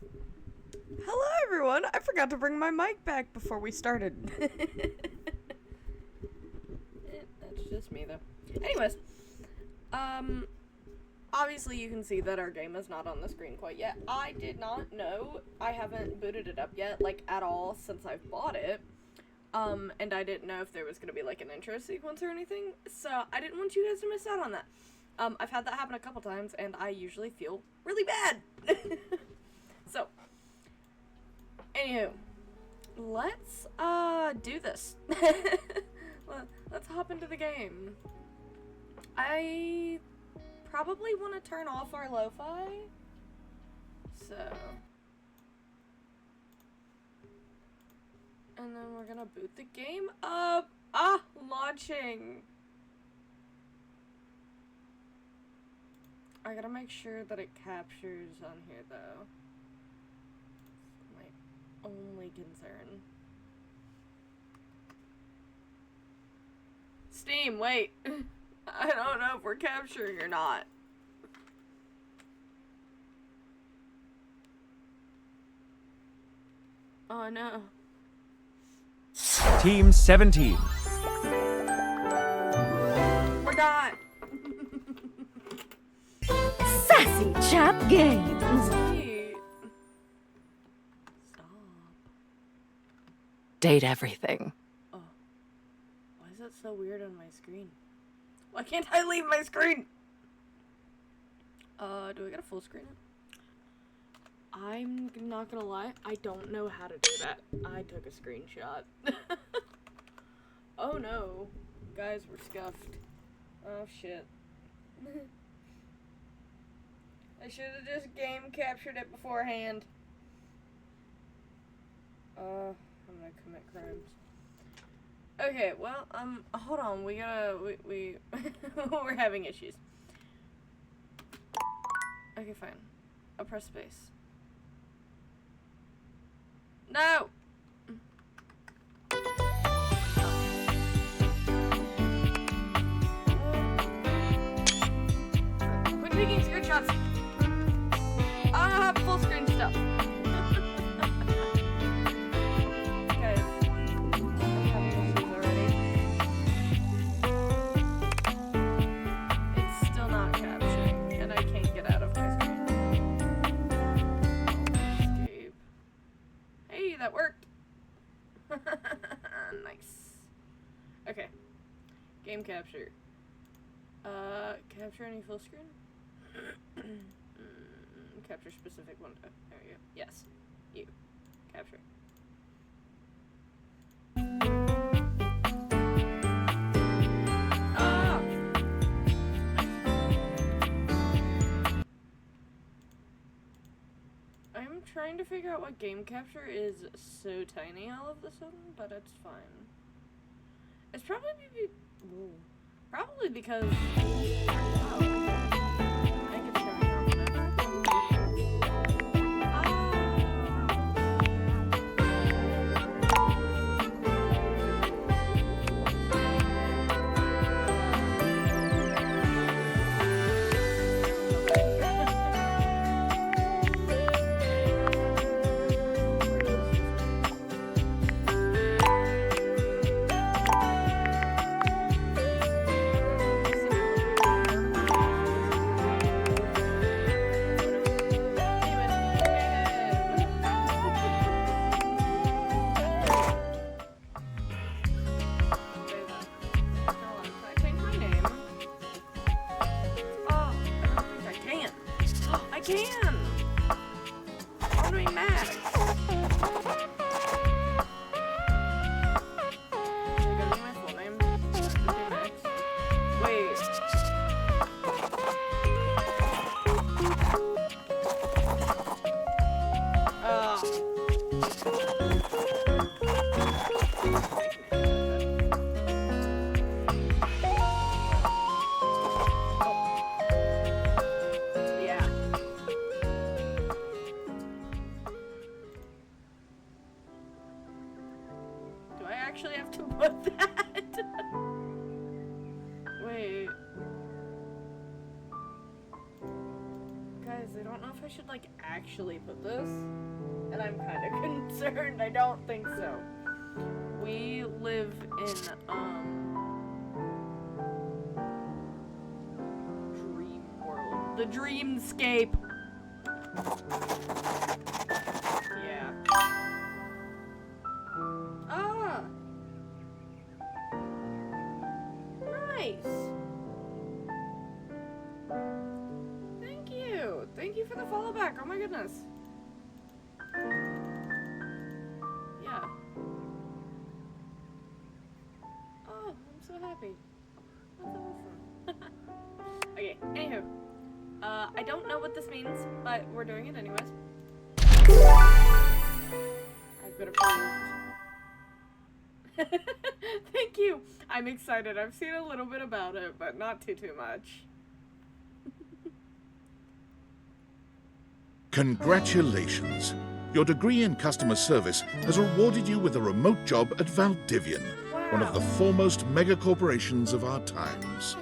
Hello everyone! I forgot to bring my mic back before we started. That's just me though. Anyways, obviously you can see that our game is not on the screen quite yet. I did not know. I haven't booted it up yet, like, at all since I've bought it. And I didn't know if there was gonna be, like, an intro sequence or anything, so I didn't want you guys to miss out on that. I've had that happen a couple times, and I usually feel really bad. So, anywho, let's, do this. Let's hop into the game. I probably want to turn off our lo-fi, so, and then we're gonna boot the game up. Launching. I gotta make sure that it captures on here, though. It's my only concern. Steam, wait. I don't know if we're capturing or not. Oh, no. Team 17. We're not. Sassy Chap Games. Wait. Stop. Date everything. Oh. Why is that so weird on my screen? Why can't I leave my screen? Do I got a full screen? I'm not gonna lie, I don't know how to do that. I took a screenshot. Oh no. Guys, we're scuffed. Oh shit. I should have just game captured it beforehand. I'm gonna commit crimes. Okay, well, hold on, we we're having issues. Okay, fine. I'll press space. No! Quit taking screenshots! I don't have full screen stuff. Guys, I'm having issues already. It's still not capturing, and I can't get out of my screen. Escape. Hey, that worked. Nice. Okay. Game capture. Capture any full screen? Capture specific window. There we go. Yes. You. Capture. Ah! I'm trying to figure out why game capture is so tiny all of a sudden, but it's fine. It's probably because I think it's going on Guys, I don't know if I should, like, actually put this. And I'm kind of concerned. I don't think so. We live in, Dream World. The Dreamscape! Yeah. Ah! Nice! Thank you! Thank you for the follow back, oh my goodness. Yeah. Oh, I'm so happy. That's awesome. Okay, anywho. I don't know what this means, but we're doing it anyways. I've been approved. Thank you! I'm excited. I've seen a little bit about it, but not too much. Congratulations! Your degree in customer service has rewarded you with a remote job at Valdivian, one of the foremost mega corporations of our times.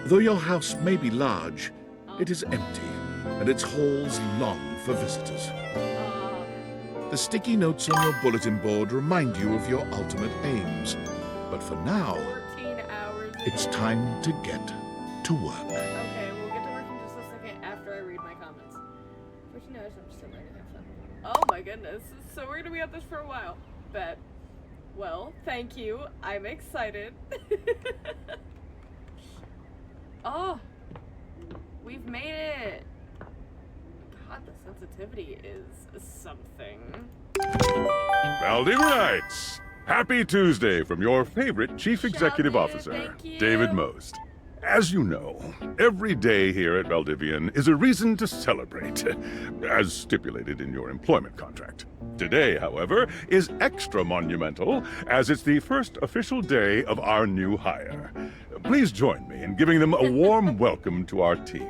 Though your house may be large, it is empty, and its halls long for visitors. The sticky notes on your bulletin board remind you of your ultimate aims. But for now, 14 hours. it's time to get to work. Okay, we'll get to work in just a second after I read my comments. 14 hours, I'm still ready to have fun. Oh my goodness. So we're gonna be at this for a while. Bet. Well, thank you. I'm excited. Oh, we've made it. God, the sensitivity is something. Valdivianites! Happy Tuesday from your favorite Chief Executive Officer, thank you. David Most. As you know, every day here at Valdivian is a reason to celebrate, as stipulated in your employment contract. Today, however, is extra monumental, as it's the first official day of our new hire. Please join me in giving them a warm welcome to our team.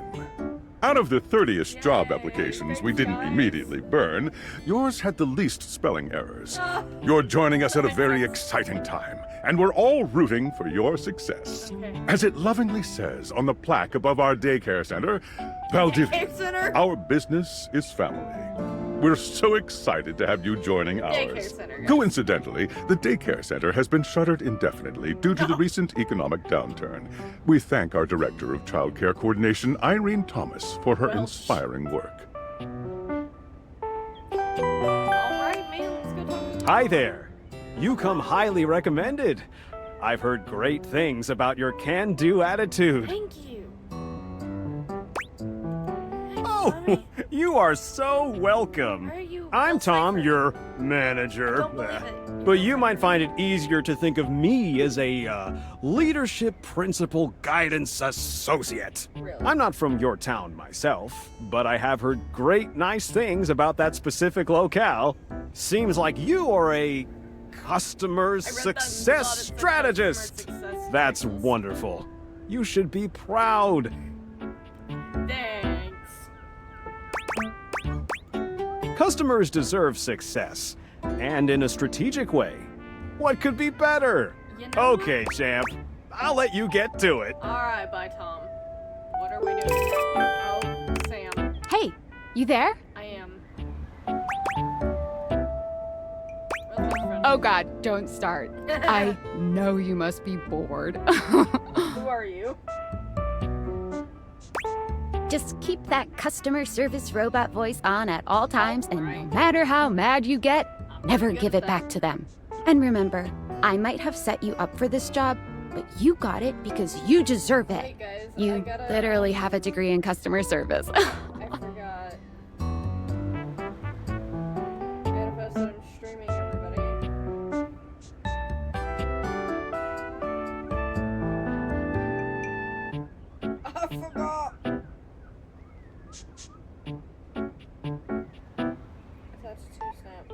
Out of the 30-ish job applications we didn't immediately burn, yours had the least spelling errors. You're joining us at a very exciting time, and we're all rooting for your success. Okay. As it lovingly says on the plaque above our daycare center, Valdivian, Daycare center? our business is family. We're so excited to have you joining Daycare ours. center, guys. Coincidentally, the daycare center has been shuttered indefinitely due to the recent economic downturn. We thank our Director of Child Care Coordination, Irene Thomas, for her Welsh. inspiring work. Alright, man, let's go talk to Hi there. You come highly recommended. I've heard great things about your can-do attitude. Thank you. Oh, you are so welcome. Why are you I'm Tom, Welsh? your manager. Don't believe it. But you might find it easier to think of me as a leadership principal guidance associate. Really? I'm not from your town myself, but I have heard great nice things about that specific locale. Seems like you are a customer I read that in a lot of success stuff, strategist. customer success That's strategist. wonderful. You should be proud. Thanks. Customers deserve success, and in a strategic way. What could be better? You know Okay, champ. I'll let you get to it. Alright, bye, Tom. What are we doing? Oh, Sam. Hey, you there? I am. Where's my friend? Oh god, don't start. I know you must be bored. Who are you? Just keep that customer service robot voice on at all times, and no Alright. matter how mad you get, never good give at it back that. to them. And remember, I might have set you up for this job, but you got it because you deserve Hey it. guys, I You gotta... literally have a degree in customer service. I forgot. I gotta post on streaming, everybody. I forgot! Attached to snap.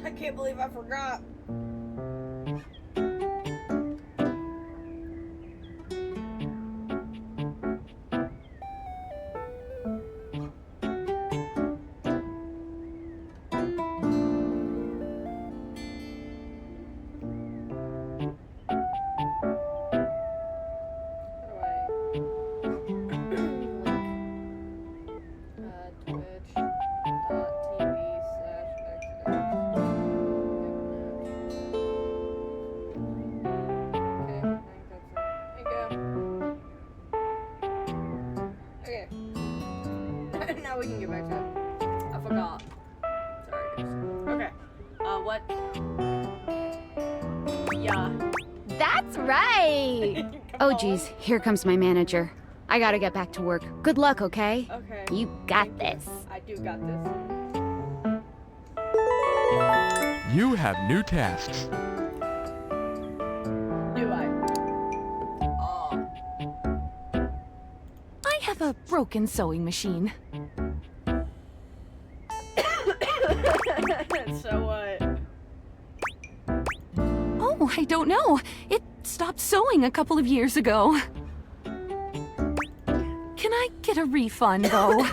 I can't believe I forgot. Yeah, we can get back to it. I forgot. Sorry, guys. Okay. What? Yeah. That's right! Oh, geez, here comes my manager. I gotta get back to work. Good luck, okay? Okay. You got this. I do got this. You have new tasks. Do I? Oh. I have a broken sewing machine. So what? Oh, I don't know. It stopped sewing a couple of years ago. Can I get a refund, though?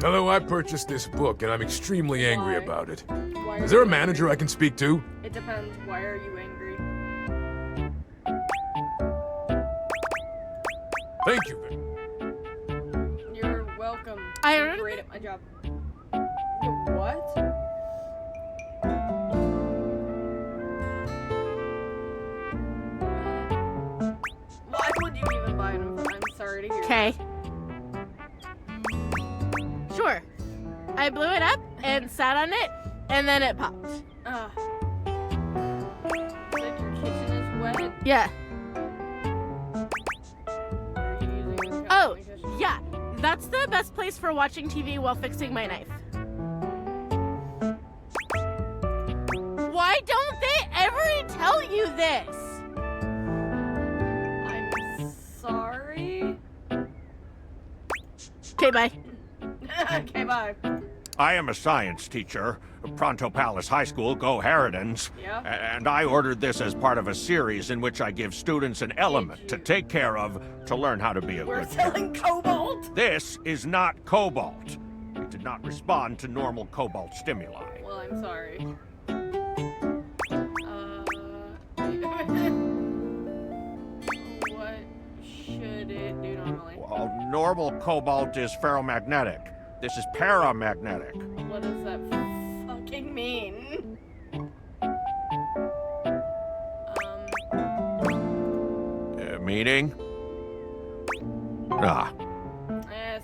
Hello, I purchased this book and I'm extremely angry Why? about it. Why are Is there a you manager I angry? can speak to? It depends. Why are you angry? Thank you. You're welcome. I- You're great at my job. What? Why would you even buy it? I'm sorry to hear. Okay. Sure. I blew it up and sat on it, and then it popped. Ugh. Like your kitchen is wet. Yeah. Are you using this kind Oh, of kitchen? yeah. That's the best place for watching TV while fixing my knife. Why don't they ever tell you this? I'm sorry. Okay, bye. Okay, bye. I am a science teacher. Pronto Palace High School, go Harridans. Yeah? And I ordered this as part of a series in which I give students an element to take care of to learn how to be a We're good selling parent. cobalt. This is not cobalt. It did not respond to normal cobalt stimuli. Well, I'm sorry. What should it do normally? Well, normal cobalt is ferromagnetic. This is paramagnetic. What does that fucking mean? Meaning? Ah.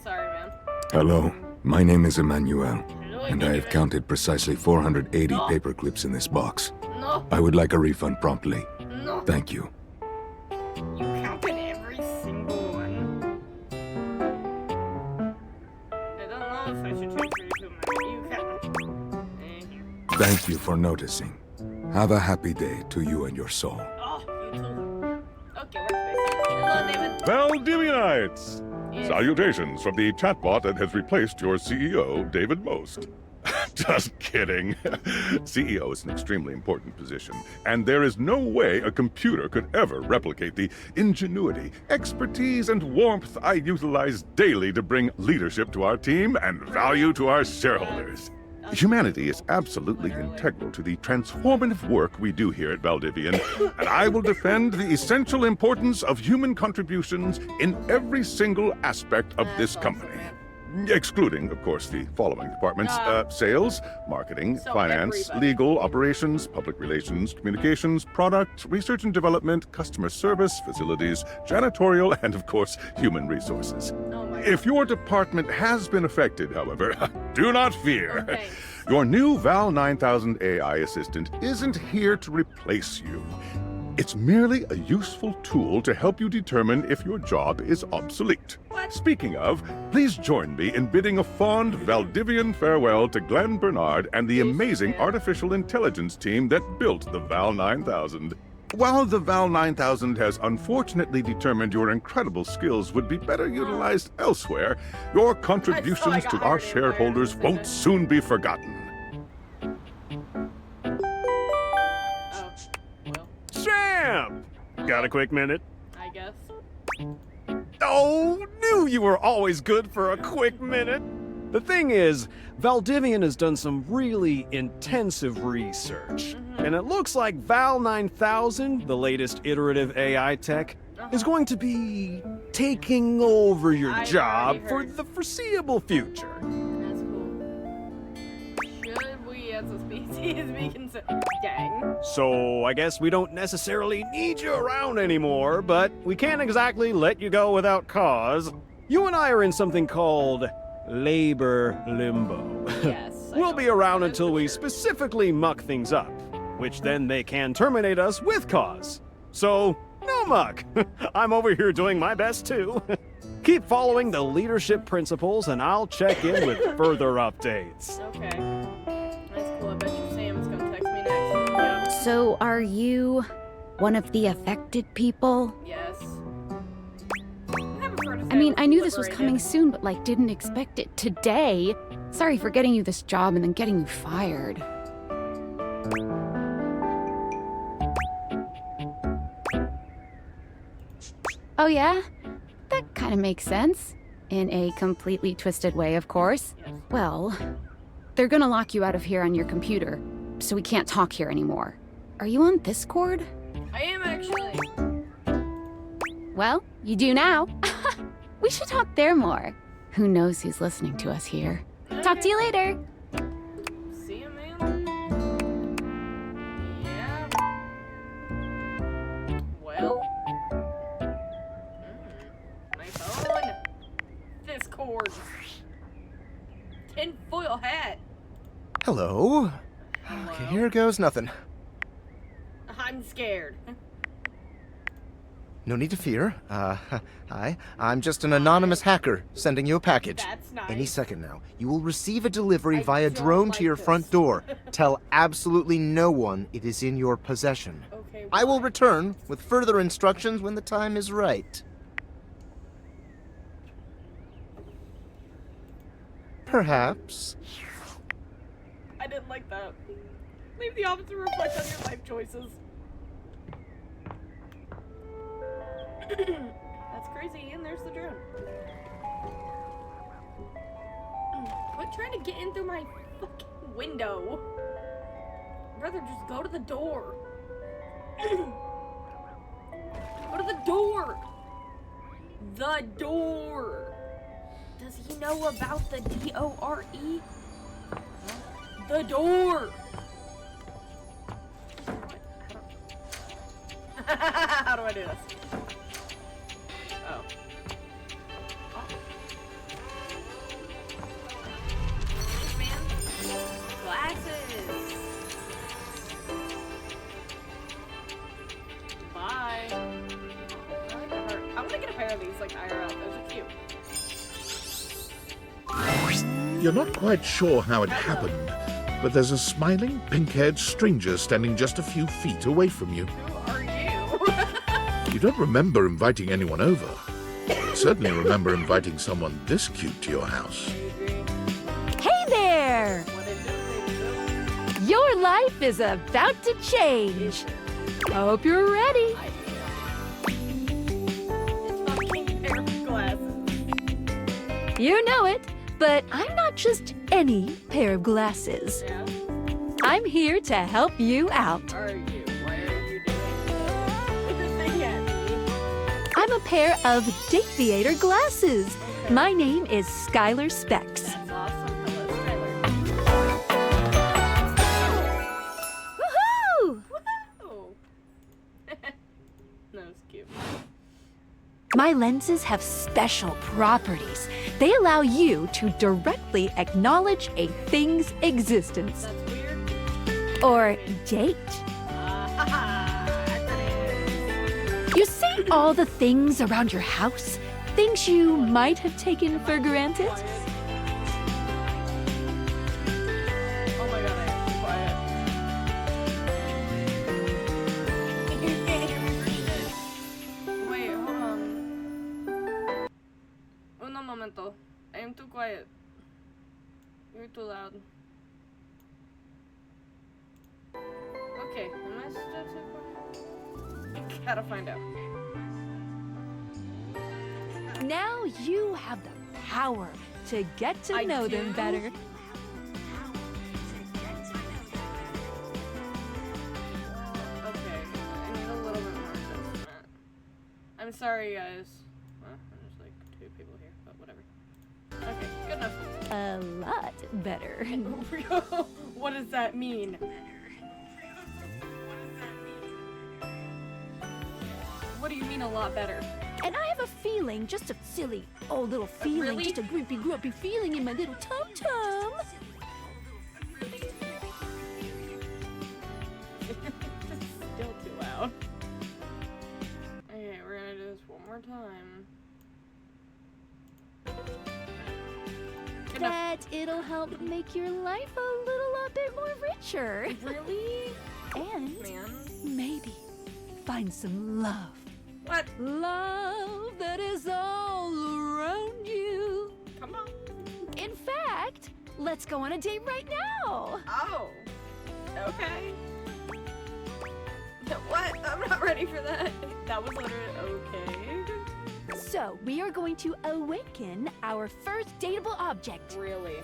Sorry, man. Hello, my name is Emmanuel, Hello, and I have Emmanuel. counted precisely 480 No. paper clips in this box. No, I would like a refund promptly. no. Thank you. You counted every single one. I don't know if I should transfer you to a man. You can. Here. Thank you for noticing. Have a happy day to you and your soul. Oh, you too. Okay, workspace. Hello, David. Valdivianites! Yes. Salutations from the chatbot that has replaced your CEO, David Most. Just kidding. CEO is an extremely important position, and there is no way a computer could ever replicate the ingenuity, expertise, and warmth I utilize daily to bring leadership to our team and value to our shareholders. Humanity is absolutely integral to the transformative work we do here at Valdivian, and I will defend the essential importance of human contributions in every single aspect of this company. Excluding, of course, the following departments: sales, marketing, So finance, everybody. legal, operations, public relations, communications, product, research and development, customer service, facilities, janitorial, and, of course, human resources. Oh my If your department has been affected, however, do not fear. Okay. Your new Val 9000 AI assistant isn't here to replace you. It's merely a useful tool to help you determine if your job is obsolete. What? Speaking of, please join me in bidding a fond Valdivian farewell to Glenn Bernard and the amazing artificial intelligence team that built the Val 9000. While the Val 9000 has unfortunately determined your incredible skills would be better utilized elsewhere, your contributions to our shareholders won't soon be forgotten. Oh, well, Champ! Got a quick minute? I guess. Oh, knew you were always good for a quick minute. The thing is, Valdivian has done some really intensive research, and it looks like Val 9000, the latest iterative AI tech, is going to be taking over your I've job already for heard. the foreseeable future. That's cool. Should we as a species He's being so... Dang. So I guess we don't necessarily need you around anymore, but we can't exactly let you go without cause. You and I are in something called labor limbo. Yes. We'll be around until we specifically muck things up, which then they can terminate us with cause. So, no muck. I'm over here doing my best too. Keep following the leadership principles and I'll check in with further updates. Okay. That's cool. I bet you Sam's gonna text me next. Yep. So, are you one of the affected people? Yes. I mean, I knew this was coming soon, but like didn't expect it today. Sorry for getting you this job and then getting you fired. Oh yeah? That kind of makes sense. In a completely twisted way, of course. Yes. Well, they're gonna lock you out of here on your computer, so we can't talk here anymore. Are you on Discord? I am actually. Well, you do now. We should talk there more. Who knows who's listening to us here? Talk to you later. See ya, man. Yeah. Well. My phone. Discord. Tinfoil hat. Hello. Hello. Okay, here goes nothing. I'm scared. No need to fear. Hi. I'm just an anonymous hacker sending you a package. That's nice. Any second now, you will receive a delivery I via don't drone like to your this. front door. Tell absolutely no one it is in your possession. Okay. I will why? return with further instructions when the time is right. Perhaps. I didn't like that. Leave the opposite reflect on your life choices. That's crazy, and there's the drone. Quit trying to get in through my fucking window. I'd rather just go to the door. Go to the door! The door! Does he know about the D-O-R-E? The door! How do I do this? Oh. Man. Glasses! Bye. I want to get a pair of these, like, IRL. Those are cute. You're not quite sure how it happened, but there's a smiling, pink-haired stranger standing just a few feet away from you. Who are you? You don't remember inviting anyone over. You certainly remember inviting someone this cute to your house. Hey there! What is it? Your life is about to change. Hope you're ready. Fucking pair of glasses. You know it, but I'm not just any pair of glasses. Yeah. I'm here to help you out. Are you? Why are you doing this thing at me? I'm a pair of Dateator glasses. Okay. My name is Skylar Specs. That's awesome. Hello, Skylar. Woohoo! Woohoo! That was cute. My lenses have special properties. They allow you to directly acknowledge a thing's existence. That's weird. Or date. You see all the things around your house? Things you might have taken for granted? Oh my god, I have to be quiet. You can't hear me for shit. Wait, hold on. Un momento. I am too quiet. You're too loud. Okay, am I still too quiet? Gotta find out. Now you have the power to get to I know them do? better. Okay, I need a little bit more sense than that. I'm sorry, guys. Well, I'm just like two people here, but whatever. Okay, good enough. a lot better. What does that mean? What do you mean a lot better? And I have a feeling, just a silly old little feeling, Really? just a grimpy, grumpy feeling in my little tum-tum. Still too loud. Okay, we're gonna do this one more time. That it'll help make your life a little bit more richer. Really? And Man. maybe find some love. What? Love that is all around you. Come on. In fact, let's go on a date right now. Oh. Okay. What? I'm not ready for that. That was literally okay. So, we are going to awaken our first dateable object. Really?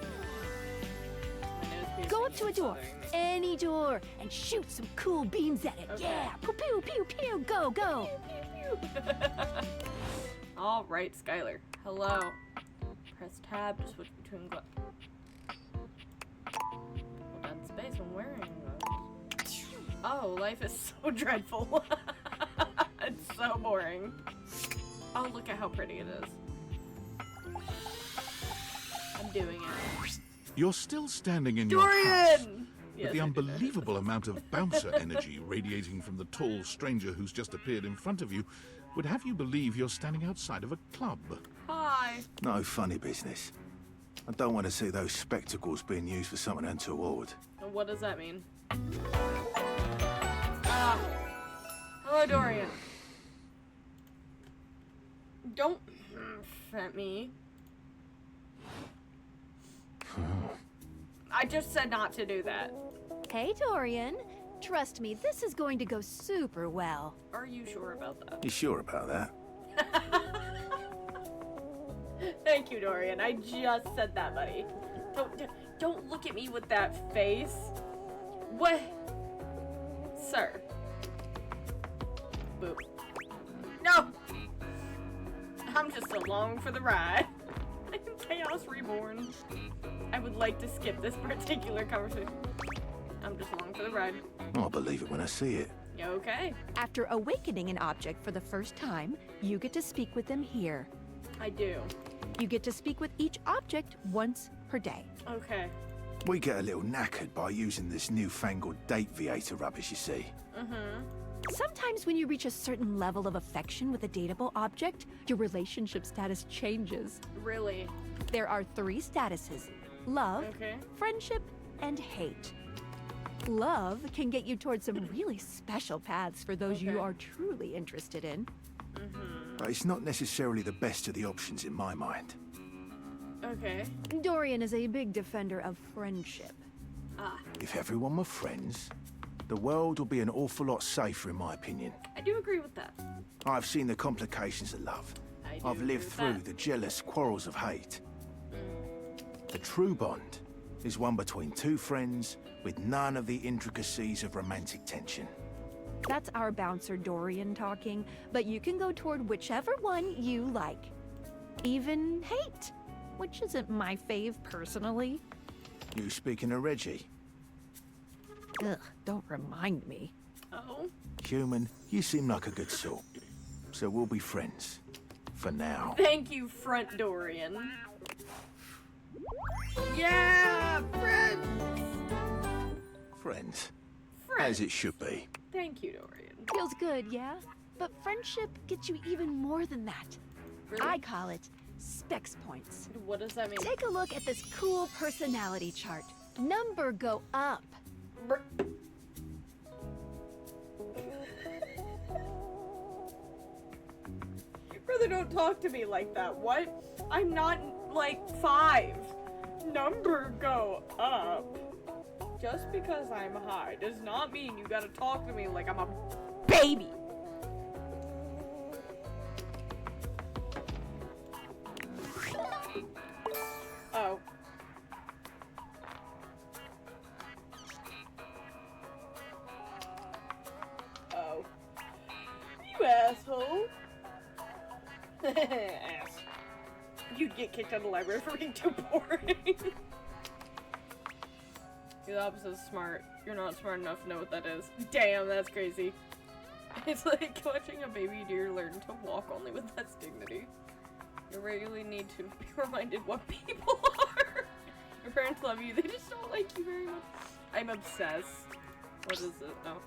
Go up to a door, any door, and shoot some cool beams at it. Okay. Yeah, pew pew pew pew, go go. All right, Skylar. Hello. Press tab to switch between hold down space when wearing those. Oh, life is so dreadful. It's so boring. Oh, look at how pretty it is. I'm doing it. You're still standing in your house, Dorian! but Yes, the I did that. unbelievable amount of bouncer energy radiating from the tall stranger who's just appeared in front of you would have you believe you're standing outside of a club. Hi. No funny business. I don't want to see those spectacles being used for something untoward. What does that mean? Ah. Hello, Dorian. Don't at me. I just said not to do that. Hey, Dorian. Trust me, this is going to go super well. Are you sure about that? You sure about that? Thank you, Dorian. I just said that, buddy. Don't look at me with that face. What? Sir. Boop. No! I'm just along for the ride. I'm Chaos Reborn. I would like to skip this particular conversation. I'm just along for the ride. I'll believe it when I see it. Yeah, okay. After awakening an object for the first time, you get to speak with them here. I do. You get to speak with each object once per day. Okay. We get a little knackered by using this newfangled date viator rubbish, you see. Mm-hmm. Sometimes when you reach a certain level of affection with a dateable object, your relationship status changes. Really? There are 3 statuses: love, Okay. friendship, and hate. Love can get you towards some really special paths for those you Okay. are truly interested in. Mm-hmm. But it's not necessarily the best of the options in my mind. Okay. Dorian is a big defender of friendship. Ah, If everyone were friends, the world would be an awful lot safer, in my opinion. I do agree with that. I've seen the complications of love. I do I've agree lived with through that. the jealous quarrels of hate. The true bond is one between 2 friends with none of the intricacies of romantic tension. That's our bouncer Dorian talking, but you can go toward whichever one you like. Even hate, which isn't my fave personally. You speaking of Reggie? Ugh, don't remind me. Oh. Human, you seem like a good sort. So we'll be friends. For now. Thank you, Front Dorian. Yeah, friends. Friends. Friends. As it should be. Thank you, Dorian. Feels good, yeah? But friendship gets you even more than that. Really? I call it specs points. What does that mean? Take a look at this cool personality chart. Number go up. Br- Brother, don't talk to me like that. What? I'm not like 5. Number go up. Just because I'm high does not mean you gotta talk to me like I'm a baby. Oh. Oh. You asshole. Ass. You'd get kicked out of the library for being too boring. The opposite is smart. You're not smart enough to know what that is. Damn, that's crazy. It's like watching a baby deer learn to walk only with less dignity. You really need to be reminded what people are. Your parents love you, they just don't like you very much. I'm obsessed. What is it? Oh.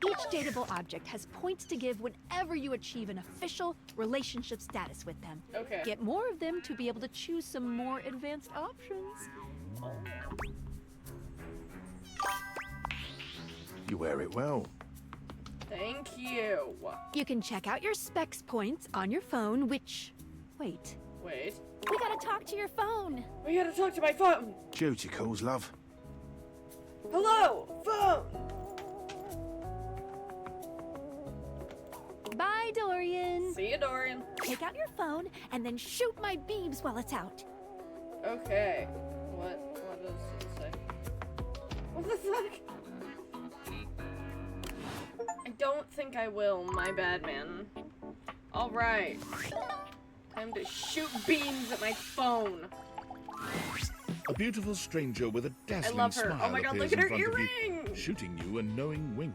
Each dateable object has points to give whenever you achieve an official relationship status with them. Okay. Get more of them to be able to choose some more advanced options. You wear it well. Thank you. You can check out your specs points on your phone, which... Wait. Wait. We gotta talk to your phone. We gotta talk to my phone. Duty calls, love. Hello, phone. Bye, Dorian. See you, Dorian. Take out your phone and then shoot my beams while it's out. Okay. What does it say? What the fuck? I don't think I will. My bad, man. All right. Time to shoot beams at my phone. A beautiful stranger with a dazzling love her. smile Oh my God, appears look at in her front of earring! you, shooting you a knowing wink.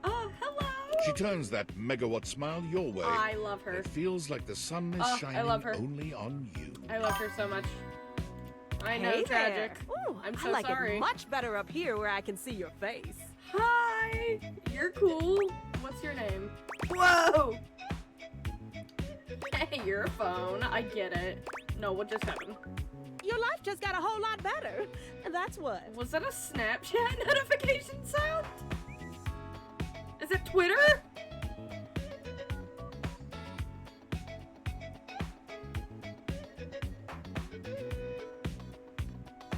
Oh, hello. She turns that megawatt smile your way. I love her. It feels like the sun is Oh, I shining love her. only on you. I love her so much. I know, Hey tragic. there. Ooh, I'm so I like sorry. it much better up here where I can see your face. Hi. You're cool. What's your name? Whoa. Hey, you're a phone. I get it. No, what just happened? Your life just got a whole lot better. That's what. Was that a Snapchat notification sound? Is it Twitter?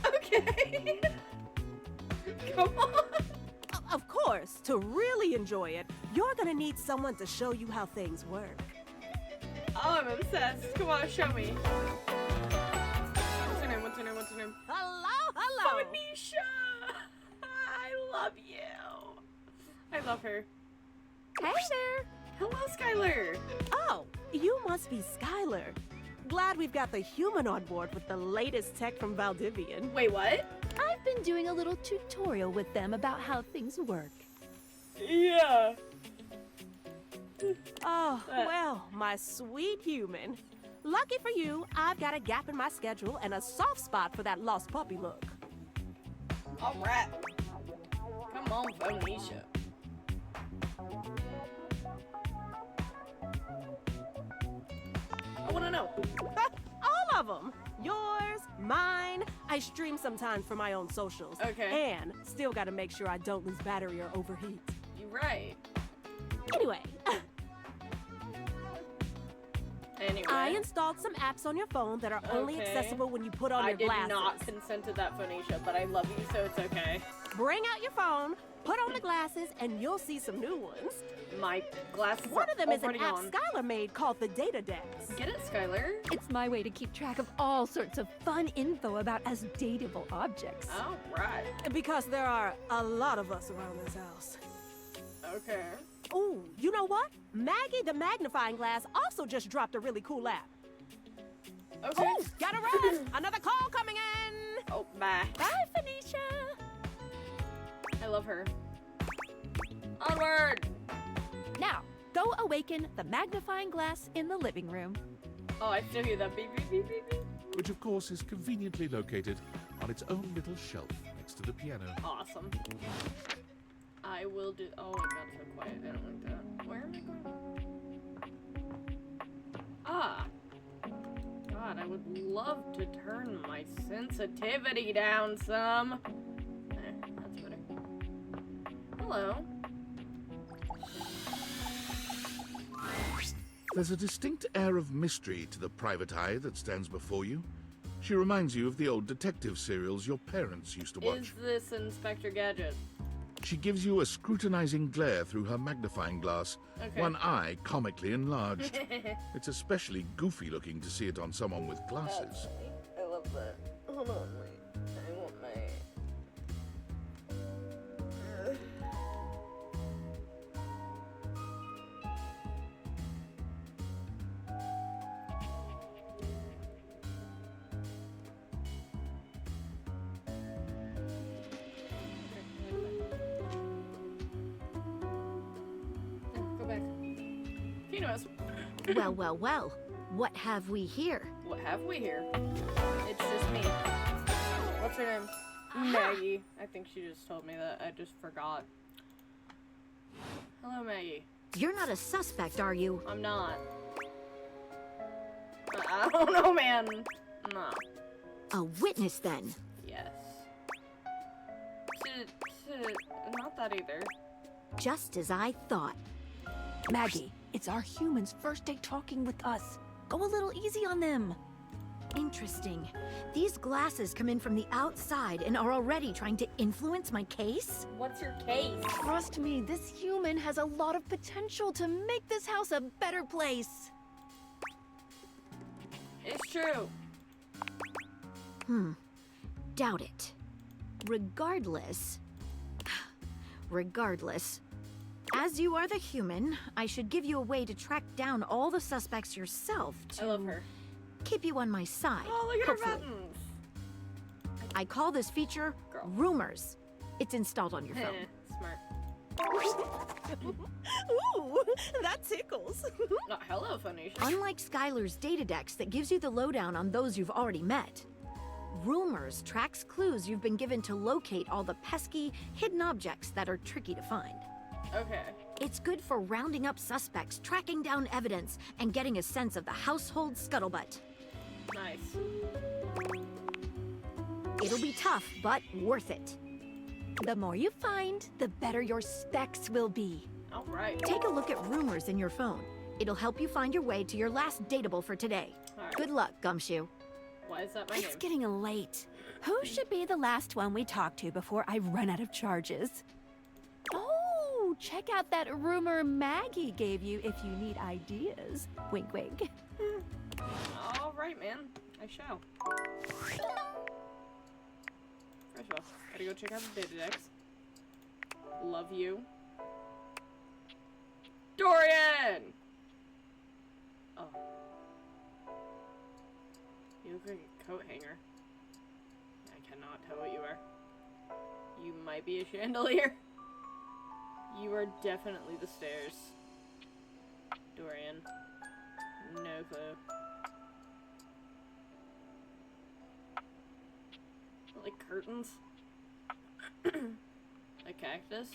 Okay. Come on. Of course, to really enjoy it, you're gonna need someone to show you how things work. Oh, I'm obsessed. Come on, show me. What's her name? What's her name? What's her name? Hello, hello. Phonisha! I love you. I love her. Hey there. Hello, Skylar. Oh, you must be Skylar. Glad we've got the human on board with the latest tech from Valdivian. Wait, what? I've been doing a little tutorial with them about how things work. Yeah. Oh, well, my sweet human. Lucky for you, I've got a gap in my schedule and a soft spot for that lost puppy look. All right. Come on, Phonisha. I want to know. All of them. Yours, mine. I stream sometimes for my own socials. Okay. And still got to make sure I don't lose battery or overheat. You're right. Anyway, I Anyway. installed some apps on your phone that are only Okay. accessible when you put on I your did glasses. not consent to that, Phonisha, but I love you, so it's okay. Bring out your phone, put on the glasses, and you'll see some new ones. My glasses One are of them is an already app on. Skylar made called the Data Dex. Get it, Skylar? It's my way to keep track of all sorts of fun info about us dateable objects. All right. Because there are a lot of us around this house. Okay. Ooh, you know what? Maggie the Magnifying Glass also just dropped a really cool app. Okay. Ooh, gotta run! Another call coming in! Oh, bye. Bye, Phoenicia! I love her. Onward! Now, go awaken the magnifying glass in the living room. Oh, I still hear that beep, beep, beep, beep, beep. Which, of course, is conveniently located on its own little shelf next to the piano. Awesome. I will do. Oh, it got so quiet. I don't like that. Where am I going? Ah. God, I would love to turn my sensitivity down some. That's better. Hello. There's a distinct air of mystery to the private eye that stands before you. She reminds you of the old detective serials your parents used to watch. Is this Inspector Gadget? She gives you a scrutinizing glare through her magnifying glass, Okay. one eye comically enlarged. It's especially goofy looking to see it on someone with glasses. I love that. Hold on, wait. I want my... She knows. Well, well, well. What have we here? What have we here? It's just me. What's her name? Maggie. I think she just told me that. I just forgot. Hello, Maggie. You're not a suspect, are you? I'm not. I don't know, man. No. A witness, then? Yes. Not that either. Just as I thought. Maggie, it's our humans' first day talking with us. Go a little easy on them. Interesting. These glasses come in from the outside and are already trying to influence my case? What's your case? Trust me, this human has a lot of potential to make this house a better place. It's true. Doubt it. Regardless, as you are the human, I should give you a way to track down all the suspects yourself to I love her. keep you on my side. Oh, look at her hopefully. buttons. I call this feature Girl. Rumors. It's installed on your phone. Smart. Ooh, that tickles. Not hello, Phoenicia. Unlike Skylar's Datadex that gives you the lowdown on those you've already met, Rumors tracks clues you've been given to locate all the pesky, hidden objects that are tricky to find. Okay. It's good for rounding up suspects, tracking down evidence, and getting a sense of the household scuttlebutt. Nice. It'll be tough, but worth it. The more you find, the better your specs will be. All right. Take a look at Rumors in your phone. It'll help you find your way to your last dateable for today. All right. Good luck, Gumshoe. Why is that my It's name? getting late. Who should be the last one we talk to before I run out of charges? Oh, check out that rumor Maggie gave you if you need ideas. Wink, wink. All right, man. I shall. First of all, gotta go check out the Datadex. Love you. Dorian! Oh. You look like a coat hanger. I cannot tell what you are. You might be a chandelier. You are definitely the stairs. Dorian. No clue. Like curtains? A cactus?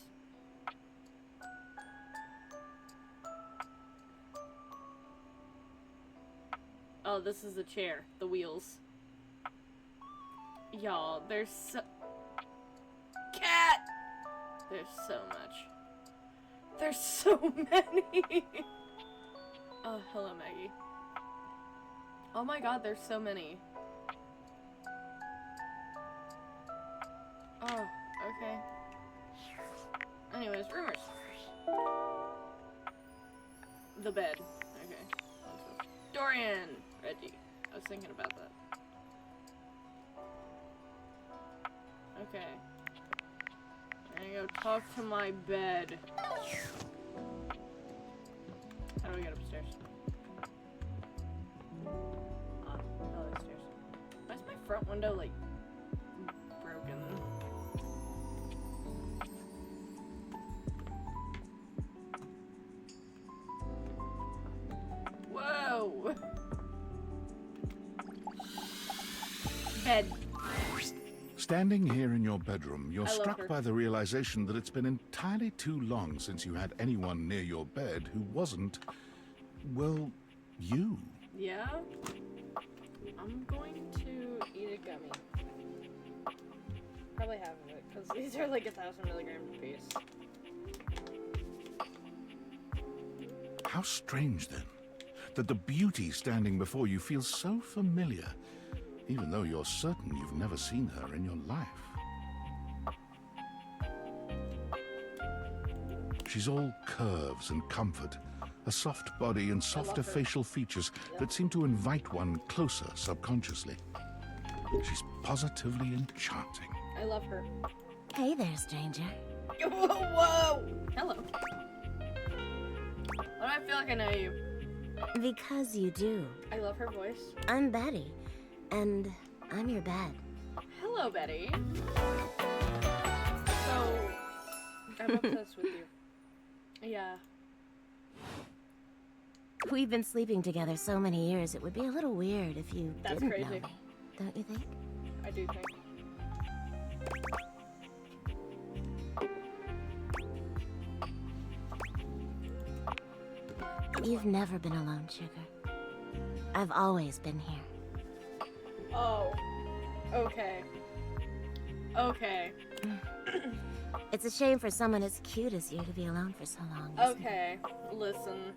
Oh, this is a chair. The wheels. Y'all, there's so... Cat! There's so much. There's so many! Oh, hello, Maggie. Oh my god, there's so many. Oh, okay. Anyways, rumors. The bed. Okay. Dorian! Reggie. I was thinking about that. Okay. I'm gonna go talk to my bed. How do we get upstairs? Oh, there's stairs. Why is my front window, like, broken? Whoa! Bed. Standing here in your bedroom, you're I love struck her. by the realization that it's been entirely too long since you had anyone near your bed who wasn't, well, you. Yeah? I'm going to eat a gummy. Probably half of it, because these are like 1,000 milligrams a piece. How strange, then, that the beauty standing before you feels so familiar, even though you're certain you've never seen her in your life. She's all curves and comfort, a soft body and softer facial features that seem to invite one closer subconsciously. She's positively enchanting. I love her. Hey there, stranger. Whoa, whoa! Hello. Why do I feel like I know you? Because you do. I love her voice. I'm Betty, and I'm your bed. Hello, Betty. So, I'm obsessed with you. Yeah. We've been sleeping together so many years, it would be a little weird if you That's didn't crazy. know me. Don't you think? I do think. You've never been alone, Sugar. I've always been here. Oh. Okay. Okay. It's a shame for someone as cute as you to be alone for so long. isn't it? Okay. Listen.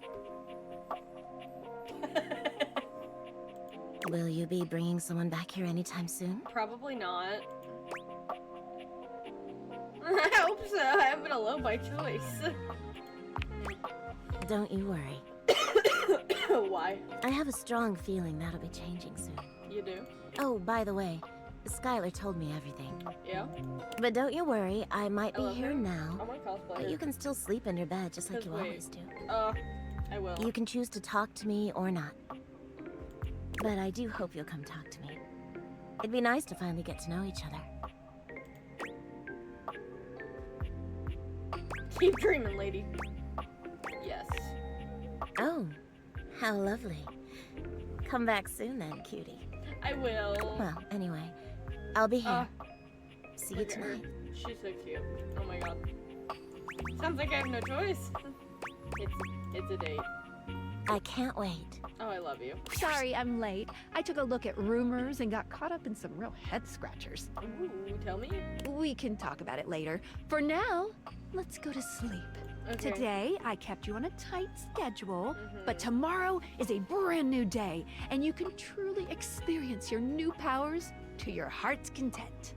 Will you be bringing someone back here anytime soon? Probably not. I hope so. I haven't been alone by choice. Don't you worry. Why? I have a strong feeling that'll be changing soon. You do? Oh, by the way, Skylar told me everything. Yeah? But don't you worry, I might I be love here her. now. I want to cosplay But her. you can still sleep in your bed just like you Wait. always do. I will. You can choose to talk to me or not. But I do hope you'll come talk to me. It'd be nice to finally get to know each other. Keep dreaming, lady. Yes. Oh, how lovely. Come back soon then, cutie. I will. Well, anyway, I'll be here. See you Look at her. tonight. She's so cute. Oh my god. Sounds like I have no choice. It's a date. I can't wait. Oh, I love you. Sorry, I'm late. I took a look at rumors and got caught up in some real head scratchers. Ooh, tell me. We can talk about it later. For now, let's go to sleep. Okay. Today, I kept you on a tight schedule, but tomorrow is a brand new day, and you can truly experience your new powers to your heart's content.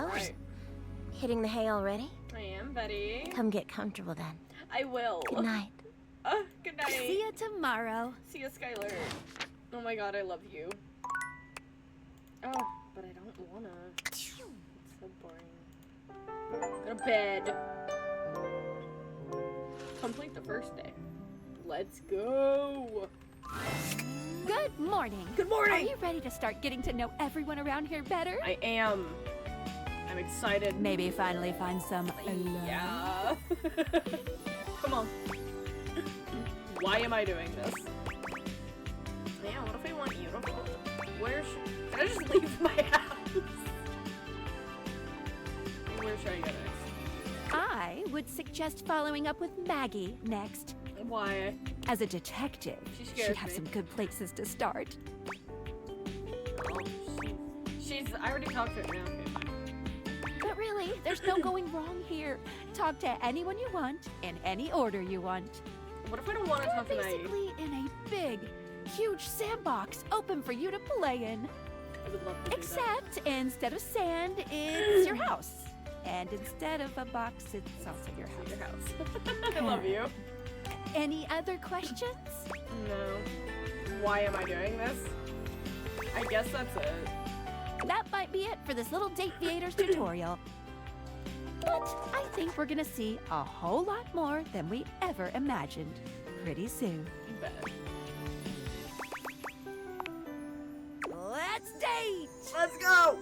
Alright. Hitting the hay already? I am, Betty. Come get comfortable then. I will. Good night. Good night. See you tomorrow. See you, Skylar. Oh my god, I love you. Oh, but I don't wanna. It's so boring. Go to bed. Complete the first day. Let's go. Good morning. Good morning. Are you ready to start getting to know everyone around here better? I am. I'm excited. Maybe finally find some alone. Yeah. Come on. Why am I doing this? Yeah, what if I want uniform? Where should... Can I just leave my house? Where should I go next? I would suggest following up with Maggie next. Why? As a detective, She scares she'd have me. some good places to start. Oh, she's... I already talked to her. Yeah, okay, fine. But really, there's no going wrong here. Talk to anyone you want, in any order you want. What if I don't want to talk to Maggie? Basically in a big, huge sandbox open for you to play in. I would love to do Except instead of sand, it's your house. And instead of a box, it's also your house. Your house. I love you. Any other questions? No. Why am I doing this? I guess that's it. That might be it for this little Date Theaters tutorial. But I think we're gonna see a whole lot more than we ever imagined pretty soon. Bet. Let's date! Let's go!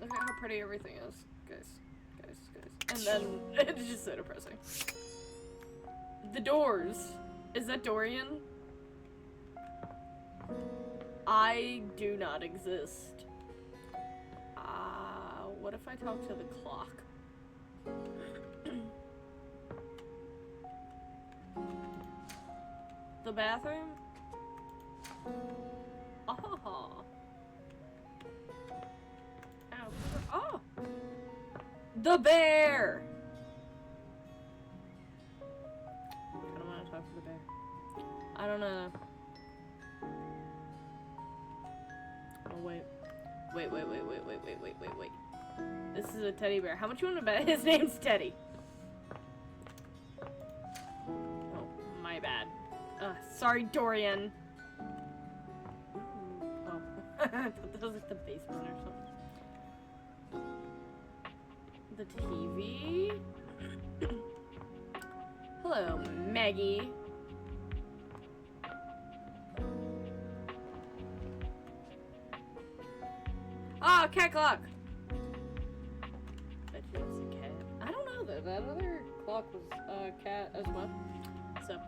Look at how pretty everything is. Guys. And then it's just so depressing. The doors. Is that Dorian? I do not exist. What if I talk to the clock? The bathroom? Oh. Ow. Oh! The bear! I don't want to talk to the bear. I don't know. Oh, wait. Wait. This is a teddy bear. How much you want to bet his name's Teddy? Oh, my bad. Sorry, Dorian. Oh. I thought that was like the basement or something. The TV. Hello, Maggie. Ah, cat clock. Bet you it's a cat. I don't know though. That other clock was a cat as well. so,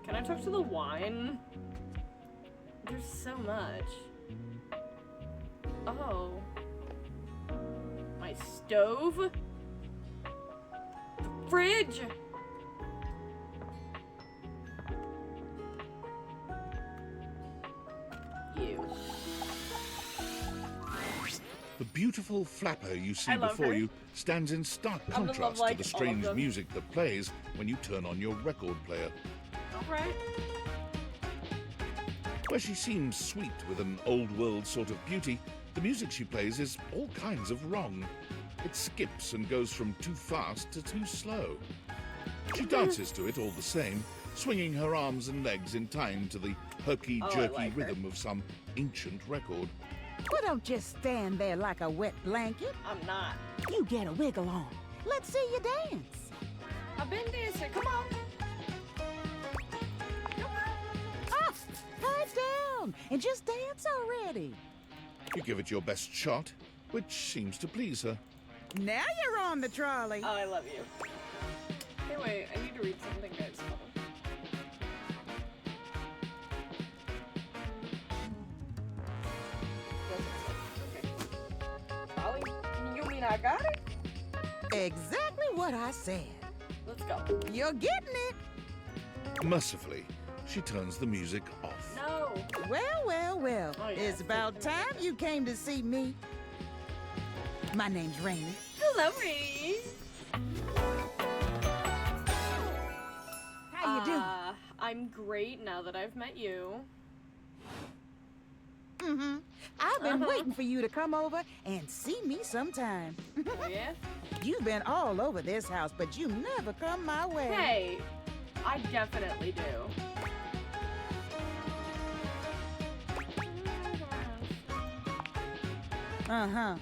can I talk to the wine? There's so much. Oh. My stove? The fridge? You. The beautiful flapper you see I love before her. you stands in stark I'm gonna love, contrast like, to the all of strange them. music that plays when you turn on your record player. Alright. Where she seems sweet with an old-world sort of beauty, the music she plays is all kinds of wrong. It skips and goes from too fast to too slow. She dances to it all the same, swinging her arms and legs in time to the herky-jerky like her. rhythm of some ancient record. Well, don't just stand there like a wet blanket. I'm not. You get a wiggle on. Let's see you dance. I've been dancing. Come on. Ah, pipe down and just dance already. You give it your best shot, which seems to please her. Now you're on the trolley. Oh, I love you. Hey, wait. I need to read something, guys. Hold on. Okay. Ollie, you mean I got it? Exactly what I said. Let's go. You're getting it. Mercifully, she turns the music off. No. Well, well, well. Oh, yeah, It's about time you came to see me. My name's Rainy. Hello, Rainy. How you doing? I'm great now that I've met you. Mm-hmm. I've been waiting for you to come over and see me sometime. Oh, yeah? You've been all over this house, but you never come my way. Hey, I definitely do. Uh-huh.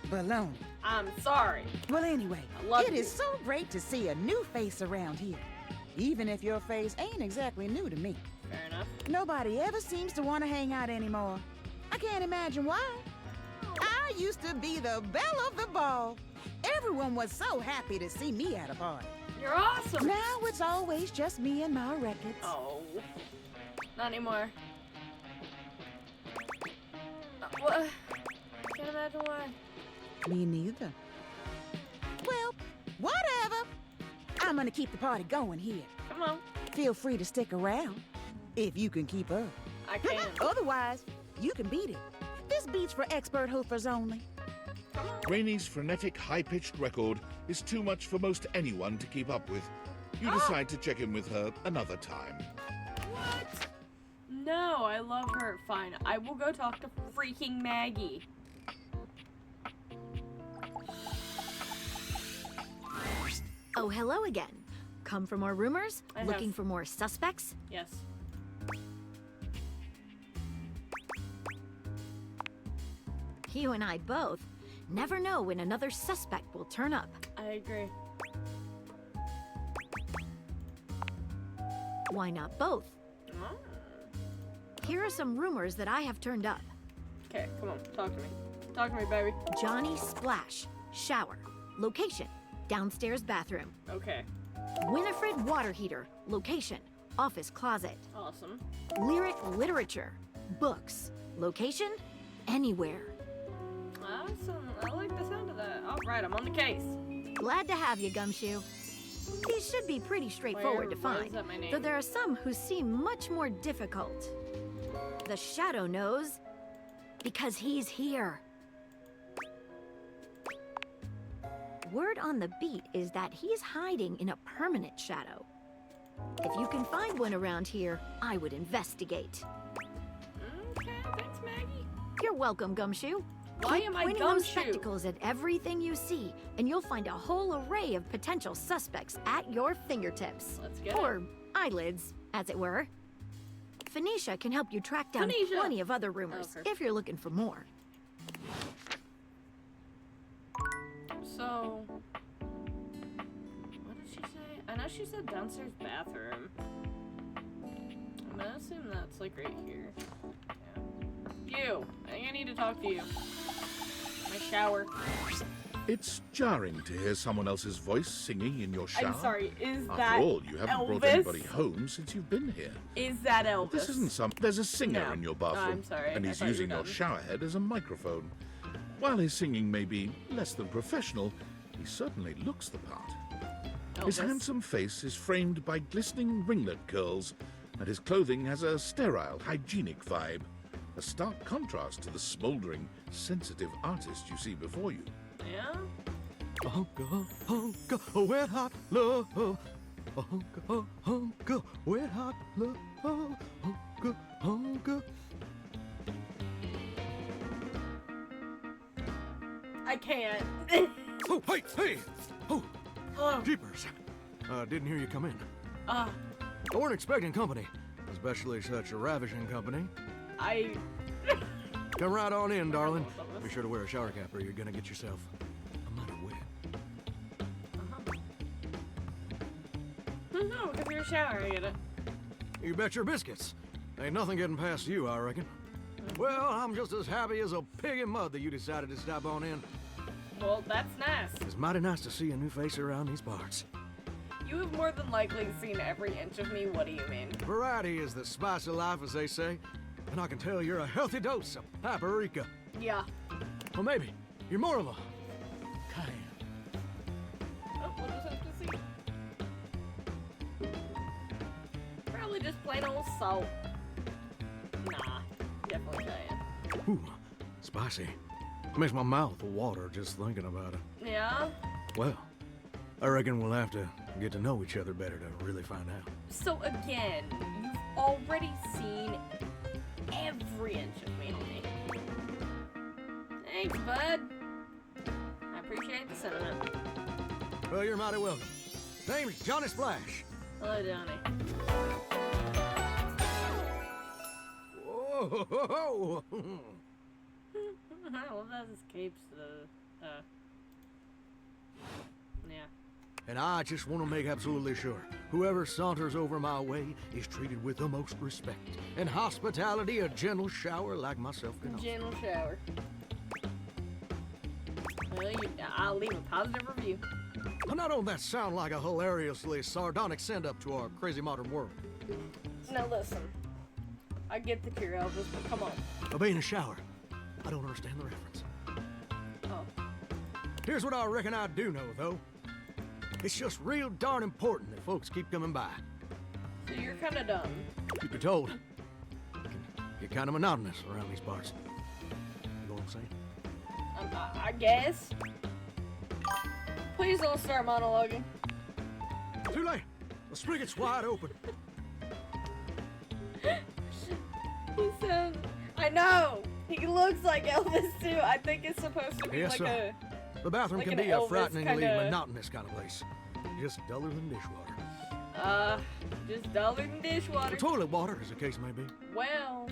Baloney. I'm sorry. Well, anyway, love it you. is so great to see a new face around here. Even if your face ain't exactly new to me. Fair enough. Nobody ever seems to want to hang out anymore. I can't imagine why. I used to be the belle of the ball. Everyone was so happy to see me at a party. You're awesome. Now it's always just me and my records. Oh. Not anymore. What? Can't imagine why. Me neither. Well, whatever. I'm gonna keep the party going here. Come on. Feel free to stick around, if you can keep up. I can. Otherwise, you can beat it. This beat's for expert hoofers only. Rainy's frenetic, high-pitched record is too much for most anyone to keep up with. You decide to check in with her another time. What? No, I love her. Fine. I will go talk to freaking Maggie. Oh, hello again. Come for more rumors? I have. Looking for more suspects? Yes. You and I both. Never know when another suspect will turn up. I agree. Why not both? Here are some rumors that I have turned up. Okay, come on. Talk to me. Talk to me, baby. Johnny Splash. Shower. Location. Downstairs bathroom. Okay. Winifred water heater. Location. Office closet. Awesome. Lyric literature. Books. Location. Anywhere. Awesome. I like the sound of that. All right, I'm on the case. Glad to have you, Gumshoe. These should be pretty straightforward to Why is find, that my name? though there are some who seem much more difficult. The Shadow knows because he's here. Word on the beat is that he's hiding in a permanent shadow. If you can find one around here, I would investigate. Okay, thanks, Maggie. You're welcome, Gumshoe. Why Keep am I pointing those Gumshoe? spectacles at everything you see, and you'll find a whole array of potential suspects at your fingertips. Let's get Or eyelids, as it were. Phoenicia can help you track down Phoenicia! plenty of other rumors, Okay. if you're looking for more. So, what did she say? I know she said downstairs bathroom. I'm gonna assume that's like right here. Yeah. You! I think I need to talk to you. My shower. It's jarring to hear someone else's voice singing in your shower. I'm sorry, is After that all, you haven't brought Elvis? anybody home since you've been here. Is that Elvis? This isn't some... There's a singer No. in your bathroom. I'm sorry, And I he's thought you using were your done. shower head as a microphone. While his singing may be less than professional, he certainly looks the part. His Elvis. handsome face is framed by glistening ringlet curls, and his clothing has a sterile, hygienic vibe. A stark contrast to the smouldering, sensitive artist you see before you. Yeah? Hunka, hunka, wet hot love. Hunka, hunka, wet hot love. Hunka, hunka. I can't. Oh, hey, hey! Oh, Oh. jeepers. Didn't hear you come in. Ah, I weren't expecting company, especially such a ravishing company. I... Come right on in, darling. Be sure to wear a shower cap or you're gonna get yourself a mighty wet. No, because you're showering in it. You bet your biscuits. Ain't nothing getting past you, I reckon. Well, I'm just as happy as a pig in mud that you decided to stop on in. Well, that's nice. It's mighty nice to see a new face around these parts. You have more than likely seen every inch of me. What do you mean? Variety is the spice of life, as they say. And I can tell you're a healthy dose of paprika. Yeah. Well, maybe you're more of a cayenne. Oh, we'll just have to see. Probably just plain old salt. Nah, definitely cayenne. Ooh, spicy. Makes my mouth water just thinking about it. Yeah? Well, I reckon we'll have to get to know each other better to really find out. So again, you've already seen every inch of me, homie. Thanks, bud. I appreciate the sentiment. Well, you're mighty welcome. Name's Johnny Splash. Hello, Johnny. Whoa! I love that escapes the, yeah. And I just want to make absolutely sure whoever saunters over my way is treated with the most respect and hospitality a gentle shower like myself can offer. Gentle shower. Well, I'll leave a positive review. Now don't that sound like a hilariously sardonic send-up to our crazy modern world? Now listen, I get that you're Elvis, but come on. I'll be in a shower. I don't understand the reference. Oh. Here's what I reckon I do know, though. It's just real darn important that folks keep coming by. So you're kind of dumb. Truth be told, it can get kind of monotonous around these parts. You know what I'm saying? I guess. Please don't start monologuing. Too late. The spigot's wide open. He sounds... I know! He looks like Elvis, too. I think it's supposed to be Yes, like sir. The bathroom like can an be a Elvis frighteningly kinda- monotonous kind of place. Just duller than dishwater. Just duller than dishwater. Or toilet water, as the case may be. Well,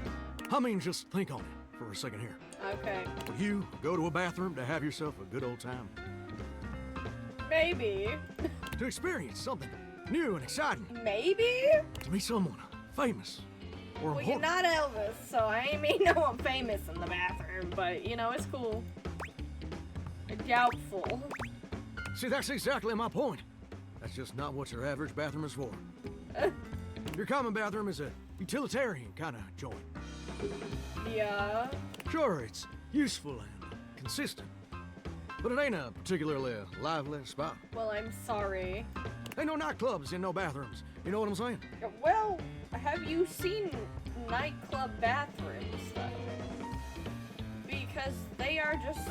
I mean, just think on it for a second here. okay. Will you go to a bathroom to have yourself a good old time? Maybe. To experience something new and exciting. Maybe? To meet someone famous or Well, you're important. not Elvis, so I ain't mean no I'm famous in the bathroom, but, you know, it's cool. Doubtful. See, that's exactly my point. That's just not what your average bathroom is for. Your common bathroom is a utilitarian kind of joint. Yeah. Sure, it's useful and consistent, but it ain't a particularly lively spot. Well, I'm sorry. Ain't no nightclubs in no bathrooms. You know what I'm saying? Well, have you seen nightclub bathrooms, though? Because they are just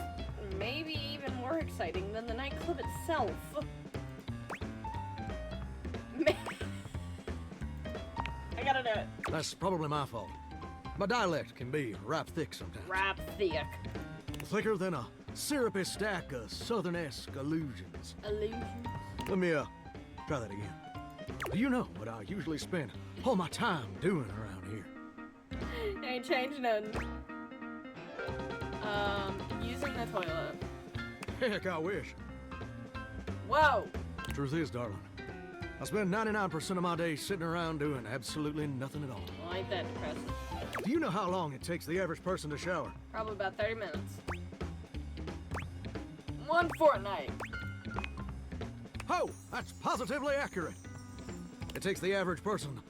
maybe even more exciting than the nightclub itself. I gotta do it. That's probably my fault. My dialect can be ripe thick sometimes. Rap thick. Thicker than a syrupy stack of southern-esque illusions. Illusions. Let me, try that again. Do you know what I usually spend all my time doing around here? Ain't changed none. Using the toilet. Heck, I wish. Whoa! Truth is, darling, I spend 99% of my day sitting around doing absolutely nothing at all. Well, ain't that depressing? Do you know how long it takes the average person to shower? Probably about 30 minutes. 1 fortnight. Oh, that's positively accurate. It takes the average person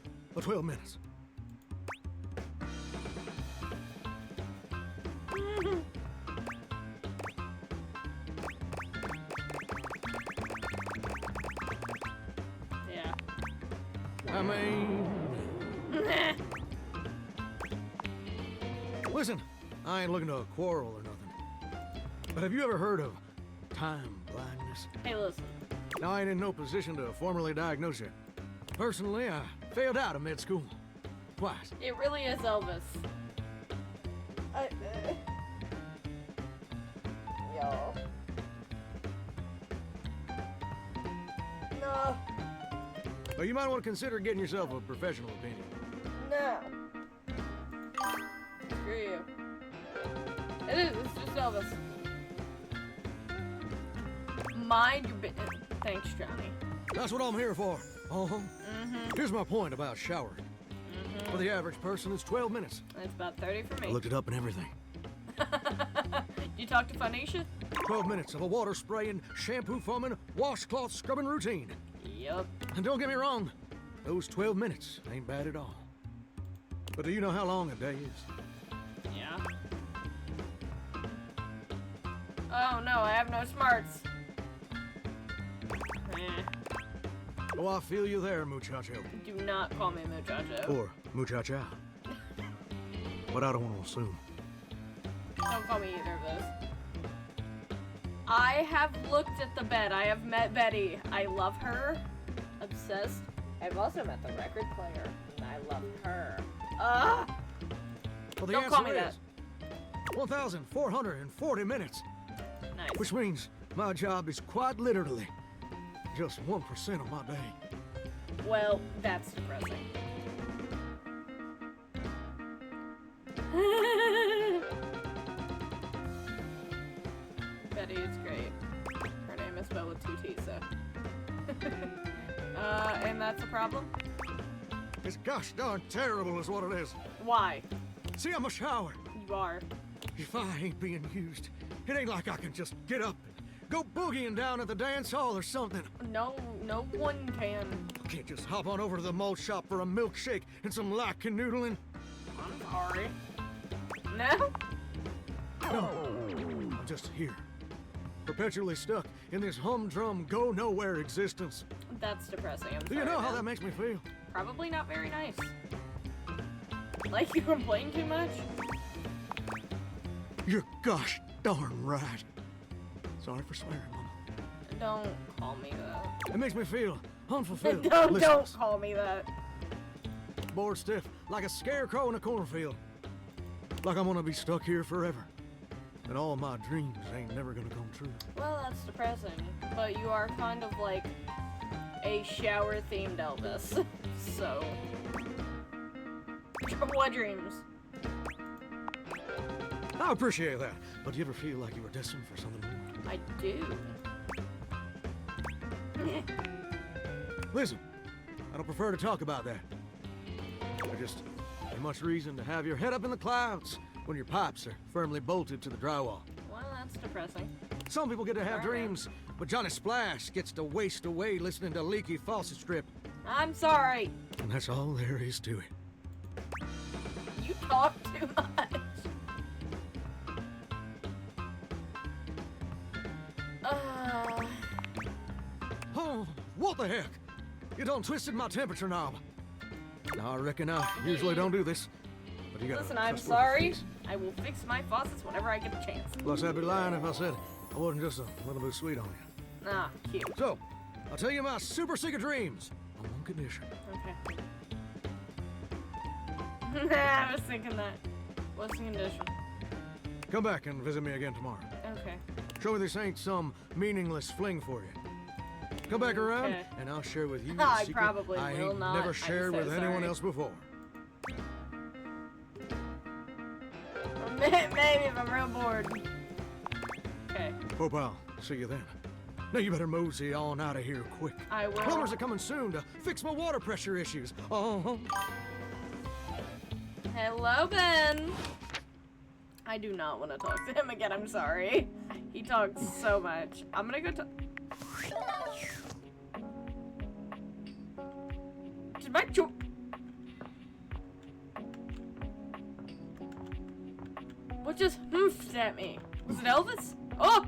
12 minutes. Yeah. I mean... Listen, I ain't looking to quarrel or nothing. But have you ever heard of time blindness? Hey, listen. Now, I ain't in no position to formally diagnose you. Personally, I failed out of med school. Twice. It really is Elvis. Y'all. No. But you might want to consider getting yourself a professional opinion. No. Screw you. It is. It's just Elvis. Mind your business. Thanks, Johnny. That's what I'm here for. Here's my point about showering. For the average person, it's 12 minutes. It's about 30 for me. I looked it up and everything. You talk to Phoenicia? 12 minutes of a water spraying, shampoo foaming, washcloth scrubbing routine. Yup. And don't get me wrong, those 12 minutes ain't bad at all. But do you know how long a day is? Yeah. Oh no, I have no smarts. Oh, I feel you there, muchacho. Do not call me muchacho. Or muchacha. But I don't want to assume. Don't call me either of those. I have looked at the bed. I have met Betty. I love her. Obsessed. I've also met the record player. And I love her. Well, the don't call me that. 1,440 minutes. Nice. Which means my job is quite literally just 1% of my day. Well, that's depressing. Betty is great. Her name is spelled with 2 T's, so. And that's a problem? It's gosh darn terrible is what it is. Why? See, I'm a shower. You are. If I ain't being used, it ain't like I can just get up and go boogieing down at the dance hall or something. No one can. I can't just hop on over to the malt shop for a milkshake and some light canoodling. I'm sorry. No? No, I'm just here, perpetually stuck in this humdrum go-nowhere existence. That's depressing. I'm Do you sorry, know how man. that makes me feel? Probably not very nice. Like you complain too much? You're gosh darn right. Sorry for swearing, Mama. Don't call me that. It makes me feel unfulfilled. Don't call me that. Bored stiff, like a scarecrow in a cornfield. Like I'm gonna be stuck here forever. And all my dreams ain't never gonna come true. Well, that's depressing. But you are kind of like a shower-themed Elvis. So... What dreams? I appreciate that. But do you ever feel like you were destined for something more? I do. Listen, I don't prefer to talk about that. There just ain't much reason to have your head up in the clouds when your pipes are firmly bolted to the drywall. Well, that's depressing. Some people get to have Alright. dreams, but Johnny Splash gets to waste away listening to leaky faucet strip. I'm sorry. And that's all there is to it. You talk too much. Oh, what the heck? You done twisted my temperature knob. Now, I reckon I usually don't do this, but you gotta Listen, I'm trust what it sorry. is. I will fix my faucets whenever I get a chance. Plus, I'd be lying if I said I wasn't just a little bit sweet on you. Ah, cute. So, I'll tell you my super secret dreams on one condition. Okay. I was thinking that. What's the condition? Come back and visit me again tomorrow. Okay. Show me this ain't some meaningless fling for you. Come back around, Okay. and I'll share with you I a secret probably I will ain't not. never I'm shared so with anyone sorry. else before. Maybe if I'm real bored. Okay. Hope I'll see you then. Now you better mosey on out of here quick. I will. Plumbers are coming soon to fix my water pressure issues. Hello, Ben. I do not want to talk to him again. I'm sorry. He talks so much. I'm gonna go to. Did my what just hoofed at me? Was it Elvis? Oh!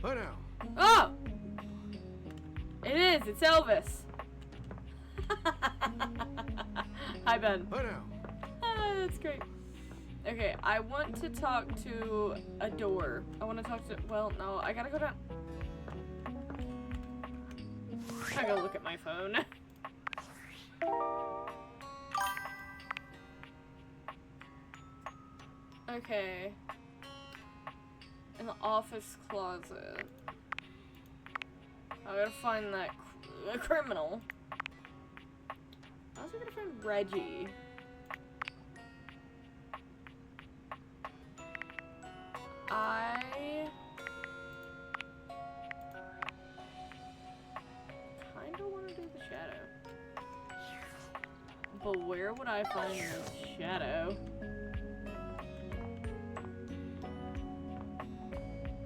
But now. Oh! It is. It's Elvis. Hi, Ben. But now. Ah, that's great. Okay, I want to talk to a door. I want to talk to. Well, no, I gotta go down. I gotta look at my phone. Okay. In the office closet. I gotta find that criminal. I also gotta find Reggie. I kinda wanna do the shadow. But where would I find the shadow?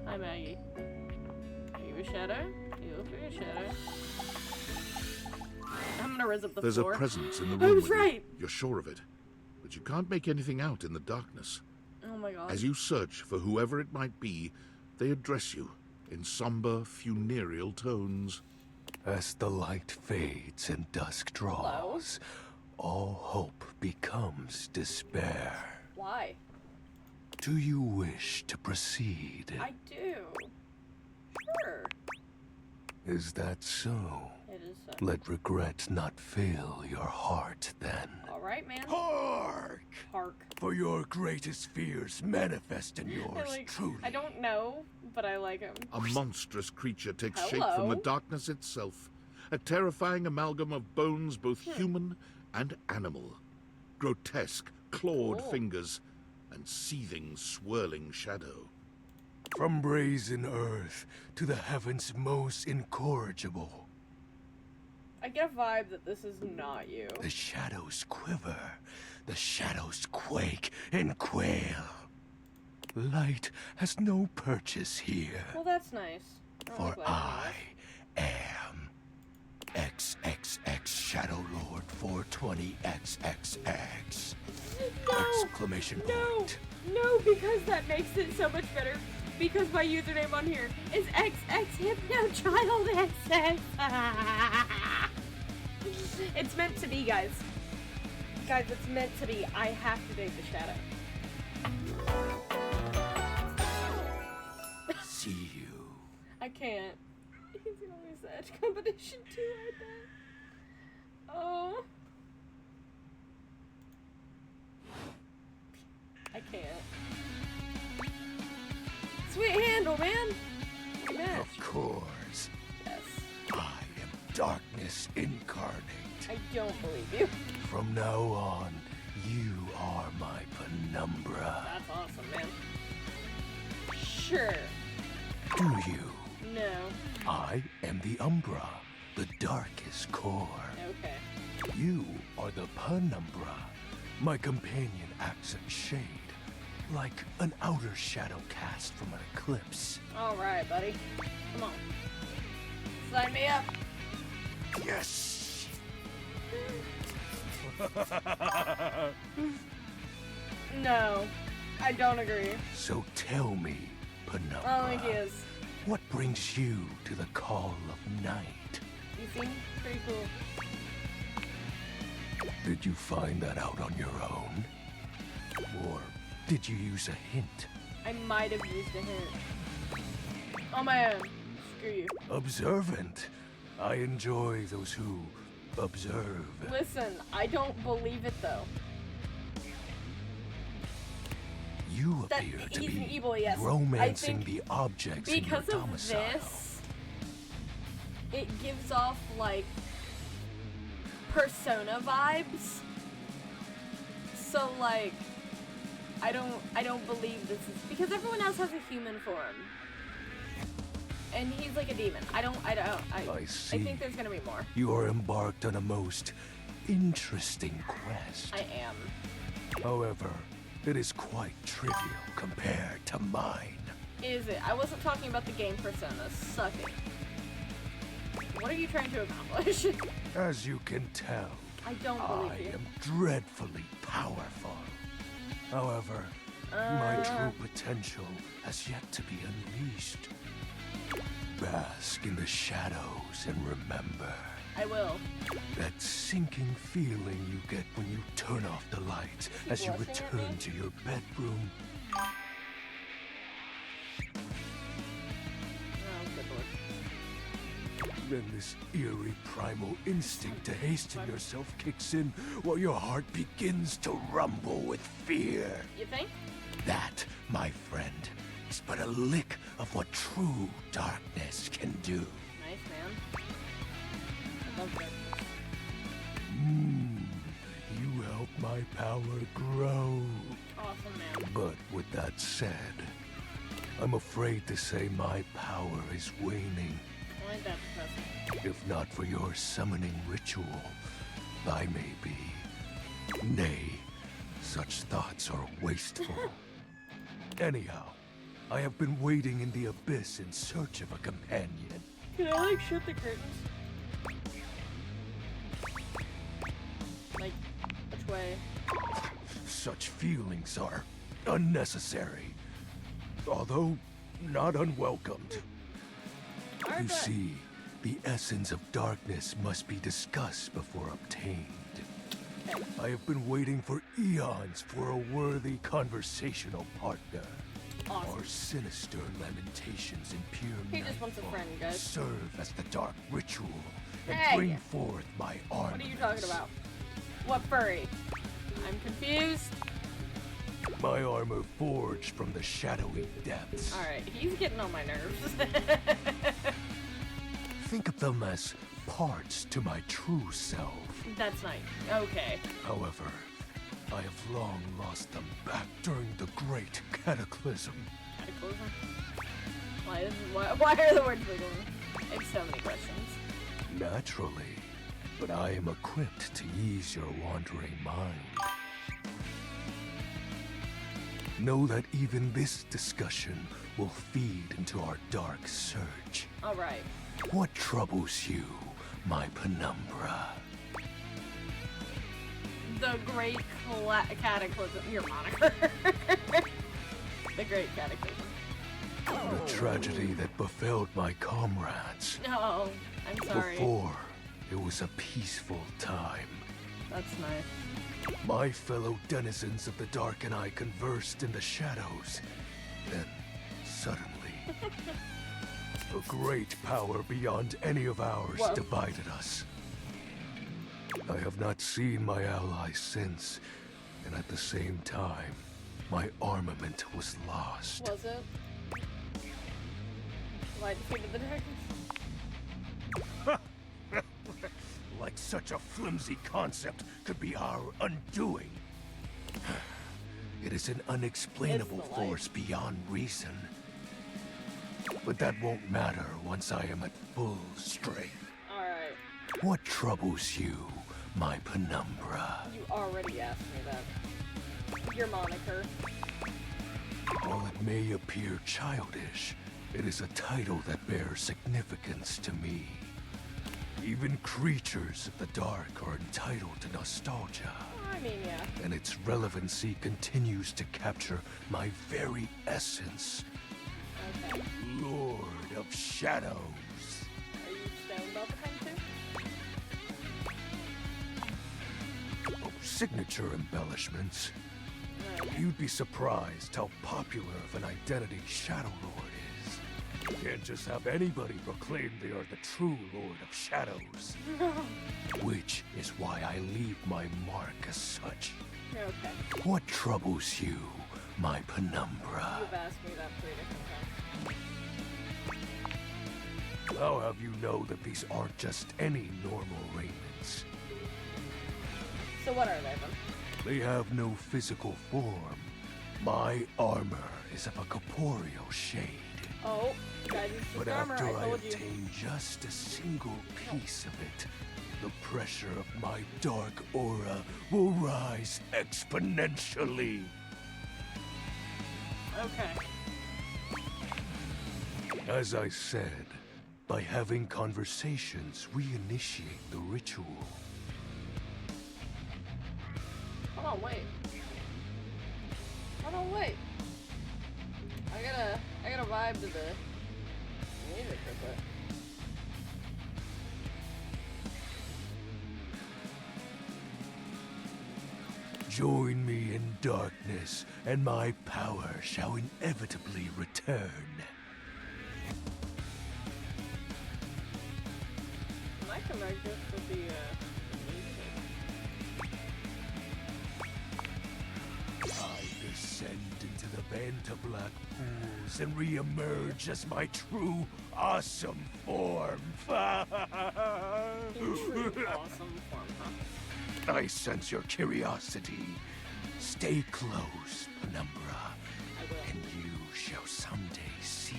Hi, Maggie. Are you a shadow? You look like a shadow. I'm gonna raise up the There's floor. a presence in the I room was with you. right. You're sure of it. But you can't make anything out in the darkness. Oh my god. As you search for whoever it might be, they address you in somber, funereal tones. As the light fades and dusk draws, all hope becomes despair. Why? Do you wish to proceed? I do. Sure. Is that so? It is so. Let regret not fill your heart then. Alright, man. Hark! Hark. For your greatest fears manifest in yours truly. I don't know, but I like him. A monstrous creature takes shape Hello. from the darkness itself. A terrifying amalgam of bones, both human and animal. Grotesque, clawed fingers, and seething, swirling shadow. From brazen earth to the heavens most incorrigible, I get a vibe that this is not you. the shadows quiver, the shadows quake and quail. Light has no purchase here, Well, that's nice. for I am XXX Shadow Lord 420XXX! Exclamation point. No, because that makes it so much better. Because my username on here is XX Hypno Child XX. It's meant to be, guys. Guys, it's meant to be. I have to date the shadow. See you. I can't. He's gonna lose the edge competition too, I bet. Oh. I can't. Sweet handle, man. We match. Of course. Yes. I am darkness incarnate. I don't believe you. From now on, you are my penumbra. That's awesome, man. Sure. Do you? No. I am the Umbra, the darkest core. Okay. You are the penumbra. My companion acts in shade, like an outer shadow cast from an eclipse. Alright, buddy. Come on. Sign me up. Yes! No. I don't agree. So tell me, penumbra. I don't think he is. What brings you to the call of night? You seem pretty cool. Did you find that out on your own? Or did you use a hint? I might have used a hint. On my own. Screw you. Observant. I enjoy those who observe. Listen, I don't believe it though. You That appear to he's be an evil, yes. romancing I think the objects in your because of domicile. this, it gives off like Persona vibes. So like, I don't believe this is because everyone else has a human form, and he's like a demon. I see. I think there's gonna be more. You are embarked on a most interesting quest. I am. However, It is quite trivial compared to mine. Is it? I wasn't talking about the game Persona. Suck it. What are you trying to accomplish? As you can tell, I don't believe I you. am dreadfully powerful. However, my true potential has yet to be unleashed. Bask in the shadows and remember. I will. That sinking feeling you get when you turn off the lights as you blushing at return me? to your bedroom. Oh, good lord. Then this eerie primal instinct to hasten yourself kicks in while your heart begins to rumble with fear. You think? That, my friend, is but a lick of what true darkness can do. Nice, man. I love that. You help my power grow. Awesome, man. But with that said, I'm afraid to say my power is waning. Why is that depressing? If not for your summoning ritual, I may be. Nay, such thoughts are wasteful. Anyhow, I have been waiting in the abyss in search of a companion. Can I, like, shut the curtains? Like, which way? Such feelings are unnecessary, although not unwelcomed. You see, the essence of darkness must be discussed before obtained. I have been waiting for eons for a worthy conversational partner. Awesome. Our sinister lamentations in pure He just wants a friend, guys. serve as the dark ritual and Hey! bring forth my armor. What are you talking about? What furry? I'm confused. My armor forged from the shadowy depths. Alright, he's getting on my nerves. Think of them as parts to my true self. That's nice. Okay. However, I have long lost them back during the great cataclysm. Cataclysm? Why are the words wiggling? I have so many questions. Naturally, but I am equipped to ease your wandering mind. Know that even this discussion will feed into our dark search. Alright. What troubles you, my penumbra? The Great Cataclysm. Your moniker. The Great Cataclysm. The tragedy that befell my comrades. No, I'm sorry. Before, it was a peaceful time. That's nice. My fellow denizens of the dark and I conversed in the shadows. Then, suddenly, a great power beyond any of ours Whoa. divided us. I have not seen my allies since, and at the same time, my armament was lost. Was it? Why defeated the dragons? Like such a flimsy concept could be our undoing. It is an unexplainable It's the light. force beyond reason. But that won't matter once I am at full strength. Alright. What troubles you, my penumbra? You already asked me that. Your moniker. While it may appear childish, it is a title that bears significance to me. Even creatures of the dark are entitled to nostalgia. I mean, yeah. And its relevancy continues to capture my very essence. Okay. Lord of Shadows. Are you stoned all the time too? Oh, signature embellishments. No. You'd be surprised how popular of an identity Shadow Lord is. Can't just have anybody proclaim they are the true Lord of Shadows. Which is why I leave my mark as such. Okay. What troubles you, my penumbra? You've asked me that 3 different times. How have you know that these aren't just any normal raiments? So what are they then? They have no physical form. My armor is of a corporeal shade. Oh, guys, it's But just armor, after I I told you. obtain just a single piece of it, the pressure of my dark aura will rise exponentially. Okay. As I said, by having conversations, we initiate the ritual. Hold on, wait. Hold on, wait. I gotta vibe to the music real quick. Join me in darkness, and my power shall inevitably return. Am I correct with the music? I descend into the vent of black pools and re-emerge as my true, awesome form. True awesome form, huh? I sense your curiosity. Stay close, Penumbra, and you shall someday see.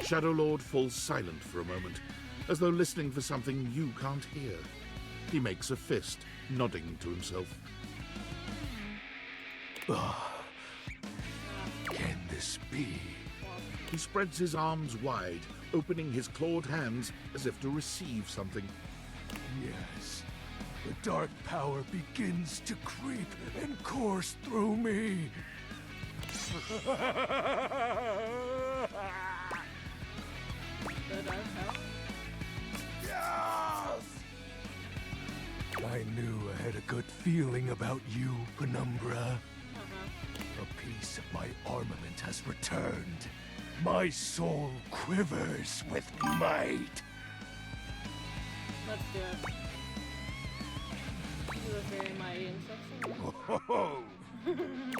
Shadow Lord falls silent for a moment, as though listening for something you can't hear. He makes a fist, nodding to himself. Can this be? He spreads his arms wide, opening his clawed hands as if to receive something. Yes. The dark power begins to creep and course through me. Yes! I knew I had a good feeling about you, Penumbra. A piece of my armament has returned. My soul quivers with might. Let's do it. This is a very mighty insect. Oh,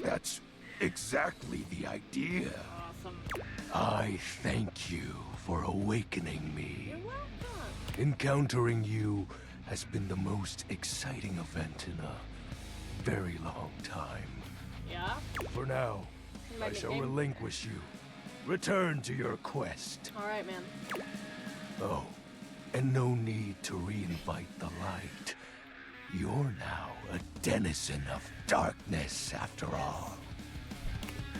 that's exactly the idea. Awesome. I thank you for awakening me. You're welcome. Encountering you has been the most exciting event in a very long time. Yeah? For now, I shall relinquish you. Return to your quest. Alright, man. Oh, and no need to reinvite the light. You're now a denizen of darkness, after all.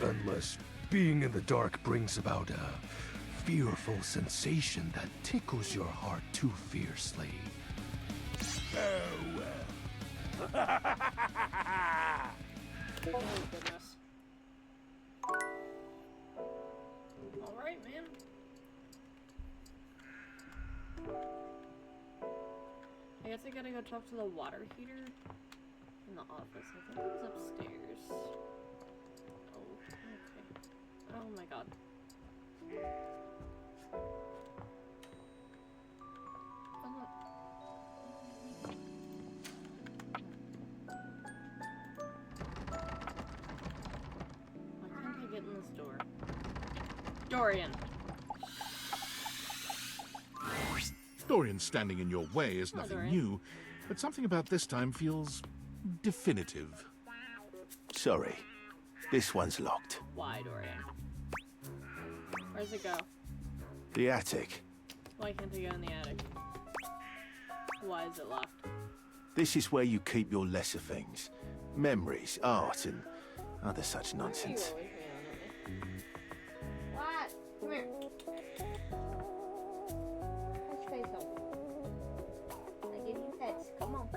Unless being in the dark brings about a fearful sensation that tickles your heart too fiercely. Farewell. Oh, goodness. Alright, man. I guess I gotta go talk to the water heater in the office. I think it was upstairs. Oh, okay. Oh my god. Why can't I get in this door? Dorian! Dorian standing in your way is Hello, nothing Dorian. new, but something about this time feels definitive. Sorry, this one's locked. Why, Dorian? Where's it go? The attic. Why can't I go in the attic? Why is it locked? This is where you keep your lesser things. Memories, art, and other such nonsense. What? Come here. Let's face off. I give you pets. Come on.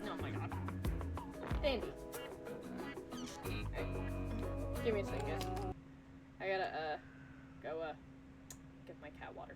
Oh my god. Dandy. Right. Give me a second, guys. I gotta, go, get my cat water.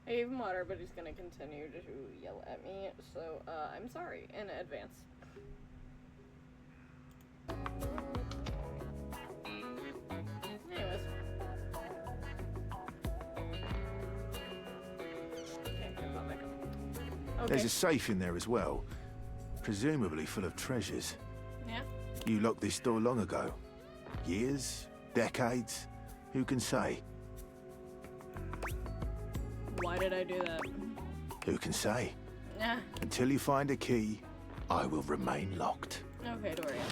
I gave him water, but he's gonna continue to yell at me, so I'm sorry in advance. Anyways. Okay. There's a safe in there as well, presumably full of treasures. Yeah? You locked this door long ago. Years? Decades? Who can say? Why did I do that? Who can say? Yeah. Until you find a key, I will remain locked. Okay, Dorian.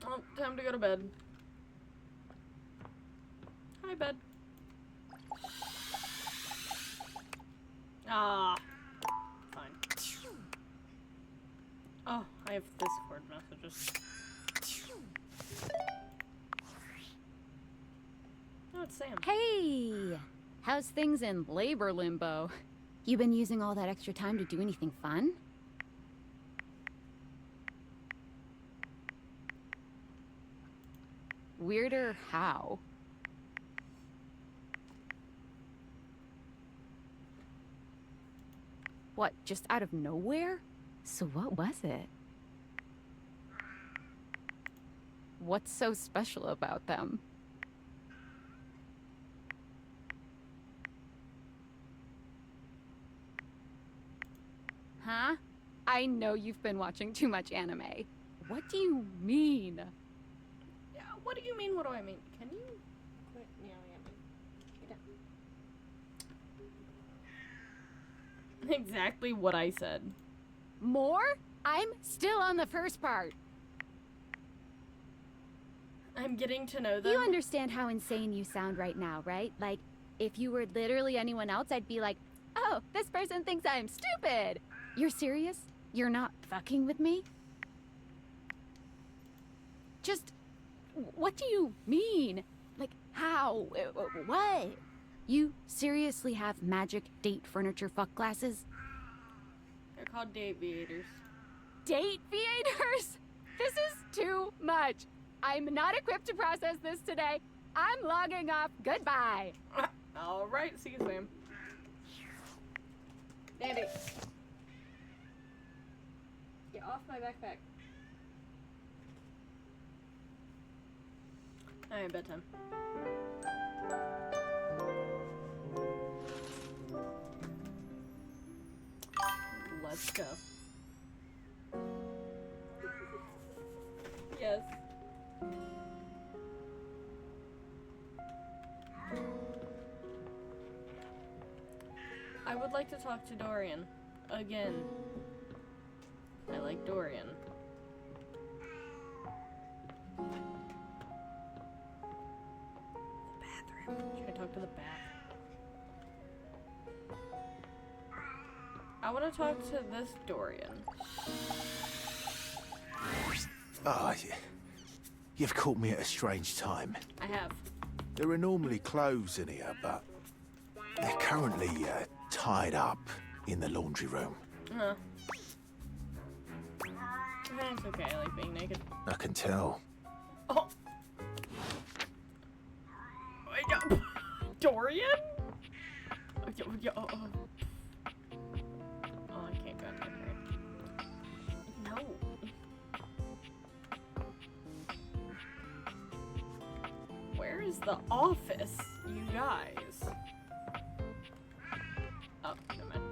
Oh, time to go to bed. Hi, bed. Ah. Fine. Oh, I have Discord messages. Oh, it's Sam. Hey! How's things in labor limbo? You been using all that extra time to do anything fun? Weirder how? What, just out of nowhere? So what was it? What's so special about them? Huh? I know you've been watching too much anime. What do you mean? Yeah, what do you mean? What do I mean? Can you quit yelling at me? Exactly what I said. More? I'm still on the first part. I'm getting to know them. You understand how insane you sound right now, right? Like, if you were literally anyone else, I'd be like, oh, this person thinks I'm stupid. You're serious? You're not fucking with me? Just, what do you mean? Like, how? What? You seriously have magic date furniture fuck glasses? They're called date viators. Date viators? This is too much. I'm not equipped to process this today. I'm logging off. Goodbye. All right, see you, Sam. Dandy. Get off my backpack. Alright, bedtime. Let's go. Yes. I would like to talk to Dorian. Again. I like Dorian. The bathroom. Should I talk to the bath? I want to talk to this Dorian. Ah, you've caught me at a strange time. I have. There are normally clothes in here, but they're currently tied up in the laundry room. Huh. It's okay, I like being naked. I can tell. Oh! Dorian? Oh, I can't go in there. No. Where is the office, you guys? Oh, never mind.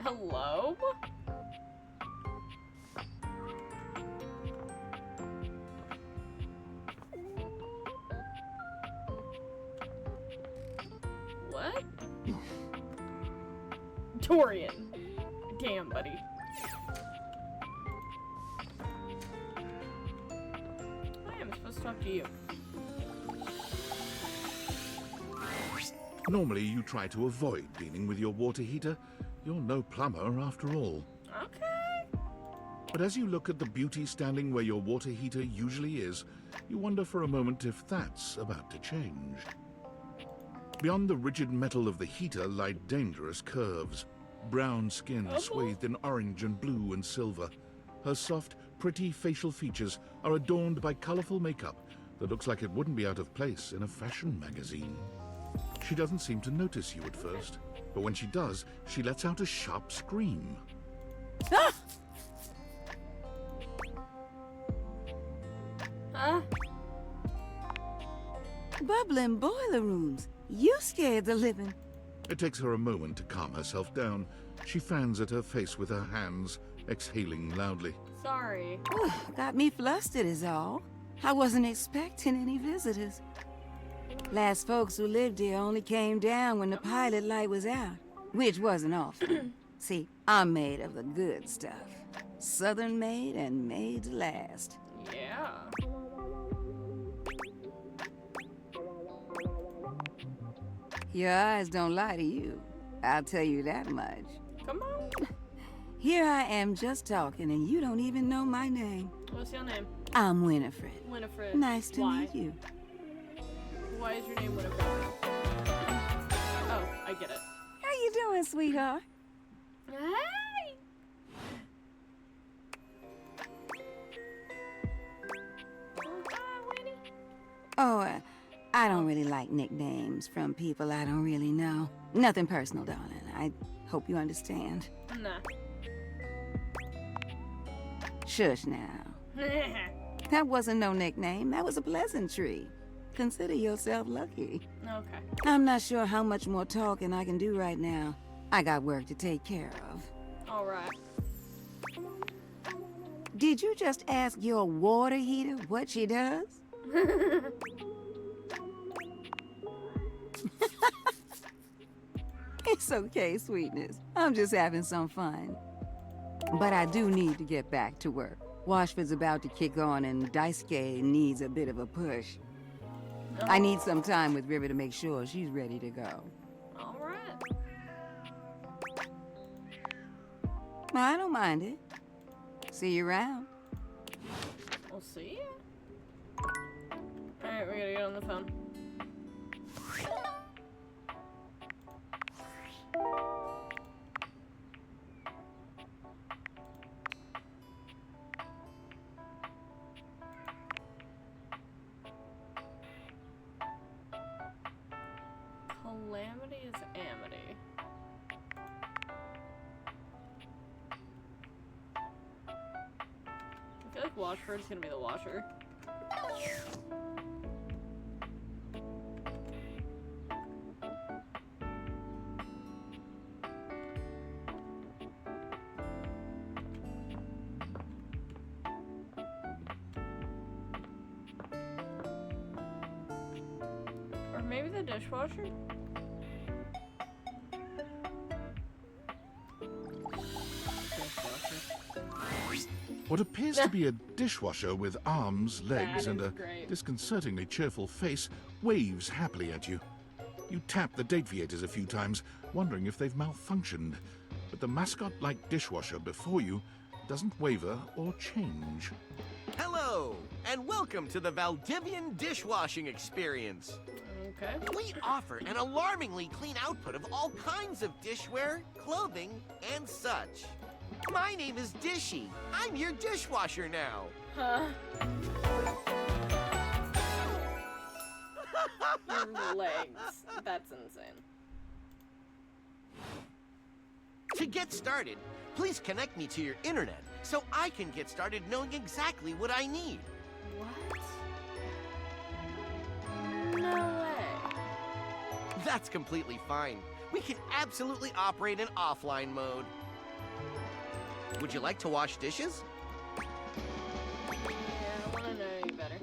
Hello? What? Dorian. Damn, buddy. I am supposed to talk to you. Normally, you try to avoid dealing with your water heater. You're no plumber, after all. Okay. But as you look at the beauty standing where your water heater usually is, you wonder for a moment if that's about to change. Beyond the rigid metal of the heater lie dangerous curves. Brown skin swathed in orange and blue and silver. Her soft, pretty facial features are adorned by colorful makeup, that looks like it wouldn't be out of place in a fashion magazine. She doesn't seem to notice you at first, but when she does, she lets out a sharp scream. Ah! Bubbling boiler rooms. You scared the living. It takes her a moment to calm herself down. She fans at her face with her hands, exhaling loudly. Sorry. Got me flustered is all. I wasn't expecting any visitors. Last folks who lived here only came down when the pilot light was out, which wasn't often. See, I'm made of the good stuff. Southern made and made to last. Yeah. Your eyes don't lie to you. I'll tell you that much. Come on. Here I am just talking and you don't even know my name. What's your name? I'm Winifred. Winifred. Nice to Why? meet you. Why is your name Winifred? Oh, I get it. How you doing, sweetheart? Hey! Oh, I don't really like nicknames from people I don't really know. Nothing personal, darling. I hope you understand. Nah. Shush now. That wasn't no nickname. That was a pleasantry. Consider yourself lucky. Okay. I'm not sure how much more talking I can do right now. I got work to take care of. All right. Did you just ask your water heater what she does? It's okay, sweetness. I'm just having some fun. But I do need to get back to work. Washford's about to kick on and Daisuke needs a bit of a push. I need some time with River to make sure she's ready to go. All right. I don't mind it. See you around. We'll see ya. All right, we gotta get on the phone. Calamity is Amity. I feel like Washford's gonna be the washer. Or maybe the dishwasher? What appears to be a dishwasher with arms, legs, That and is a great. disconcertingly cheerful face waves happily at you. You tap the deviators a few times, wondering if they've malfunctioned, but the mascot-like dishwasher before you doesn't waver or change. Hello, and welcome to the Valdivian dishwashing experience. Okay. We offer an alarmingly clean output of all kinds of dishware, clothing, and such. My name is Dishy. I'm your dishwasher now. Huh. Your legs. That's insane. To get started, please connect me to your internet so I can get started knowing exactly what I need. What? No way. That's completely fine. We can absolutely operate in offline mode. Would you like to wash dishes? Yeah, I wanna know you better.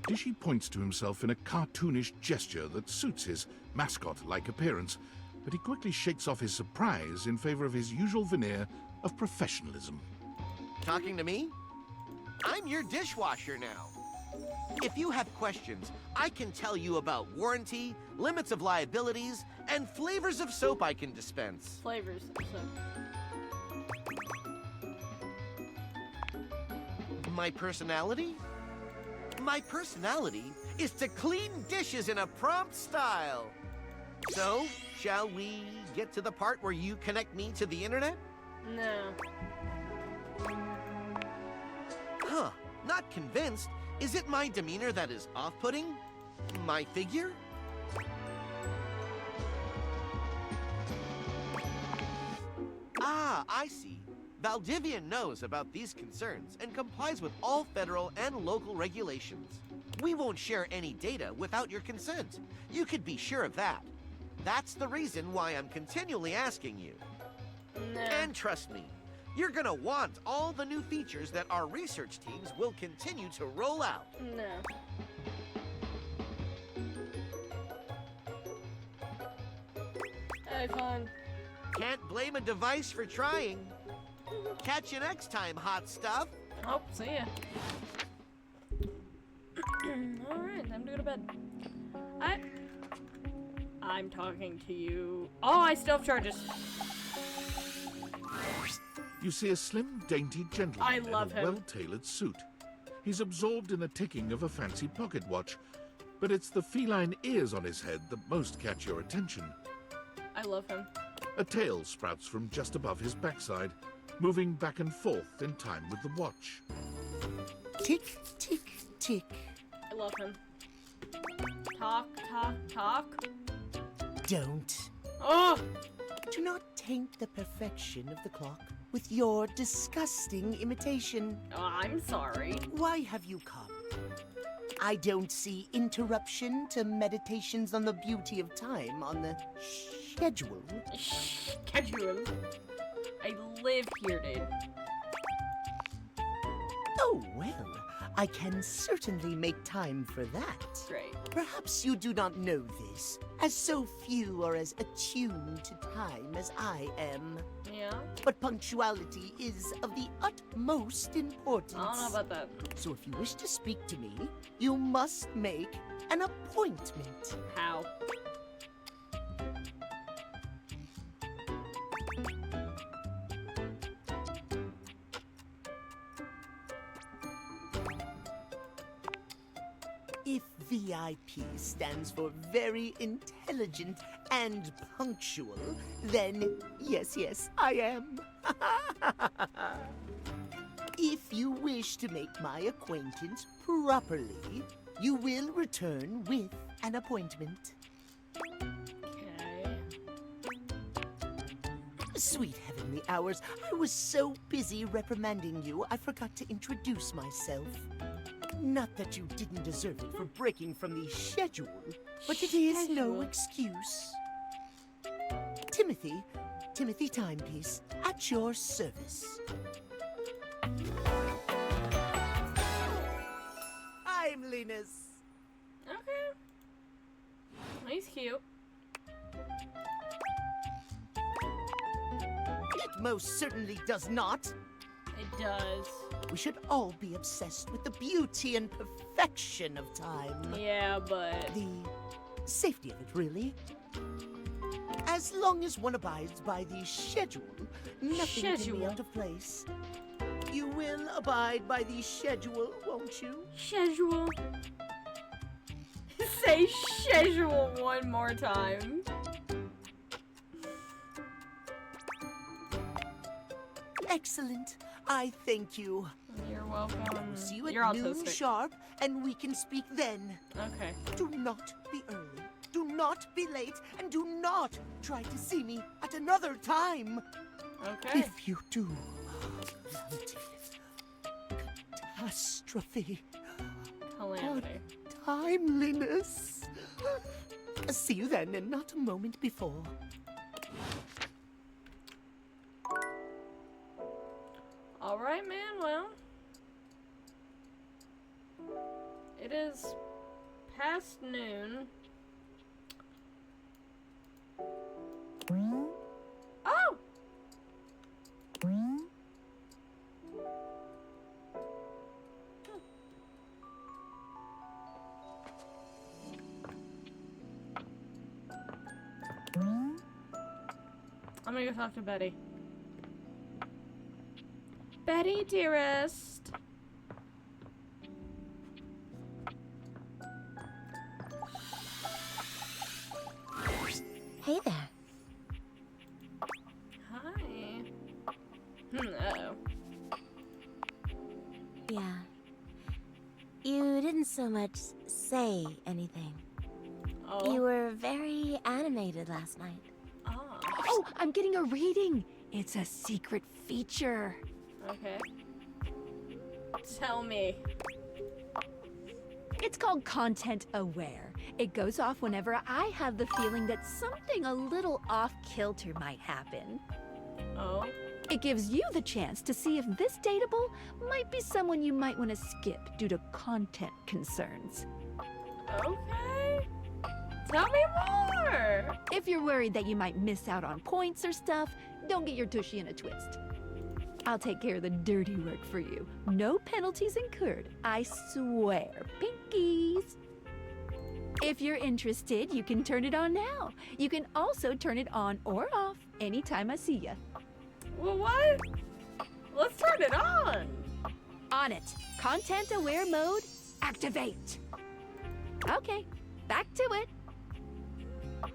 Dishy points to himself in a cartoonish gesture that suits his mascot-like appearance, but he quickly shakes off his surprise in favor of his usual veneer of professionalism. Talking to me? I'm your dishwasher now. If you have questions, I can tell you about warranty, limits of liabilities, and flavors of soap I can dispense. Flavors. So. My personality? My personality is to clean dishes in a prompt style. So, shall we get to the part where you connect me to the internet? No. Huh, not convinced. Is it my demeanor that is off-putting? My figure? Ah, I see. Valdivian knows about these concerns and complies with all federal and local regulations. We won't share any data without your consent. You could be sure of that. That's the reason why I'm continually asking you. Nah. And trust me, you're gonna want all the new features that our research teams will continue to roll out. No. Hey, fine. Can't blame a device for trying. Catch you next time, hot stuff. Oh, see ya. Alright, time to go to bed. I'm talking to you. Oh, I still have charges. You see a slim, dainty gentleman I love in a him. well-tailored suit. He's absorbed in the ticking of a fancy pocket watch, but it's the feline ears on his head that most catch your attention. I love him. A tail sprouts from just above his backside, moving back and forth in time with the watch. Tick, tick, tick. I love him. Talk, talk, talk. Don't. Oh! Do not taint the perfection of the clock with your disgusting imitation. Oh, I'm sorry. Why have you come? I don't see interruption to meditations on the beauty of time on the schedule. Schedule. I live here, dude. Oh, well, I can certainly make time for that. Great. Perhaps you do not know this, as so few are as attuned to time as I am. Yeah? But punctuality is of the utmost importance. I don't know about that. So if you wish to speak to me, you must make an appointment. How? If VIP stands for very intelligent and punctual, then yes, I am. If you wish to make my acquaintance properly, you will return with an appointment. Okay. Sweet heavenly hours, I was so busy reprimanding you, I forgot to introduce myself. Not that you didn't deserve it for breaking from the schedule, but it is no excuse. Timothy Timepiece, at your service. Timeliness. Okay. He's cute. It most certainly does not. It does. We should all be obsessed with the beauty and perfection of time. Yeah, but... The safety of it, really. As long as one abides by the schedule, nothing can be out of place. You will abide by the schedule, won't you? Schedule. Say schedule one more time. Excellent. I thank you. You're welcome. See you You're at noon autistic. sharp, and we can speak then. Okay. Do not be early. Do not be late, and do not try to see me at another time. Okay. If you do, catastrophe. Calamity. Timeliness. See you then, and not a moment before. Alright, man, well. It is past noon. Oh! I'm gonna go talk to Betty. Betty, dearest. Hey there. Hi. Uh-oh. Yeah. You so much say anything. Oh. You were very animated last night. Oh, I'm getting a reading. It's a secret feature. Okay. Tell me. It's called Content Aware. It goes off whenever I have the feeling that something a little off-kilter might happen. Oh. It gives you the chance to see if this dateable might be someone you might want to skip due to content concerns. Okay. Tell me more! If you're worried that you might miss out on points or stuff, don't get your tushy in a twist. I'll take care of the dirty work for you. No penalties incurred, I swear. Pinkies! If you're interested, you can turn it on now. You can also turn it on or off anytime I see ya. Well, what? Let's turn it on! On it. Content aware mode, activate. Okay, back to it.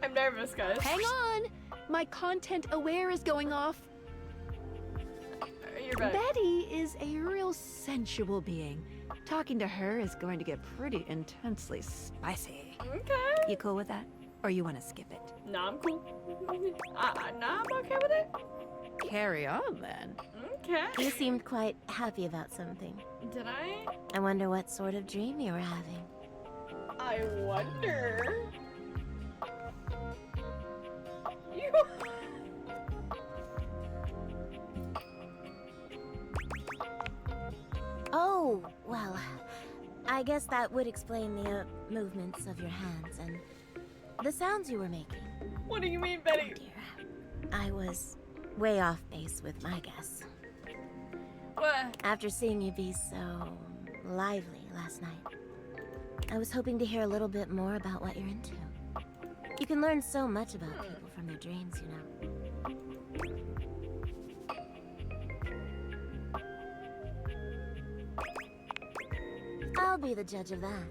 I'm nervous, guys. Hang on. My content aware is going off. You're back. Betty is a real sensual being. Talking to her is going to get pretty intensely spicy. Okay. You cool with that? Or you want to skip it? Nah, I'm cool. Nah, I'm okay with it. Carry on, then. Okay. You seemed quite happy about something. Did I? I wonder what sort of dream you were having. I wonder. You. Oh, well, I guess that would explain the movements of your hands and the sounds you were making. What do you mean, Betty? Oh dear. I was way off base with my guess. What? After seeing you be so lively last night, I was hoping to hear a little bit more about what you're into. You can learn so much about people from their dreams, you know. I'll be the judge of that.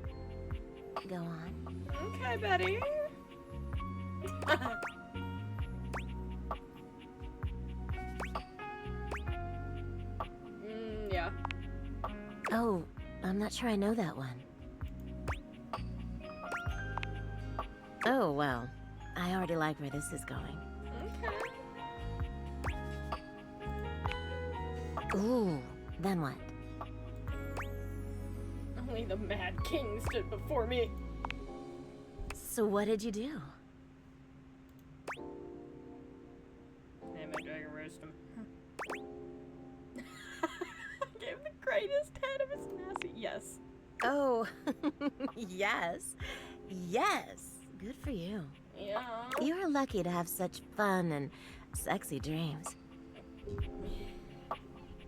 Go on. Okay, Betty. Yeah. Oh, I'm not sure I know that one. Oh, well, I already like where this is going. Okay. Ooh, then what? Only the Mad King stood before me. So what did you do? Damn it, dragon roast him. Gave the greatest head of his nasty. Yes. Oh, yes. Yes. Good for you. Yeah. You're lucky to have such fun and sexy dreams.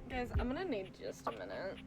Guys, I'm gonna need just a minute.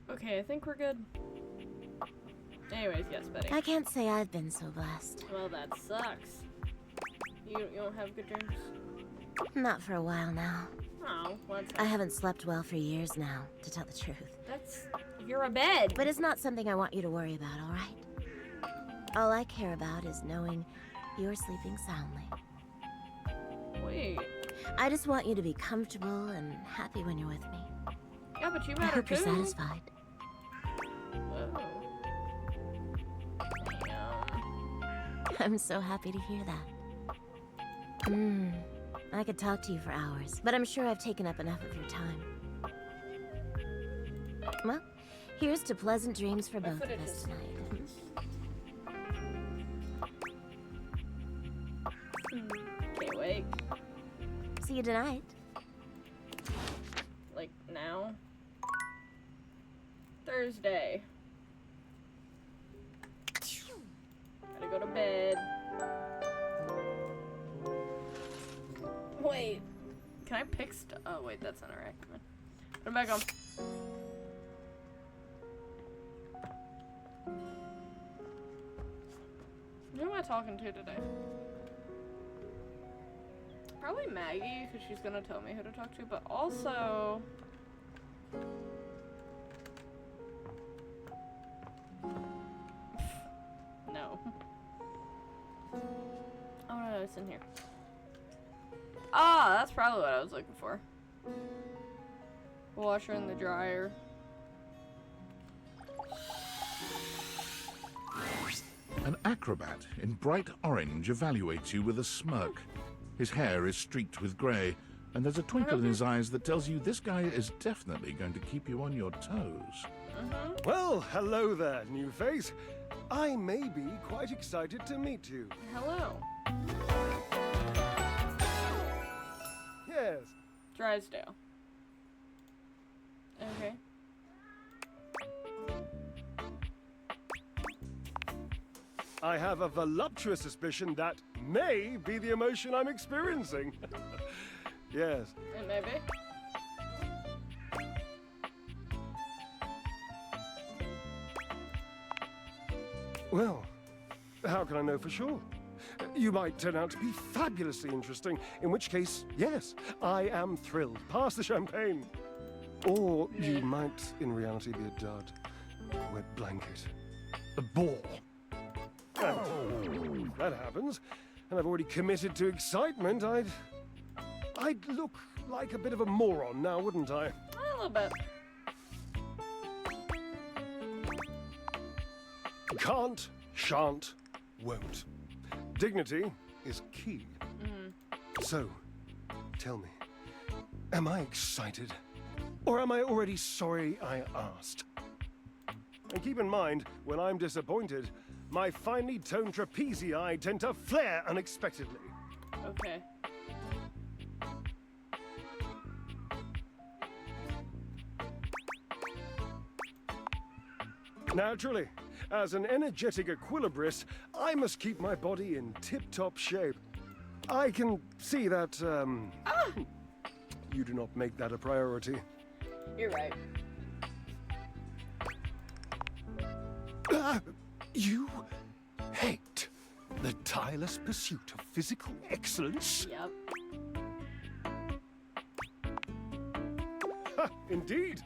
Okay, I think we're good. Anyways, yes, Betty. I can't say I've been so blessed. Well, that sucks. You don't have good dreams? Not for a while now. Oh, what's I haven't slept well for years now, to tell the truth. That's... You're a bed. But it's not something I want you to worry about, all right? All I care about is knowing you're sleeping soundly. Wait. I just want you to be comfortable and happy when you're with me. Yeah, but you I matter hope you're too. satisfied. Whoa. I'm so happy to hear that. I could talk to you for hours, but I'm sure I've taken up enough of your time. Well, here's to pleasant dreams for both of us tonight. Can't wait. See you tonight. Like now? Thursday. Gotta go to bed. Wait. Can I pick stuff? Oh, wait, that's not alright. Come on. Put it back on. Who am I talking to today? Probably Maggie, because she's gonna tell me who to talk to, but also... No. Oh no, it's in here. Ah, that's probably what I was looking for. Washer in the dryer. An acrobat in bright orange evaluates you with a smirk. His hair is streaked with grey, and there's a twinkle in his eyes that tells you this guy is definitely going to keep you on your toes. Well, hello there, new face. I may be quite excited to meet you. Hello. Yes. Drysdale. Okay. I have a voluptuous suspicion that may be the emotion I'm experiencing. Yes. It may be. Well, how can I know for sure? You might turn out to be fabulously interesting, in which case, yes, I am thrilled. Pass the champagne. Or you might, in reality, be a dud. A wet blanket. A bore. And if that happens, and I've already committed to excitement, I'd look like a bit of a moron now, wouldn't I? A little bit. Can't, shan't, won't. Dignity is key. So, tell me, am I excited? Or am I already sorry I asked? And keep in mind, when I'm disappointed, my finely toned trapezii tend to flare unexpectedly. Okay. Naturally, as an energetic equilibrist, I must keep my body in tip-top shape. I can see that, you do not make that a priority. You're right. You hate the tireless pursuit of physical excellence? Yep. Indeed.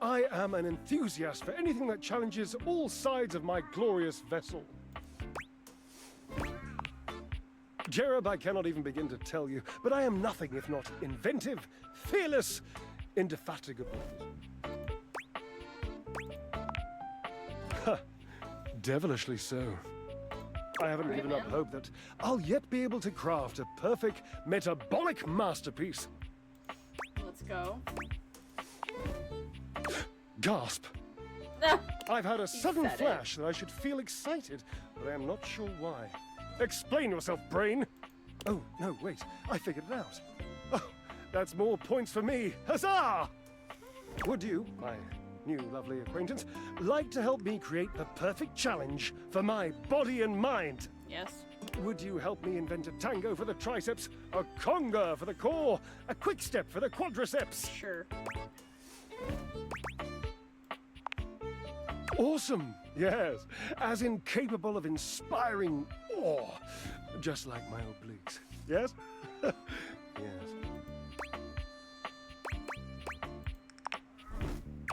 I am an enthusiast for anything that challenges all sides of my glorious vessel. Jerub, I cannot even begin to tell you, but I am nothing if not inventive, fearless, indefatigable. Devilishly so. I haven't given up hope that I'll yet be able to craft a perfect metabolic masterpiece. Let's go. Gasp! I've had a sudden flash that I should feel excited, but I am not sure why. Explain yourself, brain! Oh, no, wait, I figured it out. Oh, that's more points for me. Huzzah! Would you, my new lovely acquaintance, like to help me create the perfect challenge for my body and mind? Yes. Would you help me invent a tango for the triceps, a conga for the core, a quick step for the quadriceps? Sure. Awesome! Yes, as incapable of inspiring awe, just like my obliques. Yes? Yes.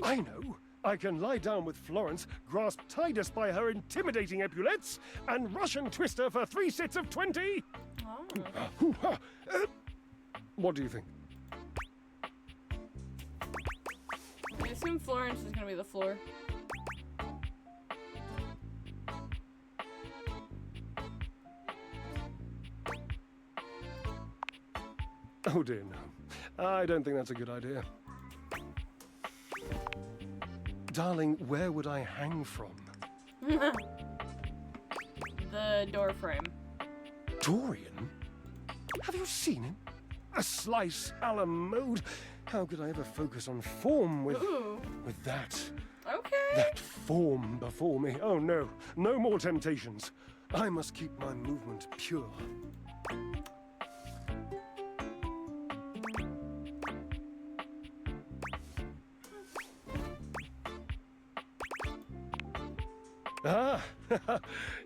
I know. I can lie down with Florence, grasp Titus by her intimidating epaulettes, and Russian twist her for 3 sets of 20. Oh. What do you think? I assume Florence is gonna be the floor. Oh dear, no. I don't think that's a good idea. Darling, where would I hang from? The door frame. Dorian? Have you seen him? A slice a la mode. How could I ever focus on form with that? Okay. That form before me. Oh no, no more temptations. I must keep my movement pure. Ah,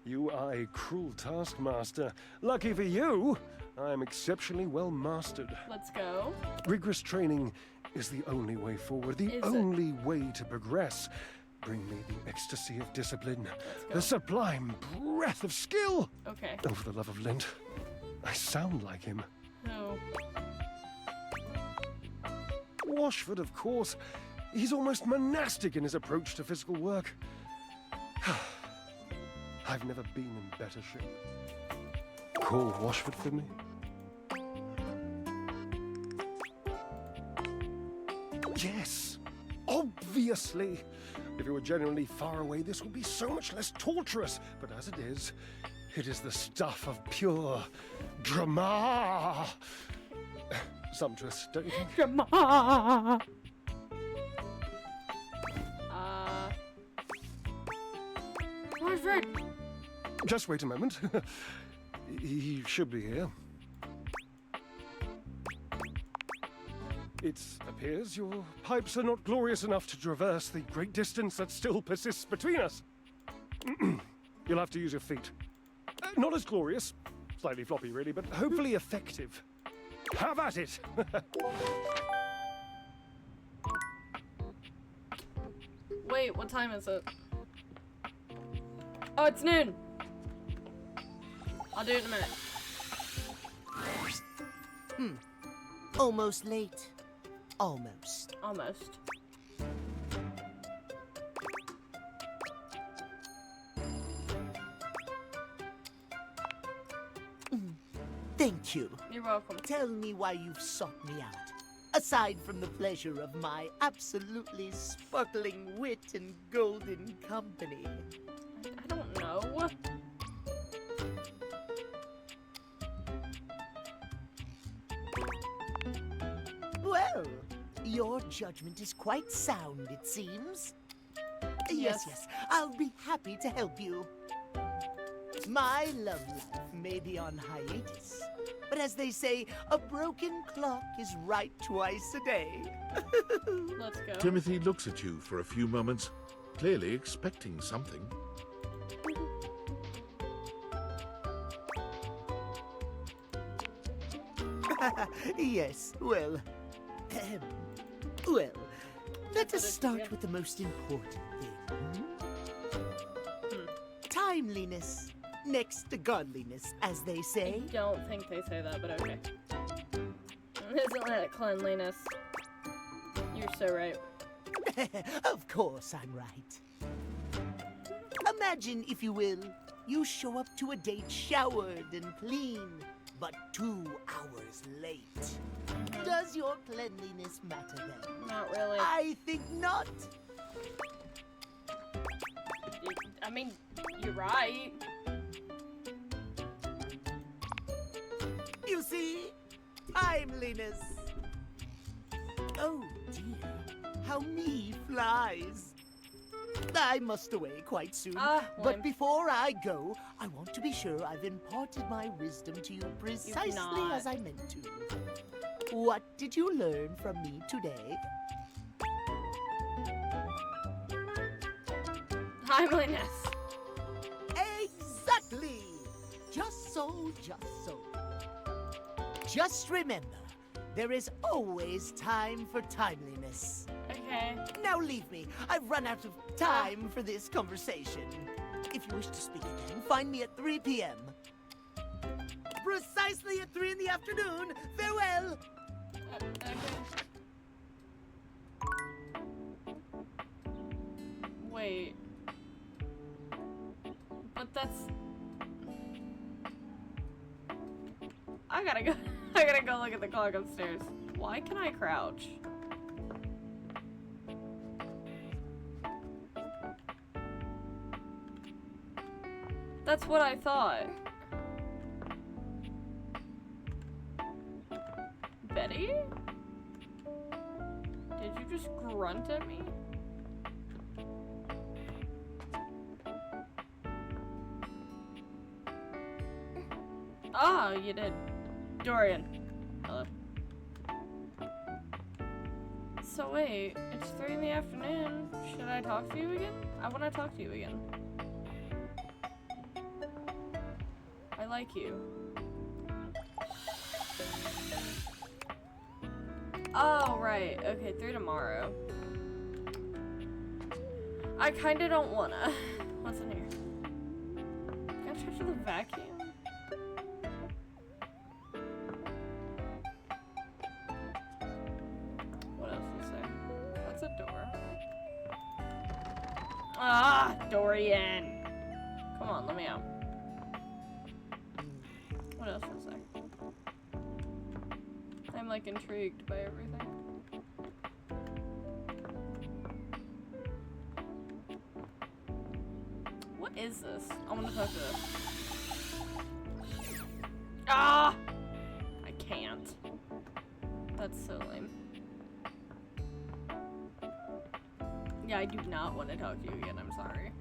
you are a cruel taskmaster. Lucky for you, I am exceptionally well mastered. Let's go. Rigorous training is the only way forward, the only way to progress. Bring me the ecstasy of discipline, the sublime breath of skill. Okay. Oh, for the love of Lint, I sound like him. No. Washford, of course. He's almost monastic in his approach to physical work. I've never been in better shape. Call Washford for me. Yes, obviously. If you were genuinely far away, this would be so much less torturous. But as it is the stuff of pure drama. Sumptuous, don't you think? Drama. Washford. Just wait a moment. He should be here. It appears your pipes are not glorious enough to traverse the great distance that still persists between us. You'll have to use your feet. Not as glorious, slightly floppy really, but hopefully effective. Have at it! Wait, what time is it? Oh, it's noon. I'll do it in a minute. Almost late. Almost. Almost. Thank you. You're welcome. Tell me why you've sought me out. Aside from the pleasure of my absolutely sparkling wit and golden company. I don't know. Well, your judgment is quite sound, it seems. Yes, I'll be happy to help you. My love life may be on hiatus, but as they say, a broken clock is right twice a day. Let's go. Timothy looks at you for a few moments, clearly expecting something. Yes, well, well, let us start with the most important thing. Timeliness, next to godliness, as they say. I don't think they say that, but okay. Isn't that cleanliness? You're so right. Of course I'm right. Imagine, if you will, you show up to a date showered and clean, but 2 hours late. Does your cleanliness matter then? Not really. I think not. I mean, you're right. You see? Timeliness. Oh dear, how me flies. I must away quite soon. But before I go, I want to be sure I've imparted my wisdom to you precisely as I meant to. What did you learn from me today? Timeliness. Exactly. Just so, just so. Just remember, there is always time for timeliness. Okay. Now leave me. I've run out of time for this conversation. If you wish to speak again, find me at 3 p.m. Precisely at 3 in the afternoon. Farewell. Okay. Wait. But that's... I gotta go look at the clock upstairs. Why can I crouch? That's what I thought. Betty? Did you just grunt at me? Ah, you did. Dorian. Hello. So wait, it's 3 in the afternoon. Should I talk to you again? I want to talk to you again. I like you. Oh, right. Okay, 3 tomorrow. I kinda don't wanna. What's in here? Can I touch the vacuum? What else does it say? That's a door. Ah, Dorian! Come on, let me out. What else does it say? I'm like intrigued by everything. What is this? I want to talk to this. Ah! I can't. That's so lame. Yeah, I do not want to talk to you again. I'm sorry.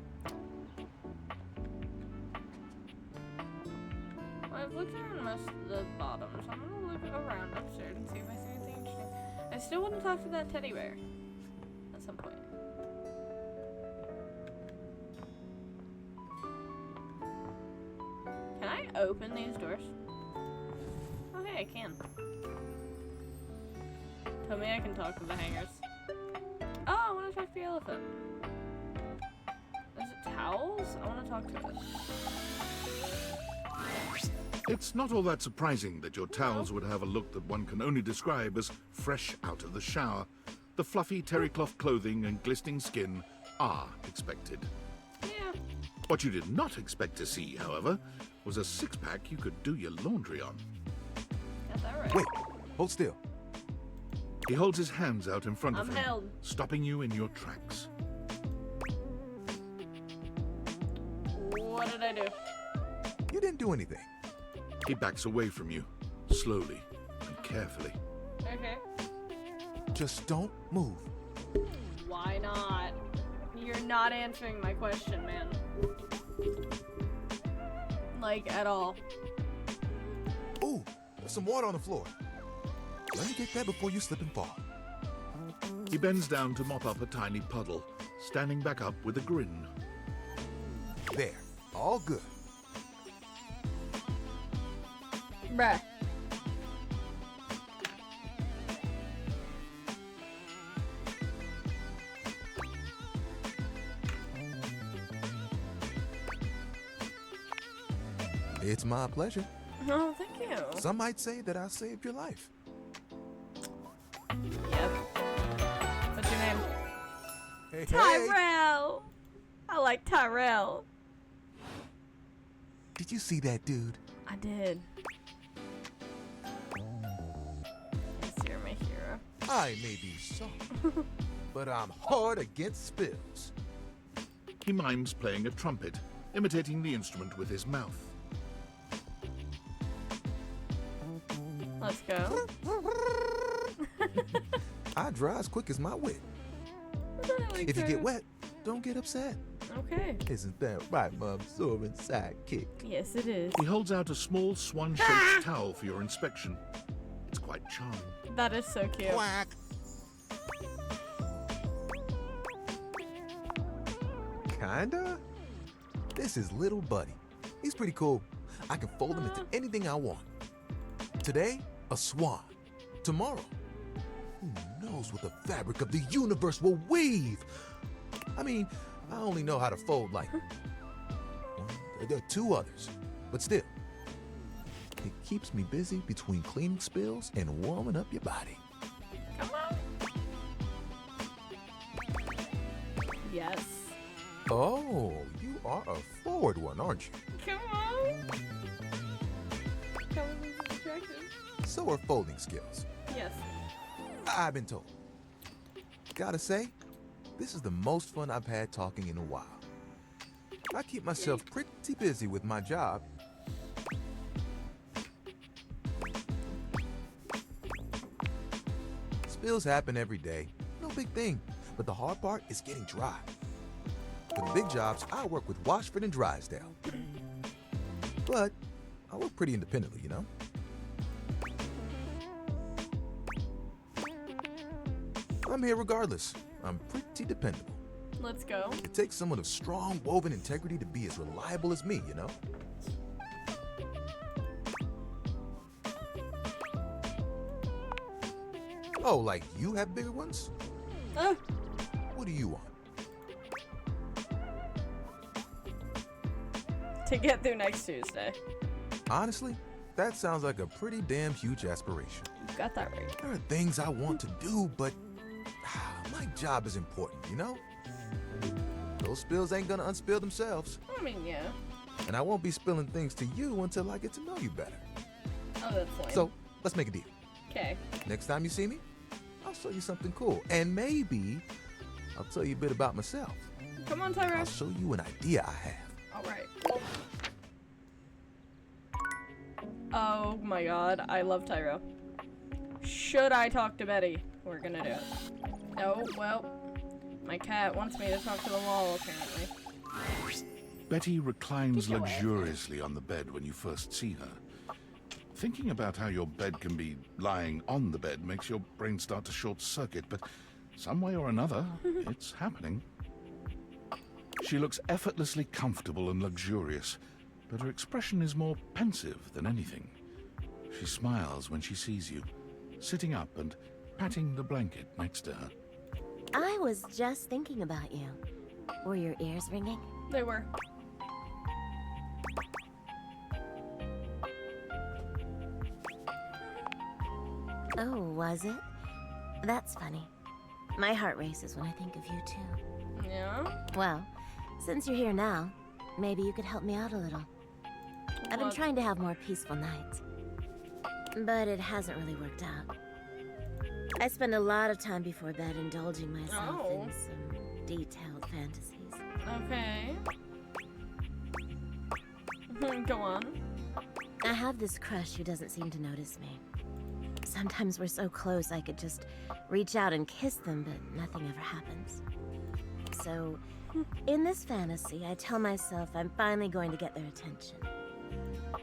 I've looked around most of the bottoms. I'm gonna look around upstairs and see if I see anything interesting. I still want to talk to that teddy bear at some point. Can I open these doors? Oh, hey, I can. Tell me I can talk to the hangers. Oh, I want to talk to the elephant. Is it towels? I want to talk to it. It's not all that surprising that your towels would have a look that one can only describe as fresh out of the shower. The fluffy terry cloth clothing and glistening skin are expected. Yeah. What you did not expect to see, however, was a six-pack you could do your laundry on. Got that right. Wait, hold still. He holds his hands out in front of I'm him, held. stopping you in your tracks. What did I do? You didn't do anything. He backs away from you, slowly and carefully. Okay. Just don't move. Why not? You're not answering my question, man. Like, at all. Ooh, there's some water on the floor. Let me get that before you slip and fall. He bends down to mop up a tiny puddle, standing back up with a grin. There, all good. Bruh. It's my pleasure. Oh, thank you. Some might say that I saved your life. Yep. What's your name? Hey, Tyrell. I like Tyrell. Did you see that dude? I did. Yes, you're my hero. I may be soft, but I'm hard against spills. He mimes playing a trumpet, imitating the instrument with his mouth. Let's go. I dry as quick as my wit. Like If you get wet, don't get upset. Okay. Isn't that right, my absorbent sidekick? Yes, it is. He holds out a small swan-shaped towel for your inspection. It's quite charming. That is so cute. Quack. Kinda? This is little buddy. He's pretty cool. I can fold him into anything I want. Today, a swan. Tomorrow, Who knows what the fabric of the universe will weave? I mean, I only know how to fold like there are 2 others, but still, it keeps me busy between cleaning spills and warming up your body. Come on. Yes. Oh, you are a forward one, aren't you? Come on. Come on, attractive. So are folding skills. Yes. I've been told. Gotta say, this is the most fun I've had talking in a while. I keep myself pretty busy with my job. Spills happen every day. No big thing. But the hard part is getting dry. For the big jobs, I work with Washford and Drysdale. But I work pretty independently, you know? I'm here regardless. I'm pretty dependable. Let's go. It takes someone of strong woven integrity to be as reliable as me, you know? Oh, like you have bigger ones? What do you want? To get through next Tuesday. Honestly, that sounds like a pretty damn huge aspiration. You got that right. There are things I want to do, but my job is important, you know? Those spills ain't gonna unspill themselves. I mean, yeah. And I won't be spilling things to you until I get to know you better. Oh, that's fine. So, let's make a deal. Okay. Next time you see me, I'll show you something cool. And maybe I'll tell you a bit about myself. Come on, Tyro. I'll show you an idea I have. Alright. Oh my god, I love Tyro. Should I talk to Betty? We're gonna do it. Oh, well. My cat wants me to talk to the wall, apparently. Betty reclines luxuriously on the bed when you first see her. Thinking about how your bed can be lying on the bed makes your brain start to short-circuit, but some way or another, it's happening. She looks effortlessly comfortable and luxurious, but her expression is more pensive than anything. She smiles when she sees you, sitting up and patting the blanket next to her. I was just thinking about you. Were your ears ringing? They were. Oh, was it? That's funny. My heart races when I think of you, too. Yeah? Well, since you're here now, maybe you could help me out a little. I've been trying to have more peaceful nights, but it hasn't really worked out. I spend a lot of time before bed indulging myself in some detailed fantasies. Okay. Go on. I have this crush who doesn't seem to notice me. Sometimes we're so close I could just reach out and kiss them, but nothing ever happens. So, in this fantasy, I tell myself I'm finally going to get their attention.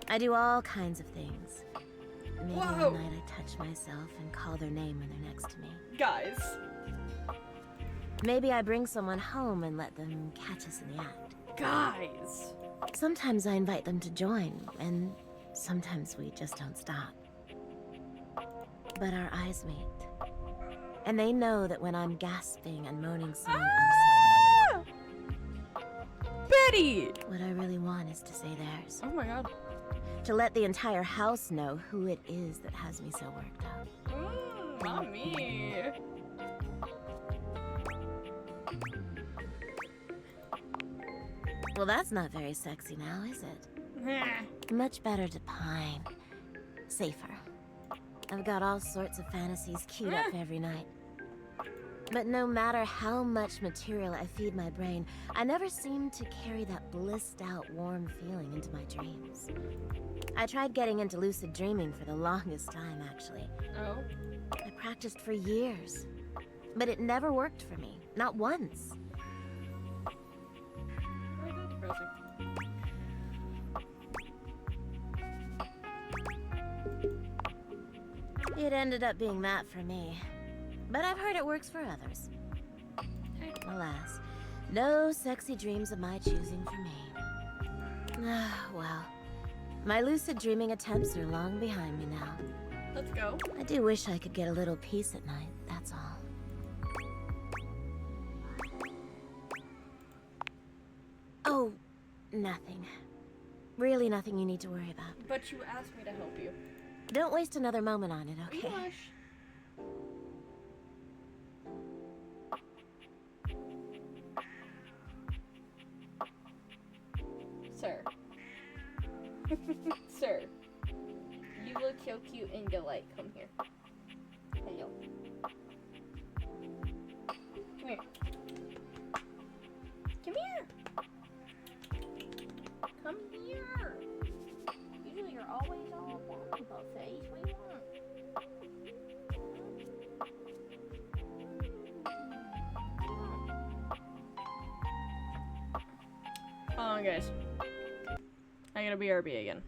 I do all kinds of things. Maybe one night I touch myself and call their name when they're next to me. Guys. Maybe I bring someone home and let them catch us in the act. Guys. Sometimes I invite them to join, and sometimes we just don't stop. But our eyes meet. And they know that when I'm gasping and moaning someone else's name, Betty! what I really want is to say theirs. Oh my god. To let the entire house know who it is that has me so worked up. Not me. Well, that's not very sexy now, is it? Much better to pine. Safer. I've got all sorts of fantasies queued up every night. But no matter how much material I feed my brain, I never seem to carry that blissed out, warm feeling into my dreams. I tried getting into lucid dreaming for the longest time, actually. Oh? I practiced for years. But it never worked for me. Not once. It ended up being that for me. But I've heard it works for others. Alas, no sexy dreams of my choosing for me. Well, my lucid dreaming attempts are long behind me now. Let's go. I do wish I could get a little peace at night, that's all. Oh, nothing. Really nothing you need to worry about. But you asked me to help you. Don't waste another moment on it, okay? Gosh. Sir. Sir. You look so cute and delight. Come here. Hello. Come here. Come here. Come here. Usually you're always all walking about face. What do you want? Hold on, guys. I gotta BRB again.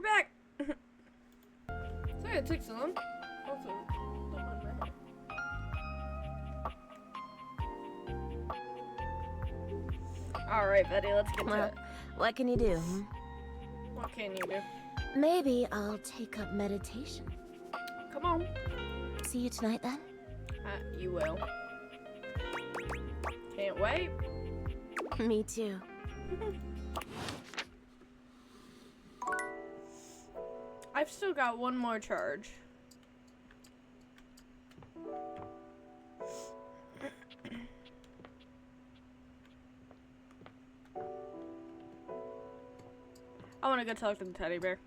We're back! Sorry it took so long. Also, don't mind my hair. Alright, Betty, let's get to it. What can you do? What can you do? Maybe I'll take up meditation. Come on. See you tonight then? You will. Can't wait. Me too. I've still got one more charge. I want to go talk to the teddy bear.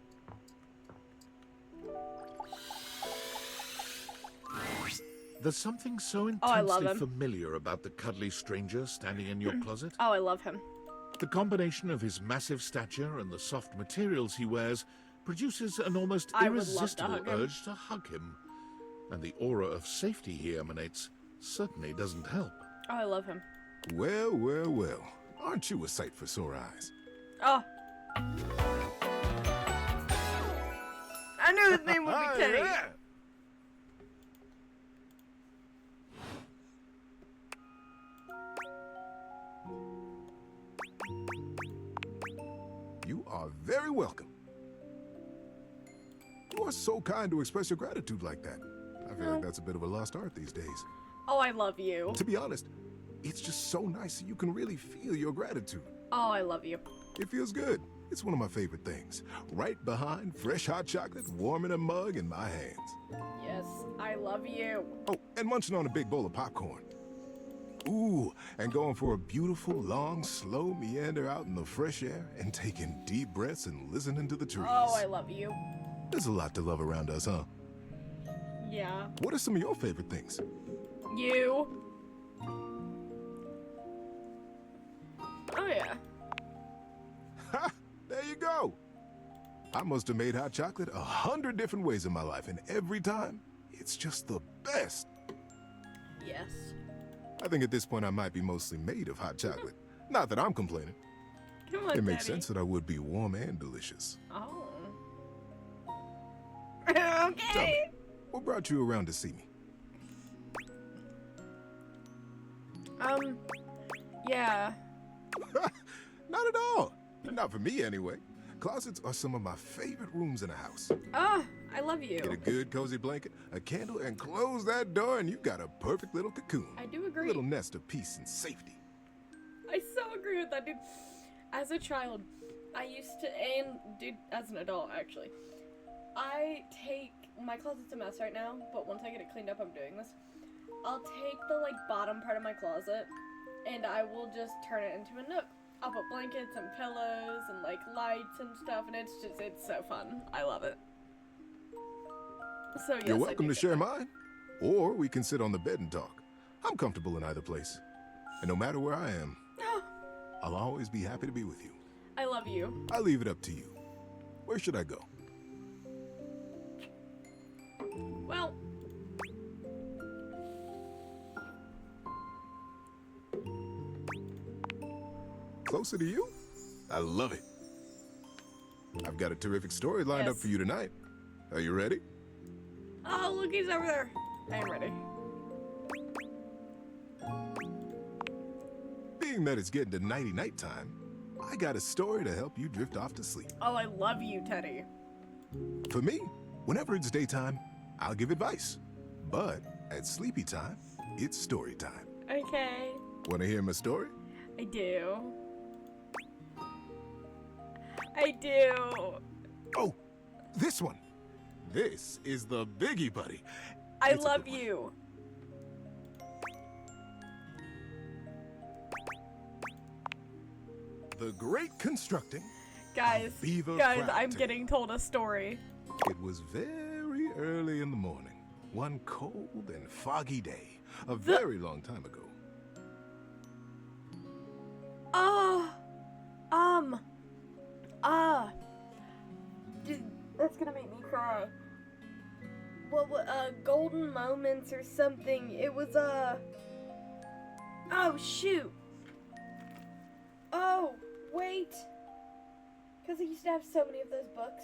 There's something so I love intensely him. familiar about the cuddly stranger standing in your closet. Oh, I love him. The combination of his massive stature and the soft materials he wears produces an almost I would love to irresistible hug him. urge to hug him. And the aura of safety he emanates certainly doesn't help. Oh, I love him. Well, well, well. Aren't you a sight for sore eyes? Oh. I knew his name would be Teddy. Yeah. You are very welcome. You are so kind to express your gratitude like that. I feel like that's a bit of a lost art these days. Oh, I love you. To be honest, it's just so nice that you can really feel your gratitude. Oh, I love you. It feels good. It's one of my favorite things. Right behind fresh hot chocolate, warm in a mug in my hands. Yes, I love you. Oh, and munching on a big bowl of popcorn. Ooh, and going for a beautiful, long, slow meander out in the fresh air and taking deep breaths and listening to the trees. Oh, I love you. There's a lot to love around us, huh? Yeah. What are some of your favorite things? You. Oh, yeah. Ha! There you go. I must have made hot chocolate 100 different ways in my life, and every time, it's just the best. Yes. I think at this point I might be mostly made of hot chocolate. Not that I'm complaining. Come on, It makes Daddy. sense that I would be warm and delicious. Oh. Tell Okay. me, what brought you around to see me? Yeah. Not at all. Not for me, anyway. Closets are some of my favorite rooms in a house. Oh, I love you. Get a good cozy blanket, a candle, and close that door, and you've got a perfect little cocoon. I do A agree. little nest of peace and safety. I so agree with that, dude. As a child, I used to, and dude, as an adult, actually, my closet's a mess right now, but once I get it cleaned up, I'm doing this. I'll take the, bottom part of my closet, and I will just turn it into a nook. I'll put blankets and pillows and, lights and stuff, and it's so fun. I love it. So, yes, You're I welcome do to get share that. mine. Or we can sit on the bed and talk. I'm comfortable in either place. And no matter where I am, I'll always be happy to be with you. I love you. I leave it up to you. Where should I go? Well, Closer to you? I love it. I've got a terrific story lined up Yes. for you tonight. Are you ready? oh, look, he's over there. I am ready. Being that it's getting to nighty-night time, I got a story to help you drift off to sleep. Oh, I love you, Teddy. For me, whenever it's daytime, I'll give advice. But at sleepy time, it's story time. Okay. Want to hear my story? I do. I do. Oh, this one. This is the biggie, buddy. I It's a love good one. you. The Great Constructing. Guys, Beaver guys, Crab I'm Tale. getting told a story. It was very early in the morning, one cold and foggy day, a very long time ago. Dude, that's gonna make me cry. What, Golden Moments or something. It was, oh, shoot. Oh, wait. Because I used to have so many of those books.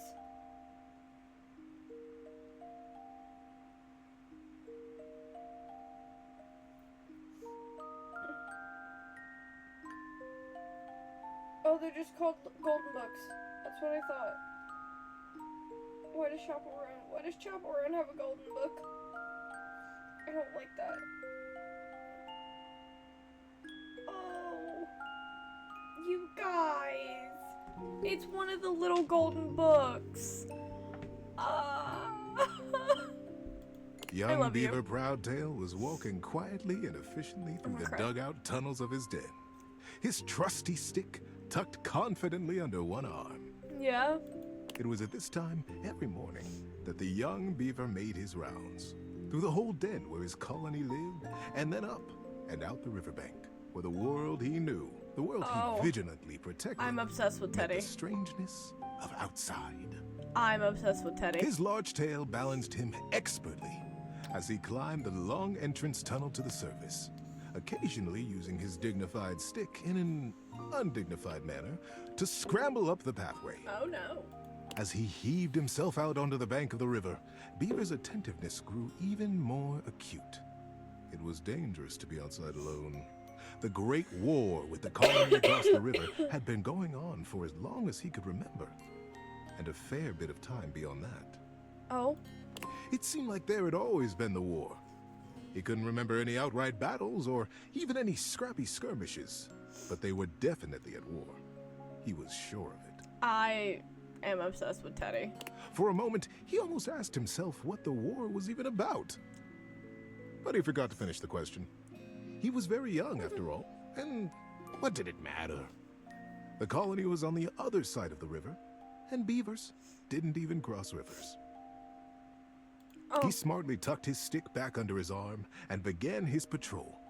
Oh, they're just called golden books. That's what I thought. Why does Chapel Run have a golden book? I don't like that. Oh, you guys. It's one of the little golden books. Young Beaver Proudtail was walking quietly and efficiently through the dugout tunnels of his den, his trusty stick tucked confidently under one arm. Yeah. It was at this time every morning that the young beaver made his rounds, through the whole den where his colony lived, and then up and out the riverbank, where the world he knew, the world he vigilantly protected, I'm obsessed with Teddy. met the strangeness of outside. I'm obsessed with Teddy. His large tail balanced him expertly as he climbed the long entrance tunnel to the surface, occasionally using his dignified stick in an undignified manner to scramble up the pathway. Oh no. As he heaved himself out onto the bank of the river, Beaver's attentiveness grew even more acute. It was dangerous to be outside alone. The Great War with the colony across the river had been going on for as long as he could remember, and a fair bit of time beyond that. Oh? It seemed like there had always been the war. He couldn't remember any outright battles or even any scrappy skirmishes, but they were definitely at war. He was sure of it. I am obsessed with Teddy. For a moment, he almost asked himself what the war was even about. But he forgot to finish the question. He was very young, after all, and what did it matter? The colony was on the other side of the river, and beavers didn't even cross rivers. He smartly tucked his stick back under his arm and began his patrol.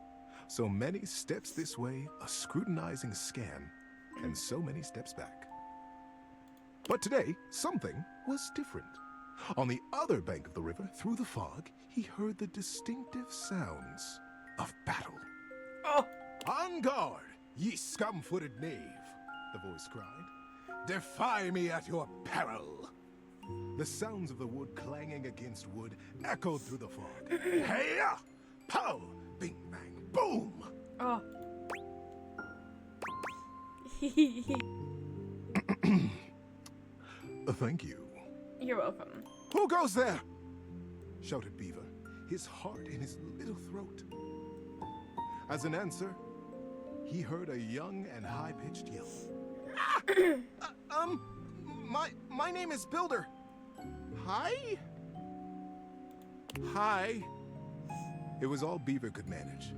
So many steps this way, a scrutinizing scan, and so many steps back. But today, something was different. On the other bank of the river, through the fog, he heard the distinctive sounds of battle. Oh! On guard, ye scum-footed knave, the voice cried. Defy me at your peril. The sounds of the wood clanging against wood echoed through the fog. Hey-ya! Pow! Bing, bang, boom! Oh. Thank you. You're welcome. Who goes there? Shouted Beaver, his heart in his little throat. As an answer, he heard a young and high-pitched yell. My name is Builder. Hi? Hi. It was all Beaver could manage.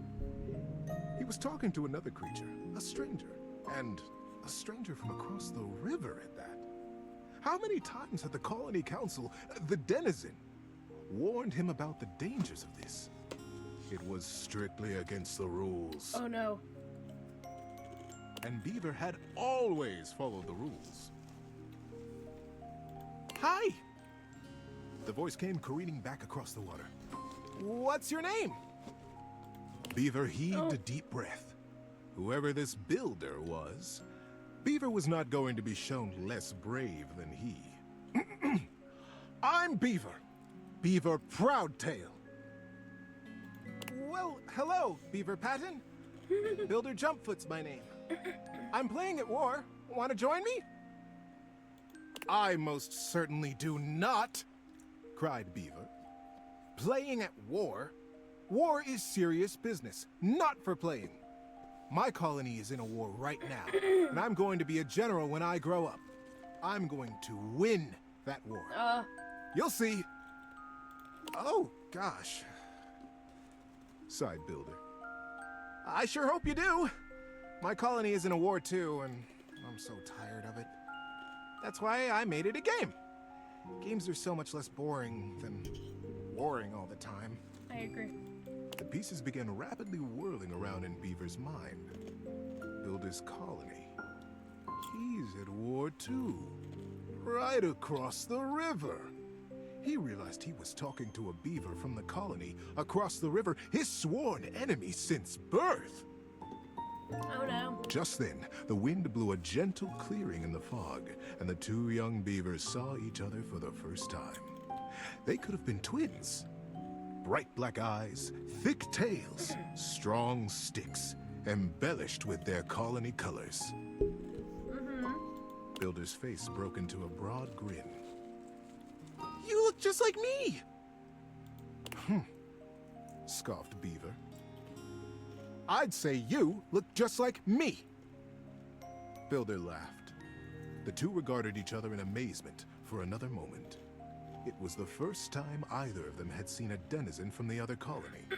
He was talking to another creature, a stranger, and a stranger from across the river at that. How many times had the Colony Council, the Denizen, warned him about the dangers of this? It was strictly against the rules. Oh no. And Beaver had always followed the rules. Hi! The voice came careening back across the water. What's your name? Beaver heaved a deep breath. Whoever this builder was, Beaver was not going to be shown less brave than he. I'm Beaver. Beaver Proudtail. Well, hello, Beaver Patton. Builder Jumpfoot's my name. I'm playing at war. Want to join me? I most certainly do not, cried Beaver. Playing at war? War is serious business, not for playing. My colony is in a war right now, and I'm going to be a general when I grow up. I'm going to win that war. You'll see. Oh, gosh, sighed Builder. I sure hope you do. My colony is in a war too, and I'm so tired of it. That's why I made it a game. Games are so much less boring than warring all the time. I agree. The pieces began rapidly whirling around in Beaver's mind. Builder's colony. He's at war too. Right across the river. He realized he was talking to a beaver from the colony across the river, his sworn enemy since birth. Oh no. Just then, the wind blew a gentle clearing in the fog, and the two young beavers saw each other for the first time. They could have been twins. Bright black eyes, thick tails, strong sticks, embellished with their colony colors. Builder's face broke into a broad grin. You look just like me! Scoffed Beaver. I'd say you look just like me! Builder laughed. The two regarded each other in amazement for another moment. It was the first time either of them had seen a denizen from the other colony.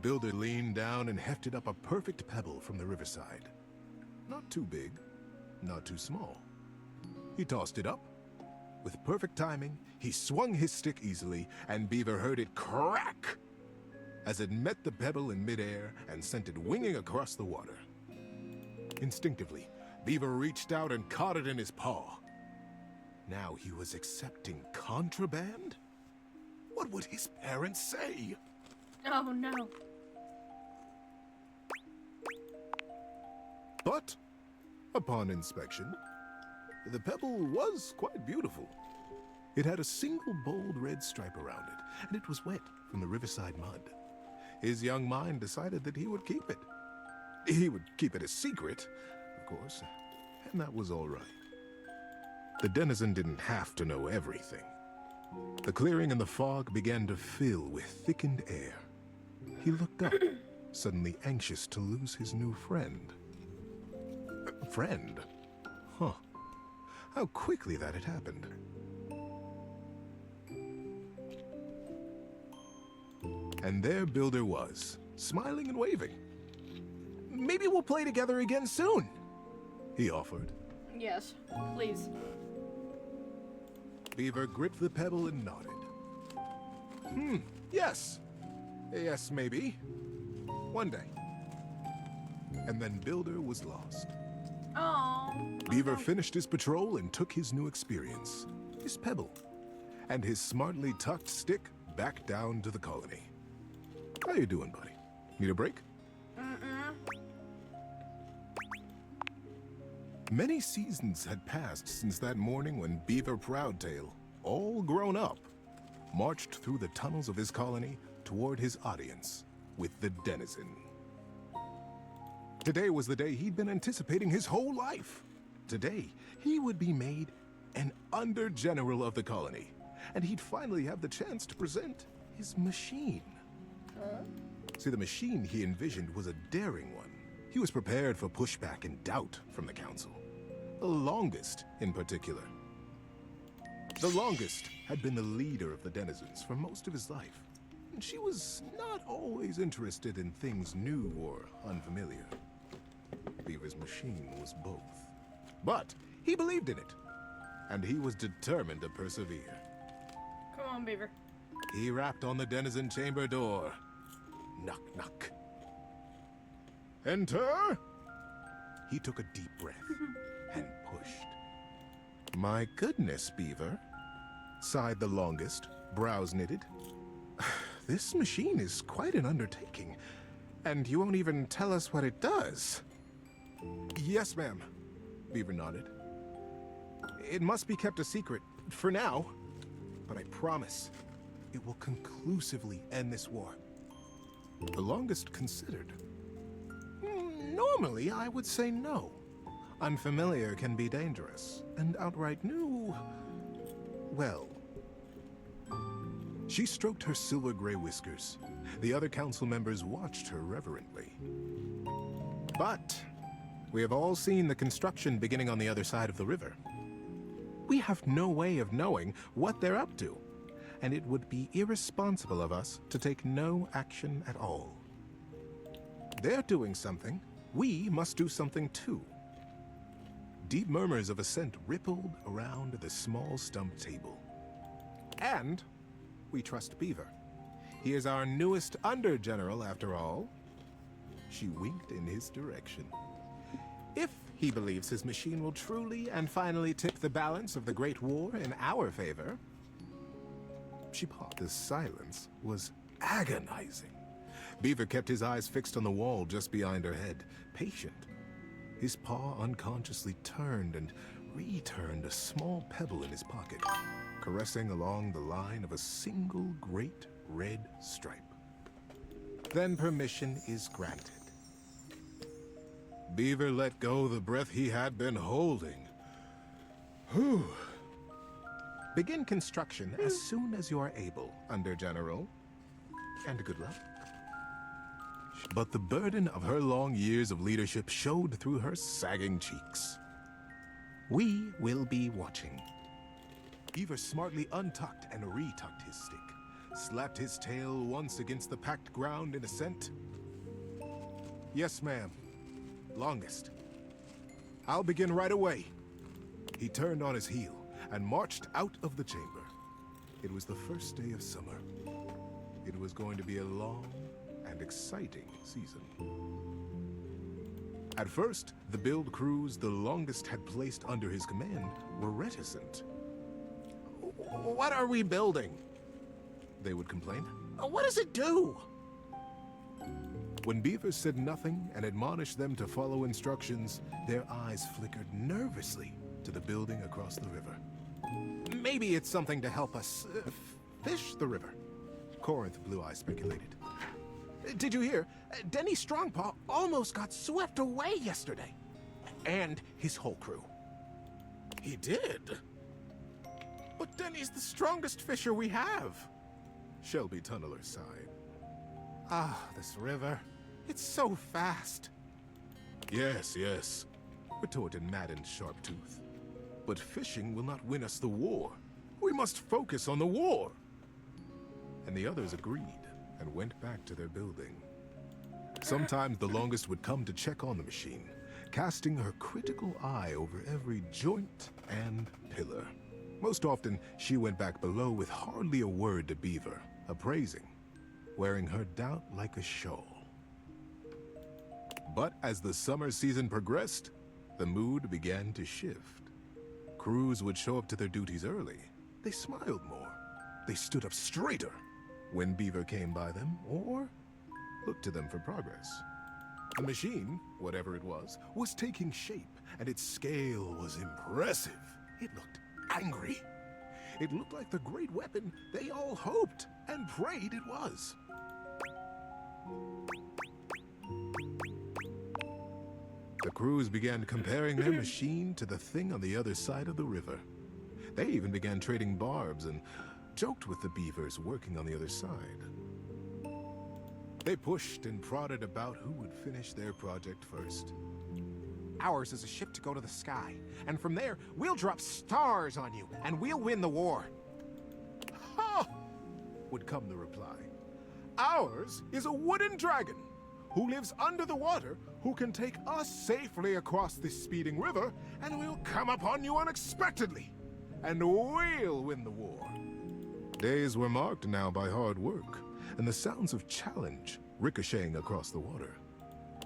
Builder leaned down and hefted up a perfect pebble from the riverside. Not too big, not too small. He tossed it up. With perfect timing, he swung his stick easily, and Beaver heard it crack as it met the pebble in midair and sent it winging across the water. Instinctively, Beaver reached out and caught it in his paw. Now he was accepting contraband? What would his parents say? Oh no. But, upon inspection, the pebble was quite beautiful. It had a single bold red stripe around it, and it was wet from the riverside mud. His young mind decided that he would keep it. He would keep it a secret, of course, and that was all right. The denizen didn't have to know everything. The clearing and the fog began to fill with thickened air. He looked up, suddenly anxious to lose his new friend. Friend? Huh. How quickly that had happened. And there Builder was, smiling and waving. Maybe we'll play together again soon, he offered. Yes, please. Beaver gripped the pebble and nodded. Yes. Yes, maybe. One day. And then Builder was lost. Oh. Beaver finished his patrol and took his new experience, his pebble, and his smartly tucked stick back down to the colony. How you doing, buddy? Need a break? Many seasons had passed since that morning when Beaver Proudtail, all grown up, marched through the tunnels of his colony toward his audience with the denizen. Today was the day he'd been anticipating his whole life. Today, he would be made an under-general of the colony, and he'd finally have the chance to present his machine. See, the machine he envisioned was a daring one. He was prepared for pushback and doubt from the council. The longest, in particular. The longest had been the leader of the denizens for most of his life, and she was not always interested in things new or unfamiliar. Beaver's machine was both. But he believed in it, and he was determined to persevere. Come on, Beaver. He rapped on the denizen chamber door. Knock, knock. Enter! He took a deep breath and pushed. My goodness, Beaver, sighed the longest, brows knitted. This machine is quite an undertaking, and you won't even tell us what it does. Yes, ma'am, Beaver nodded. It must be kept a secret, for now, but I promise it will conclusively end this war. The longest considered. Normally, I would say no. Unfamiliar can be dangerous, and outright new, well. She stroked her silver-gray whiskers. The other council members watched her reverently. But we have all seen the construction beginning on the other side of the river. We have no way of knowing what they're up to, and it would be irresponsible of us to take no action at all. They're doing something. We must do something too. Deep murmurs of assent rippled around the small stump table. And we trust Beaver. He is our newest under-general, after all. She winked in his direction. If he believes his machine will truly and finally tip the balance of the Great War in our favor. She paused. The silence was agonizing. Beaver kept his eyes fixed on the wall just behind her head, patient. His paw unconsciously turned and returned a small pebble in his pocket, caressing along the line of a single great red stripe. Then permission is granted. Beaver let go the breath he had been holding, Whew. Begin construction as soon as you are able, Under General. And good luck. But the burden of her long years of leadership showed through her sagging cheeks. We will be watching. Beaver smartly untucked and retucked his stick, slapped his tail once against the packed ground in assent. Yes, ma'am. Longest. I'll begin right away. He turned on his heel and marched out of the chamber. It was the first day of summer. It was going to be a long and exciting season. At first, the build crews the Longest had placed under his command were reticent. What are we building? They would complain. What does it do? When Beaver said nothing and admonished them to follow instructions, their eyes flickered nervously to the building across the river. Maybe it's something to help us fish the river, Corinth Blue Eye speculated. Did you hear? Denny Strongpaw almost got swept away yesterday. And his whole crew. He did? But Denny's the strongest fisher we have. Shelby Tunneler sighed. Ah, this river. It's so fast. Yes, yes, retorted Maddened Sharptooth. But fishing will not win us the war. We must focus on the war. And the others agreed and went back to their building. Sometimes the Longest would come to check on the machine, casting her critical eye over every joint and pillar. Most often, she went back below with hardly a word to Beaver, appraising, wearing her doubt like a shawl. But as the summer season progressed, the mood began to shift. Crews would show up to their duties early. They smiled more. They stood up straighter when Beaver came by them, or looked to them for progress. The machine, whatever it was taking shape, and its scale was impressive. It looked angry. It looked like the great weapon they all hoped and prayed it was. The crews began comparing their machine to the thing on the other side of the river. They even began trading barbs and joked with the beavers working on the other side. They pushed and prodded about who would finish their project first. Ours is a ship to go to the sky, and from there, we'll drop stars on you, and we'll win the war. Ha! Would come the reply. Ours is a wooden dragon, who lives under the water, who can take us safely across this speeding river, and we'll come upon you unexpectedly, and we'll win the war. Days were marked now by hard work, and the sounds of challenge ricocheting across the water.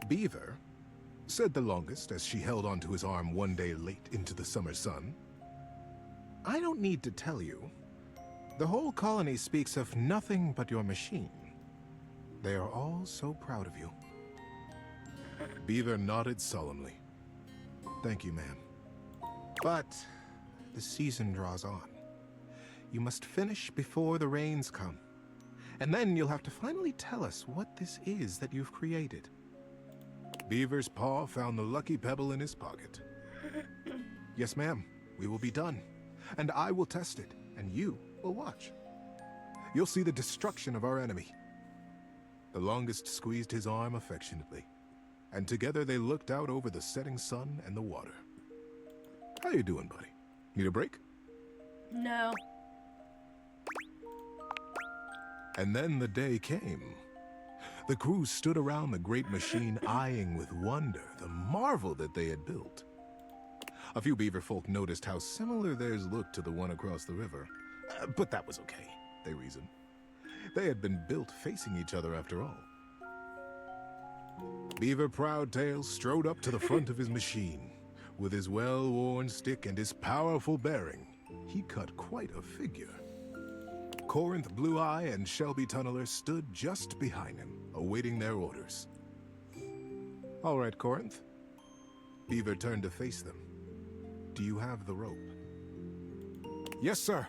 Beaver, said the Longest as she held onto his arm one day late into the summer sun, I don't need to tell you. The whole colony speaks of nothing but your machine. They are all so proud of you. Beaver nodded solemnly. Thank you, ma'am. But the season draws on. You must finish before the rains come. And then you'll have to finally tell us what this is that you've created. Beaver's paw found the lucky pebble in his pocket. Yes, ma'am. We will be done. And I will test it, and you will watch. You'll see the destruction of our enemy. The Longest squeezed his arm affectionately, and together they looked out over the setting sun and the water. How you doing, buddy? Need a break? No. And then the day came. The crew stood around the great machine, eyeing with wonder the marvel that they had built. A few beaver folk noticed how similar theirs looked to the one across the river. But that was okay, they reasoned. They had been built facing each other after all. Beaver Proudtail strode up to the front of his machine. With his well-worn stick and his powerful bearing, he cut quite a figure. Corinth Blue Eye and Shelby Tunneler stood just behind him, awaiting their orders. All right, Corinth. Beaver turned to face them. Do you have the rope? Yes, sir.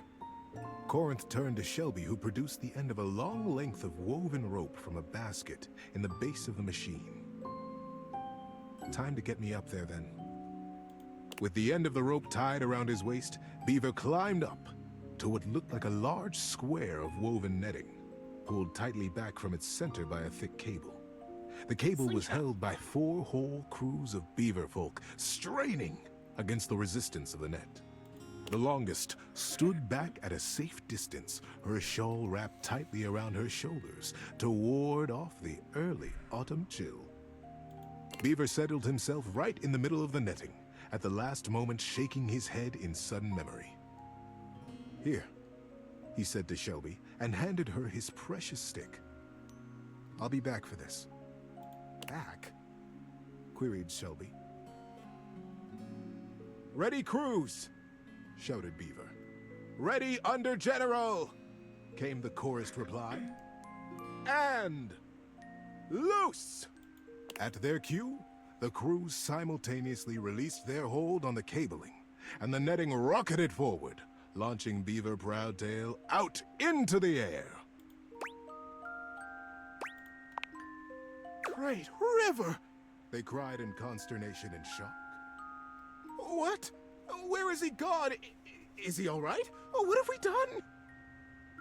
Corinth turned to Shelby, who produced the end of a long length of woven rope from a basket in the base of the machine. Time to get me up there, then. With the end of the rope tied around his waist, Beaver climbed up to what looked like a large square of woven netting, pulled tightly back from its center by a thick cable. The cable was held by 4 whole crews of beaver folk, straining against the resistance of the net. The longest stood back at a safe distance, her shawl wrapped tightly around her shoulders to ward off the early autumn chill. Beaver settled himself right in the middle of the netting, at the last moment shaking his head in sudden memory. "Here," he said to Shelby, and handed her his precious stick. "I'll be back for this." "Back?" queried Shelby. "Ready, crews!" shouted Beaver. "Ready, under general!" came the chorused reply. "And loose!" At their cue, the crews simultaneously released their hold on the cabling, and the netting rocketed forward, launching Beaver Proudtail out into the air. "Great river!" they cried in consternation and shock. "What? Where is he gone? Is he all right? What have we done?"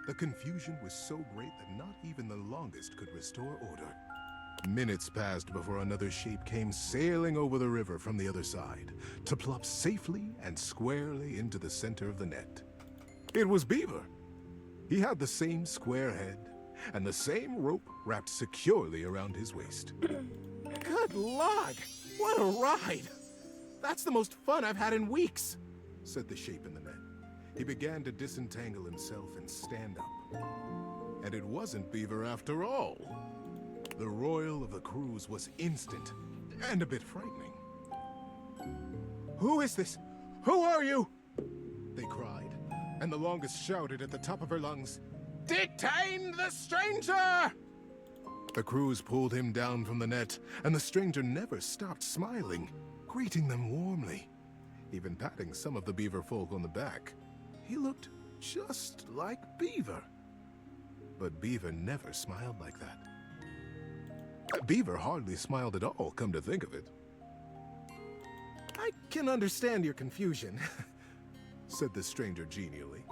The confusion was so great that not even the longest could restore order. Minutes passed before another shape came sailing over the river from the other side, to plop safely and squarely into the center of the net. It was Beaver. He had the same square head, and the same rope wrapped securely around his waist. "Good Lord! What a ride! That's the most fun I've had in weeks," said the shape in the net. He began to disentangle himself and stand up. And it wasn't Beaver after all. The roil of the cruise was instant and a bit frightening. "Who is this? Who are you?" they cried, and the longest shouted at the top of her lungs, "Detain the stranger!" The crews pulled him down from the net, and the stranger never stopped smiling, greeting them warmly, even patting some of the beaver folk on the back. He looked just like Beaver. But Beaver never smiled like that. Beaver hardly smiled at all, come to think of it. "I can understand your confusion," said the stranger genially.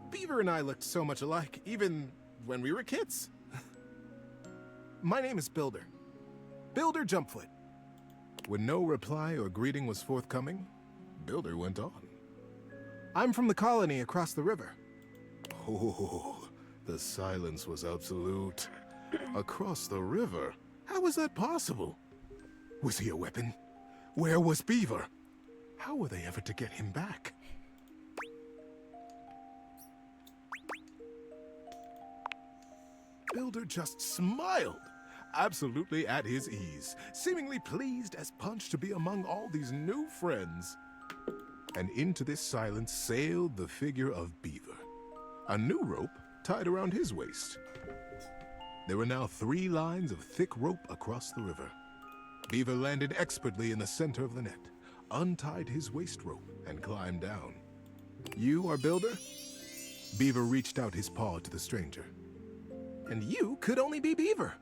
"Beaver and I looked so much alike, even when we were kids. My name is Builder. Builder Jumpfoot." When no reply or greeting was forthcoming, Builder went on. "I'm from the colony across the river." Oh, the silence was absolute. Across the river? How was that possible? Was he a weapon? Where was Beaver? How were they ever to get him back? Builder just smiled, absolutely at his ease, seemingly pleased as punch to be among all these new friends. And into this silence sailed the figure of Beaver, a new rope tied around his waist. There were now 3 lines of thick rope across the river. Beaver landed expertly in the center of the net, untied his waist rope, and climbed down. "You are Builder?" Beaver reached out his paw to the stranger. "And you could only be Beaver,"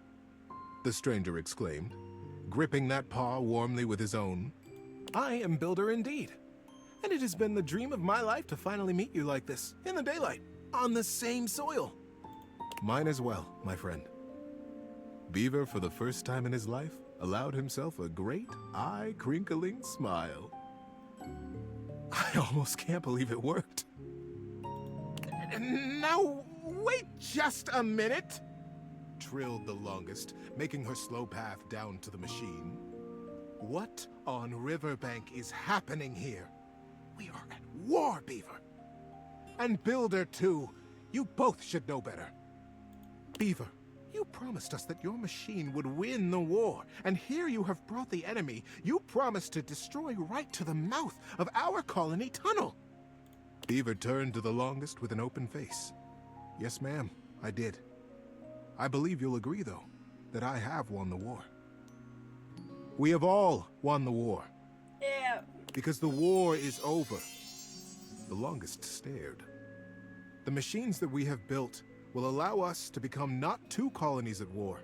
the stranger exclaimed, gripping that paw warmly with his own. "I am Builder indeed, and it has been the dream of my life to finally meet you like this, in the daylight, on the same soil." "Mine as well, my friend." Beaver, for the first time in his life, allowed himself a great, eye-crinkling smile. "I almost can't believe it worked." "Now, wait just a minute," trilled the longest, making her slow path down to the machine. "What on Riverbank is happening here? We are at war, Beaver. And Builder, too. You both should know better. Beaver, you promised us that your machine would win the war, and here you have brought the enemy you promised to destroy right to the mouth of our colony tunnel." Beaver turned to the longest with an open face. "Yes, ma'am, I did. I believe you'll agree, though, that I have won the war. We have all won the war. Yeah. Because the war is over." The longest stared. "The machines that we have built will allow us to become not 2 colonies at war,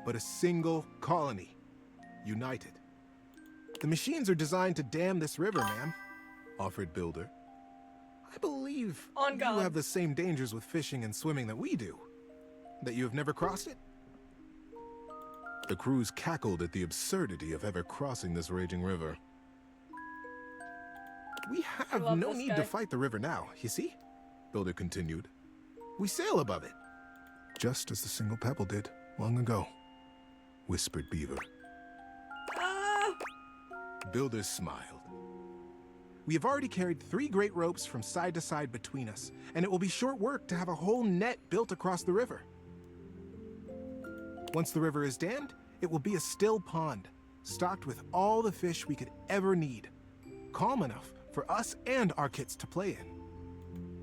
but a single colony, united. The machines are designed to dam this river, ma'am, offered Builder. I believe On you God. have the same dangers with fishing and swimming that we do. That you have never crossed it? The crews cackled at the absurdity of ever crossing this raging river. We have love no this need guy. to fight the river now, you see? Builder continued. We sail above it. Just as the single pebble did long ago, whispered Beaver. Ah! Builder smiled. We have already carried 3 great ropes from side to side between us, and it will be short work to have a whole net built across the river. Once the river is dammed, it will be a still pond, stocked with all the fish we could ever need, calm enough for us and our kits to play in.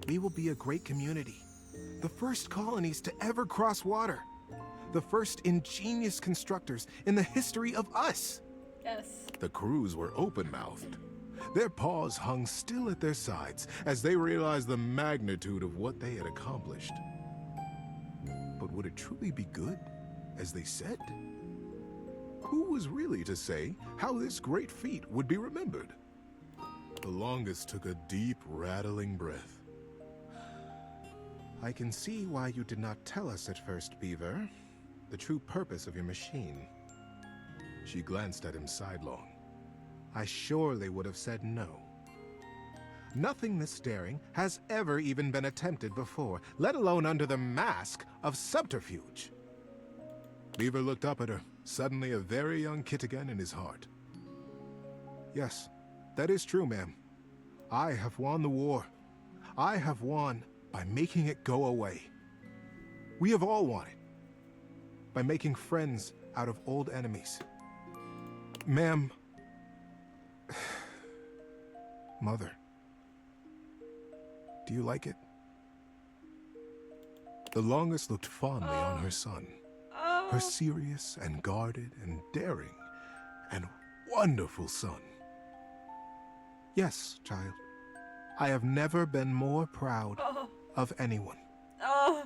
We will be a great community, the first colonies to ever cross water, the first ingenious constructors in the history of us. Yes. The crews were open-mouthed. Their paws hung still at their sides as they realized the magnitude of what they had accomplished. But would it truly be good, as they said? Who was really to say how this great feat would be remembered? The longest took a deep, rattling breath. I can see why you did not tell us at first, Beaver, the true purpose of your machine. She glanced at him sidelong. I surely would have said no. Nothing this daring has ever even been attempted before, let alone under the mask of subterfuge. Beaver looked up at her, suddenly a very young kid again in his heart. Yes, that is true, ma'am. I have won the war. I have won by making it go away. We have all won it. By making friends out of old enemies. Ma'am. Mother. Do you like it? The longest looked fondly on her son. Her serious and guarded and daring and wonderful son. Yes, child. I have never been more proud of anyone. Oh,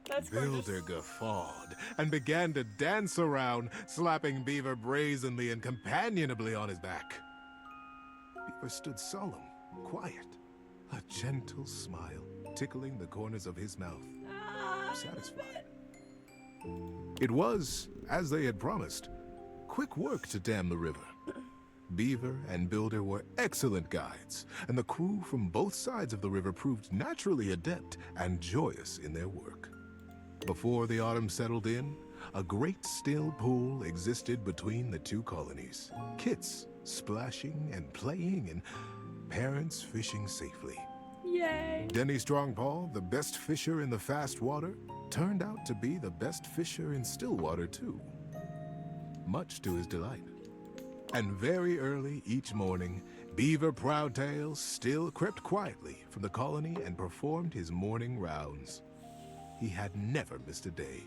that's gorgeous. Builder guffawed and began to dance around, slapping Beaver brazenly and companionably on his back. Beaver stood solemn, quiet, a gentle smile tickling the corners of his mouth, satisfied. It was, as they had promised, quick work to dam the river. Beaver and Builder were excellent guides, and the crew from both sides of the river proved naturally adept and joyous in their work. Before the autumn settled in, a great still pool existed between the two colonies. Kits splashing and playing, and parents fishing safely. Yay! Denny Strongpaw, the best fisher in the fast water, turned out to be the best fisher in still water too, much to his delight. And very early each morning, Beaver Proudtail still crept quietly from the colony and performed his morning rounds. He had never missed a day.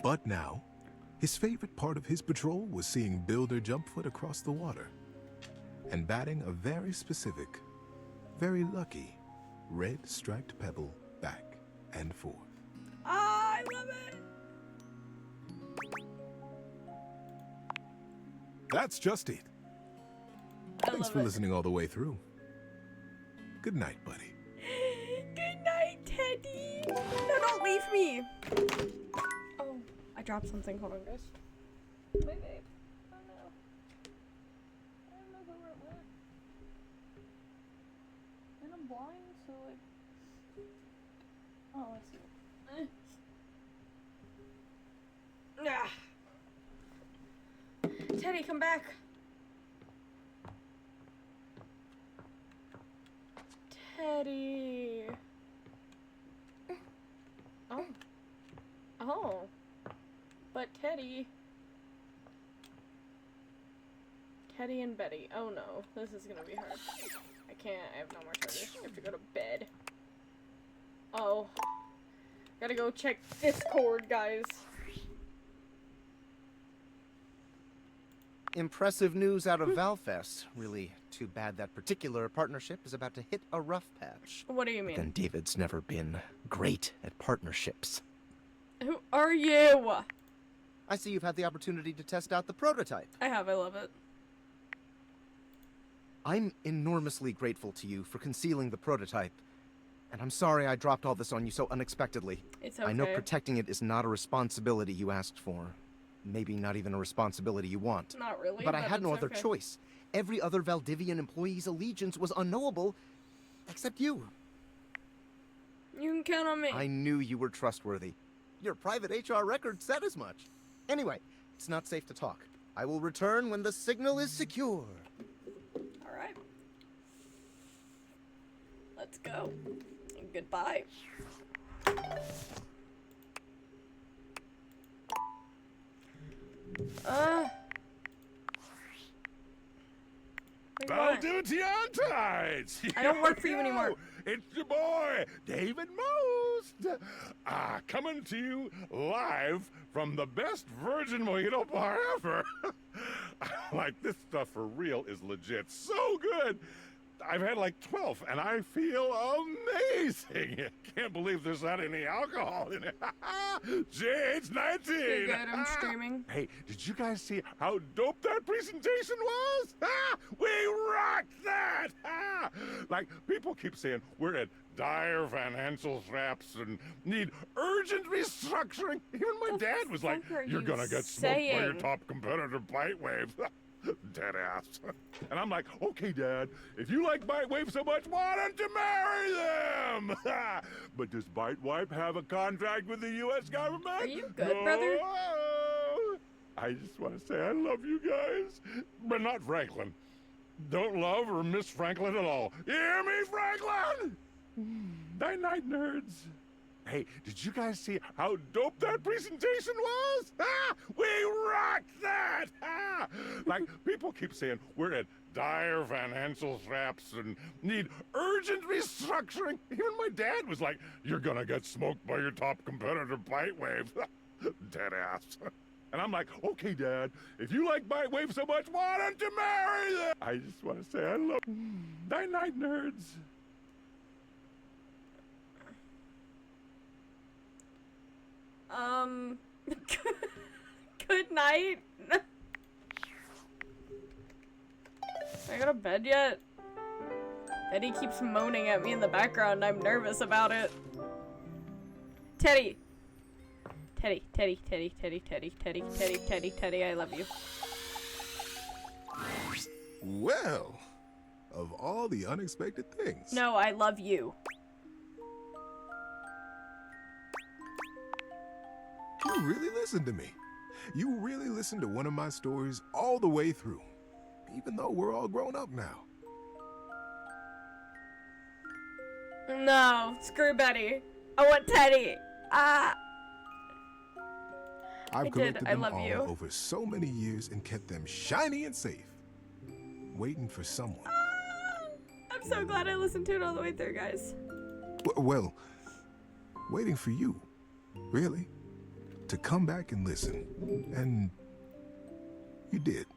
But now, his favorite part of his patrol was seeing Builder Jumpfoot across the water and batting a very specific, very lucky, red striped pebble back and forth. I love it! That's just it. Thanks love for it. listening all the way through. Good night, buddy. Good night, Teddy! No, don't leave me! Oh, I dropped something. Hold on, guys. My babe. Oh no. I don't know where it went. And I'm blind, so like... Oh, I see it. Ah. Teddy, come back. Teddy. Oh. Oh. But Teddy. Teddy and Betty. Oh no. This is gonna be hard. I can't. I have no more charges. I have to go to bed. Oh. Gotta go check Discord, guys. Impressive news out of Valfest. Really too bad that particular partnership is about to hit a rough patch. What do you mean? Then David's never been great at partnerships. Who are you? I see you've had the opportunity to test out the prototype. I have, I love it. I'm enormously grateful to you for concealing the prototype. And I'm sorry I dropped all this on you so unexpectedly. It's okay. I know protecting it is not a responsibility you asked for. Maybe not even a responsibility you want. Not really, but I had no it's other okay. choice. Every other Valdivian employee's allegiance was unknowable, except you. You can count on me. I knew you were trustworthy. Your private HR record said as much. Anyway, it's not safe to talk. I will return when the signal is secure. Alright. Let's go. And goodbye. Valdivianites! I don't work for you anymore. It's your boy, David Most! Coming to you live from the best virgin mojito bar ever. Like, this stuff for real is legit so good. I've had like 12, and I feel amazing. Can't believe there's not any alcohol in it. JH19. You're good, I'm streaming. Hey, did you guys see how dope that presentation was? We rocked that! Like, people keep saying we're at dire financial straps and need urgent restructuring. Even my dad was like, you're gonna get smoked by your top competitor, Bitewave. Dead ass. And I'm like, okay, Dad, if you like Bitewave so much, why don't you marry them? But does Bitewave have a contract with the U.S. government? Are you good, brother? I just want to say I love you guys, but not Franklin. Don't love or miss Franklin at all. You hear me, Franklin? Night-night, nerds. Hey, did you guys see how dope that presentation was? We rocked that! Like, people keep saying we're at dire financial straps and need urgent restructuring. Even my dad was like, you're gonna get smoked by your top competitor, Bitewave. Dead ass. And I'm like, okay, Dad, if you like Bitewave so much, why don't you marry them? I just want to say I love Night-night, nerds. Good night. I go to bed yet? Eddie keeps moaning at me in the background and I'm nervous about it. Teddy. Teddy, Teddy, Teddy, Teddy, Teddy, Teddy, Teddy, Teddy, Teddy, I love you. Well, of all the unexpected things. No, I love you. You really listened to me. You really listened to one of my stories all the way through, even though we're all grown up now. No, screw Betty. I want Teddy. I've collected them love all you. over so many years and kept them shiny and safe, waiting for someone. I'm so glad I listened to it all the way through, guys. Well, waiting for you, really, to come back and listen. And you did.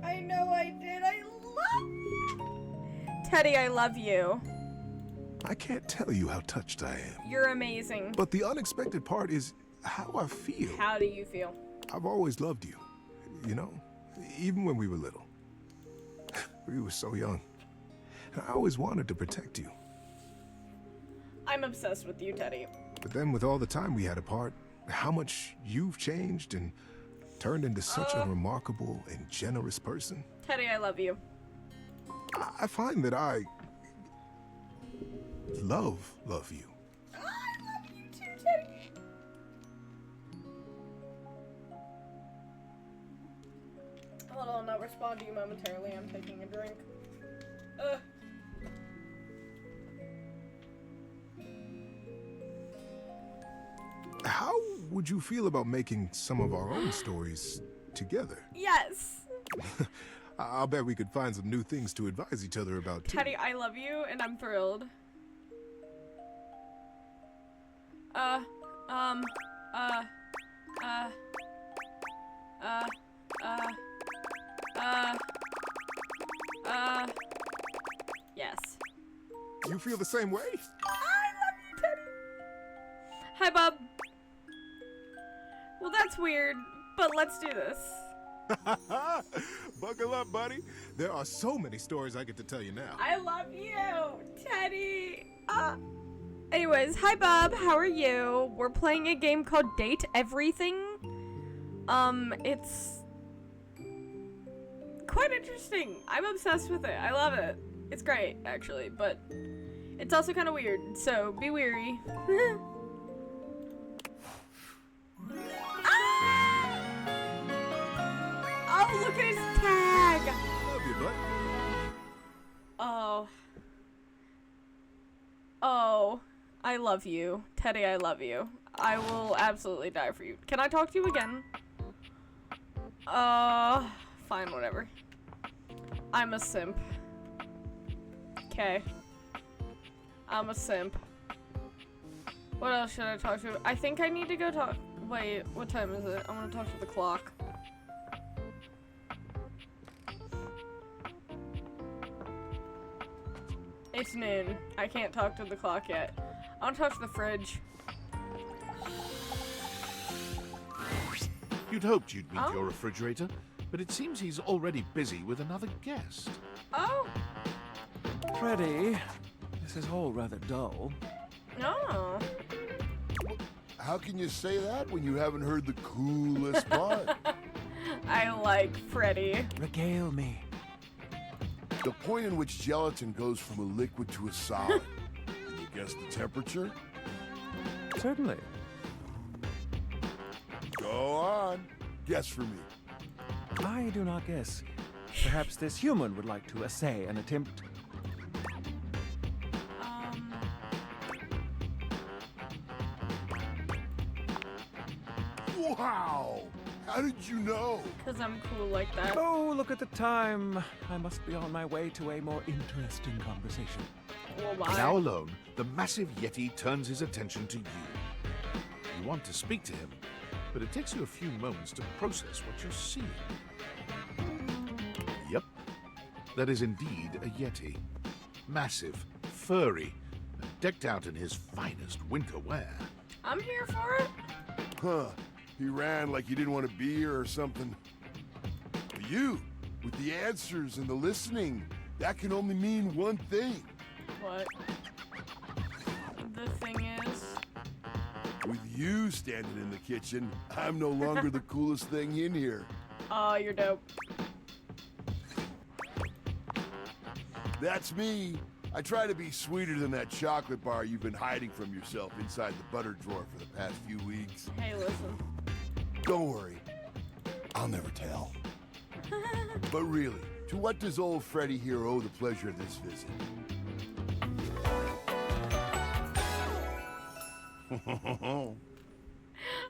I know I did. I love you. Teddy, I love you. I can't tell you how touched I am. You're amazing. But the unexpected part is how I feel. How do you feel? I've always loved you, you know, even when we were little. We were so young. And I always wanted to protect you. I'm obsessed with you, Teddy. But then with all the time we had apart, how much you've changed and turned into such a remarkable and generous person. Teddy, I love you. I find that I love you. I love you too, Teddy. Hold on, I'll respond to you momentarily. I'm taking a drink. How would you feel about making some of our own stories together? Yes. I'll bet we could find some new things to advise each other about, too. Teddy, I love you, and I'm thrilled. You feel the same way? I love you, Teddy. Hi, Bob. Well, that's weird, but let's do this. Buckle up, buddy. There are so many stories I get to tell you now. I love you, Teddy. Anyways, hi, Bob. How are you? We're playing a game called Date Everything. It's quite interesting. I'm obsessed with it. I love it. It's great, actually, but it's also kind of weird, so be weary. Oh, look at his tag! Love you, bud. Oh. Oh. I love you. Teddy, I love you. I will absolutely die for you. Can I talk to you again? Fine, whatever. I'm a simp. Okay. I'm a simp. What else should I talk to? I think I need to go talk. Wait, what time is it? I want to talk to the clock. It's noon. I can't talk to the clock yet. I want to talk to the fridge. You'd hoped you'd meet your refrigerator, but it seems he's already busy with another guest. Oh. Freddy, this is all rather dull. No. How can you say that when you haven't heard the coolest part? I like Freddy. Regale me. The point in which gelatin goes from a liquid to a solid. Can you guess the temperature? Certainly. Go on. Guess for me. I do not guess. Perhaps this human would like to essay an attempt. Wow! How did you know? Because I'm cool like that. Oh, look at the time. I must be on my way to a more interesting conversation. Well, why? Now alone, the massive Yeti turns his attention to you. You want to speak to him, but it takes you a few moments to process what you're seeing. Yep, that is indeed a Yeti. Massive, furry, and decked out in his finest winter wear. I'm here for it. Huh. He ran like he didn't want to be here or something. But you, with the answers and the listening, that can only mean one thing. What? The thing is... With you standing in the kitchen, I'm no longer the coolest thing in here. Oh, you're dope. That's me. I try to be sweeter than that chocolate bar you've been hiding from yourself inside the butter drawer for the past few weeks. Hey, listen. Don't worry. I'll never tell. But really, to what does old Freddy here owe the pleasure of this visit?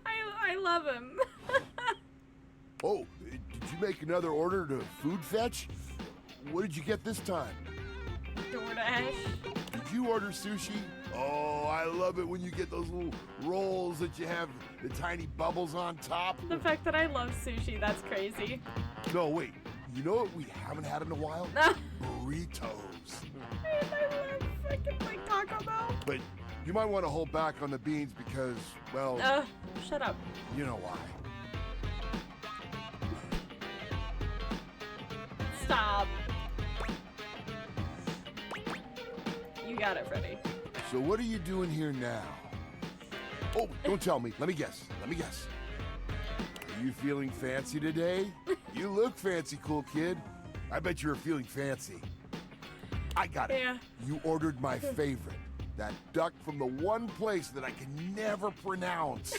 I love him. Oh, did you make another order to food fetch? What did you get this time? DoorDash. Did you order sushi? Oh, I love it when you get those little rolls that you have the tiny bubbles on top. The fact that I love sushi, that's crazy. No, wait. You know what we haven't had in a while? No. Burritos. Man, I love freaking like Taco Bell. But you might want to hold back on the beans because, well... shut up. You know why. Stop. You got it, Freddy. So what are you doing here now? Oh, don't tell me. Let me guess. Let me guess. Are you feeling fancy today? You look fancy, cool kid. I bet you were feeling fancy. I got it. Yeah. You ordered my favorite. That duck from the one place that I can never pronounce.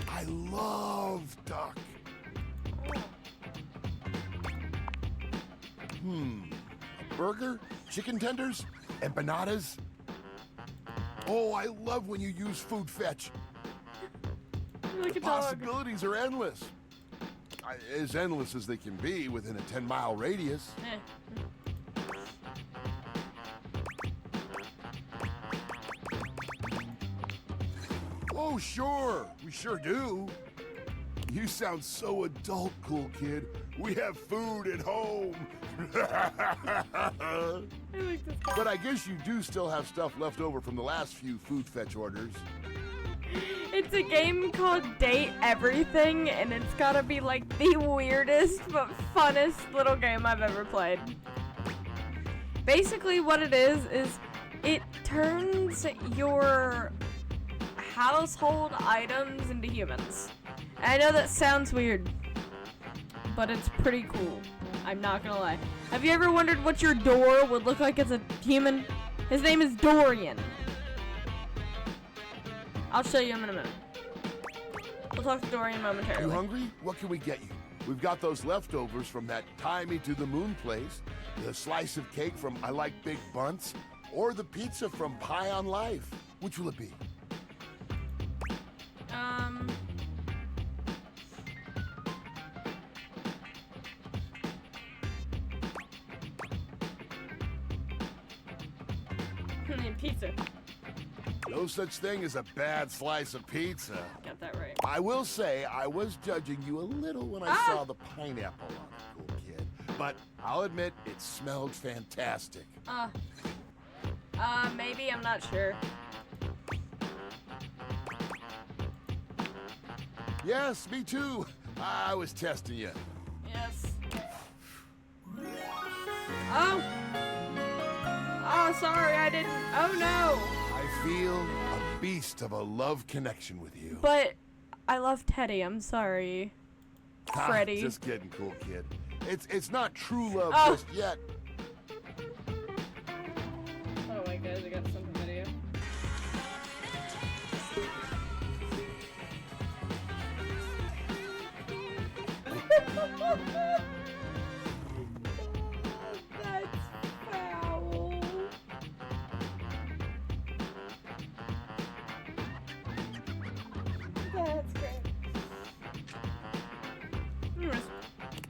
I love duck. A burger? Chicken tenders? Empanadas? Oh, I love when you use food fetch. Like the possibilities are endless. As endless as they can be within a 10-mile radius. Oh, sure. We sure do. You sound so adult, cool kid. We have food at home. But I guess you do still have stuff left over from the last few food fetch orders. It's a game called Date Everything, and it's gotta be like the weirdest but funnest little game I've ever played. Basically what it is it turns your household items into humans. And I know that sounds weird, but it's pretty cool. I'm not gonna lie. Have you ever wondered what your door would look like as a human? His name is Dorian. I'll show you him in a minute. We'll talk to Dorian momentarily. You hungry? What can we get you? We've got those leftovers from that Tie Me to the Moon place, the slice of cake from I Like Big Bunts, or the pizza from Pie on Life. Which will it be? Pizza. No such thing as a bad slice of pizza. Got that right. I will say, I was judging you a little when I saw the pineapple on it, cool kid. But I'll admit, it smelled fantastic. Maybe, I'm not sure. Yes, me too. I was testing you. Yes. Oh! Oh, sorry, I didn't. Oh, no. I feel a beast of a love connection with you. But I love Teddy. I'm sorry. Freddy. Just kidding, cool kid. It's not true love just yet. Oh my gosh, I got something video. That's foul. That's great.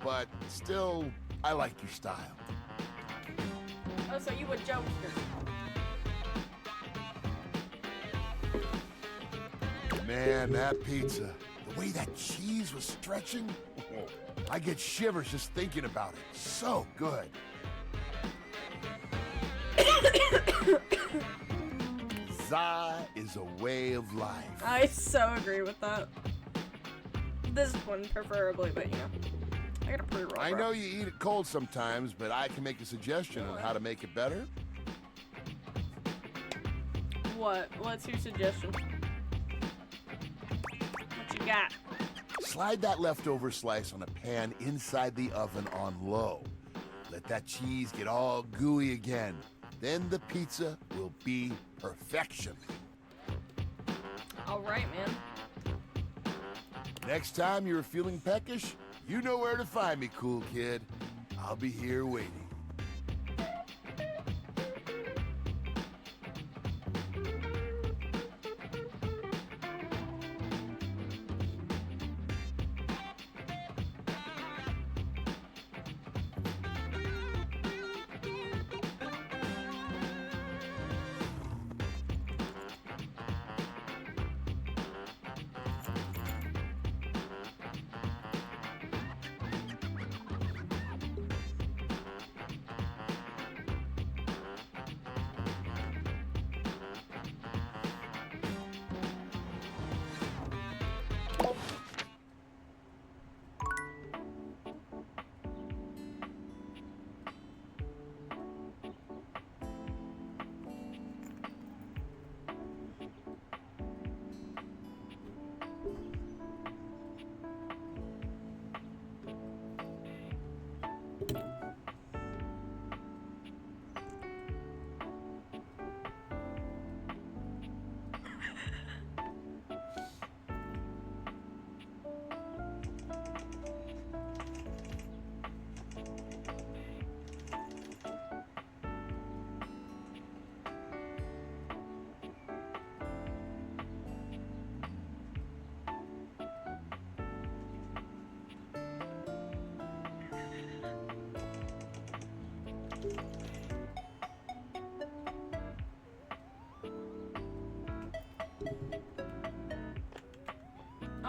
But still, I like your style. Oh, so you a jokester. Man, that pizza, the way that cheese was stretching, I get shivers just thinking about it. So good. Za is a way of life. I so agree with that. This one preferably, but you know. I got a pre-roll. I know you eat it cold sometimes, but I can make a suggestion on how to make it better. What? What's your suggestion? What you got? Slide that leftover slice on a pan inside the oven on low. Let that cheese get all gooey again. Then the pizza will be perfection. All right, man. Next time you're feeling peckish, you know where to find me, cool kid. I'll be here waiting.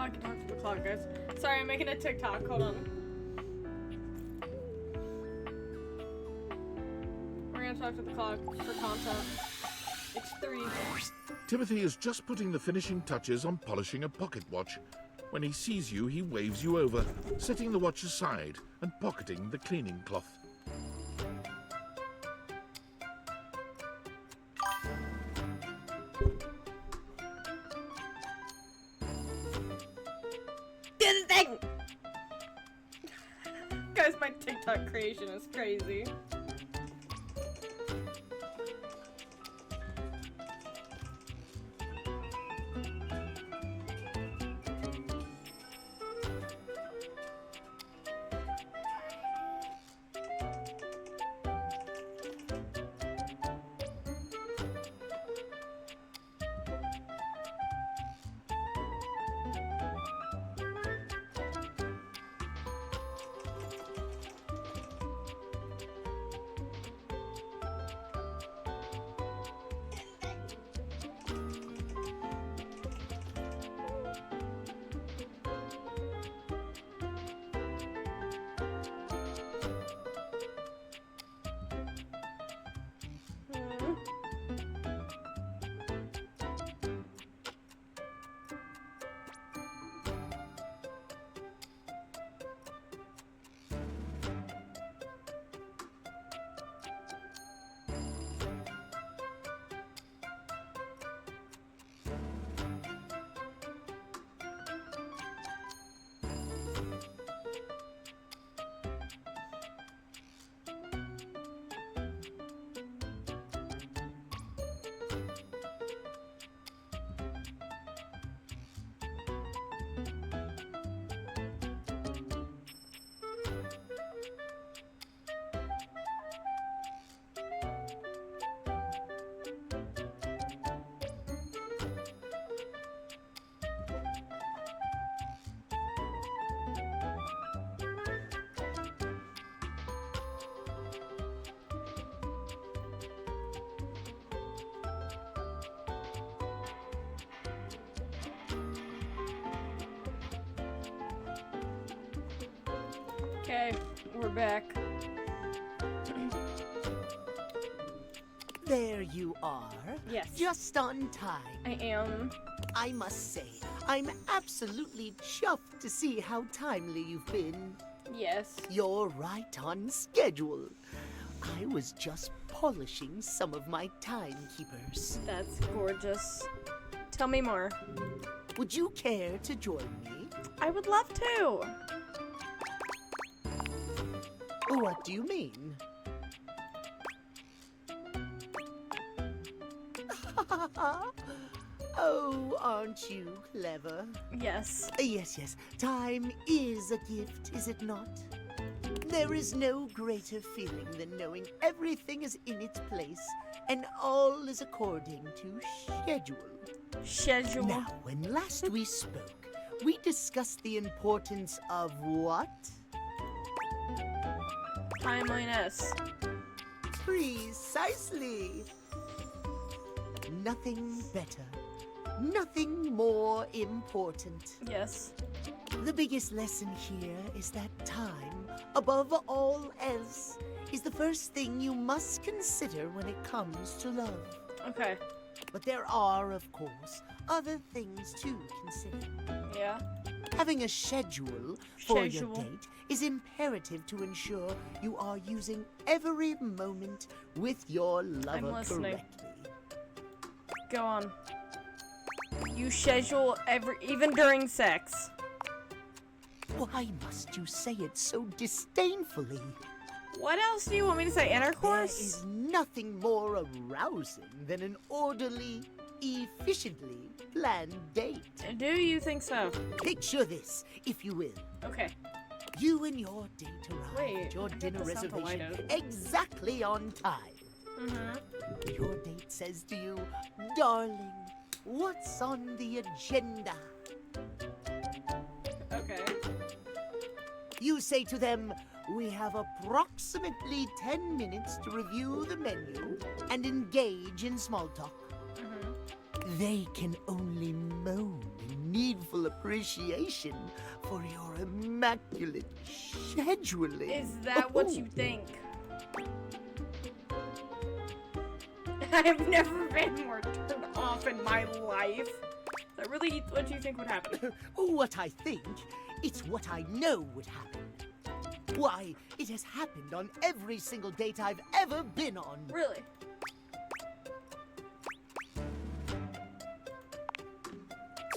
I can talk to the clock, guys. Sorry, I'm making a TikTok. Hold on. We're gonna talk to the clock for content. It's 3. Timothy is just putting the finishing touches on polishing a pocket watch. When he sees you, he waves you over, setting the watch aside and pocketing the cleaning cloth. This thing! Guys, my TikTok creation is crazy. Okay, we're back. There you are. Yes. Just on time. I am. I must say, I'm absolutely chuffed to see how timely you've been. Yes. You're right on schedule. I was just polishing some of my timekeepers. That's gorgeous. Tell me more. Would you care to join me? I would love to. What do you mean? Oh, aren't you clever? Yes. Yes. Time is a gift, is it not? There is no greater feeling than knowing everything is in its place and all is according to schedule. Schedule. Now, when last we spoke, we discussed the importance of what? Timeliness. Precisely. Nothing better. Nothing more important. Yes. The biggest lesson here is that time, above all else, is the first thing you must consider when it comes to love. Okay. But there are, of course, other things to consider. Yeah. Having a schedule for your date is imperative to ensure you are using every moment with your lover I'm listening. correctly. Go on. You schedule even during sex. Why must you say it so disdainfully? What else do you want me to say? Intercourse? There is nothing more arousing than an orderly, efficiently planned date. Do you think so? Picture this, if you will. Okay. You and your date arrive at your I got dinner the sound reservation lighted. exactly on time. Mm-hmm. Your date says to you, darling, what's on the agenda? Okay. You say to them, we have approximately 10 minutes to review the menu and engage in small talk. They can only moan and needful appreciation for your immaculate scheduling. Is that what you think? I've never been more turned off in my life. Is that really what you think would happen? What I think, it's what I know would happen. Why, it has happened on every single date I've ever been on. Really?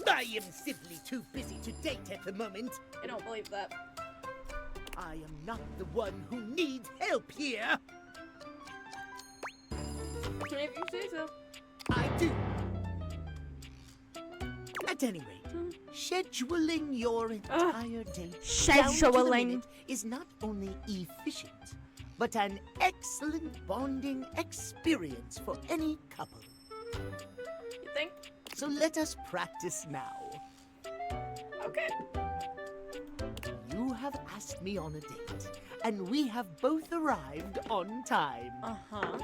I am simply too busy to date at the moment. I don't believe that. I am not the one who needs help here. If you say so. I do. At any rate, scheduling your entire date down to the minute is not only efficient, but an excellent bonding experience for any couple. You think? So let us practice now. Okay. You have asked me on a date, and we have both arrived on time. Uh-huh.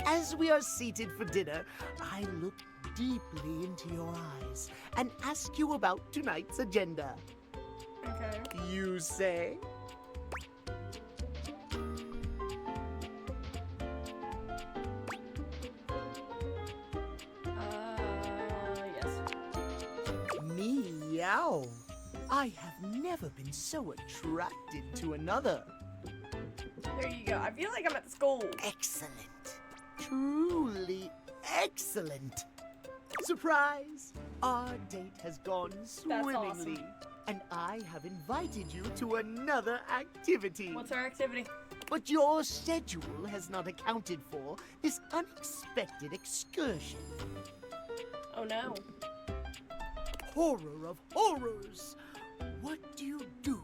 As we are seated for dinner, I look deeply into your eyes and ask you about tonight's agenda. Okay. You say? Yes. Meow. I have never been so attracted to another. There you go. I feel like I'm at school. Excellent. Truly excellent. Surprise! Our date has gone swimmingly. awesome. And I have invited you to another activity. What's our activity? But your schedule has not accounted for this unexpected excursion. Oh no. Horror of horrors! What do you do?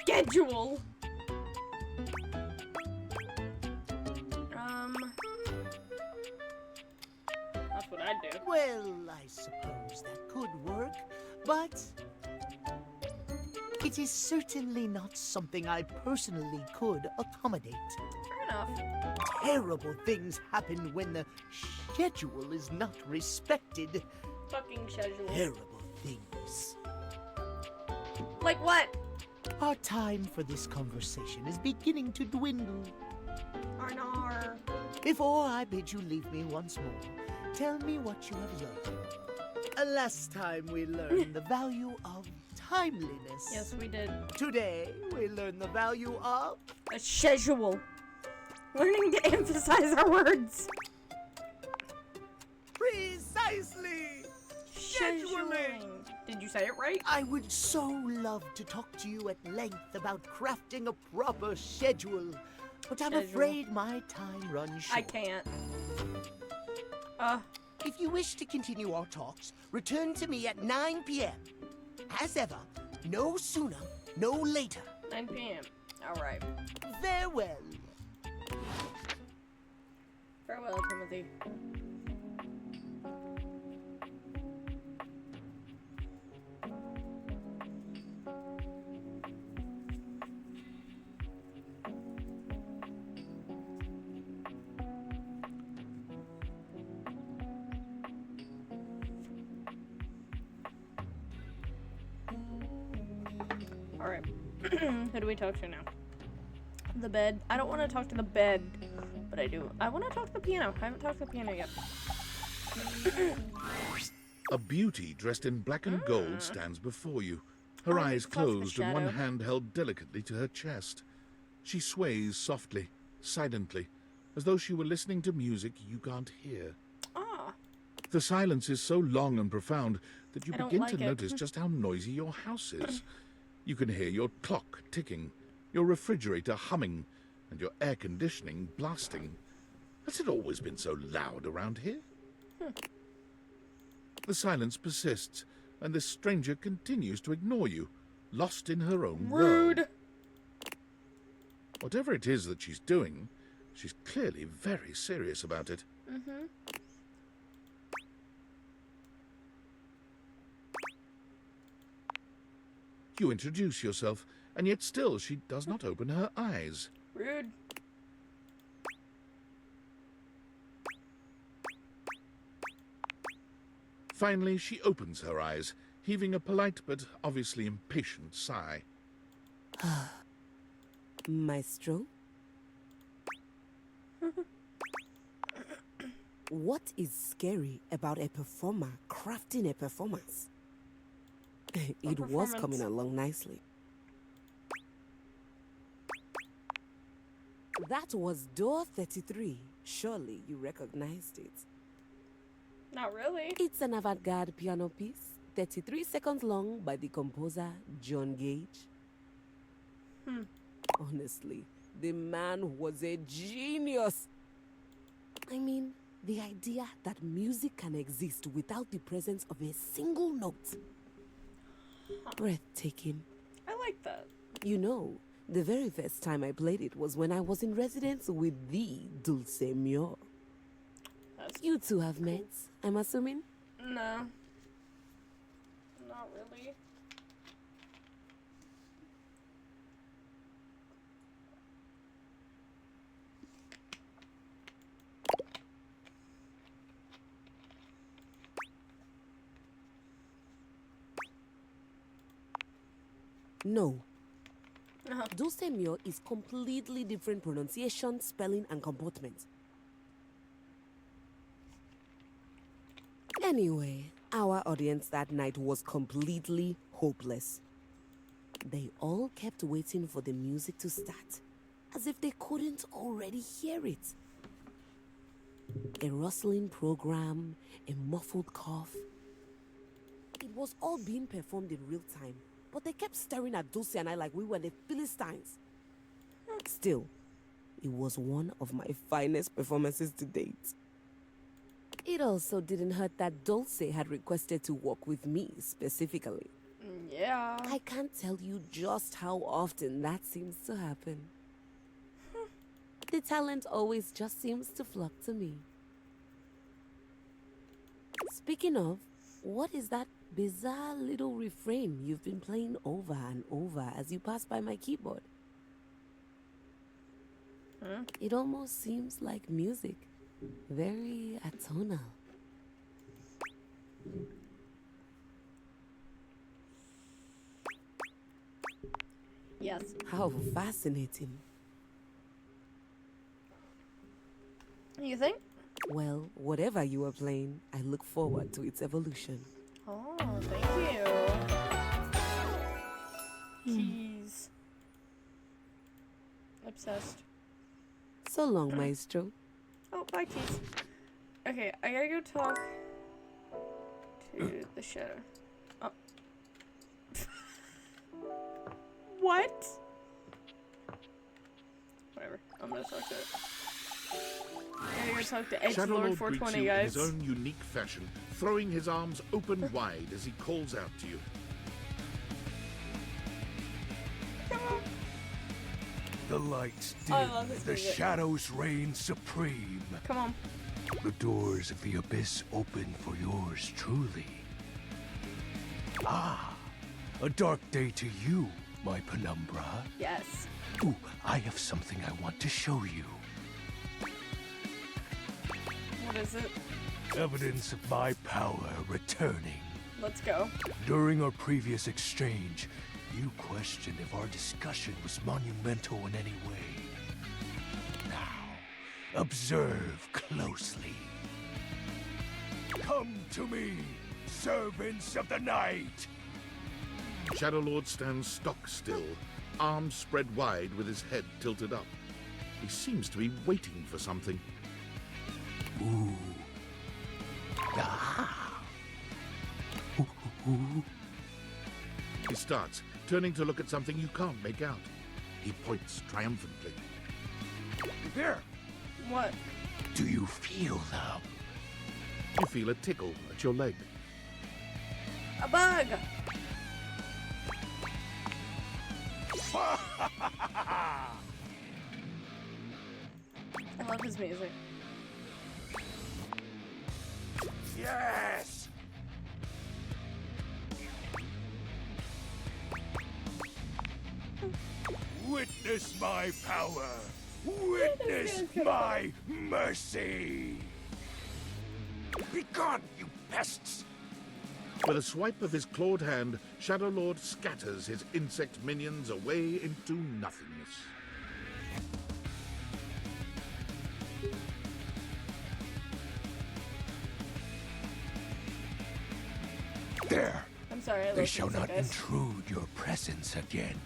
Schedule! That's what I'd do. Well, I suppose that could work, but it is certainly not something I personally could accommodate. Fair enough. Terrible things happen when the schedule is not respected. Fucking schedule. Terrible things. Like what? Our time for this conversation is beginning to dwindle. Arnar. Before I bid you leave me once more, tell me what you have learned. Last time we learned the value of timeliness. Yes, we did. Today, we learn the value of a schedule. Learning to emphasize our words. Precisely! Scheduling! Did you say it right? I would so love to talk to you at length about crafting a proper schedule, but I'm afraid my time runs short. I can't. If you wish to continue our talks, return to me at 9 p.m. As ever, no sooner, no later. 9 p.m. Alright. Farewell. Farewell, Timothy. Alright. Who do we talk to now? The bed. I don't want to talk to the bed, but I do. I want to talk to the piano. I haven't talked to the piano yet. A beauty dressed in black and gold stands before you, her eyes closed and one hand held delicately to her chest. She sways softly, silently, as though she were listening to music you can't hear. The silence is so long and profound that you begin to notice just how noisy your house is. You can hear your clock ticking, your refrigerator humming, and your air conditioning blasting. Has it always been so loud around here? The silence persists, and this stranger continues to ignore you, lost in her own world. Rude! Whatever it is that she's doing, she's clearly very serious about it. Mm-hmm. You introduce yourself, and yet still she does not open her eyes. Rude. Finally, she opens her eyes, heaving a polite but obviously impatient sigh. Maestro? What is scary about a performer crafting a performance? It was coming along nicely. That was door 33. Surely you recognized it. Not really. It's an avant-garde piano piece, 33 seconds long, by the composer John Gage. Honestly, the man was a genius. I mean, the idea that music can exist without the presence of a single note. Breathtaking. I like that. You know, the very first time I played it was when I was in residence with the Dulce Mio. You two have met, I'm assuming? No. Not really. No. Dulce Mio is completely different pronunciation, spelling, and comportment. Anyway, our audience that night was completely hopeless. They all kept waiting for the music to start, as if they couldn't already hear it. A rustling program, a muffled cough. It was all being performed in real time, but they kept staring at Dulce and I like we were the Philistines. Still, it was one of my finest performances to date. It also didn't hurt that Dulce had requested to work with me specifically. Yeah. I can't tell you just how often that seems to happen. The talent always just seems to flock to me. Speaking of, what is that bizarre little refrain you've been playing over and over as you pass by my keyboard? It almost seems like music. Very atonal. Yes. How fascinating. You think? Well, whatever you were playing, I look forward to its evolution. Oh, thank you. Keys. Obsessed. So long, Maestro. Oh, bye, Keys. Okay, I gotta go talk to the shadow. Oh. What? Whatever. I'm gonna talk to it. I gotta go talk to Edgelord Shadowlord 420, greets you guys. in his own unique fashion, throwing his arms open wide as he calls out to you. The lights Oh, I dim, love this the music. shadows reign supreme. Come on. The doors of the abyss open for yours truly. Ah, a dark day to you, my penumbra. Yes. Ooh, I have something I want to show you. What is it? Evidence of my power returning. Let's go. During our previous exchange, you questioned if our discussion was monumental in any way. Now, observe closely. Come to me, servants of the night! Shadowlord stands stock still, arms spread wide with his head tilted up. He seems to be waiting for something. Ooh. Ah. Ooh. He starts, turning to look at something you can't make out. He points triumphantly. There! What? Do you feel them? You feel a tickle at your leg. A bug! I love his music. Yes! Witness my power! Witness my mercy! Begone, you pests! With a swipe of his clawed hand, Shadow Lord scatters his insect minions away into nothingness. There. I'm sorry, I They love shall music, not guys. intrude your presence again.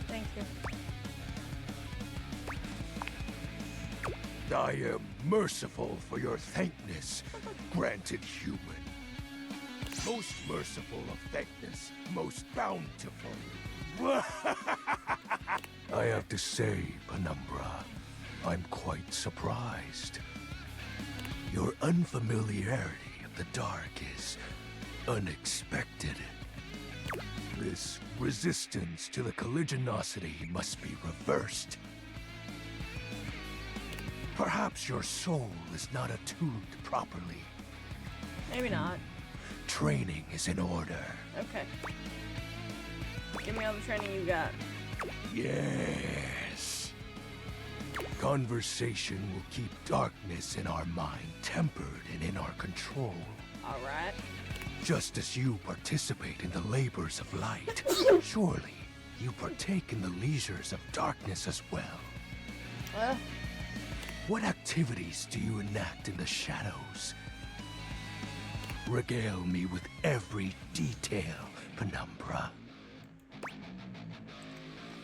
Thank you. I am merciful for your thankness, granted human. Most merciful of thankness, most bountiful. I have to say, Penumbra, I'm quite surprised. Your unfamiliarity of the dark is unexpected. This resistance to the colligiosity must be reversed. Perhaps your soul is not attuned properly. Maybe not. Training is in order. Okay. Give me all the training you got. Yes. Conversation will keep darkness in our mind tempered and in our control. Alright. Just as you participate in the labors of light, surely you partake in the leisures of darkness as well. What activities do you enact in the shadows? Regale me with every detail, Penumbra.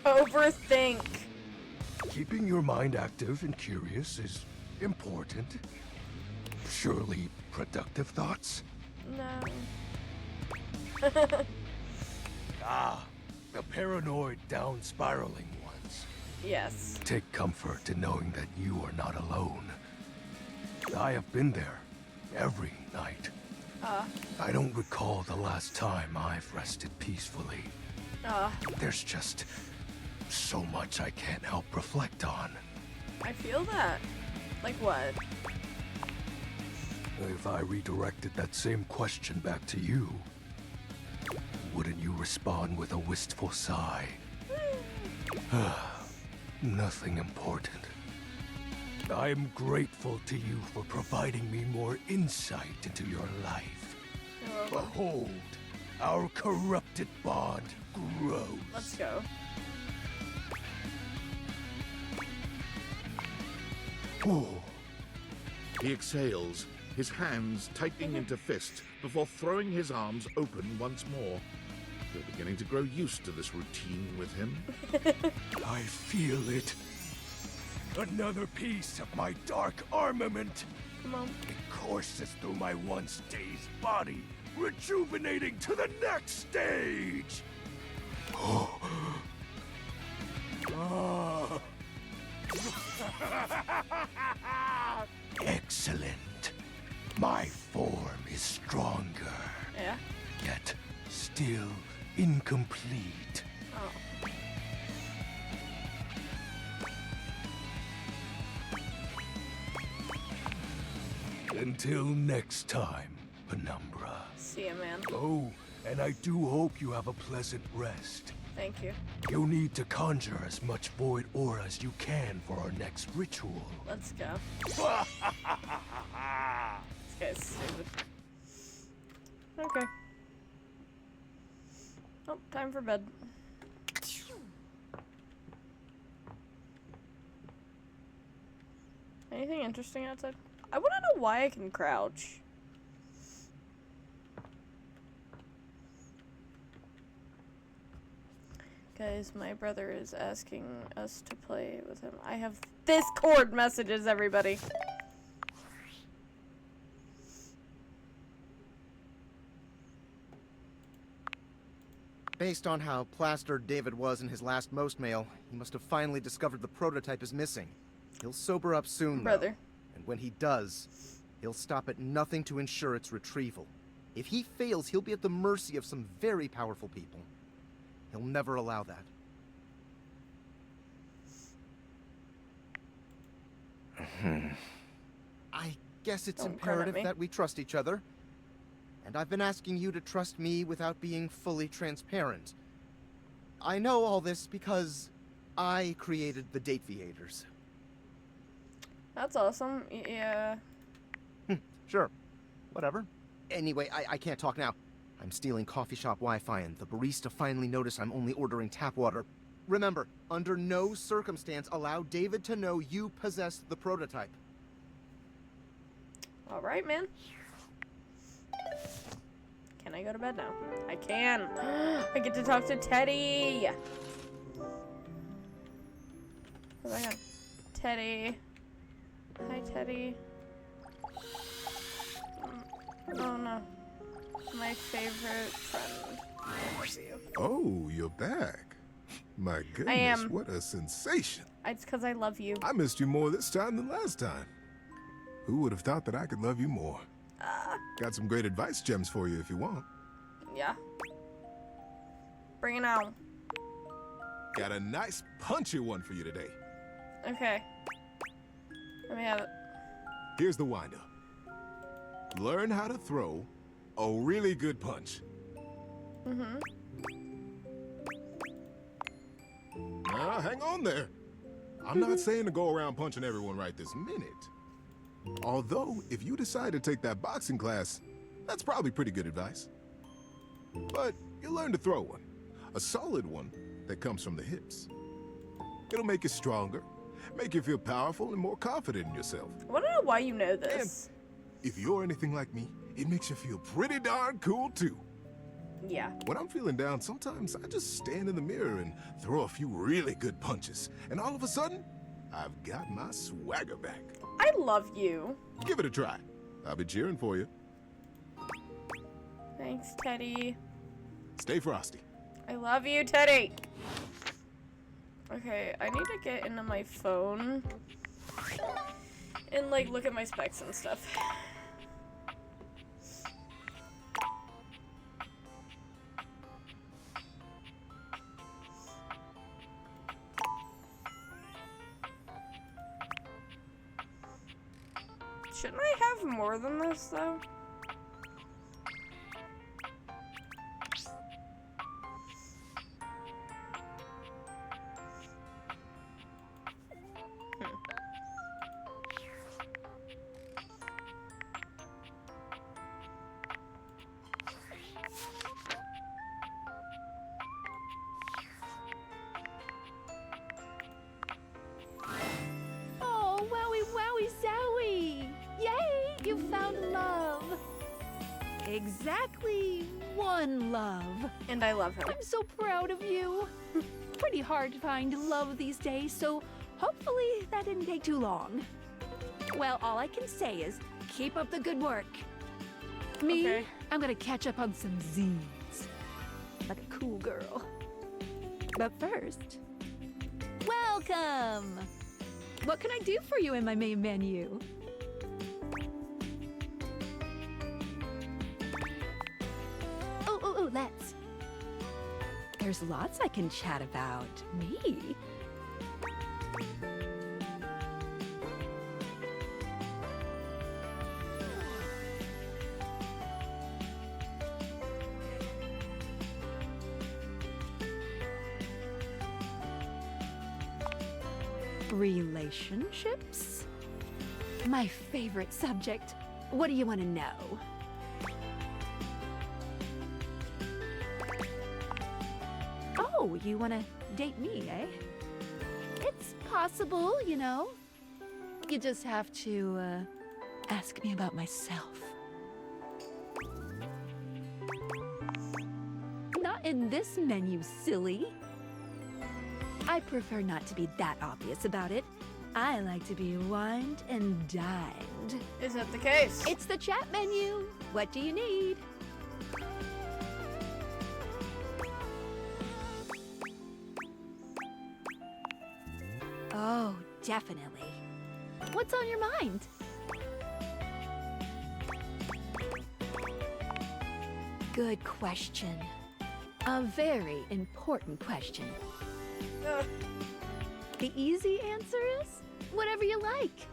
Overthink. Keeping your mind active and curious is important. Surely productive thoughts? No. The paranoid down-spiraling ones. Yes. Take comfort in knowing that you are not alone. I have been there every night. I don't recall the last time I've rested peacefully. There's just so much I can't help reflect on. I feel that. Like what? If I redirected that same question back to you, wouldn't you respond with a wistful sigh? Nothing important. I am grateful to you for providing me more insight into your life. Behold, our corrupted bond grows. Let's go. He exhales, his hands tightening into fist before throwing his arms open once more. You're beginning to grow used to this routine with him. I feel it. Another piece of my dark armament. Come on. It courses through my once dazed body, rejuvenating to the next stage. Excellent. My form is stronger. Yeah? Yet still incomplete. Oh. Until next time, Penumbra. See ya, man. Oh, and I do hope you have a pleasant rest. Thank you. You'll need to conjure as much void aura as you can for our next ritual. Let's go. This guy's stupid. Okay. Oh, time for bed. Anything interesting outside? I want to know why I can crouch. Guys, my brother is asking us to play with him. I have Discord messages, everybody. Based on how plastered David was in his last most mail, he must have finally discovered the prototype is missing. He'll sober up soon, Brother. though. And when he does, he'll stop at nothing to ensure its retrieval. If he fails, he'll be at the mercy of some very powerful people. He'll never allow that. I guess it's Don't credit imperative me. that we trust each other. And I've been asking you to trust me without being fully transparent. I know all this because I created the Dateviators. That's awesome. Yeah. Sure. Whatever. Anyway, I can't talk now. I'm stealing coffee shop Wi-Fi, and the barista finally noticed I'm only ordering tap water. Remember, under no circumstance allow David to know you possessed the prototype. All right, man. Can I go to bed now? I can. I get to talk to Teddy. Oh my god. Teddy. Hi, Teddy. Oh no. My favorite friend. I miss you. Oh, you're back. My goodness, am. what a sensation. It's because I love you. I missed you more this time than last time. Who would have thought that I could love you more? Got some great advice gems for you if you want. Yeah. Bring it on. Got a nice punchy one for you today. Okay. Let me have it. Here's the wind-up. Learn how to throw a really good punch. Mm-hmm. Now, hang on there. I'm not saying to go around punching everyone right this minute. Although, if you decide to take that boxing class, that's probably pretty good advice. But you'll learn to throw one. A solid one that comes from the hips. It'll make you stronger, make you feel powerful and more confident in yourself. I want to know why you know this. And if you're anything like me, it makes you feel pretty darn cool too. Yeah. When I'm feeling down, sometimes I just stand in the mirror and throw a few really good punches. And all of a sudden, I've got my swagger back. I love you. Give it a try. I'll be cheering for you. Thanks, Teddy. Stay frosty. I love you, Teddy. Okay, I need to get into my phone and, like, look at my specs and stuff. Shouldn't I have more than this, though? Oh, wowie, wowie, zowie! Yay, you found love. Exactly one love. And I love him. I'm so proud of you. Pretty hard to find love these days, so hopefully that didn't take too long. Well, all I can say is keep up the good work. Me, Okay. I'm gonna catch up on some zines. Like a cool girl. But first, welcome! What can I do for you in my main menu? Oh, let's. There's lots I can chat about. Me? Relationships? My favorite subject. What do you want to know? Oh, you want to date me, eh? It's possible, you know. You just have to, ask me about myself. Not in this menu, silly. I prefer not to be that obvious about it. I like to be wined and dined. Is that the case? It's the chat menu. What do you need? Oh, definitely. What's on your mind? Good question. A very important question. The easy answer is whatever you like.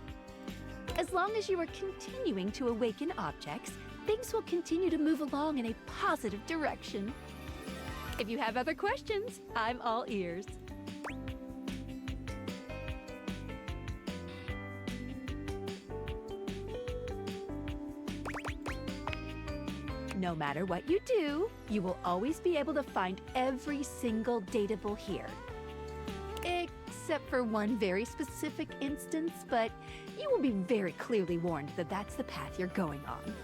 As long as you are continuing to awaken objects, things will continue to move along in a positive direction. If you have other questions, I'm all ears. No matter what you do, you will always be able to find every single dateable here. Except for one very specific instance, but you will be very clearly warned that that's the path you're going on.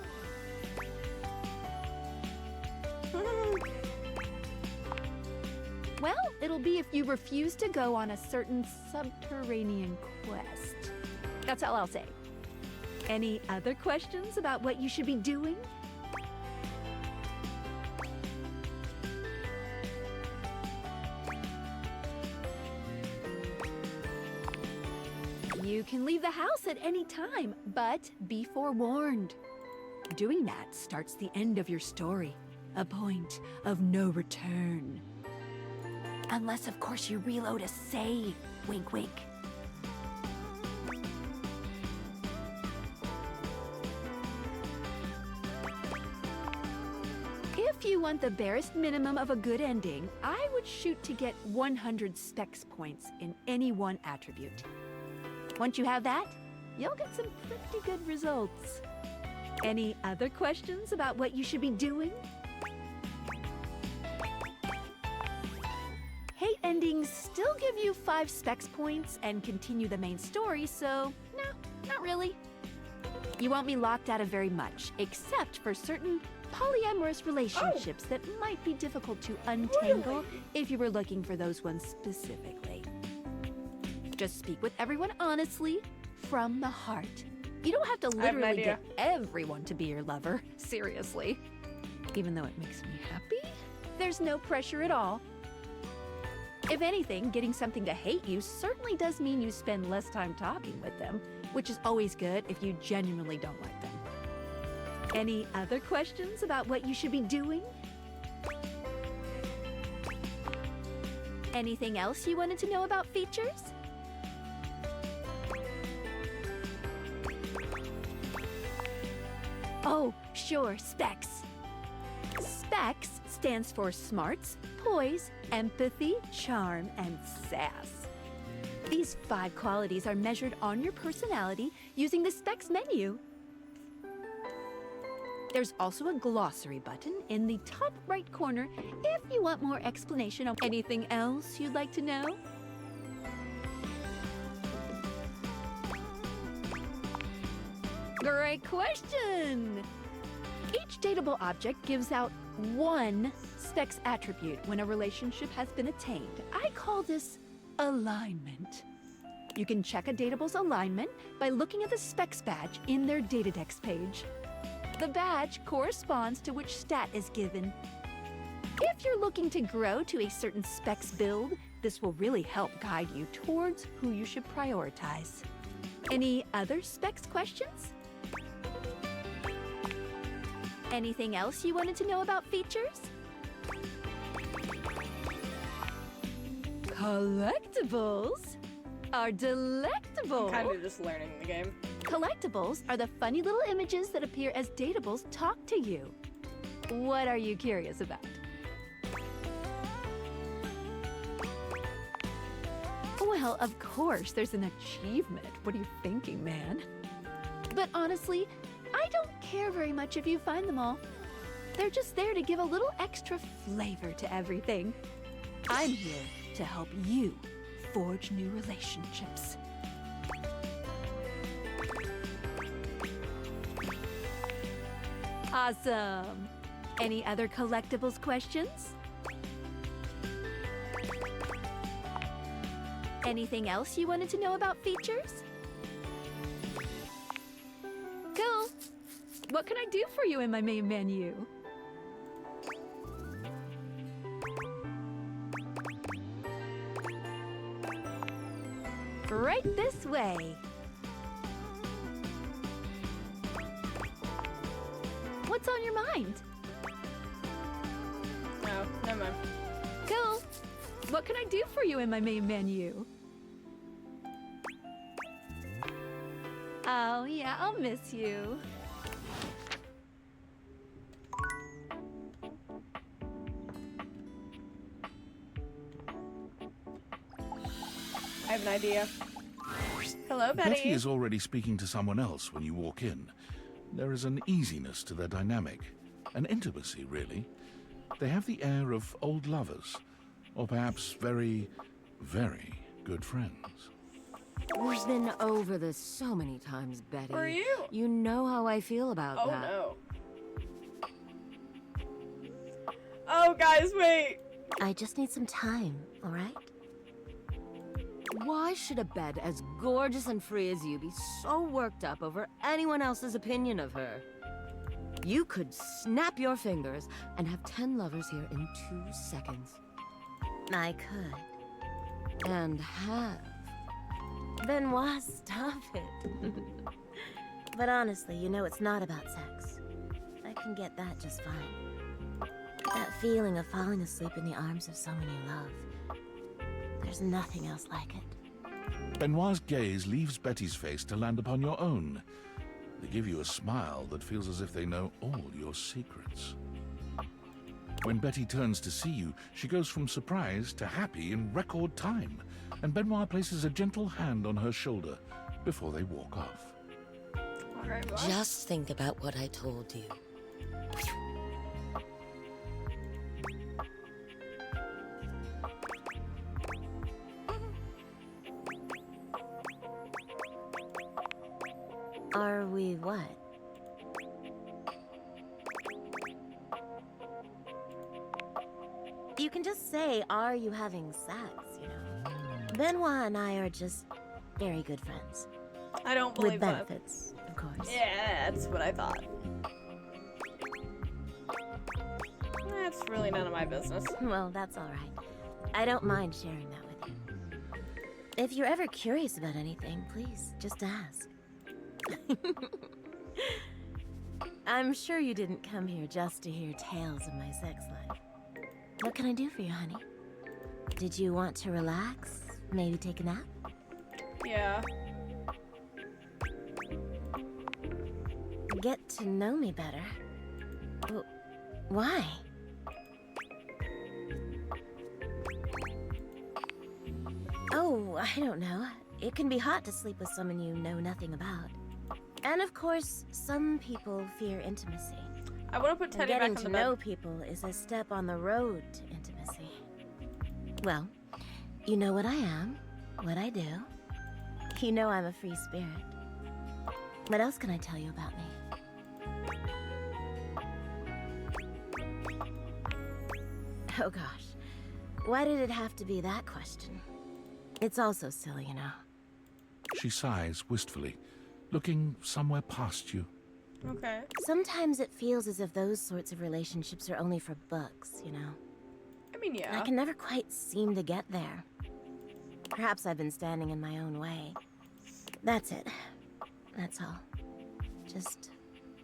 Well, it'll be if you refuse to go on a certain subterranean quest. That's all I'll say. Any other questions about what you should be doing? You can leave the house at any time, but be forewarned. Doing that starts the end of your story, a point of no return. Unless, of course, you reload a save. Wink, wink. If you want the barest minimum of a good ending, I would shoot to get 100 specs points in any one attribute. Once you have that, you'll get some pretty good results. Any other questions about what you should be doing? Hate endings still give you 5 specs points and continue the main story, so no, not really. You won't be locked out of very much, except for certain polyamorous relationships that might be difficult to untangle if you were looking for those ones specifically. Just speak with everyone honestly, from the heart. You don't have to literally get everyone to be your lover, seriously. Even though it makes me happy, there's no pressure at all. If anything, getting something to hate you certainly does mean you spend less time talking with them, which is always good if you genuinely don't like them. Any other questions about what you should be doing? Anything else you wanted to know about features? Oh, sure, specs. Specs stands for smarts, poise, empathy, charm, and sass. These 5 qualities are measured on your personality using the specs menu. There's also a glossary button in the top right corner if you want more explanation on anything else you'd like to know. Great question! Each dateable object gives out 1 specs attribute when a relationship has been attained. I call this alignment. You can check a datable's alignment by looking at the specs badge in their Datadex page. The badge corresponds to which stat is given. If you're looking to grow to a certain specs build, this will really help guide you towards who you should prioritize. Any other specs questions? Anything else you wanted to know about features? Collectibles are delectable. I'm kind of just learning the game. Collectibles are the funny little images that appear as datables talk to you. What are you curious about? Well, of course, there's an achievement. What are you thinking, man? But honestly, I don't care very much if you find them all. They're just there to give a little extra flavor to everything. I'm here to help you forge new relationships. Awesome! Any other collectibles questions? Anything else you wanted to know about features? Cool! What can I do for you in my main menu? Right this way. What's on your mind? No, never mind. Cool. What can I do for you in my main menu? Oh, yeah, I'll miss you. I have an idea. Hello, Betty. Betty is already speaking to someone else when you walk in. There is an easiness to their dynamic. an intimacy, really. They have the air of old lovers, or perhaps very, very good friends. We've been over this so many times, Betty. For you? You know how I feel about Oh that. no. Oh, guys, wait. I just need some time, all right? Why should a bed as gorgeous and free as you be so worked up over anyone else's opinion of her? You could snap your fingers and have 10 lovers here in 2 seconds. I could. And have. Benoit, stop it. But honestly, you know it's not about sex. I can get that just fine. That feeling of falling asleep in the arms of someone you love. There's nothing else like it. Benoit's gaze leaves Betty's face to land upon your own. They give you a smile that feels as if they know all your secrets. When Betty turns to see you, she goes from surprise to happy in record time, and Benoit places a gentle hand on her shoulder before they walk off. Just think about what I told you. Are we what? You can just say, are you having sex, you know? Benoit and I are just very good friends. I don't believe with that. benefits, of course. Yeah, that's what I thought. That's really none of my business. Well, that's all right. I don't mind sharing that with you. If you're ever curious about anything, please, just ask. I'm sure you didn't come here just to hear tales of my sex life. What can I do for you, honey? Did you want to relax? Maybe take a nap? Yeah. Get to know me better. Why? Oh, I don't know. It can be hot to sleep with someone you know nothing about. And of course, some people fear intimacy. I want to put Teddy back Getting on to the know bed. people is a step on the road to intimacy. Well, you know what I am, what I do. You know I'm a free spirit. What else can I tell you about me? Oh gosh, why did it have to be that question? It's all so silly, you know. She sighs wistfully, looking somewhere past you. Okay. Sometimes it feels as if those sorts of relationships are only for books, you know? I mean, yeah. I can never quite seem to get there. Perhaps I've been standing in my own way. That's it. That's all. Just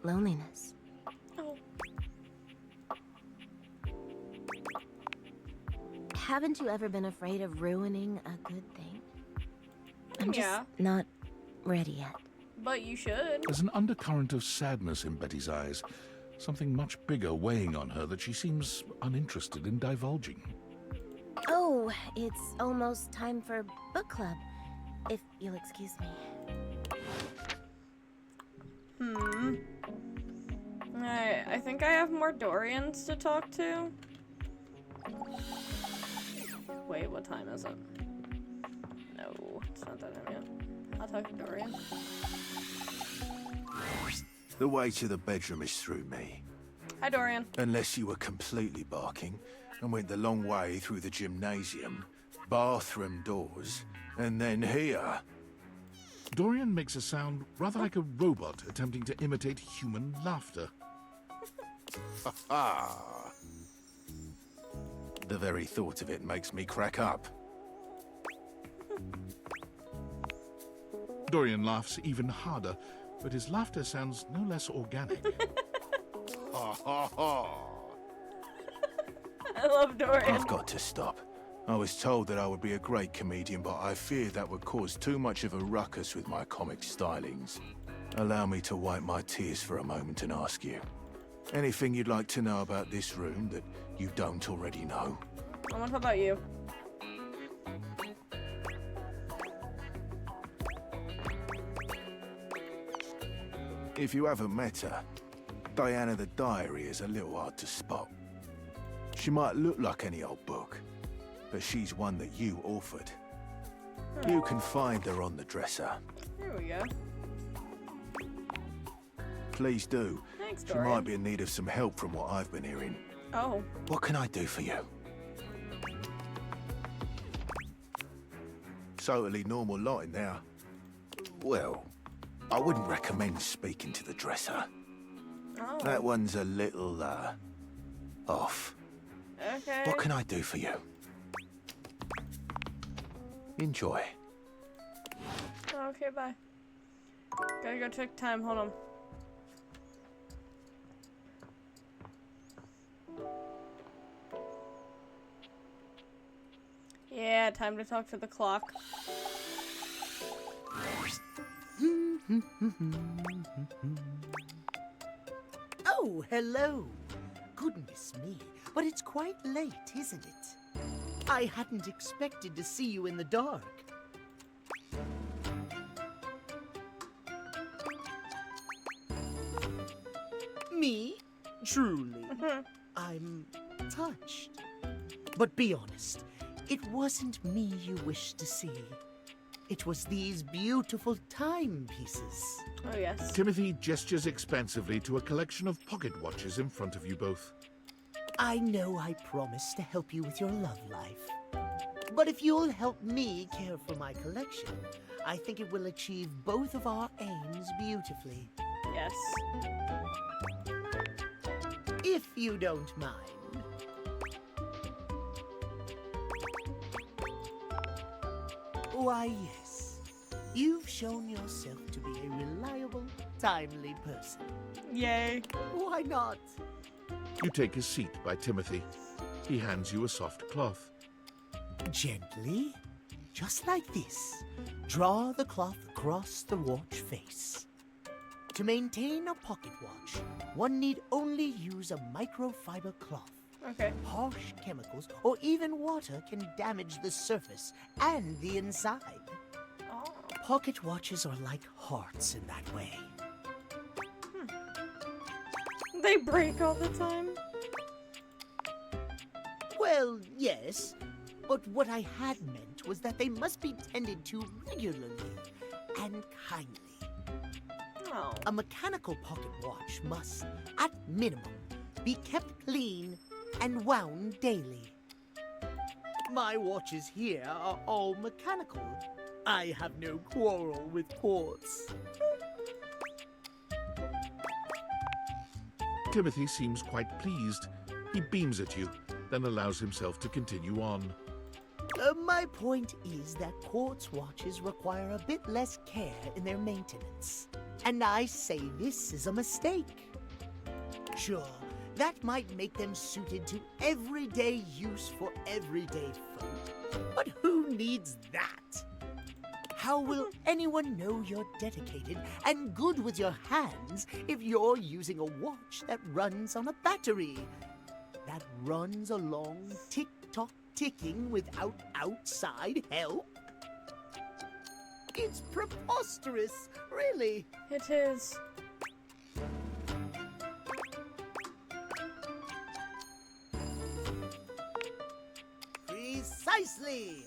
loneliness. Oh. Haven't you ever been afraid of ruining a good thing? I'm just Yeah. not ready yet. But you should. There's an undercurrent of sadness in Betty's eyes, something much bigger weighing on her that she seems uninterested in divulging. Oh, it's almost time for book club, if you'll excuse me. Alright, I think I have more Dorians to talk to. Wait, what time is it? No, it's not that time yet. I'll talk to Dorian. The way to the bedroom is through me. Hi, Dorian. Unless you were completely barking and went the long way through the gymnasium, bathroom doors, and then here. Dorian makes a sound rather like a robot attempting to imitate human laughter. Ha ha! The very thought of it makes me crack up. Dorian laughs even harder, but his laughter sounds no less organic. Ha ha ha! I love Dorian. I've got to stop. I was told that I would be a great comedian, but I fear that would cause too much of a ruckus with my comic stylings. Allow me to wipe my tears for a moment and ask you. Anything you'd like to know about this room that you don't already know? I want to talk about you. If you haven't met her, Diana the Diary is a little hard to spot. She might look like any old book, but she's one that you authored. You can find her on the dresser. There we go. Please do. Thanks, She Dorian. might be in need of some help from what I've been hearing. Oh. What can I do for you? Totally normal lot in there. Well, I wouldn't recommend speaking to the dresser. Oh. That one's a little, off. Okay. What can I do for you? Enjoy. Okay, bye. Gotta go check time. Hold on. Yeah, time to talk to the clock. Oh, hello. Goodness me, but it's quite late, isn't it? I hadn't expected to see you in the dark. Me? Truly. I'm touched. But be honest, it wasn't me you wished to see. It was these beautiful timepieces. Oh, yes. Timothy gestures expansively to a collection of pocket watches in front of you both. I know I promised to help you with your love life. But if you'll help me care for my collection, I think it will achieve both of our aims beautifully. Yes. If you don't mind. Why, yes. You've shown yourself to be a reliable, timely person. Yay. Why not? You take a seat by Timothy. He hands you a soft cloth. Gently, just like this, draw the cloth across the watch face. To maintain a pocket watch, one need only use a microfiber cloth. Okay. Harsh chemicals or even water can damage the surface and the inside. Oh. Pocket watches are like hearts in that way. They break all the time? Well, yes. But what I had meant was that they must be tended to regularly and kindly. Oh. A mechanical pocket watch must, at minimum, be kept clean and wound daily. My watches here are all mechanical. I have no quarrel with quartz. Timothy seems quite pleased. He beams at you, then allows himself to continue on. My point is that quartz watches require a bit less care in their maintenance. And I say this is a mistake. Sure, that might make them suited to everyday use for everyday folk. But who needs that? How will anyone know you're dedicated and good with your hands if you're using a watch that runs on a battery? That runs along tick-tock ticking without outside help? It's preposterous, really. It is. Precisely.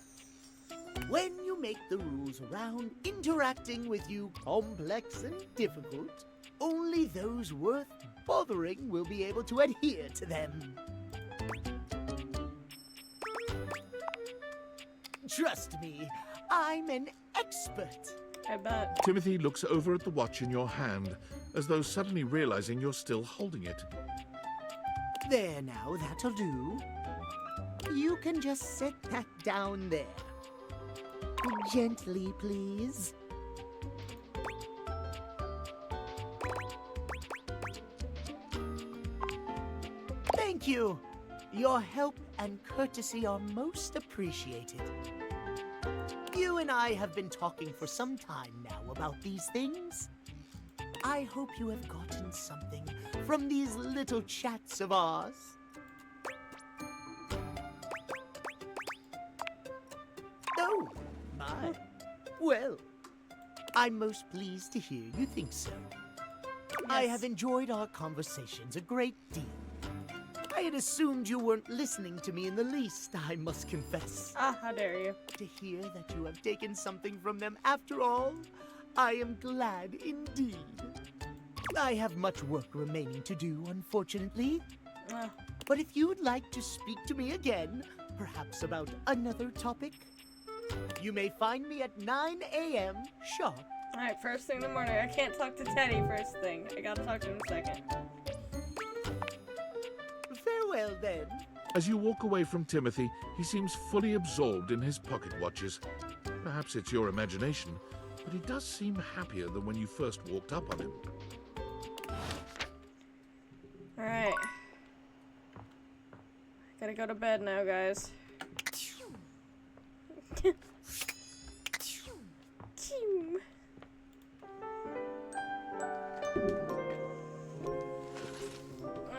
When you make the rules around interacting with you complex and difficult, only those worth bothering will be able to adhere to them. Trust me, I'm an expert. I bet. Timothy looks over at the watch in your hand, as though suddenly realizing you're still holding it. There now, that'll do. You can just set that down there. Gently, please. Thank you. Your help and courtesy are most appreciated. You and I have been talking for some time now about these things. I hope you have gotten something from these little chats of ours. Oh, my. Well, I'm most pleased to hear you think so. I have enjoyed our conversations a great deal. I had assumed you weren't listening to me in the least, I must confess. Ah, how dare you. To hear that you have taken something from them after all, I am glad indeed. I have much work remaining to do, unfortunately. But if you'd like to speak to me again, perhaps about another topic, you may find me at 9 a.m. sharp. Alright, first thing in the morning. I can't talk to Teddy first thing. I gotta talk to him second. Farewell, then. As you walk away from Timothy, he seems fully absorbed in his pocket watches. Perhaps it's your imagination, but he does seem happier than when you first walked up on him. Alright. Gotta go to bed now, guys.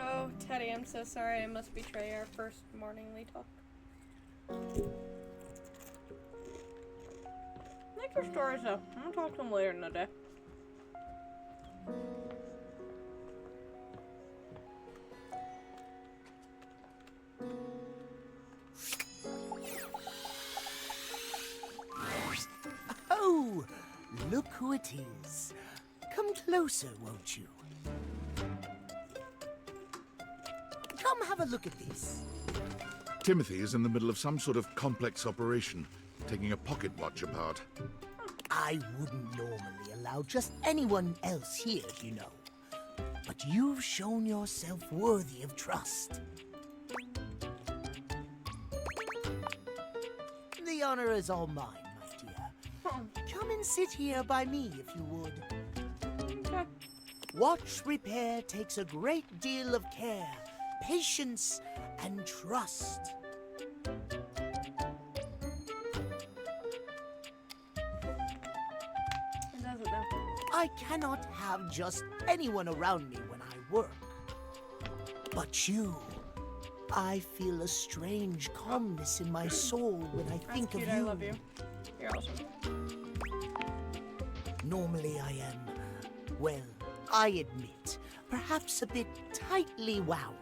Oh, Teddy, I'm so sorry. I must betray our first morningly talk. Like your stories, though. I'm gonna talk to him later in the day. Oh, look who it is. Come closer, won't you? Come have a look at this. Timothy is in the middle of some sort of complex operation, taking a pocket watch apart. I wouldn't normally allow just anyone else here, you know. But you've shown yourself worthy of trust. The honor is all mine, my dear. Come and sit here by me, if you would. Watch repair takes a great deal of care, patience, and trust. I cannot have just anyone around me when I work. But you, I feel a strange calmness in my soul when I think of you. I love you. You're awesome. Normally I am, well, I admit, perhaps a bit tightly wound.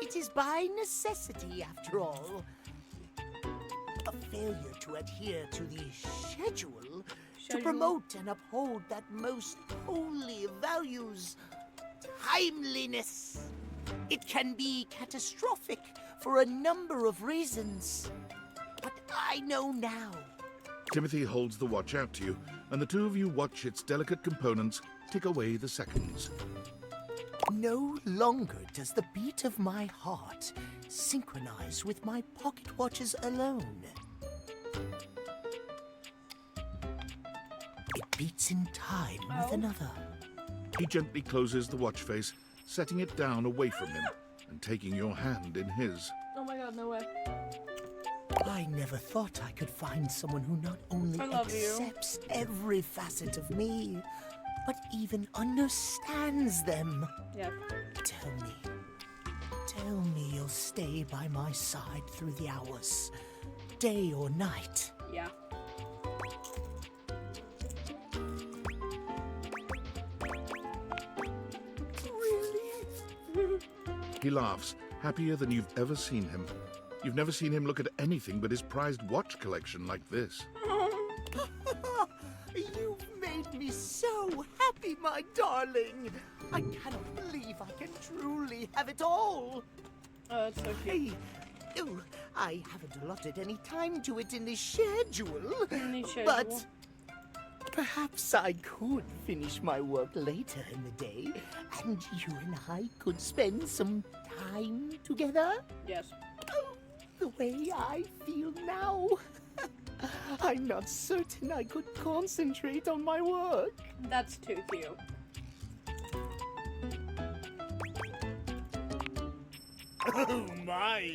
It is by necessity, after all. A failure to adhere to the schedule to promote and uphold that most holy of values, timeliness. It can be catastrophic for a number of reasons. But I know now. Timothy holds the watch out to you, and the two of you watch its delicate components tick away the seconds. No longer does the beat of my heart synchronize with my pocket watches alone. It beats in time with another. He gently closes the watch face, setting it down away from him and taking your hand in his. Oh my god, no way. I never thought I could find someone who not only accepts every facet of me, but even understands them. Yeah. Tell me you'll stay by my side through the hours, day or night. Yeah. He laughs, happier than you've ever seen him. You've never seen him look at anything but his prized watch collection like this. You've made me so happy, my darling. I cannot believe I can truly have it all. Oh, that's so cute. I haven't allotted any time to it in the schedule. But perhaps I could finish my work later in the day, and you and I could spend some time together. Yes. Oh, the way I feel now. I'm not certain I could concentrate on my work. That's too cute. Oh my!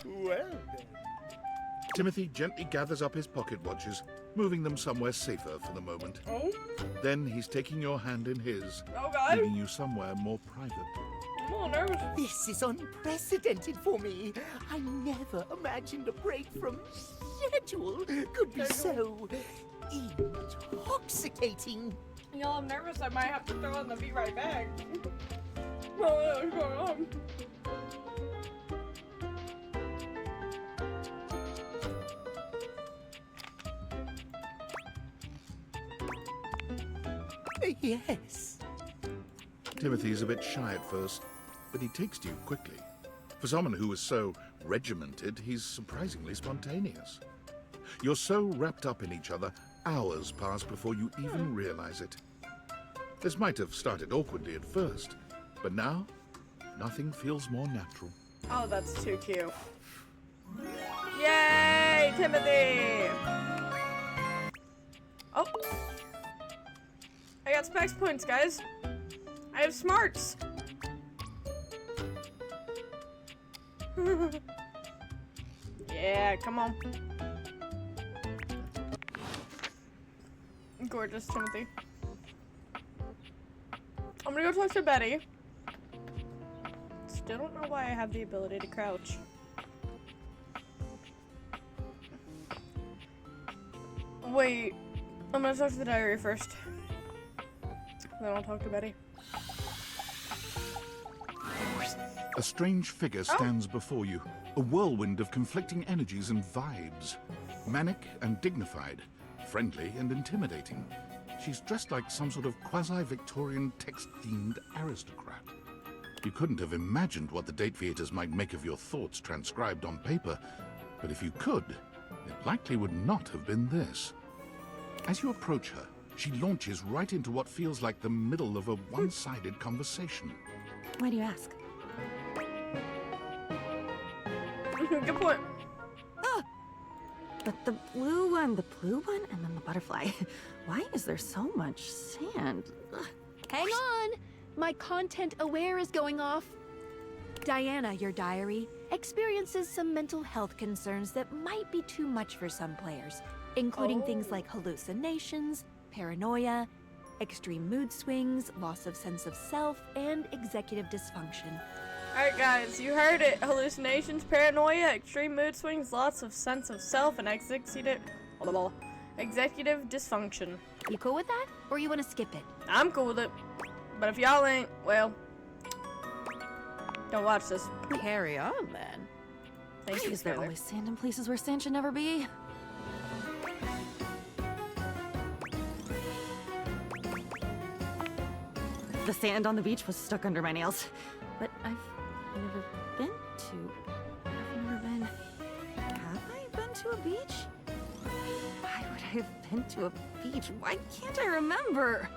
Well then. Timothy gently gathers up his pocket watches, moving them somewhere safer for the moment. Oh? Then he's taking your hand in his, Oh god! leading you somewhere more private. I'm a little nervous. This is unprecedented for me. I never imagined a break from schedule could be so intoxicating. Y'all, I'm nervous. I might have to throw in the be right back. What's going on? Yes. Timothy's a bit shy at first, but he takes to you quickly. For someone who is so regimented, he's surprisingly spontaneous. You're so wrapped up in each other, hours pass before you even realize it. This might have started awkwardly at first, but now, nothing feels more natural. Oh, that's too cute. Yay, Timothy! Oh. I got specs points, guys. I have smarts. Yeah, come on. Gorgeous, Timothy. I'm gonna go talk to Betty. Still don't know why I have the ability to crouch. Wait, I'm gonna talk to the diary first. Then I'll talk to Betty. A strange figure stands before you, a whirlwind of conflicting energies and vibes. Manic and dignified, friendly and intimidating. She's dressed like some sort of quasi-Victorian text-themed aristocrat. You couldn't have imagined what the date theaters might make of your thoughts transcribed on paper, but if you could, it likely would not have been this. As you approach her, she launches right into what feels like the middle of a one-sided conversation. Why do you ask? Good point. Ah! But the blue one, and then the butterfly. Why is there so much sand? Ugh. Hang on! My content aware is going off. Diana, your diary, experiences some mental health concerns that might be too much for some players, including things like hallucinations, paranoia, extreme mood swings, loss of sense of self, and executive dysfunction. Alright guys, you heard it. Hallucinations, paranoia, extreme mood swings, lots of sense of self, and executive dysfunction. You cool with that? Or you want to skip it? I'm cool with it. But if y'all ain't, well, don't watch this. Carry on, then. Thank you, Is there Skylar. always sand in places where sand should never be? The sand on the beach was stuck under my nails. But I've never been Have I been to a beach? Why would I have been to a beach? Why can't I remember?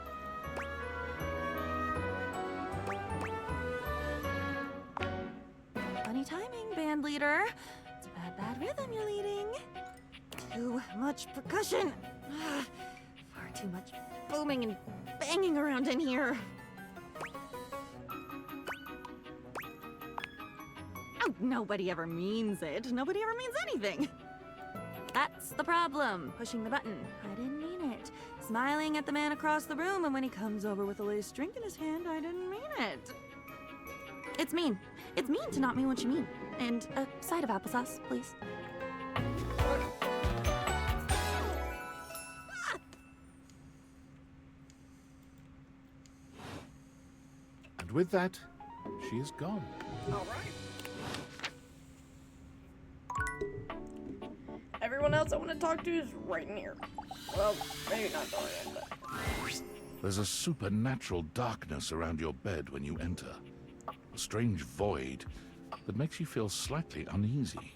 Funny timing, band leader. It's a bad rhythm you're leading. Too much percussion. Far too much booming and banging around in here. Oh, nobody ever means it. Nobody ever means anything. That's the problem. Pushing the button. I didn't mean it. Smiling at the man across the room, and when he comes over with a laced drink in his hand, I didn't mean it. It's mean. It's mean to not mean what you mean. And a side of applesauce, please. And with that, she is gone. Alright. Everyone else I want to talk to is right in here. Well, maybe not Dorian, but... There's a supernatural darkness around your bed when you enter. A strange void that makes you feel slightly uneasy.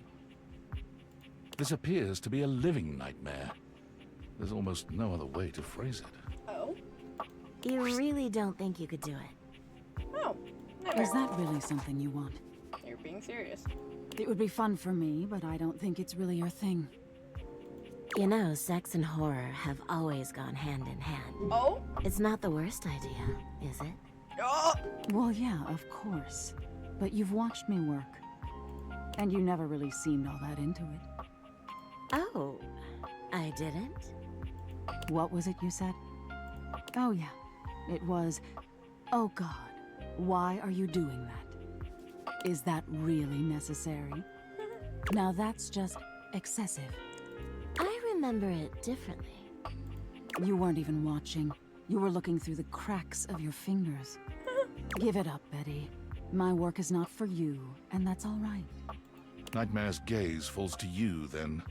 This appears to be a living nightmare. There's almost no other way to phrase it. Oh? You really don't think you could do it? Oh. Is that really something you want? You're being serious. It would be fun for me, but I don't think it's really your thing. You know, sex and horror have always gone hand in hand. Oh? It's not the worst idea, is it? Oh! Well, yeah, of course. But you've watched me work. And you never really seemed all that into it. Oh, I didn't? What was it you said? Oh, yeah. It was, oh God, why are you doing that? Is that really necessary? Now that's just excessive. I remember it differently. You weren't even watching. You were looking through the cracks of your fingers. Give it up, Betty. My work is not for you, and that's all right. Nightmare's gaze falls to you then,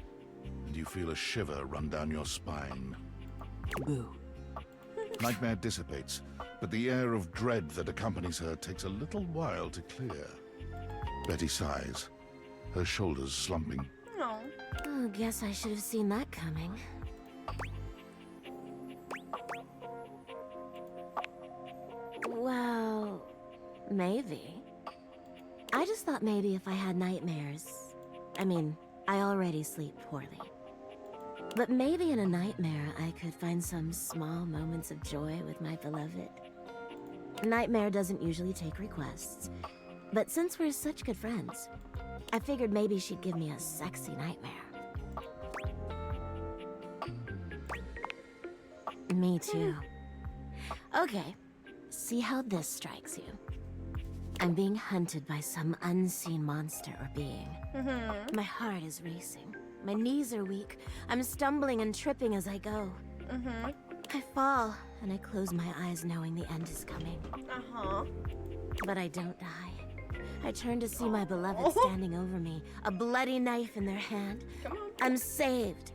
and you feel a shiver run down your spine. Boo. Nightmare dissipates, but the air of dread that accompanies her takes a little while to clear. Betty sighs, her shoulders slumping. Oh, guess I should have seen that coming. Well, maybe. I just thought maybe if I had nightmares... I mean, I already sleep poorly. But maybe in a nightmare I could find some small moments of joy with my beloved. Nightmare doesn't usually take requests, but since we're such good friends, I figured maybe she'd give me a sexy nightmare. Me too. Okay, see how this strikes you. I'm being hunted by some unseen monster or being. My heart is racing. My knees are weak. I'm stumbling and tripping as I go. I fall, and I close my eyes knowing the end is coming. But I don't die. I turn to see my beloved standing over me, a bloody knife in their hand. I'm saved,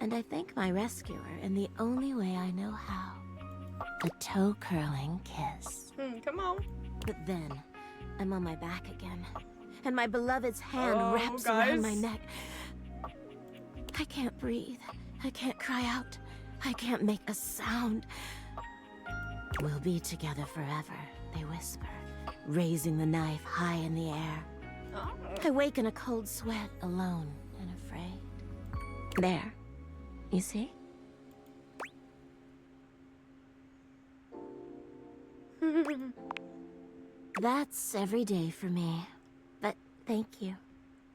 and I thank my rescuer in the only way I know how. A toe-curling kiss. Come on. But then, I'm on my back again, and my beloved's hand wraps around my neck. I can't breathe. I can't cry out. I can't make a sound. We'll be together forever, they whisper, raising the knife high in the air. I wake in a cold sweat, alone and afraid. There. You see? That's every day for me. But thank you.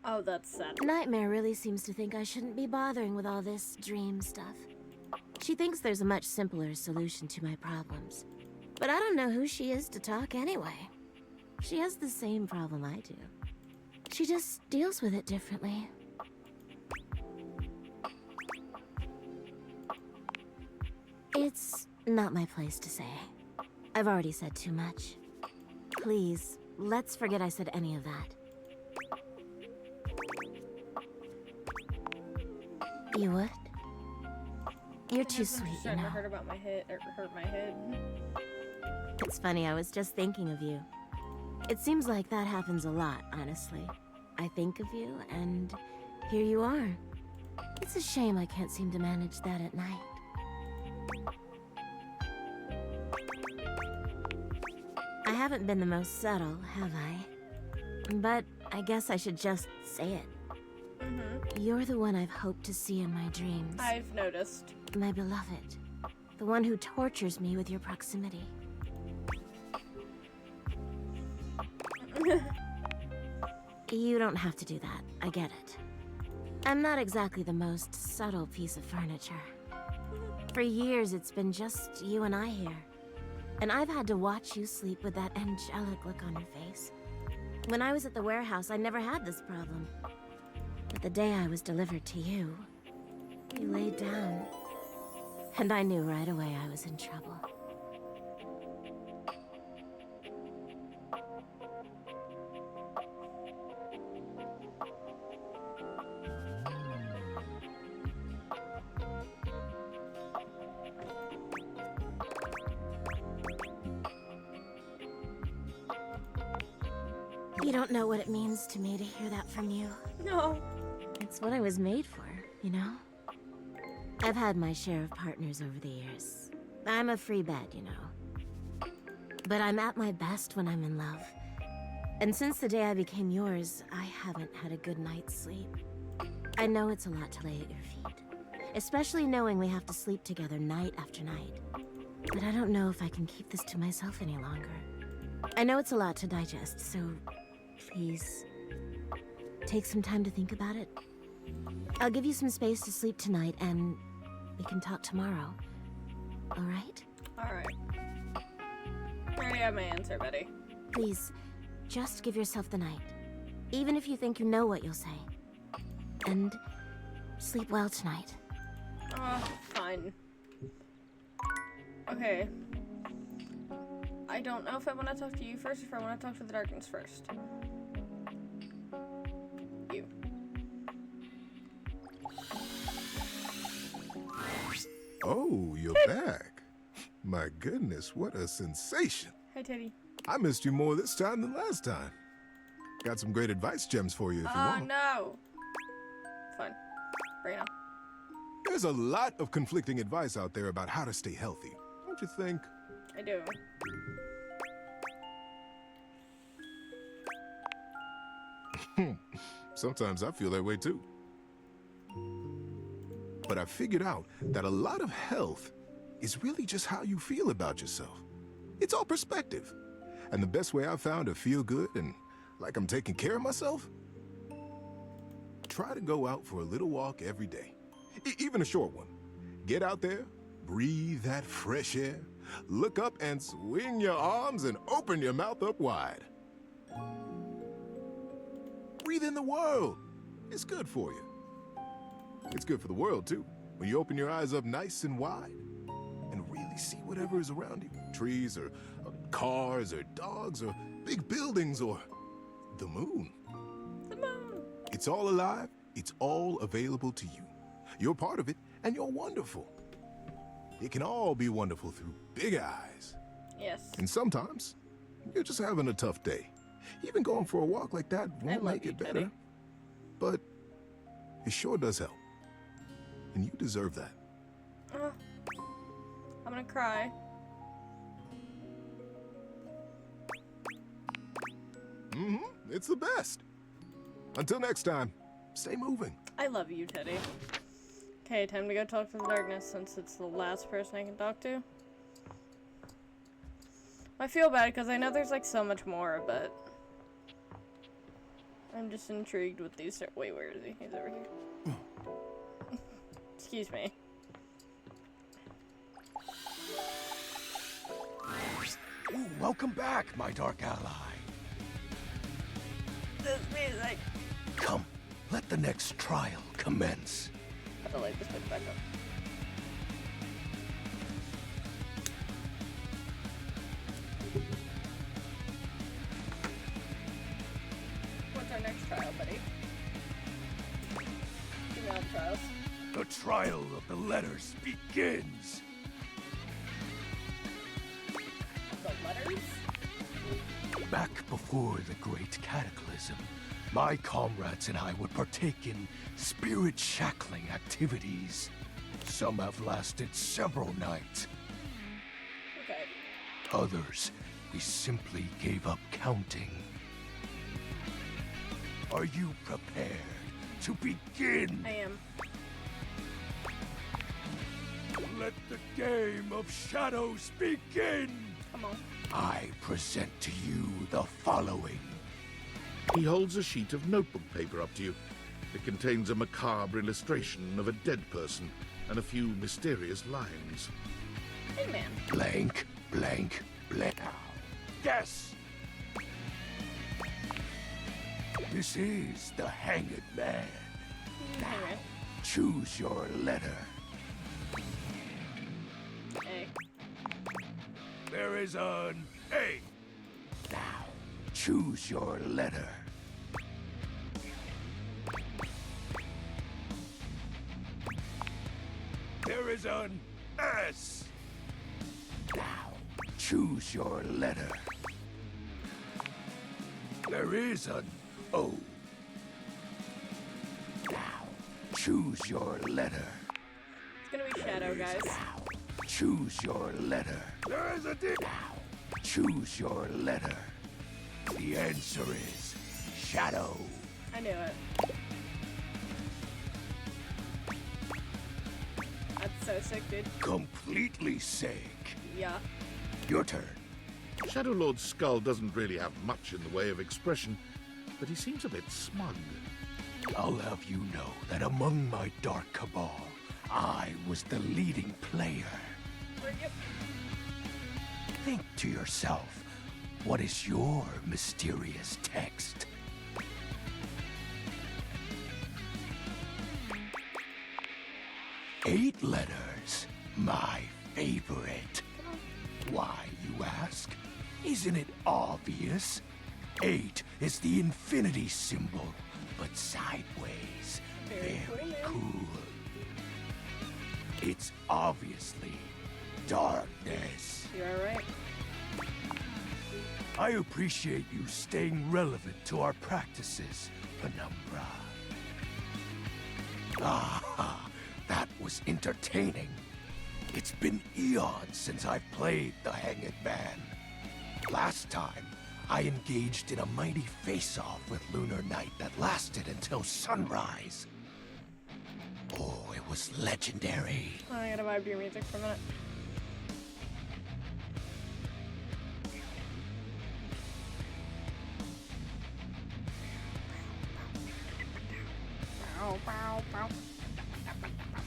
Oh, that's sad. Nightmare really seems to think I shouldn't be bothering with all this dream stuff. She thinks there's a much simpler solution to my problems. But I don't know who she is to talk anyway. She has the same problem I do. She just deals with it differently. It's not my place to say. I've already said too much. Please, let's forget I said any of that. You would? You're too sweet, you know. Hurt about my head, or hurt my head. It's funny, I was just thinking of you. It seems like that happens a lot, honestly. I think of you, and here you are. It's a shame I can't seem to manage that at night. I haven't been the most subtle, have I? But I guess I should just say it. You're the one I've hoped to see in my dreams. I've noticed. My beloved. The one who tortures me with your proximity. You don't have to do that. I get it. I'm not exactly the most subtle piece of furniture. For years, it's been just you and I here. And I've had to watch you sleep with that angelic look on your face. When I was at the warehouse, I never had this problem. But the day I was delivered to you, you laid down. And I knew right away I was in trouble. You don't know what it means to me to hear that from you. No. It's what I was made for, you know? I've had my share of partners over the years. I'm a free bed, you know. But I'm at my best when I'm in love. And since the day I became yours, I haven't had a good night's sleep. I know it's a lot to lay at your feet. Especially knowing we have to sleep together night after night. But I don't know if I can keep this to myself any longer. I know it's a lot to digest, so please, take some time to think about it. I'll give you some space to sleep tonight, and we can talk tomorrow. All right? All right. I already have my answer, Betty. Please, just give yourself the night. Even if you think you know what you'll say. And sleep well tonight. Oh, fine. Okay. I don't know if I want to talk to you first or if I want to talk to the darkness first. You. Oh, you're back. My goodness, what a sensation. Hi, Teddy. I missed you more this time than last time. Got some great advice gems for you if you want. Oh, no. Fine. Bring it on. There's a lot of conflicting advice out there about how to stay healthy. Don't you think? I do. Sometimes I feel that way too. But I figured out that a lot of health is really just how you feel about yourself. It's all perspective. And the best way I've found to feel good and like I'm taking care of myself, try to go out for a little walk every day. Even a short one. Get out there, breathe that fresh air, look up and swing your arms and open your mouth up wide. Breathe in the world. It's good for you. It's good for the world, too. When you open your eyes up nice and wide and really see whatever is around you. Trees or cars or dogs or big buildings or the moon. The moon. It's all alive. It's all available to you. You're part of it and you're wonderful. It can all be wonderful through big eyes. Yes. And sometimes you're just having a tough day. Even going for a walk like that won't make it better. Teddy. But it sure does help. And you deserve that. I'm gonna cry. It's the best. Until next time, stay moving. I love you, Teddy. Okay, time to go talk to the darkness since it's the last person I can talk to. I feel bad because I know there's like so much more, but I'm just intrigued with these. Wait, where is he? He's over here. Excuse me. Ooh, welcome back, my dark ally. This music. Come, let the next trial commence. I have to light this bitch back up. What's our next trial, buddy? Give me all the trials. The trial of the letters begins. The letters? Back before the great cataclysm, my comrades and I would partake in spirit shackling activities. Some have lasted several nights. Okay. Others, we simply gave up counting. Are you prepared to begin? I am. Let the game of shadows begin! Come on. I present to you the following. He holds a sheet of notebook paper up to you. It contains a macabre illustration of a dead person and a few mysterious lines. Hey, man. Blank, blank, blank. Guess! This is the Hanged Man. Now, choose your letter. A. There is an A. Now, choose your letter. There is an S. Now, choose your letter. There is an O. Now, choose your letter. It's gonna be Shadow, guys. Now, choose your letter. There is a D. Now, choose your letter. The answer is Shadow. I knew it. That's so sick, dude. Completely sick. Yeah. Your turn. Shadow Lord's skull doesn't really have much in the way of expression, but he seems a bit smug. I'll have you know that among my dark cabal, I was the leading player. Yep. Think to yourself, what is your mysterious text? Eight letters, my favorite. Come Why, you ask? Isn't it obvious? 8 is the infinity symbol, but sideways. Very cool. It's obviously darkness. You're right. I appreciate you staying relevant to our practices, Penumbra. Ah, that was entertaining. It's been eons since I've played the Hanged Man. Last time, I engaged in a mighty face-off with Lunar Knight that lasted until sunrise. Oh, it was legendary. I gotta vibe to your music for a minute. Bow, bow, bow.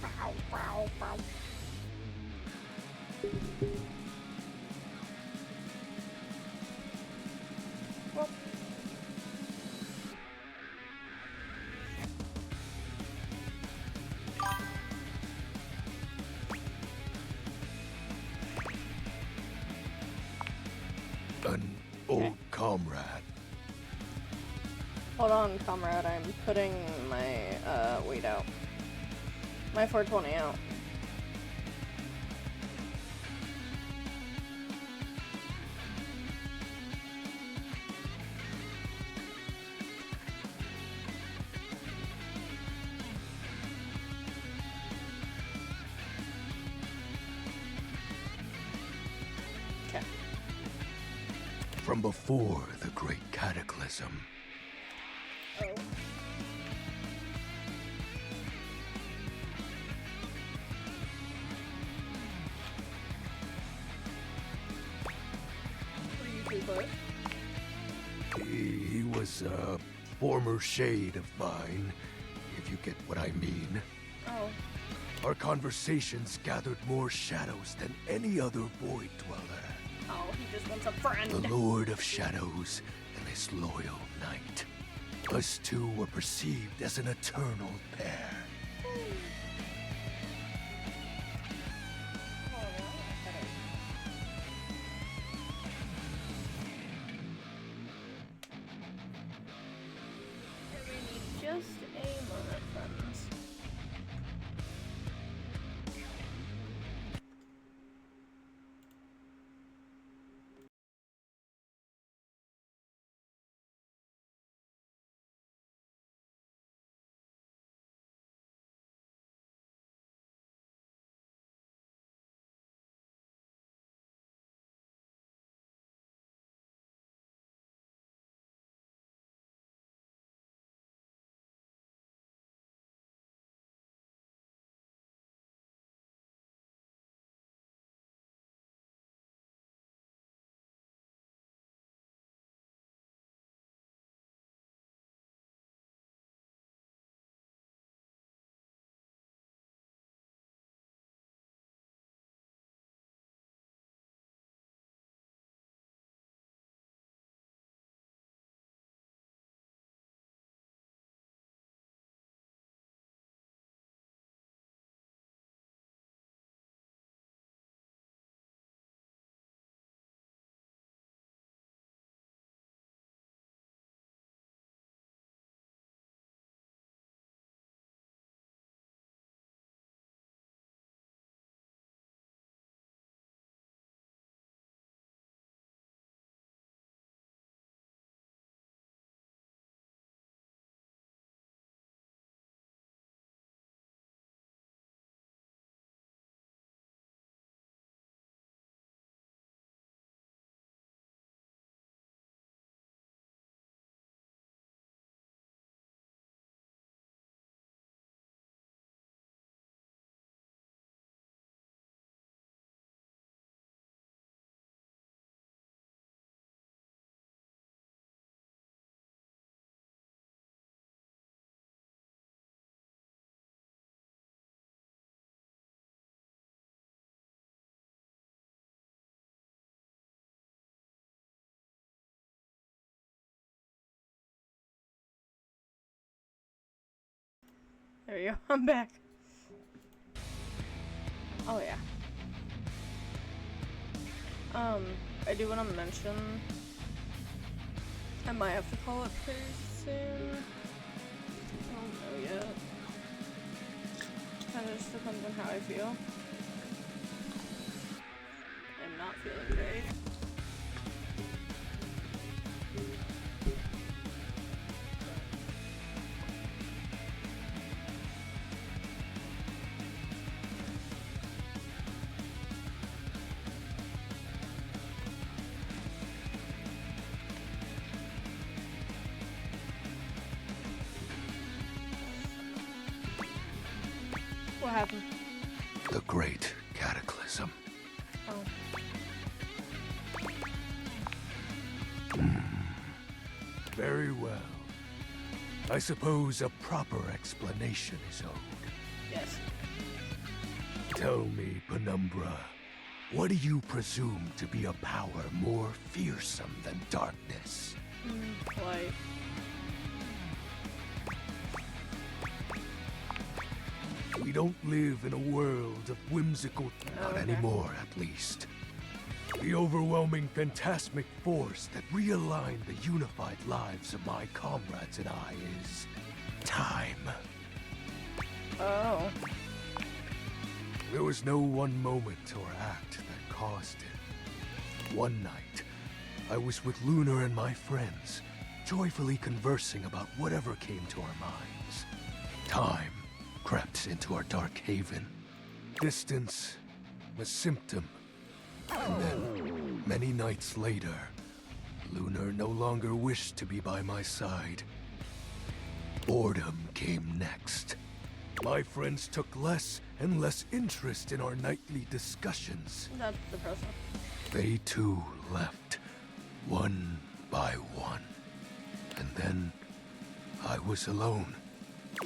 Bow, bow, bow. Whoop. An old comrade. Hold on, comrade. I'm putting my weed out. My 420 out. Okay. From before the Great Cataclysm. Oh. Were you too close? He was a former shade of mine, if you get what I mean. Oh. Our conversations gathered more shadows than any other Void Dweller. Oh, he just wants a friend. The Lord of Shadows and his loyal knight. Us two were perceived as an eternal pair. Just a moment, friends. There you go. I'm back. Oh yeah. I do want to mention I might have to call it pretty soon. I don't know yet. Kinda just depends on how I feel. I'm not feeling great. What happened? The Great Cataclysm. Oh. Very well. I suppose a proper explanation is owed. Yes. Tell me, Penumbra, what do you presume to be a power more fearsome than darkness? Light. We don't live in a world of whimsical... Not anymore, at least. The overwhelming phantasmic force that realigned the unified lives of my comrades and I is... time. Oh. There was no one moment or act that caused it. One night, I was with Lunar and my friends, joyfully conversing about whatever came to our minds. Time crept into our dark haven. Distance, a symptom. And then, many nights later, Lunar no longer wished to be by my side. Boredom came next. My friends took less and less interest in our nightly discussions. That's depressing. They too left, one by one. And then, I was alone.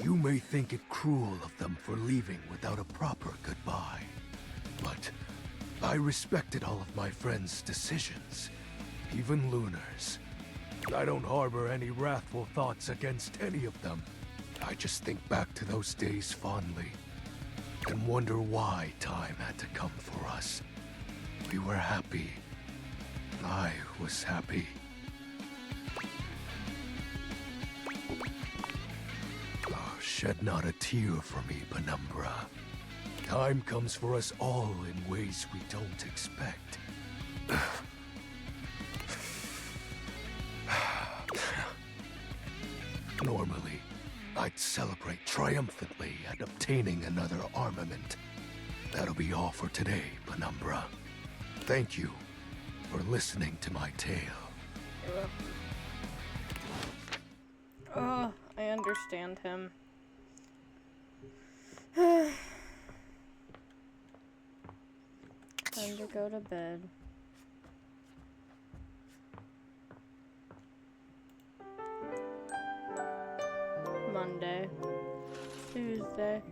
You may think it cruel of them for leaving without a proper goodbye. But I respected all of my friends' decisions, even Lunar's. I don't harbor any wrathful thoughts against any of them. I just think back to those days fondly, and wonder why time had to come for us. We were happy. I was happy. Oh, shed not a tear for me, Penumbra. Time comes for us all in ways we don't expect. Normally, I'd celebrate triumphantly at obtaining another armament. That'll be all for today, Penumbra. Thank you for listening to my tale. Oh, I understand him. Time to go to bed. Monday. Tuesday.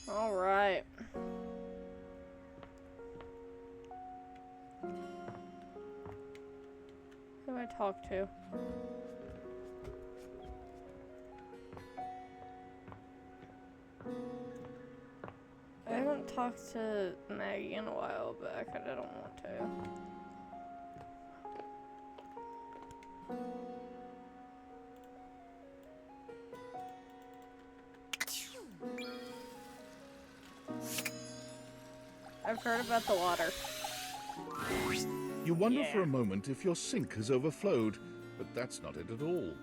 Alright. Who do I talk to? I haven't talked to Maggie in a while, but I kinda don't want to. I've heard about the water. You wonder for a moment if your sink has overflowed, but that's not it at all.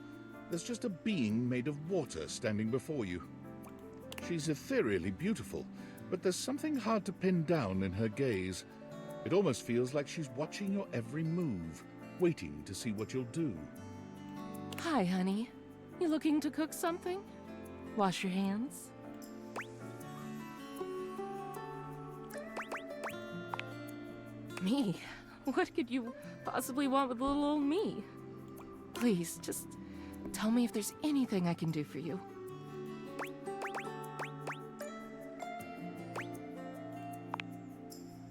There's just a being made of water standing before you. She's ethereally beautiful, but there's something hard to pin down in her gaze. It almost feels like she's watching your every move, waiting to see what you'll do. Hi, honey. You looking to cook something? Wash your hands? Me? What could you possibly want with little old me? Please, just tell me if there's anything I can do for you.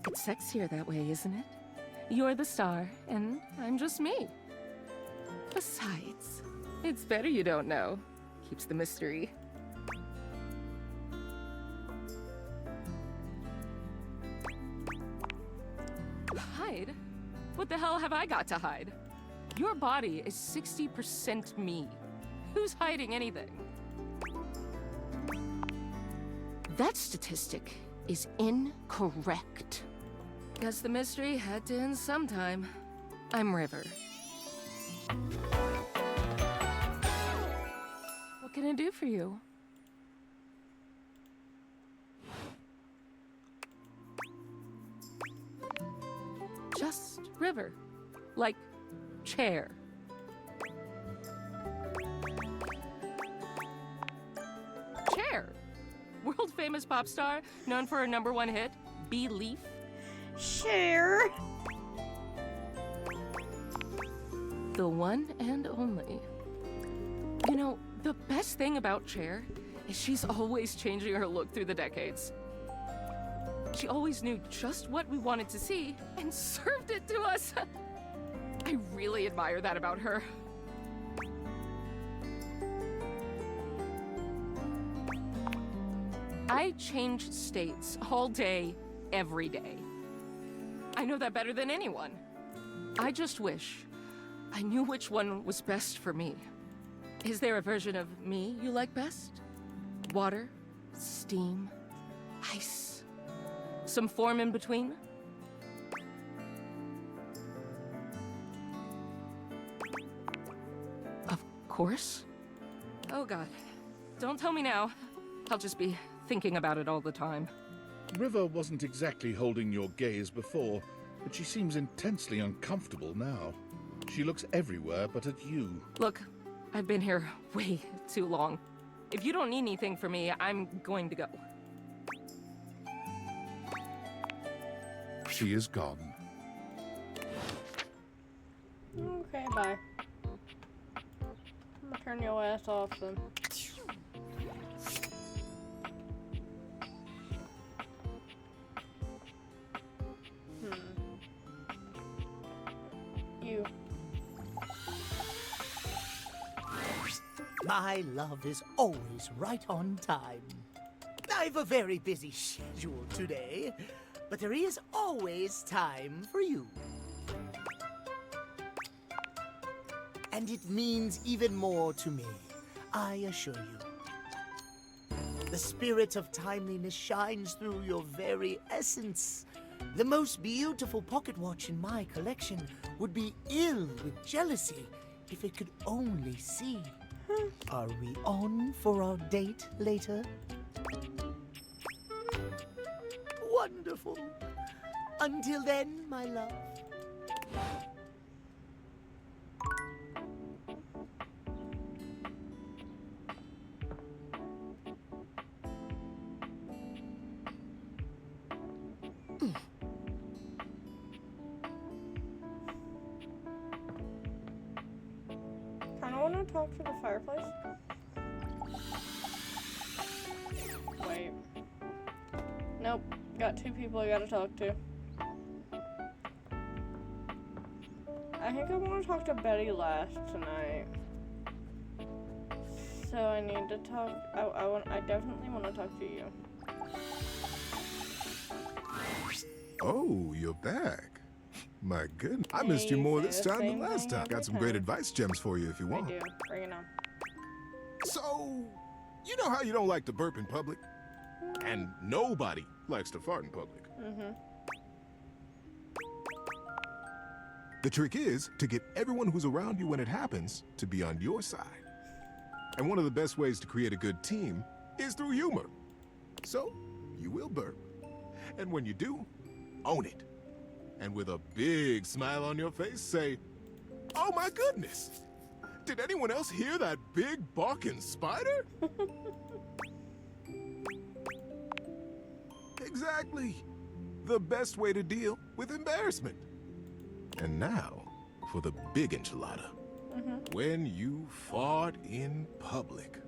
It's sexier that way, isn't it? You're the star, and I'm just me. Besides, it's better you don't know. Keeps the mystery. What the hell have I got to hide? Your body is 60% me. Who's hiding anything? That statistic is incorrect. Guess the mystery had to end sometime. I'm River. What can I do for you? Just River. Like chair. Chair. World famous pop star, known for her #1 hit, Belief. Share. The one and only. You know, the best thing about Cher is she's always changing her look through the decades. She always knew just what we wanted to see and served it to us. I really admire that about her. I change states all day, every day. I know that better than anyone. I just wish I knew which one was best for me. Is there a version of me you like best? Water, steam, ice, some form in between? Of course. Oh God, don't tell me now. I'll just be thinking about it all the time. River wasn't exactly holding your gaze before, but she seems intensely uncomfortable now. She looks everywhere but at you. Look, I've been here way too long. If you don't need anything from me, I'm going to go. She is gone. Okay, bye. I'm gonna turn your ass off then. You. My love is always right on time. I've a very busy schedule today, but there is always time for you. And it means even more to me, I assure you. The spirit of timeliness shines through your very essence. The most beautiful pocket watch in my collection would be ill with jealousy if it could only see. Are we on for our date later? Wonderful. Until then, my love. Kinda wanna talk to the fireplace. Wait. Nope. Got two people I gotta talk to. I think I wanna talk to Betty last tonight. So I need to talk. I definitely wanna talk to you. Oh, you're back. My goodness. I Yeah, missed you you more say this the time than same last thing time. every Got some great time. advice gems for you if you I want. do. Bring it on. So, you know how you don't like to burp in public? And nobody likes to fart in public. Mm-hmm. The trick is to get everyone who's around you when it happens to be on your side. And one of the best ways to create a good team is through humor. So, you will burp. And when you do, own it. And with a big smile on your face, say, "Oh my goodness! Did anyone else hear that big barking spider?" Exactly. The best way to deal with embarrassment. And now, for the big enchilada. When you fart in public.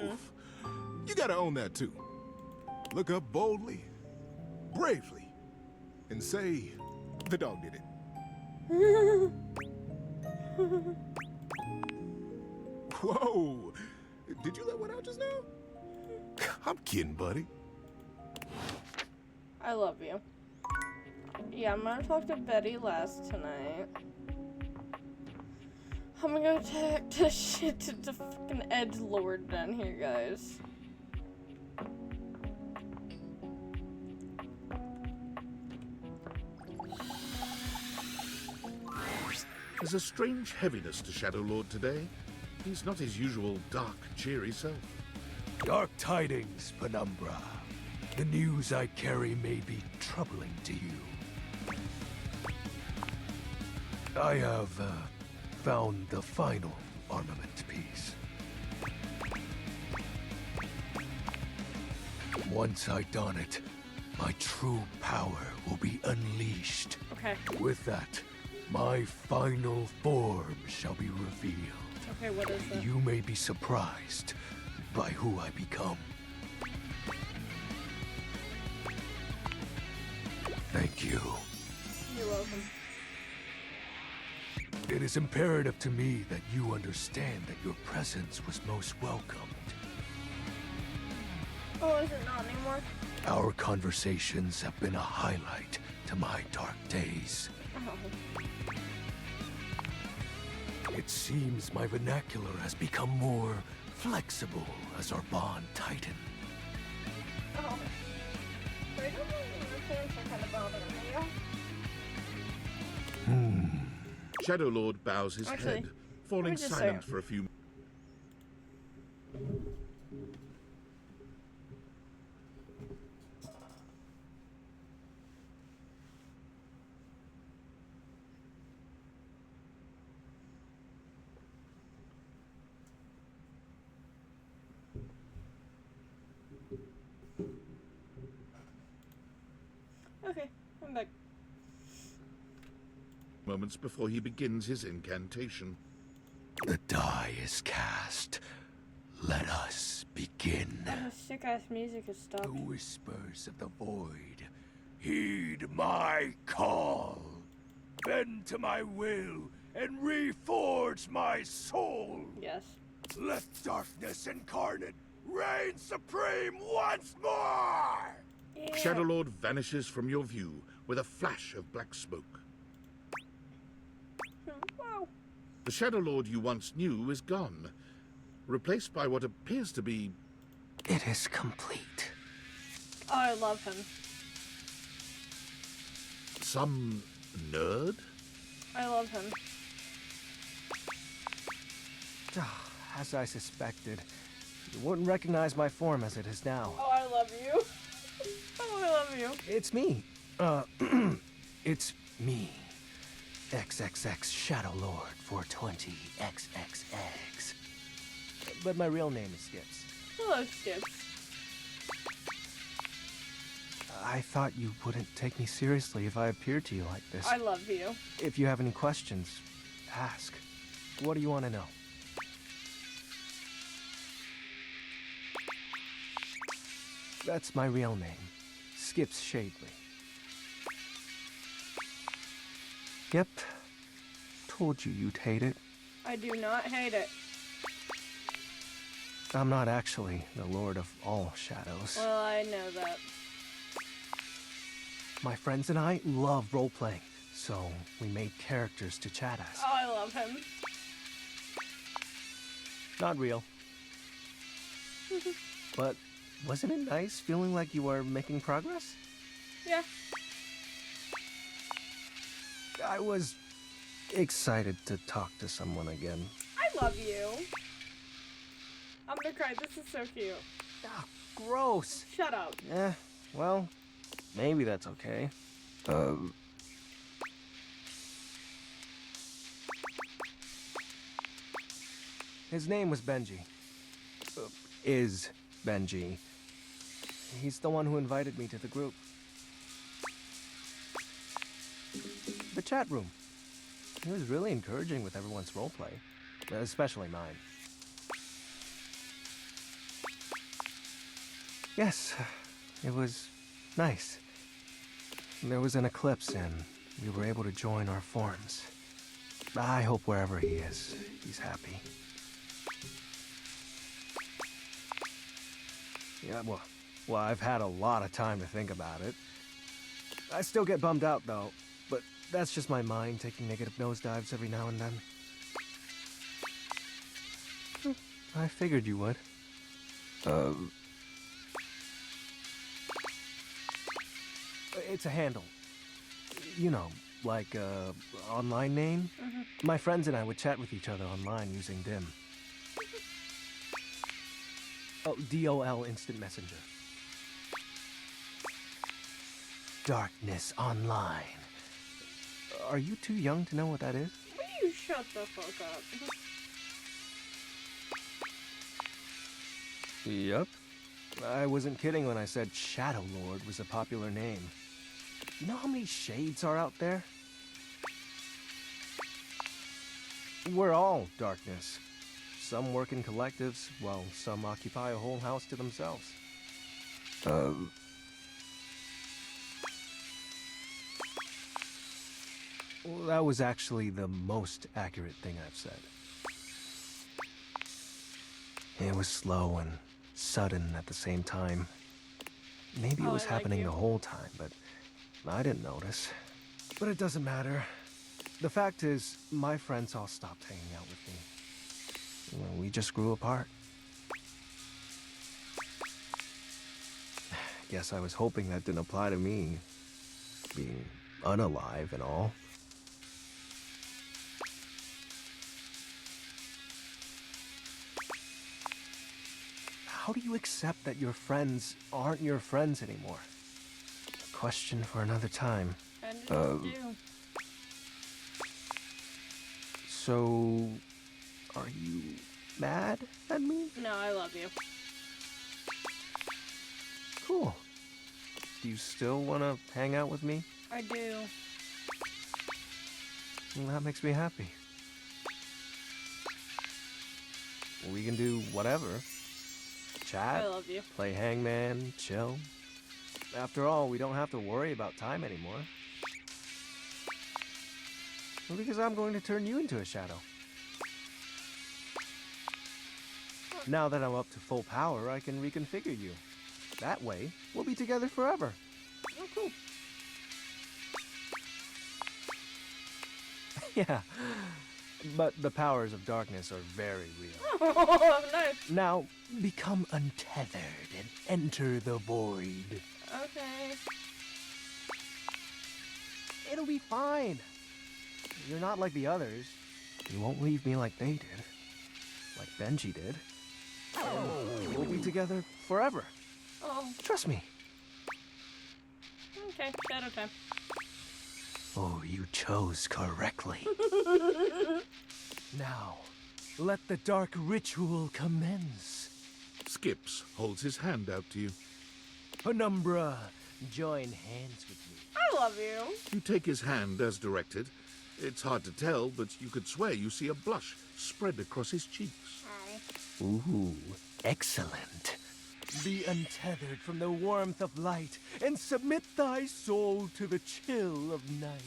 Oof. You gotta own that too. Look up boldly, bravely, and say, "The dog did it." Whoa! Did you let one out just now? I'm kidding, buddy. I love you. Yeah, I'm gonna talk to Betty last tonight. I'm gonna go talk to shit to the fucking edgelord down here, guys. There's a strange heaviness to Shadow Lord today. He's not his usual dark, cheery self. Dark tidings, Penumbra. The news I carry may be troubling to you. I have found the final armament piece. Once I don it, my true power will be unleashed. Okay. With that, my final form shall be revealed. Okay, what is that? You may be surprised by who I become. Thank you. You're welcome. It is imperative to me that you understand that your presence was most welcomed. Oh, is it not anymore? Our conversations have been a highlight to my dark days. Oh. It seems my vernacular has become more flexible as our bond tightened. Oh. Wait, I don't know, kind of bothering me. Shadow Lord bows his Actually, head, falling just silent say- for a few. Okay, I'm back. Moments before he begins his incantation. The die is cast. Let us begin. Oh, sick ass music is stopped. The whispers of the void. Heed my call. Bend to my will and reforge my soul. Yes. Let darkness incarnate reign supreme once more! Yeah. Shadow Lord vanishes from your view with a flash of black smoke. Wow. The Shadow Lord you once knew is gone, replaced by what appears to be... It is complete. Oh, I love him. some nerd? I love him. As I suspected, you wouldn't recognize my form as it is now. Oh, I love you. Oh, I love you. It's me. It's me. XXX Shadow Lord 420 XXX. But my real name is Skips. Hello, Skips. I thought you wouldn't take me seriously if I appeared to you like this. I love you. If you have any questions, ask. What do you want to know? That's my real name. Skips Shadley. Yep. Told you you'd hate it. I do not hate it. I'm not actually the Lord of all Shadows. Well, I know that. My friends and I love role-playing, so we made characters to chat as. Oh, I love him. Not real. But wasn't it nice feeling like you were making progress? Yeah. I was excited to talk to someone again. I love you. I'm gonna cry. This is so cute. Gross. Shut up. Well, maybe that's okay. His name was Benji. Is Benji. He's the one who invited me to the group. The chat room. He was really encouraging with everyone's roleplay, especially mine. Yes, it was nice. There was an eclipse and we were able to join our forms. I hope wherever he is, he's happy. Yeah, well, I've had a lot of time to think about it. I still get bummed out, though. But that's just my mind taking negative nosedives every now and then. I figured you would. It's a handle. You know, like online name. My friends and I would chat with each other online using DIM. Oh, DOL Instant Messenger. Darkness Online. Are you too young to know what that is? Will you shut the fuck up? Yep. I wasn't kidding when I said Shadow Lord was a popular name. You know how many shades are out there? We're all darkness. Some work in collectives, while some occupy a whole house to themselves. Well, that was actually the most accurate thing I've said. It was slow and sudden at the same time. Maybe it was happening the whole time, but I didn't notice. But it doesn't matter. The fact is, my friends all stopped hanging out with me. Well, we just grew apart. Guess I was hoping that didn't apply to me, being unalive and all. How do you accept that your friends aren't your friends anymore? A question for another time. So, are you mad at me? No, I love you. Cool. Do you still want to hang out with me? I do. Well, that makes me happy. We can do whatever. Chat, I love you. Play hangman, chill. After all, we don't have to worry about time anymore. Well, because I'm going to turn you into a shadow. Now that I'm up to full power, I can reconfigure you. That way, we'll be together forever. Oh, cool. Yeah, but the powers of darkness are very real. Oh, nice. Now, become untethered and enter the void. Okay. It'll be fine. You're not like the others. You won't leave me like they did. Like Benji did. We'll be together forever. Oh. Trust me. Okay, shadow time. Oh, you chose correctly. Now, let the dark ritual commence. Skips holds his hand out to you. Penumbra, join hands with me. I love you. You take his hand as directed. It's hard to tell, but you could swear you see a blush spread across his cheeks. Ooh, excellent. Be untethered from the warmth of light, and submit thy soul to the chill of night.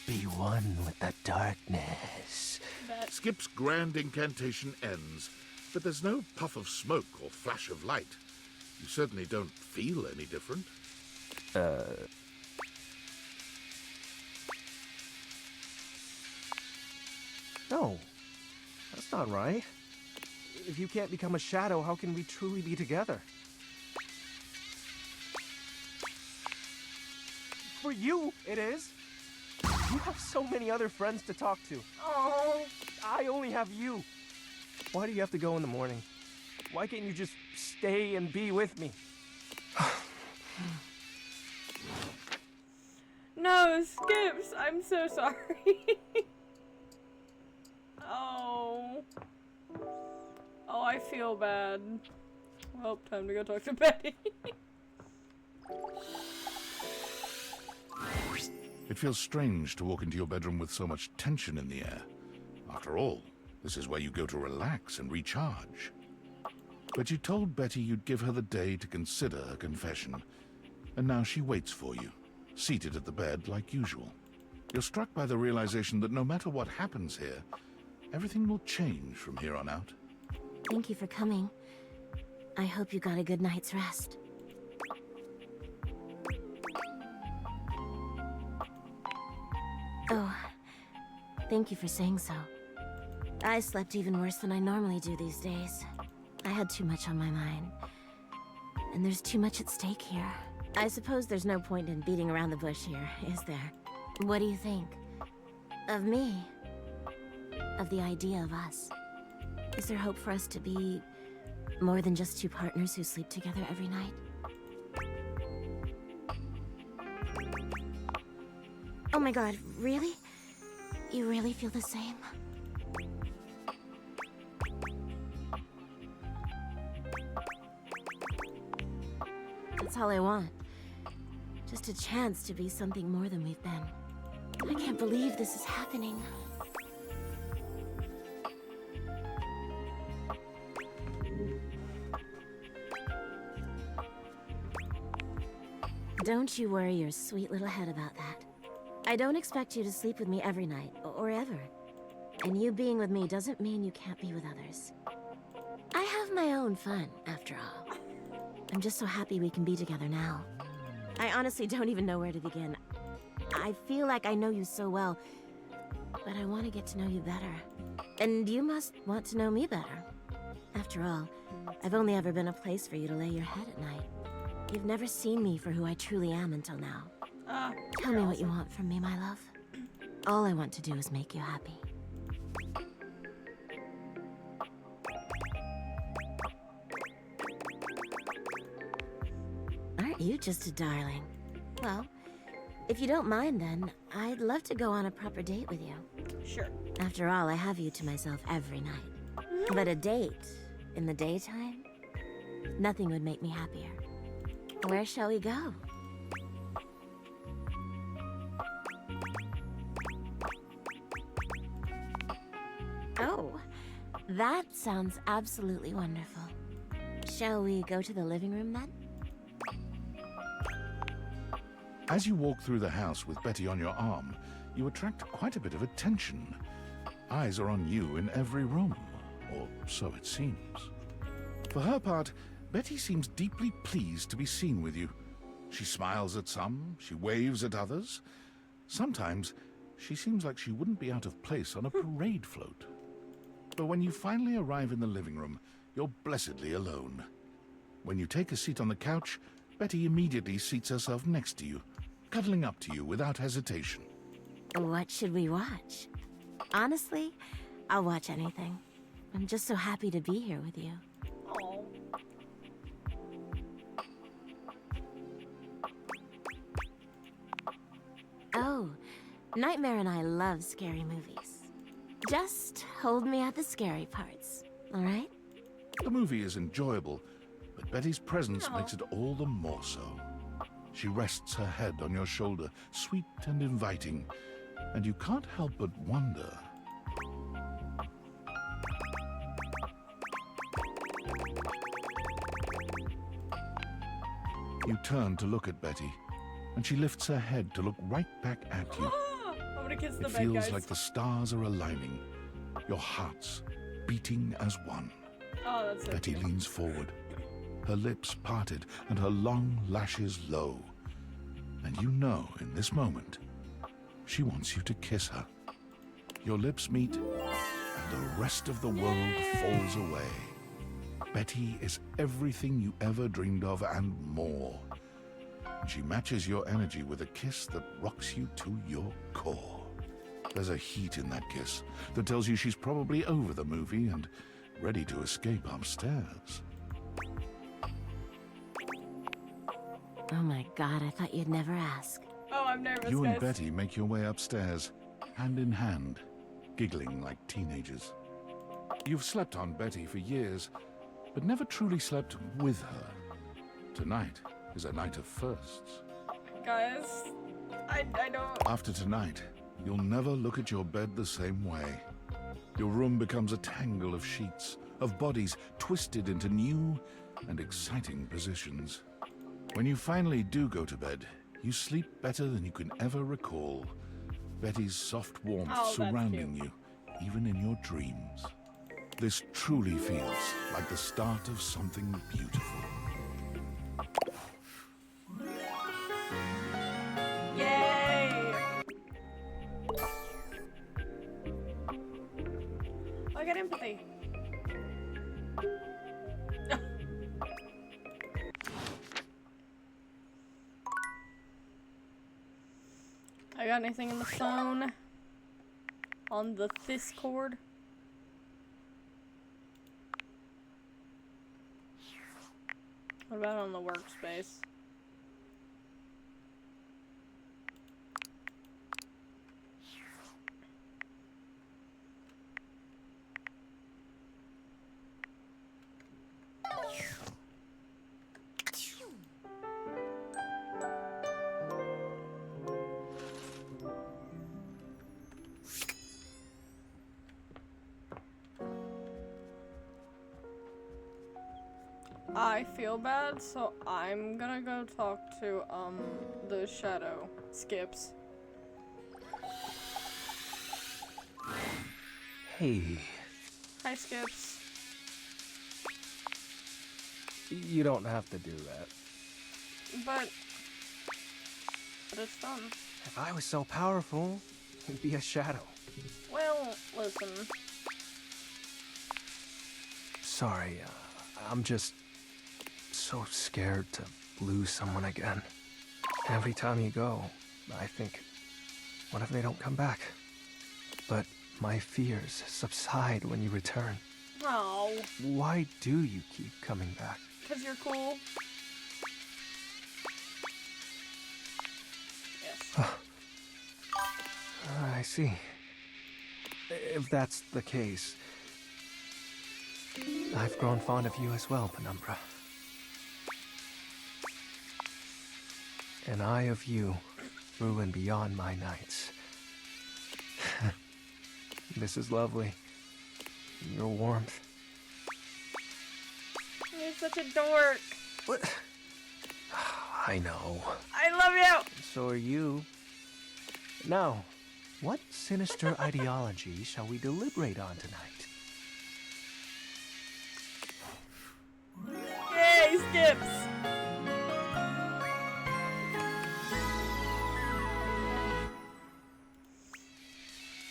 Be one with the darkness. Skip's grand incantation ends, but there's no puff of smoke or flash of light. You certainly don't feel any different. No, that's not right. If you can't become a shadow, how can we truly be together? For you, it is. You have so many other friends to talk to. Oh. I only have you. Why do you have to go in the morning? Why can't you just stay and be with me? No, Skips, I'm so sorry. Oh. Oh, I feel bad. Well, time to go talk to Betty. It feels strange to walk into your bedroom with so much tension in the air. After all, this is where you go to relax and recharge. But you told Betty you'd give her the day to consider her confession, and now she waits for you, seated at the bed like usual. You're struck by the realization that no matter what happens here, everything will change from here on out. Thank you for coming. I hope you got a good night's rest. Oh, thank you for saying so. I slept even worse than I normally do these days. I had too much on my mind. And there's too much at stake here. I suppose there's no point in beating around the bush here, is there? What do you think? Of me? Of the idea of us? Is there hope for us to be more than just two partners who sleep together every night? Oh my god, really? You really feel the same? That's all I want. Just a chance to be something more than we've been. I can't believe this is happening. Don't you worry your sweet little head about that. I don't expect you to sleep with me every night, or ever. And you being with me doesn't mean you can't be with others. I have my own fun, after all. I'm just so happy we can be together now. I honestly don't even know where to begin. I feel like I know you so well, but I want to get to know you better. And you must want to know me better. After all, I've only ever been a place for you to lay your head at night. You've never seen me for who I truly am until now. Tell me what you want from me, my love. All I want to do is make you happy. Aren't you just a darling? Well, if you don't mind then, I'd love to go on a proper date with you. Sure. After all, I have you to myself every night. But a date in the daytime? Nothing would make me happier. Where shall we go? Oh, that sounds absolutely wonderful. Shall we go to the living room then? As you walk through the house with Betty on your arm, you attract quite a bit of attention. Eyes are on you in every room, or so it seems. For her part, Betty seems deeply pleased to be seen with you. She smiles at some, she waves at others. Sometimes, she seems like she wouldn't be out of place on a parade float. But when you finally arrive in the living room, you're blessedly alone. When you take a seat on the couch, Betty immediately seats herself next to you, cuddling up to you without hesitation. What should we watch? Honestly, I'll watch anything. I'm just so happy to be here with you. Oh. Oh, Nightmare and I love scary movies. Just hold me at the scary parts, all right? The movie is enjoyable, but Betty's presence makes it all the more so. She rests her head on your shoulder, sweet and inviting, and you can't help but wonder. You turn to look at Betty, and she lifts her head to look right back at you. I'm gonna kiss the It bed, feels guys. like the stars are aligning, your hearts beating as one. Oh, that's so Betty cute. leans forward, her lips parted and her long lashes low. And you know, in this moment, she wants you to kiss her. Your lips meet, and the rest of the world falls away. Betty is everything you ever dreamed of and more. She matches your energy with a kiss that rocks you to your core. There's a heat in that kiss that tells you she's probably over the movie and ready to escape upstairs. Oh my god, I thought you'd never ask. Oh, I'm nervous, You guys. and Betty make your way upstairs, hand in hand, giggling like teenagers. You've slept on Betty for years, but never truly slept with her. Tonight is a night of firsts. Guys, I don't... After tonight, you'll never look at your bed the same way. Your room becomes a tangle of sheets, of bodies twisted into new and exciting positions. When you finally do go to bed, you sleep better than you can ever recall. Betty's soft warmth Oh, that's surrounding you, even in your dreams. This truly feels like the start of something beautiful. Yay! I got anything in the phone? On the Discord? What about on the workspace? I feel bad, so I'm gonna go talk to, the shadow skips. Hey, Hi, Skips. you don't have to do that. But it's fun. If I was so powerful, it'd be a shadow. Well, listen. Sorry, I'm just so scared to lose someone again. Every time you go, I think, what if they don't come back? But my fears subside when you return. Oh. Why do you keep coming back? 'Cause you're cool. Yes. I see. If that's the case, I've grown fond of you as well, Penumbra. An eye of you ruin beyond my nights. This is lovely. Your warmth. You're such a dork. What? I know. I love you. So are you. Now, what sinister ideology shall we deliberate on tonight? Yay, Skips.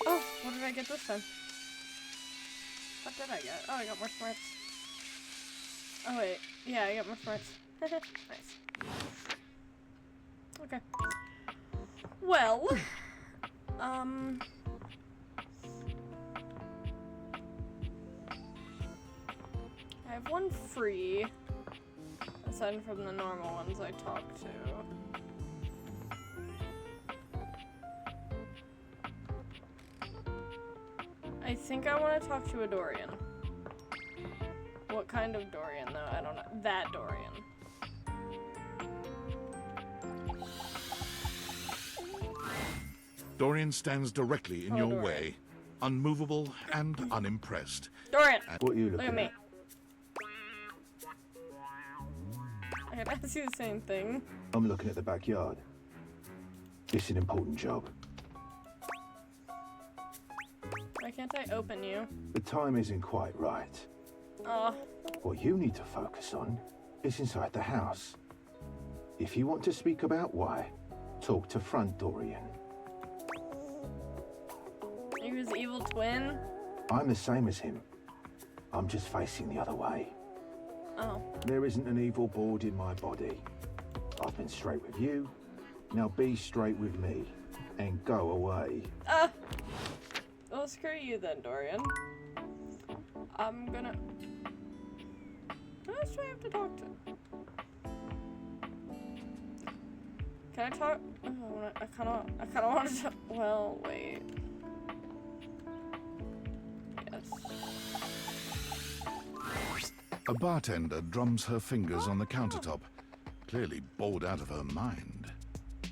Oh, what did I get this time? What did I get? Oh, I got more smarts. Oh, wait. Yeah, I got more smarts. Nice. Okay. Well, I have one free, aside from the normal ones I talked to. I think I want to talk to a Dorian. What kind of Dorian, though? I don't know. That Dorian. Dorian stands directly in Hello, your Dorian. way, unmovable and unimpressed. Dorian! What are you Look at me. I could ask you the same thing. I'm looking at the backyard. It's an important job. Why can't I open you? The time isn't quite right. Oh. What you need to focus on is inside the house. If you want to speak about why, talk to Front Dorian. Are you his evil twin? I'm the same as him. I'm just facing the other way. Oh. There isn't an evil board in my body. I've been straight with you. Now be straight with me. And go away. Well, screw you then, Dorian. I'm gonna... Who else do I have to talk to? Can I talk? Oh, I kinda want to talk. Well, wait. Yes. A bartender drums her fingers on the countertop, clearly bored out of her mind.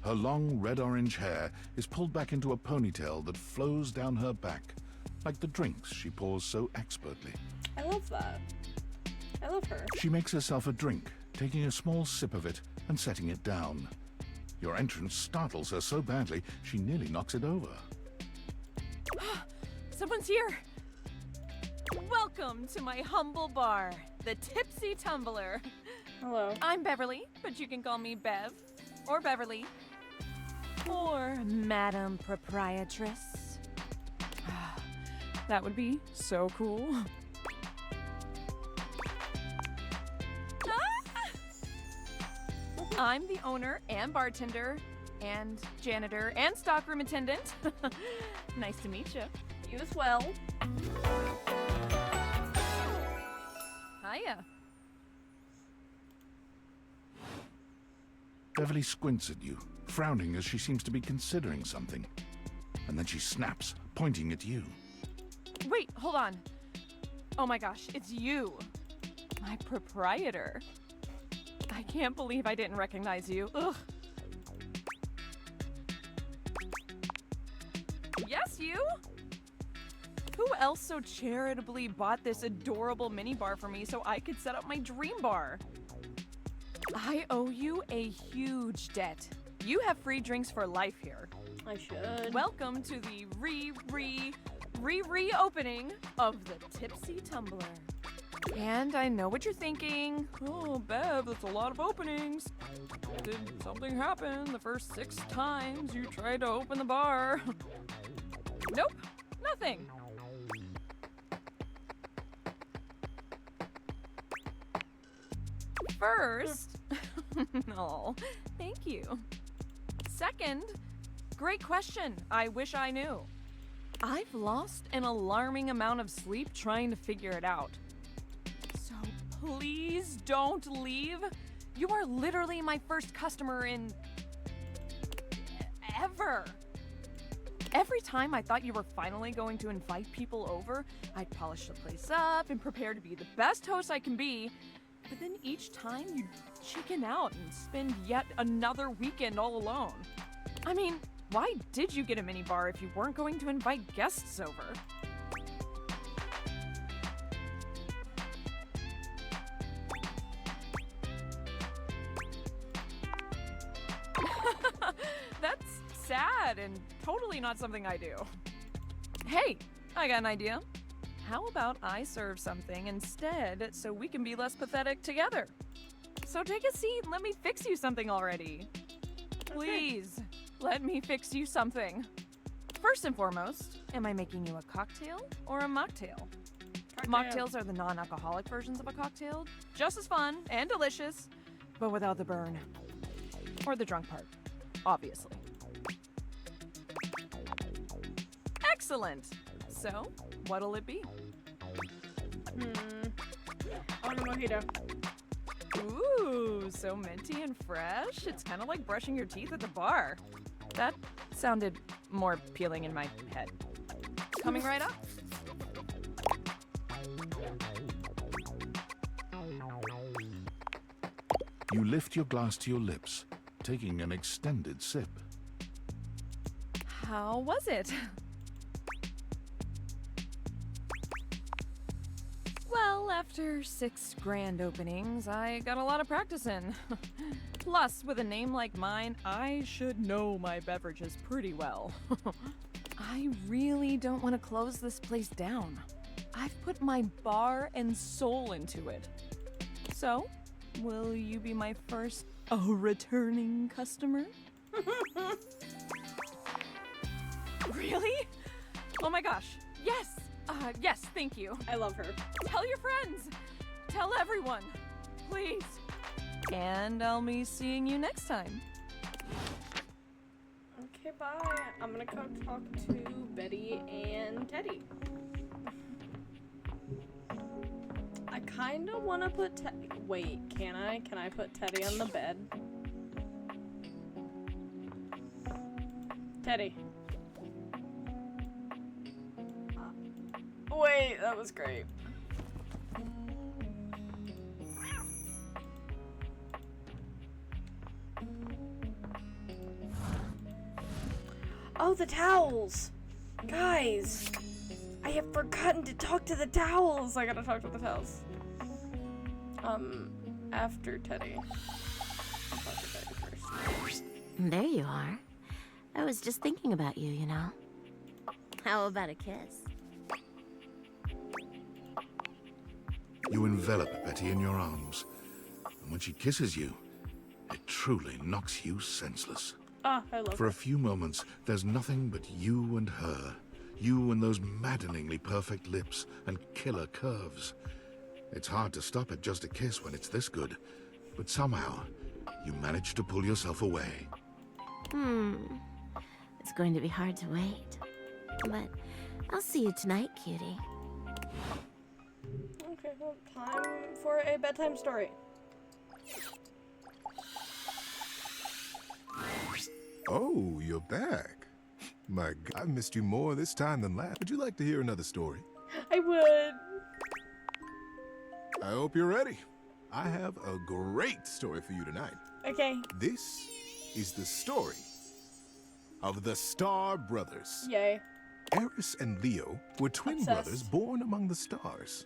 Her long red-orange hair is pulled back into a ponytail that flows down her back, like the drinks she pours so expertly. I love that. I love her. She makes herself a drink, taking a small sip of it and setting it down. Your entrance startles her so badly, she nearly knocks it over. Someone's here! Welcome to my humble bar, the Tipsy Tumbler. Hello. I'm Beverly, but you can call me Bev, or Beverly, or Madam Proprietress. That would be so cool. I'm the owner and bartender and janitor and stockroom attendant. Nice to meet you. You as well. Hiya. Beverly squints at you, frowning as she seems to be considering something. And then she snaps, pointing at you. Wait, hold on. Oh my gosh, it's you. My proprietor. I can't believe I didn't recognize you. Ugh. Yes, you? Who else so charitably bought this adorable minibar for me so I could set up my dream bar? I owe you a huge debt. You have free drinks for life here. I should. Welcome to the reopening of the Tipsy Tumbler. And I know what you're thinking. Oh, Bev, that's a lot of openings. Did something happen the first 6 times you tried to open the bar? Nope, nothing. First, oh, thank you. Second, great question. I wish I knew. I've lost an alarming amount of sleep trying to figure it out. So please don't leave. You are literally my first customer in ever. Every time I thought you were finally going to invite people over, I'd polish the place up and prepare to be the best host I can be. But then each time you'd chicken out and spend yet another weekend all alone. I mean, why did you get a minibar if you weren't going to invite guests over? That's sad and totally not something I do. Hey, I got an idea. How about I serve something instead so we can be less pathetic together? So take a seat and let me fix you something already. Please, let me fix you something. First and foremost, am I making you a cocktail or a mocktail? Mocktails are the non-alcoholic versions of a cocktail. Just as fun and delicious, but without the burn. Or the drunk part, obviously. Excellent! So, what'll it be? I want a mojito. Ooh, so minty and fresh. It's kind of like brushing your teeth at the bar. That sounded more appealing in my head. Coming right up. You lift your glass to your lips, taking an extended sip. How was it? Well, after 6 grand openings, I got a lot of practice in. Plus, with a name like mine, I should know my beverages pretty well. I really don't want to close this place down. I've put my bar and soul into it. So, will you be my first returning customer? Really? Oh my gosh, yes! Yes, thank you. I love her. Tell your friends. Tell everyone. Please. And I'll be seeing you next time. Okay, bye. I'm gonna go talk to Betty and Teddy. I kinda wanna put wait, can I? Can I put Teddy on the bed? Teddy. Wait, that was great. Oh, the towels! Guys! I have forgotten to talk to the towels! I gotta talk to the towels. After Teddy. I'll talk to Teddy first. There you are. I was just thinking about you, you know. How about a kiss? You envelop Betty in your arms, and when she kisses you, it truly knocks you senseless. Ah, I love For a few moments, there's nothing but you and her. You and those maddeningly perfect lips and killer curves. It's hard to stop at just a kiss when it's this good, but somehow, you managed to pull yourself away. It's going to be hard to wait. But I'll see you tonight, cutie. Okay, well, time for a bedtime story. Oh, you're back. My God, I've missed you more this time than last. Would you like to hear another story? I would. I hope you're ready. I have a great story for you tonight. Okay. This is the story of the Star Brothers. Yay. Eris and Leo were twin brothers born among the stars.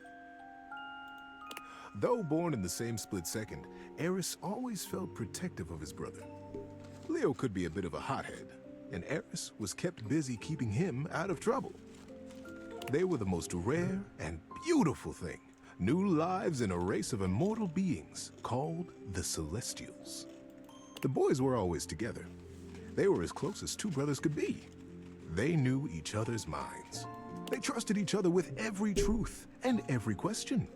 Though born in the same split second, Eris always felt protective of his brother. Leo could be a bit of a hothead, and Eris was kept busy keeping him out of trouble. They were the most rare and beautiful thing, new lives in a race of immortal beings called the Celestials. The boys were always together. They were as close as two brothers could be. They knew each other's minds. They trusted each other with every truth and every question.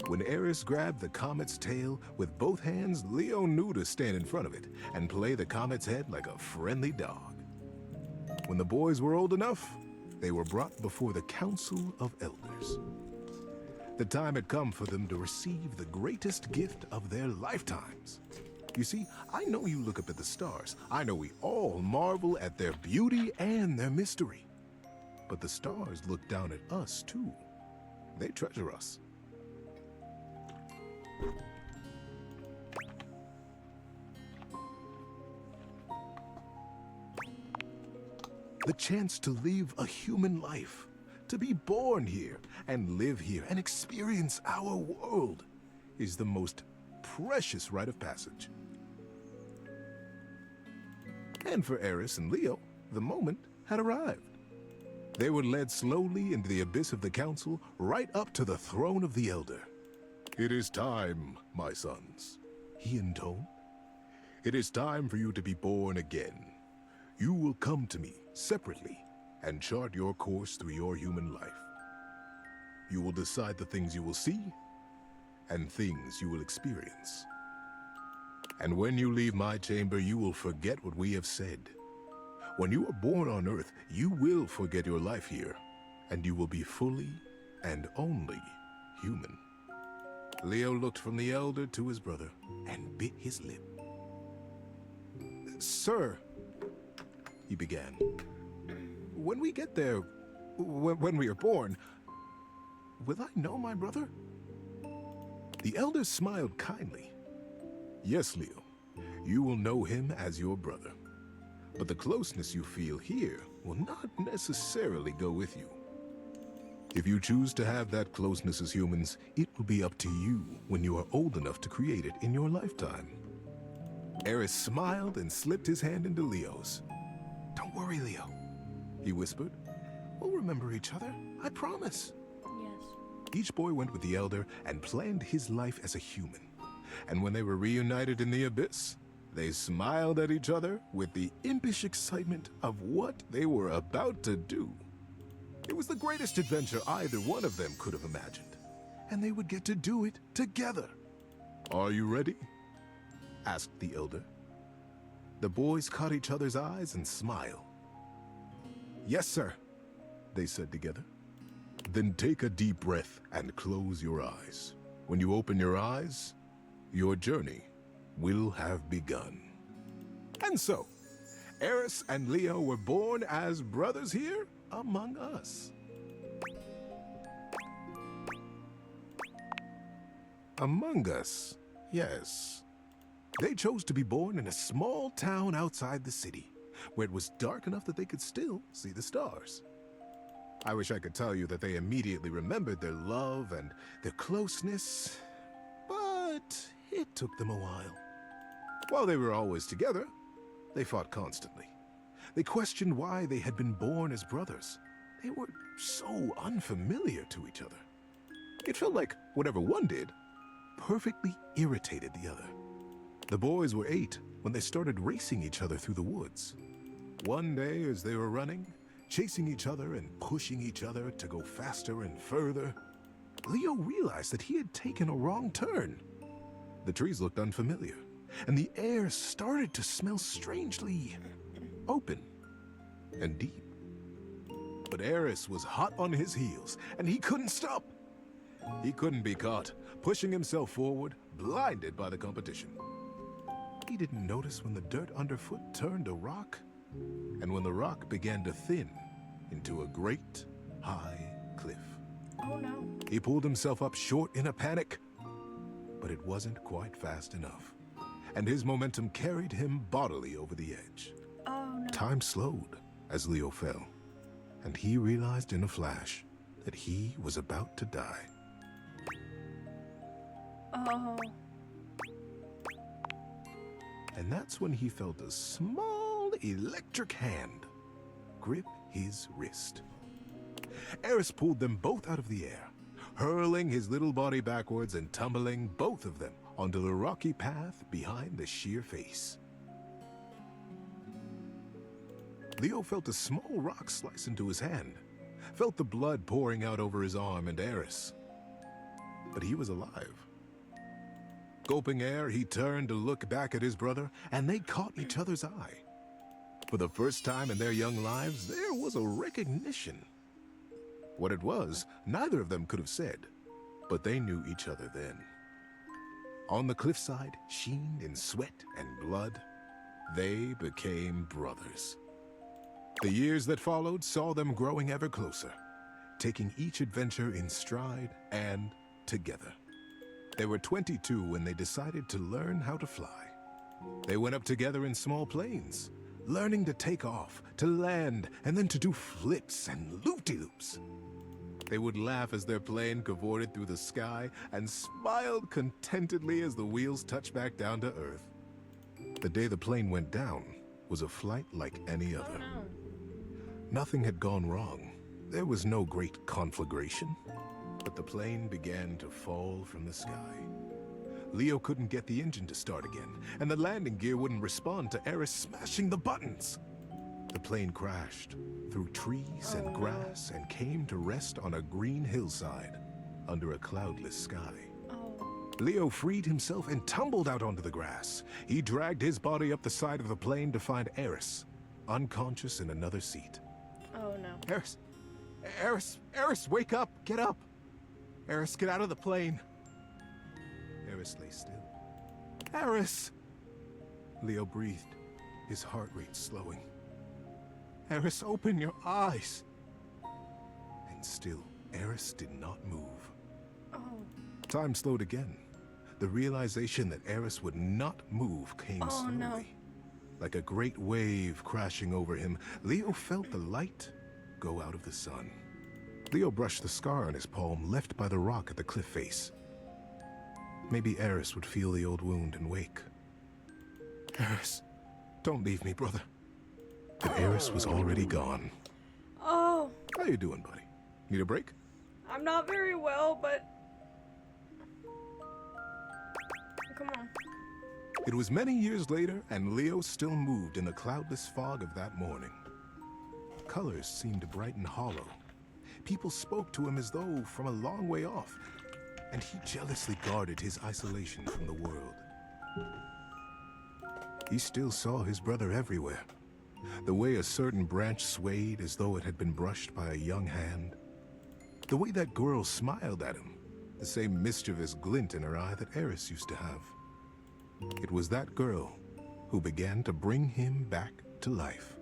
When Eris grabbed the comet's tail with both hands, Leo knew to stand in front of it and play the comet's head like a friendly dog. When the boys were old enough, they were brought before the Council of Elders. The time had come for them to receive the greatest gift of their lifetimes. You see, I know you look up at the stars. I know we all marvel at their beauty and their mystery. But the stars look down at us, too. They treasure us. The chance to live a human life, to be born here and live here and experience our world, is the most precious rite of passage. And for Eris and Leo, the moment had arrived. They were led slowly into the abyss of the council, right up to the throne of the Elder. "It is time, my sons," he intoned. "It is time for you to be born again. You will come to me separately and chart your course through your human life. You will decide the things you will see and things you will experience. And when you leave my chamber, you will forget what we have said. When you are born on Earth, you will forget your life here, and you will be fully and only human." Leo looked from the Elder to his brother and bit his lip. "Sir," he began, "when we get there, when we are born, will I know my brother?" The Elder smiled kindly. "Yes, Leo, you will know him as your brother. But the closeness you feel here will not necessarily go with you. If you choose to have that closeness as humans, it will be up to you when you are old enough to create it in your lifetime." Eris smiled and slipped his hand into Leo's. "Don't worry, Leo," he whispered. "We'll remember each other, I promise." Yes. Each boy went with the Elder and planned his life as a human. And when they were reunited in the abyss, they smiled at each other with the impish excitement of what they were about to do. It was the greatest adventure either one of them could have imagined, and they would get to do it together. "Are you ready?" asked the Elder. The boys caught each other's eyes and smiled. "Yes, sir," they said together. "Then take a deep breath and close your eyes. When you open your eyes, your journey will have begun." And so, Eris and Leo were born as brothers here among us. Among us, yes. They chose to be born in a small town outside the city, where it was dark enough that they could still see the stars. I wish I could tell you that they immediately remembered their love and their closeness, but it took them a while. While they were always together, they fought constantly. They questioned why they had been born as brothers. They were so unfamiliar to each other. It felt like whatever one did perfectly irritated the other. The boys were 8 when they started racing each other through the woods. One day, as they were running, chasing each other and pushing each other to go faster and further, Leo realized that he had taken a wrong turn. The trees looked unfamiliar, and the air started to smell strangely open and deep. But Eris was hot on his heels, and he couldn't stop. He couldn't be caught, pushing himself forward, blinded by the competition. He didn't notice when the dirt underfoot turned to rock, and when the rock began to thin into a great, high cliff. Oh no. He pulled himself up short in a panic, but it wasn't quite fast enough, and his momentum carried him bodily over the edge. Oh no. Time slowed as Leo fell, and he realized in a flash that he was about to die. Oh. And that's when he felt a small electric hand grip his wrist. Eris pulled them both out of the air, hurling his little body backwards and tumbling both of them onto the rocky path behind the sheer face. Leo felt a small rock slice into his hand, felt the blood pouring out over his arm and Eris. But he was alive. Gulping air, he turned to look back at his brother, and they caught each other's eye. For the first time in their young lives, there was a recognition. What it was, neither of them could have said, but they knew each other then. On the cliffside, sheened in sweat and blood, they became brothers. The years that followed saw them growing ever closer, taking each adventure in stride and together. They were 22 when they decided to learn how to fly. They went up together in small planes, learning to take off, to land, and then to do flips and loop-de-loops. They would laugh as their plane cavorted through the sky and smiled contentedly as the wheels touched back down to Earth. The day the plane went down was a flight like any other. Oh no. Nothing had gone wrong. There was no great conflagration, but the plane began to fall from the sky. Leo couldn't get the engine to start again, and the landing gear wouldn't respond to Eris smashing the buttons. The plane crashed through trees and grass and came to rest on a green hillside under a cloudless sky. Leo freed himself and tumbled out onto the grass. He dragged his body up the side of the plane to find Eris, unconscious in another seat. Oh no. Eris, wake up, get up. Eris, get out of the plane. Eris lay still. Eris! Leo breathed, his heart rate slowing. Eris, open your eyes. And still, Eris did not move. Oh. Time slowed again. The realization that Eris would not move came slowly. No. Like a great wave crashing over him, Leo felt the light go out of the sun. Leo brushed the scar on his palm left by the rock at the cliff face. Maybe Eris would feel the old wound and wake. Eris, don't leave me, brother. But Eris was already gone. Oh. How you doing, buddy? Need a break? I'm not very well, but... Come on. It was many years later, and Leo still moved in the cloudless fog of that morning. Colors seemed bright and hollow. People spoke to him as though from a long way off, and he jealously guarded his isolation from the world. He still saw his brother everywhere. The way a certain branch swayed as though it had been brushed by a young hand. The way that girl smiled at him, the same mischievous glint in her eye that Eris used to have. It was that girl who began to bring him back to life.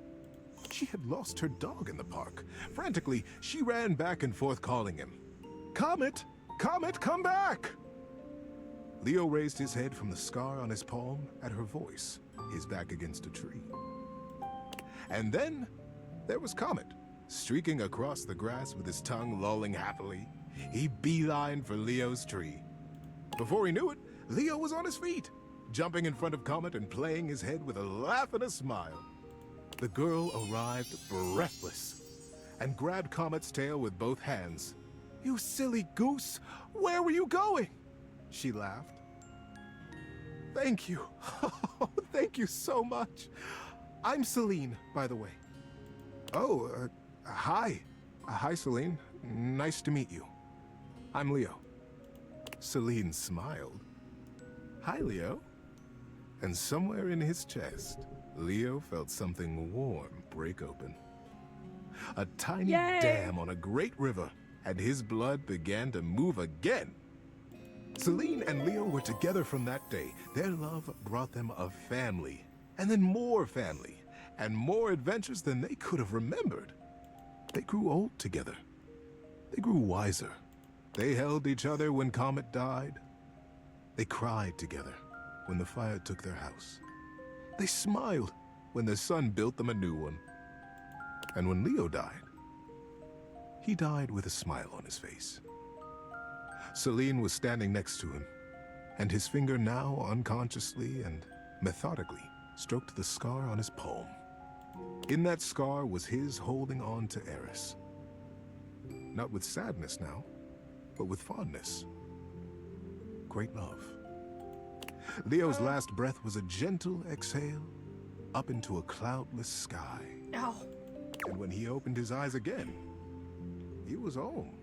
She had lost her dog in the park. Frantically, she ran back and forth calling him. Comet! Comet, come back! Leo raised his head from the scar on his palm at her voice, his back against a tree. And then there was Comet, streaking across the grass with his tongue lolling happily. He beelined for Leo's tree. Before he knew it, Leo was on his feet, jumping in front of Comet and playing his head with a laugh and a smile. The girl arrived breathless and grabbed Comet's tail with both hands. You silly goose! Where were you going? She laughed. Thank you. Oh, thank you so much. I'm Celine, by the way. Oh, hi. Hi, Celine. Nice to meet you. I'm Leo. Celine smiled. Hi, Leo. And somewhere in his chest, Leo felt something warm break open. A tiny dam on a great river, and his blood began to move again. Celine and Leo were together from that day. Their love brought them a family, and then more family, and more adventures than they could have remembered. They grew old together. They grew wiser. They held each other when Comet died. They cried together when the fire took their house. They smiled when the sun built them a new one. And when Leo died, he died with a smile on his face. Celine was standing next to him, and his finger now unconsciously and methodically stroked the scar on his palm. In that scar was his holding on to Eris. Not with sadness now, but with fondness. Great love. Leo's last breath was a gentle exhale up into a cloudless sky. And when he opened his eyes again, he was home.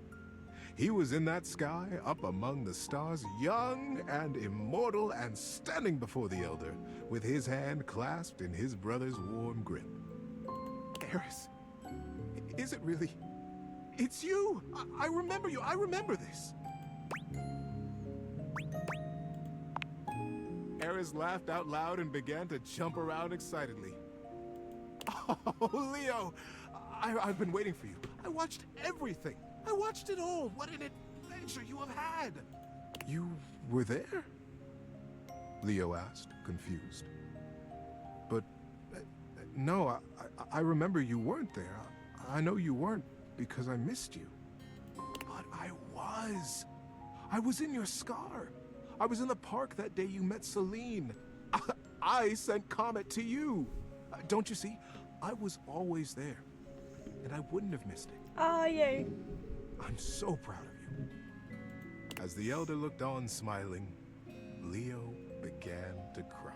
He was in that sky, up among the stars, young and immortal, and standing before the Elder, with his hand clasped in his brother's warm grip. Eris, is it really? It's you! I remember you! I remember this! Eris laughed out loud and began to jump around excitedly. Oh, Leo! I've been waiting for you. I watched everything. I watched it all. What an adventure you have had. You were there? Leo asked, confused. But no, I remember you weren't there. I know you weren't because I missed you. But I was. I was in your scar. I was in the park that day you met Celine. I sent Comet to you. Don't you see? I was always there. And I wouldn't have missed it. Ah, yay. I'm so proud of you. As the Elder looked on smiling, Leo began to cry.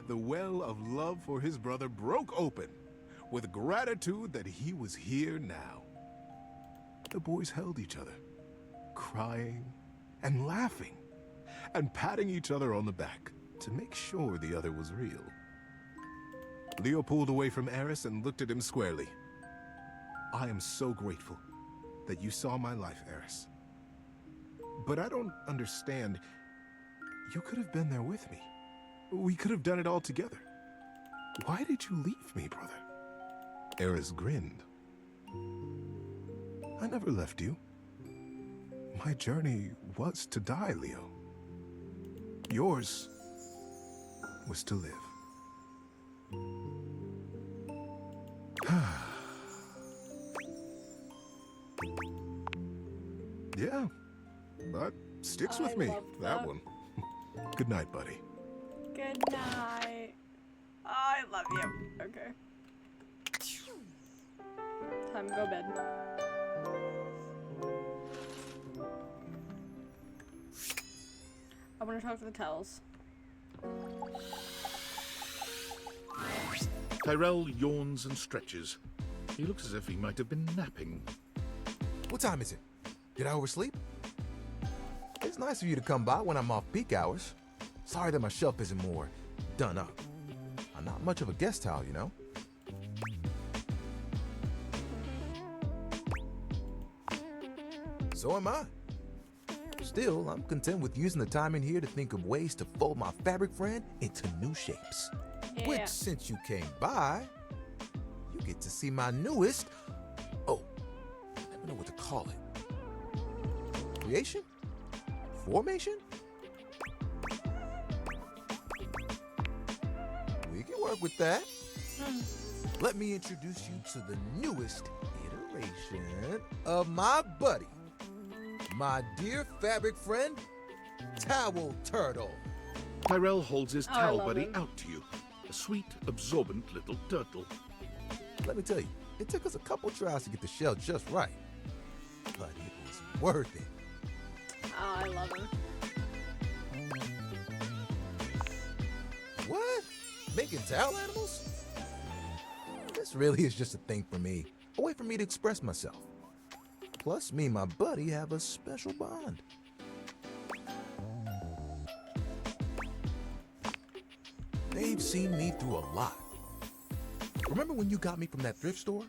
The well of love for his brother broke open with gratitude that he was here now. The boys held each other, crying and laughing, and patting each other on the back to make sure the other was real. Leo pulled away from Eris and looked at him squarely. I am so grateful that you saw my life, Eris. But I don't understand. You could have been there with me. We could have done it all together. Why did you leave me, brother? Eris grinned. I never left you. My journey was to die, Leo. Yours was to live. Yeah, but sticks with me, that one. Good night, buddy. Good night. I love you. Okay. Time to go to bed. I want to talk to the Tells. Tyrell yawns and stretches. He looks as if he might have been napping. What time is it? Did I oversleep? It's nice of you to come by when I'm off peak hours. Sorry that my shelf isn't more done up. I'm not much of a guest towel, you know? So am I. Still, I'm content with using the time in here to think of ways to fold my fabric friend into new shapes. Yeah. Which, since you came by, you get to see my newest... Oh, I never know what to call it. Creation? Formation? We can work with that. Let me introduce you to the newest iteration of my buddy. My dear fabric friend, Towel Turtle. Tyrell holds his towel love buddy him. out to you. A sweet, absorbent little turtle. Let me tell you, it took us a couple tries to get the shell just right. But it was worth it. Oh, I love him. What? Making towel animals? This really is just a thing for me. A way for me to express myself. Plus, me and my buddy have a special bond. They've seen me through a lot. Remember when you got me from that thrift store?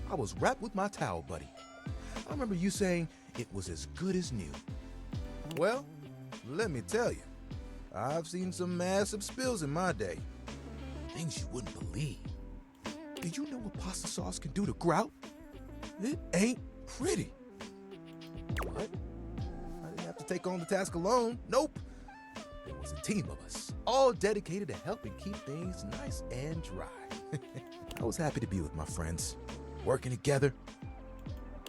I was wrapped with my towel buddy. I remember you saying it was as good as new. Well, let me tell you, I've seen some massive spills in my day. Things you wouldn't believe. Did you know what pasta sauce can do to grout? It ain't pretty. But I didn't have to take on the task alone. Nope. There was a team of us, all dedicated to helping keep things nice and dry. I was happy to be with my friends, working together.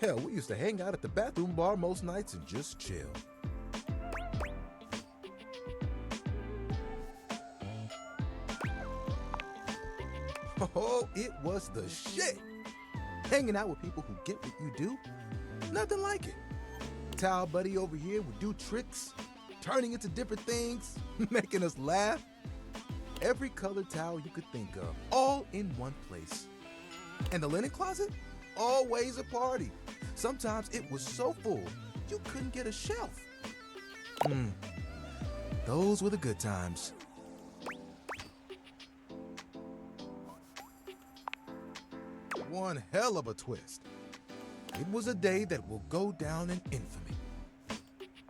Hell, we used to hang out at the bathroom bar most nights and just chill. Oh, it was the shit. Hanging out with people who get what you do, nothing like it. Towel buddy over here would do tricks, turning into different things, making us laugh. Every colored towel you could think of, all in one place. And the linen closet? Always a party. Sometimes it was so full, you couldn't get a shelf. Those were the good times. One hell of a twist. It was a day that will go down in infamy.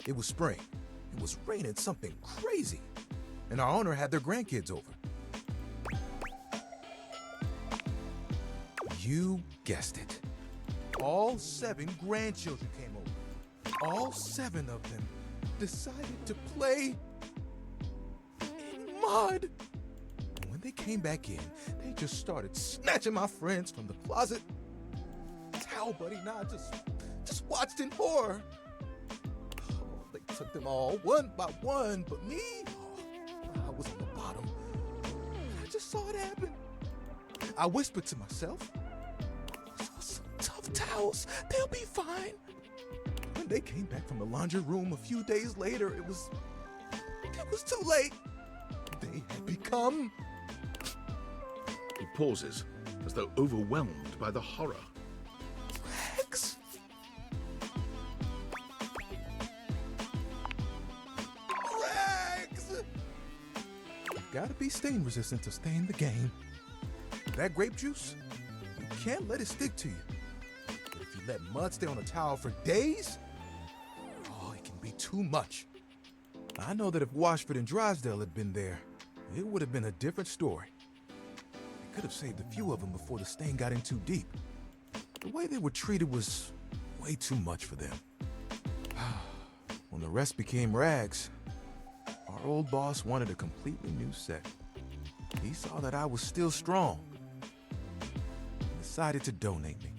It was spring. It was raining something crazy. And our owner had their grandkids over. You guessed it. All 7 grandchildren came over. All 7 of them decided to play in mud. And when they came back in, they just started snatching my friends from the closet. Towel buddy and I just watched in horror. Oh, they took them all one by one, but me, I was on the bottom. I just saw it happen. I whispered to myself, some tough towels, they'll be fine. When they came back from the laundry room a few days later, it was too late. They had become... He pauses, as though overwhelmed by the horror. Rex? Rex! You've got to be stain resistant to stay in the game. That grape juice, you can't let it stick to you. But if you let mud stay on a towel for days, oh, it can be too much. I know that if Washford and Drysdale had been there, it would have been a different story. They could have saved a few of them before the stain got in too deep. The way they were treated was way too much for them. When the rest became rags, our old boss wanted a completely new set. He saw that I was still strong and decided to donate me.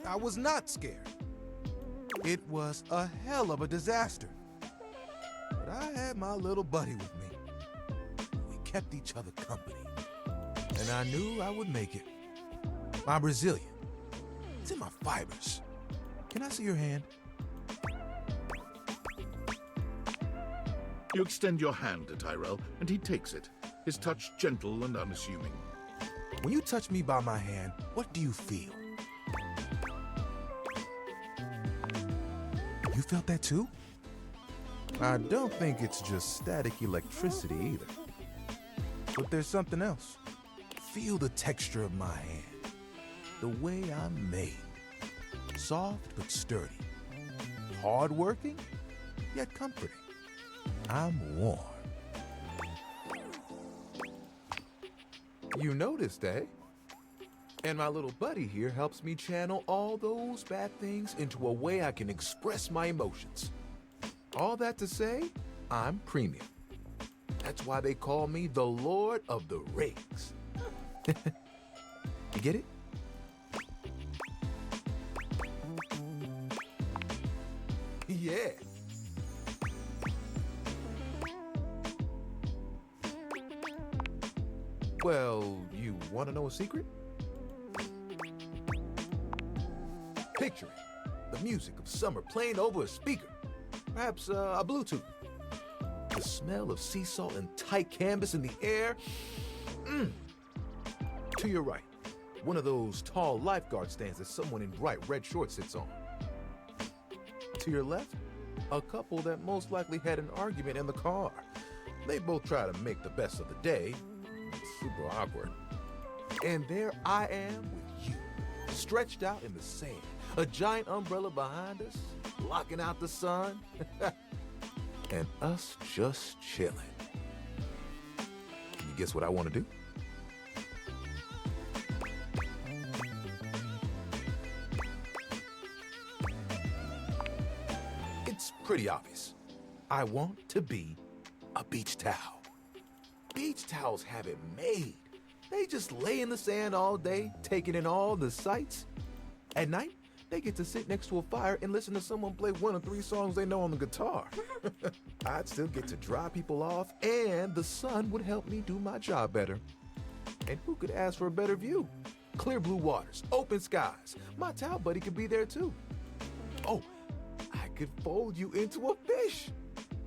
I was not scared. It was a hell of a disaster. But I had my little buddy with me. We kept each other company. And I knew I would make it. I'm Brazilian. It's in my fibers. Can I see your hand? You extend your hand to Tyrell, and he takes it, his touch gentle and unassuming. When you touch me by my hand, what do you feel? You felt that too? I don't think it's just static electricity either. But there's something else. Feel the texture of my hand. The way I'm made. Soft but sturdy. Hard-working, yet comforting. I'm warm. You noticed, eh? And my little buddy here helps me channel all those bad things into a way I can express my emotions. All that to say, I'm premium. That's why they call me the Lord of the Rings. You get it? Yeah. Well, you want to know a secret? Picture it. The music of summer playing over a speaker. Perhaps a Bluetooth. The smell of sea salt and tight canvas in the air. To your right, one of those tall lifeguard stands that someone in bright red shorts sits on. To your left, A couple that most likely had an argument in the car. They both try to make the best of the day. It's super awkward. And there I am with you, stretched out in the sand, a giant umbrella behind us, blocking out the sun, and us just chilling. You guess what I want to do? It's pretty obvious. I want to be a beach towel. Beach towels have it made. They just lay in the sand all day, taking in all the sights. At night, they get to sit next to a fire and listen to someone play one of 3 songs they know on the guitar. I'd still get to dry people off, and the sun would help me do my job better. And who could ask for a better view? Clear blue waters, open skies. My towel buddy could be there too. Oh, I could fold you into a fish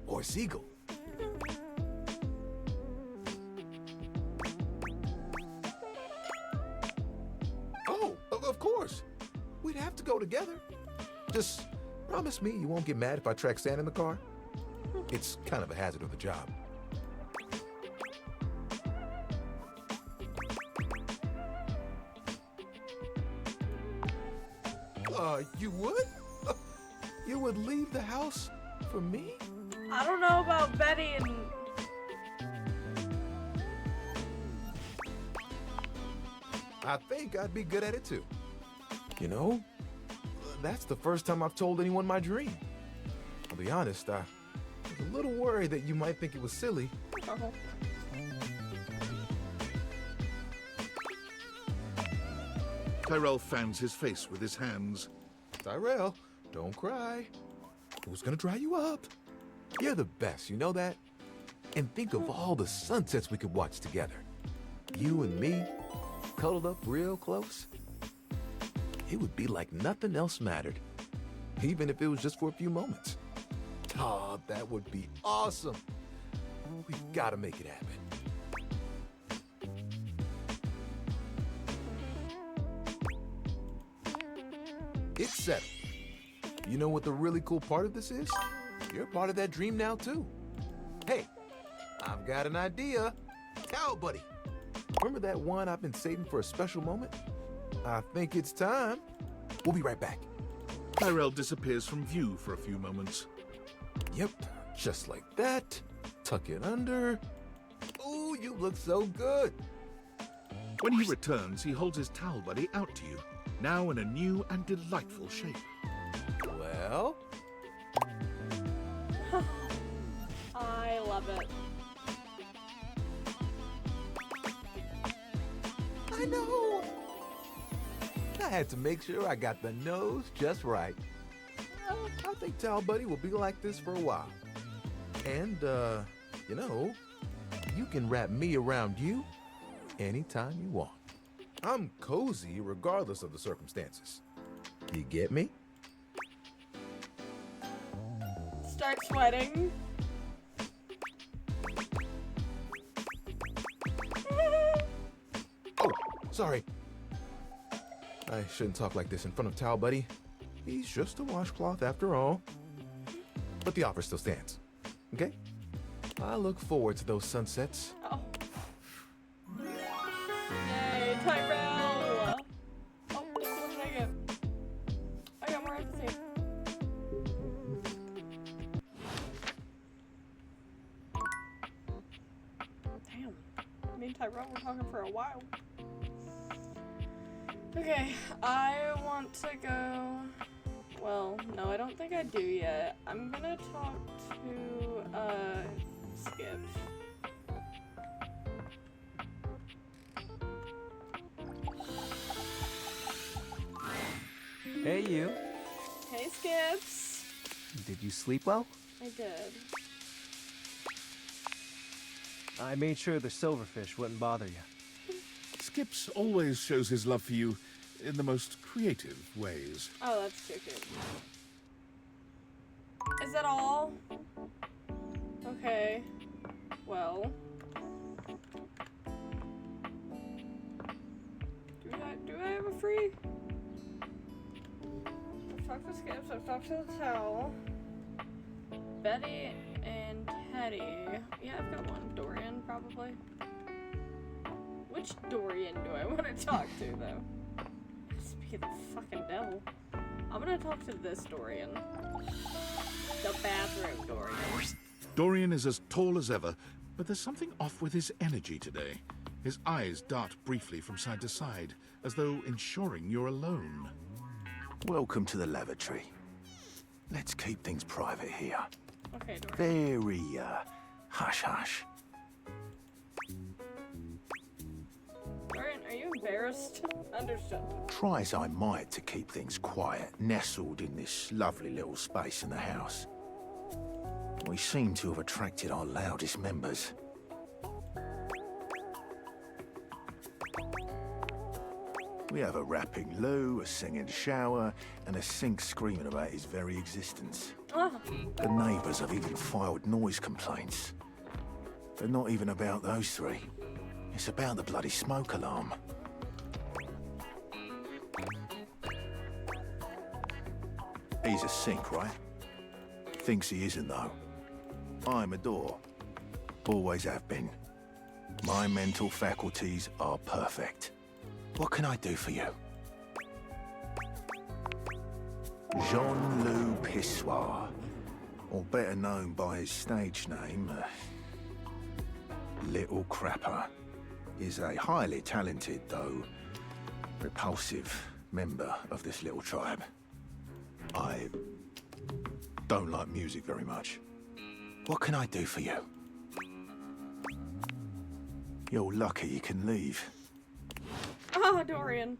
or a seagull. Oh, of course. We'd have to go together. Just promise me you won't get mad if I track sand in the car. It's kind of a hazard of the job. You would? You would leave the house for me? I don't know about Betty and... I think I'd be good at it too. You know, that's the first time I've told anyone my dream. I'll be honest, I was a little worried that you might think it was silly. Tyrell fans his face with his hands. Tyrell, don't cry. Who's gonna dry you up? You're the best, you know that? And think of all the sunsets we could watch together. You and me, cuddled up real close. It would be like nothing else mattered, even if it was just for a few moments. Oh, that would be awesome. We've got to make it happen. It's settled. You know what the really cool part of this is? You're part of that dream now, too. Hey, I've got an idea. Towel buddy. Remember that one I've been saving for a special moment? I think it's time. We'll be right back. Tyrell disappears from view for a few moments. Yep, just like that. Tuck it under. Ooh, you look so good. When he returns, he holds his towel buddy out to you, now in a new and delightful shape. Well? I love it. I know. I had to make sure I got the nose just right. Well, I think Towel Buddy will be like this for a while. And, you know, you can wrap me around you anytime you want. I'm cozy regardless of the circumstances. You get me? Start sweating. Oh, sorry. I shouldn't talk like this in front of Towel Buddy. He's just a washcloth after all. But the offer still stands. Okay? I look forward to those sunsets. Oh. Yay, Tyrell! Oh, what did I get? I got more empathy. Damn. Me and Tyrell were talking for a while. Okay, I want to go... Well, no, I don't think I do yet. I'm gonna talk to, Skip. Hey, you. Hey, Skips. Did you sleep well? I did. I made sure the silverfish wouldn't bother you. Skips always shows his love for you in the most creative ways. Oh, that's too cute. Is that all? Okay. Well. Do I have a free? I've talked to Skips, I've talked to the towel. Betty and Teddy. Yeah, I've got one. Dorian, probably. Which Dorian do I want to talk to, though? Speak of the fucking devil. I'm gonna talk to this Dorian. The bathroom Dorian. Dorian is as tall as ever, but there's something off with his energy today. His eyes dart briefly from side to side, as though ensuring you're alone. Welcome to the lavatory. Let's keep things private here. Okay, Dorian. Very, hush-hush. Dorian, are you embarrassed? Understood. Try as I might to keep things quiet, nestled in this lovely little space in the house. We seem to have attracted our loudest members. We have a rapping Lou, a singing shower, and a sink screaming about his very existence. The neighbours have even filed noise complaints. But not even about those three. It's about the bloody smoke alarm. He's a sink, right? Thinks he isn't, though. I'm a door. Always have been. My mental faculties are perfect. What can I do for you? Jean-Loup Pissoir, or better known by his stage name, Little Crapper, is a highly talented, though repulsive, member of this little tribe. I don't like music very much. What can I do for you? You're lucky you can leave. Oh, Dorian.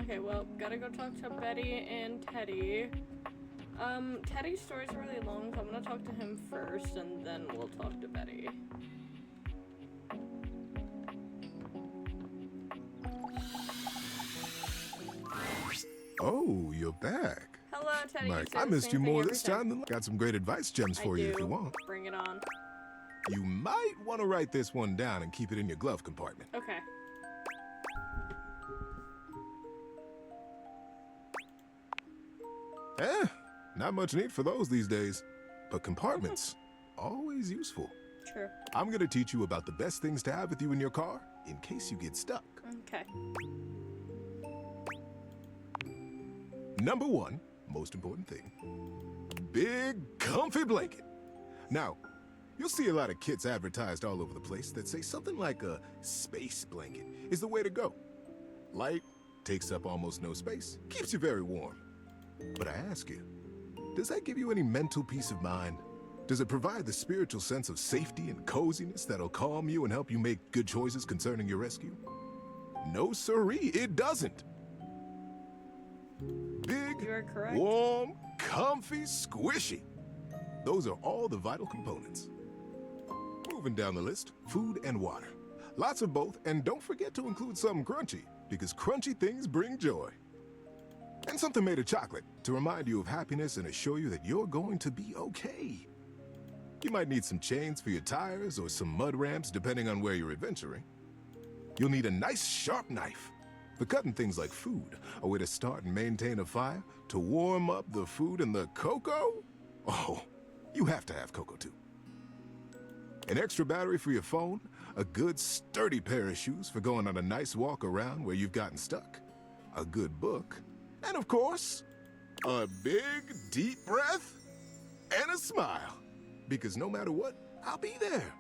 Okay, well, gotta go talk to Betty and Teddy. Teddy's stories are really long, so I'm gonna talk to him first, and then we'll talk to Betty. Oh, you're back. Hello, Teddy. Like, I missed you more this time than got some great advice gems for you if you want. Bring it on. You might want to write this one down and keep it in your glove compartment. Okay. Not much need for those these days. But compartments, always useful. True. I'm gonna teach you about the best things to have with you in your car in case you get stuck. Okay. Number one, most important thing, big comfy blanket. Now, you'll see a lot of kits advertised all over the place that say something like a space blanket is the way to go. Light, takes up almost no space, keeps you very warm. But I ask you, does that give you any mental peace of mind? Does it provide the spiritual sense of safety and coziness that'll calm you and help you make good choices concerning your rescue? No siree, it doesn't. Big, you are correct. Warm, comfy, squishy. Those are all the vital components. Moving down the list, food and water. Lots of both, and don't forget to include something crunchy, because crunchy things bring joy. And something made of chocolate to remind you of happiness and assure you that you're going to be okay. You might need some chains for your tires or some mud ramps depending on where you're adventuring. You'll need a nice sharp knife for cutting things like food, a way to start and maintain a fire, to warm up the food and the cocoa. Oh, you have to have cocoa too. An extra battery for your phone, a good sturdy pair of shoes for going on a nice walk around where you've gotten stuck, a good book, and of course, a big deep breath and a smile. Because no matter what, I'll be there.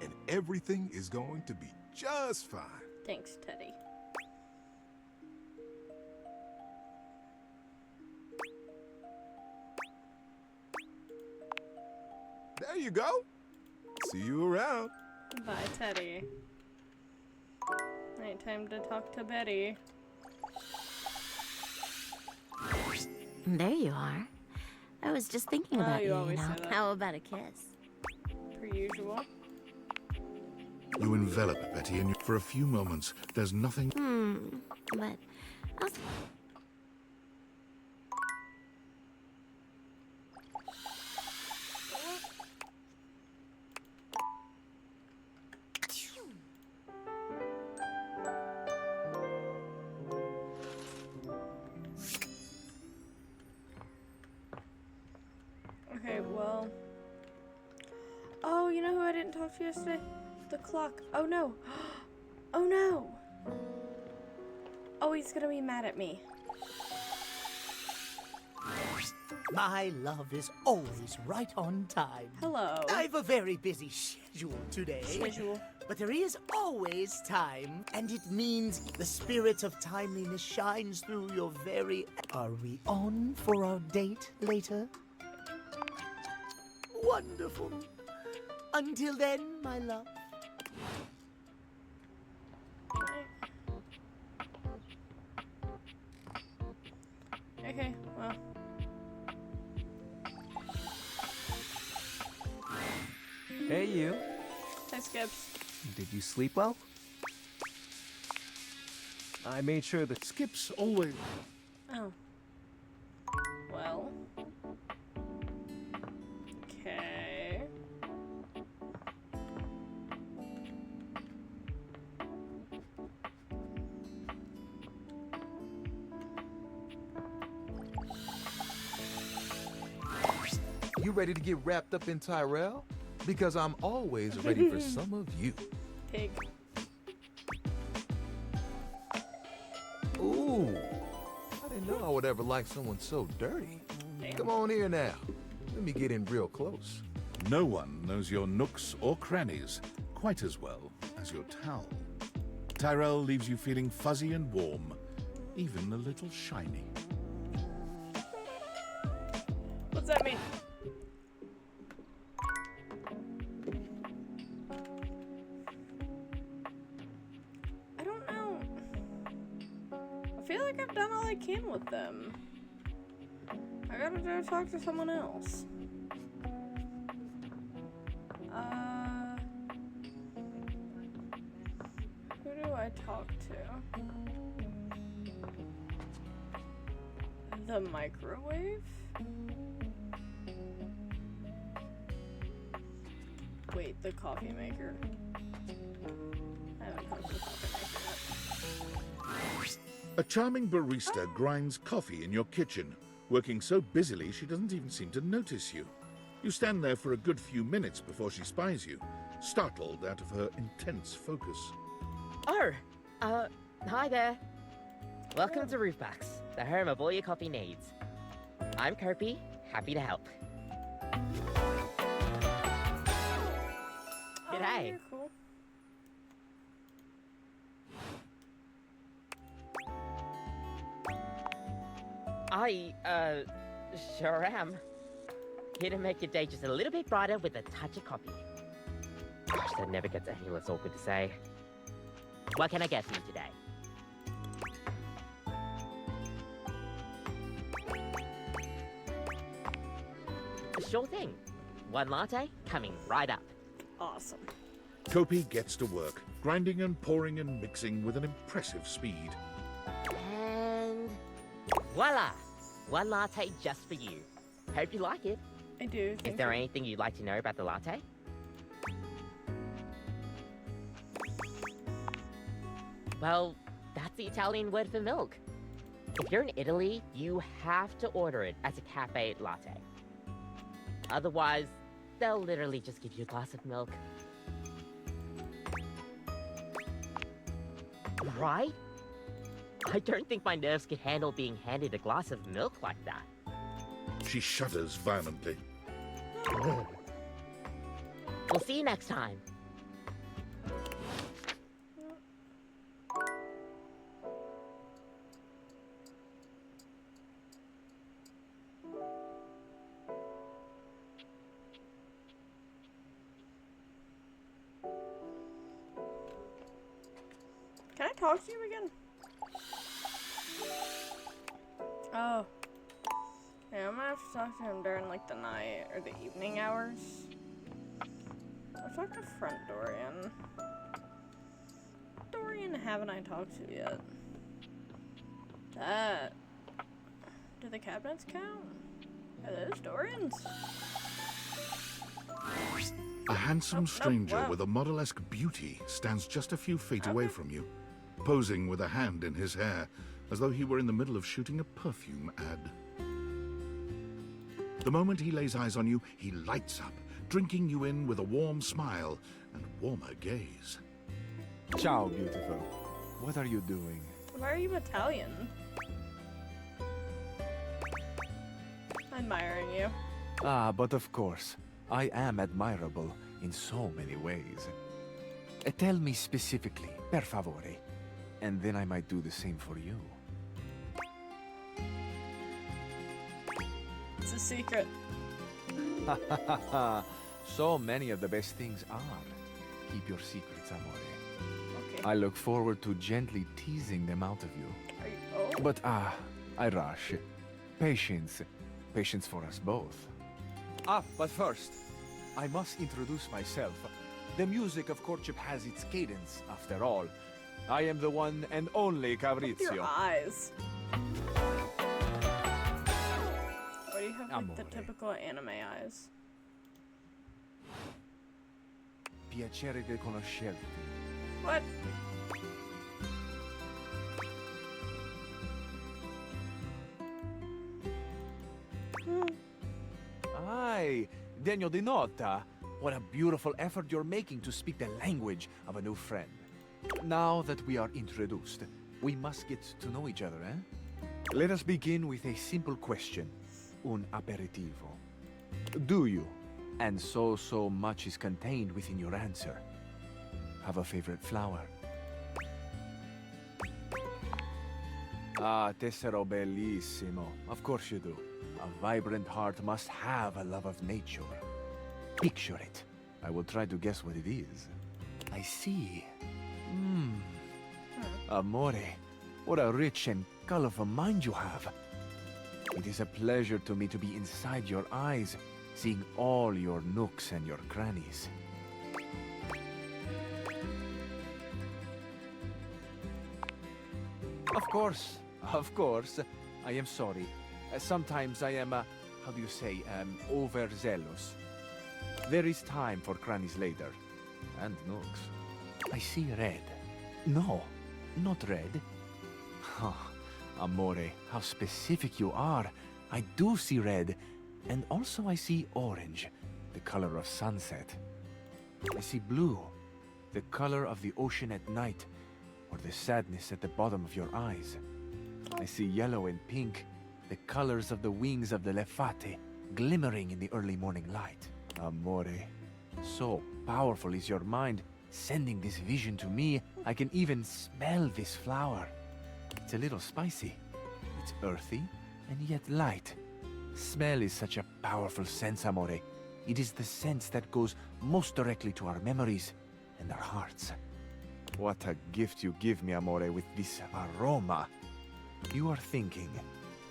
And everything is going to be just fine. Thanks, Teddy. There you go. See you around. Bye, Teddy. Alright, time to talk to Betty. There you are. I was just thinking about you you, always know. say that. How about a kiss? Per usual. You envelop Betty, and for a few moments, there's nothing. But I'll... Okay, Fiesta, the clock. Oh no. Oh no. Oh, he's gonna be mad at me. My love is always right on time. Hello. I've a very busy schedule today. But there is always time, and it means the spirit of timeliness shines through your very... Are we on for our date later? Wonderful. Until then, my love. Okay, well. Hey, you. Hi, Skips. Did you sleep well? I made sure that Skips always... Oh. Well. Okay. You ready to get wrapped up in Tyrell? Because I'm always ready for some of you. Pig. Ooh. I didn't know I would ever like someone so dirty. Come on here now. Let me get in real close. No one knows your nooks or crannies quite as well as your towel. Tyrell leaves you feeling fuzzy and warm, even a little shiny. What's that mean? I don't know. I feel like I've done all I can with them. I gotta go talk to someone else. Who do I talk to? The microwave? Wait, the coffee maker. I haven't talked to the coffee maker yet. A charming barista grinds coffee in your kitchen, working so busily she doesn't even seem to notice you. You stand there for a good few minutes before she spies you, startled out of her intense focus. Oh, hi there. Welcome to Roofbacks, the home of all your coffee needs. I'm Kirby, happy to help. G'day. You're cool. I, sure am. Here to make your day just a little bit brighter with a touch of coffee. Gosh, that never gets any less awkward to say. What can I get for you today? Sure thing. One latte coming right up. Awesome. Kopi gets to work, grinding and pouring and mixing with an impressive speed. And voila! One latte just for you. Hope you like it. I do. Is there anything you'd like to know about the latte? Well, that's the Italian word for milk. If you're in Italy, you have to order it as a cafe latte. Otherwise, they'll literally just give you a glass of milk. Right? I don't think my nerves could handle being handed a glass of milk like that. She shudders violently. We'll see you next time. Can I talk to you again? Oh. Yeah, I'm gonna have to talk to him during like the night or the evening hours. I'll talk to front Dorian. What Dorian haven't I talked to yet? That. Do the cabinets count? Are those Dorians? A handsome stranger wow. with a model-esque beauty stands just a few feet away from you, posing with a hand in his hair, as though he were in the middle of shooting a perfume ad. The moment he lays eyes on you, he lights up, drinking you in with a warm smile and warmer gaze. Ciao, beautiful. What are you doing? Why are you Italian? Admiring you. Ah, but of course, I am admirable in so many ways. Tell me specifically, per favore, and then I might do the same for you. It's a secret. So many of the best things are. Keep your secrets, amore. Okay. I look forward to gently teasing them out of you. Are you oh? But I rush. Patience. Patience for us both. But first, I must introduce myself. The music of courtship has its cadence, after all. I am the one and only Fabrizio. Your eyes. Why do you have like the typical anime eyes? Piacere di conoscerti. What? Aye, degno di nota. What a beautiful effort you're making to speak the language of a new friend. Now that we are introduced, we must get to know each other, eh? Let us begin with a simple question. Un aperitivo. Do you, and so much is contained within your answer, have a favorite flower? Ah, tessero bellissimo. Of course you do. A vibrant heart must have a love of nature. Picture it. I will try to guess what it is. I see. Amore, what a rich and colorful mind you have. It is a pleasure to me to be inside your eyes, seeing all your nooks and your crannies. Of course. I am sorry. Sometimes I am, how do you say, overzealous. There is time for crannies later. And nooks. I see red. No, not red. Amore, how specific you are. I do see red. And also I see orange, the color of sunset. I see blue, the color of the ocean at night, or the sadness at the bottom of your eyes. I see yellow and pink, the colors of the wings of the lefate, glimmering in the early morning light. Amore, so powerful is your mind, sending this vision to me. I can even smell this flower. It's a little spicy. It's earthy, and yet light. Smell is such a powerful sense, amore. It is the sense that goes most directly to our memories and our hearts. What a gift you give me, amore, with this aroma. You are thinking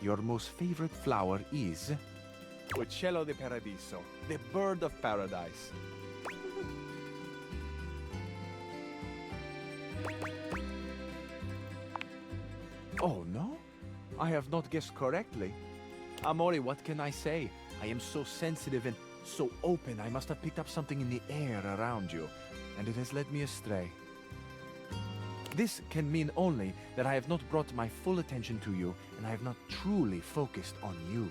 your most favorite flower is Uccello di Paradiso, the bird of paradise. Oh, no? I have not guessed correctly. Amore, what can I say? I am so sensitive and so open. I must have picked up something in the air around you, and it has led me astray. This can mean only that I have not brought my full attention to you, and I have not truly focused on you.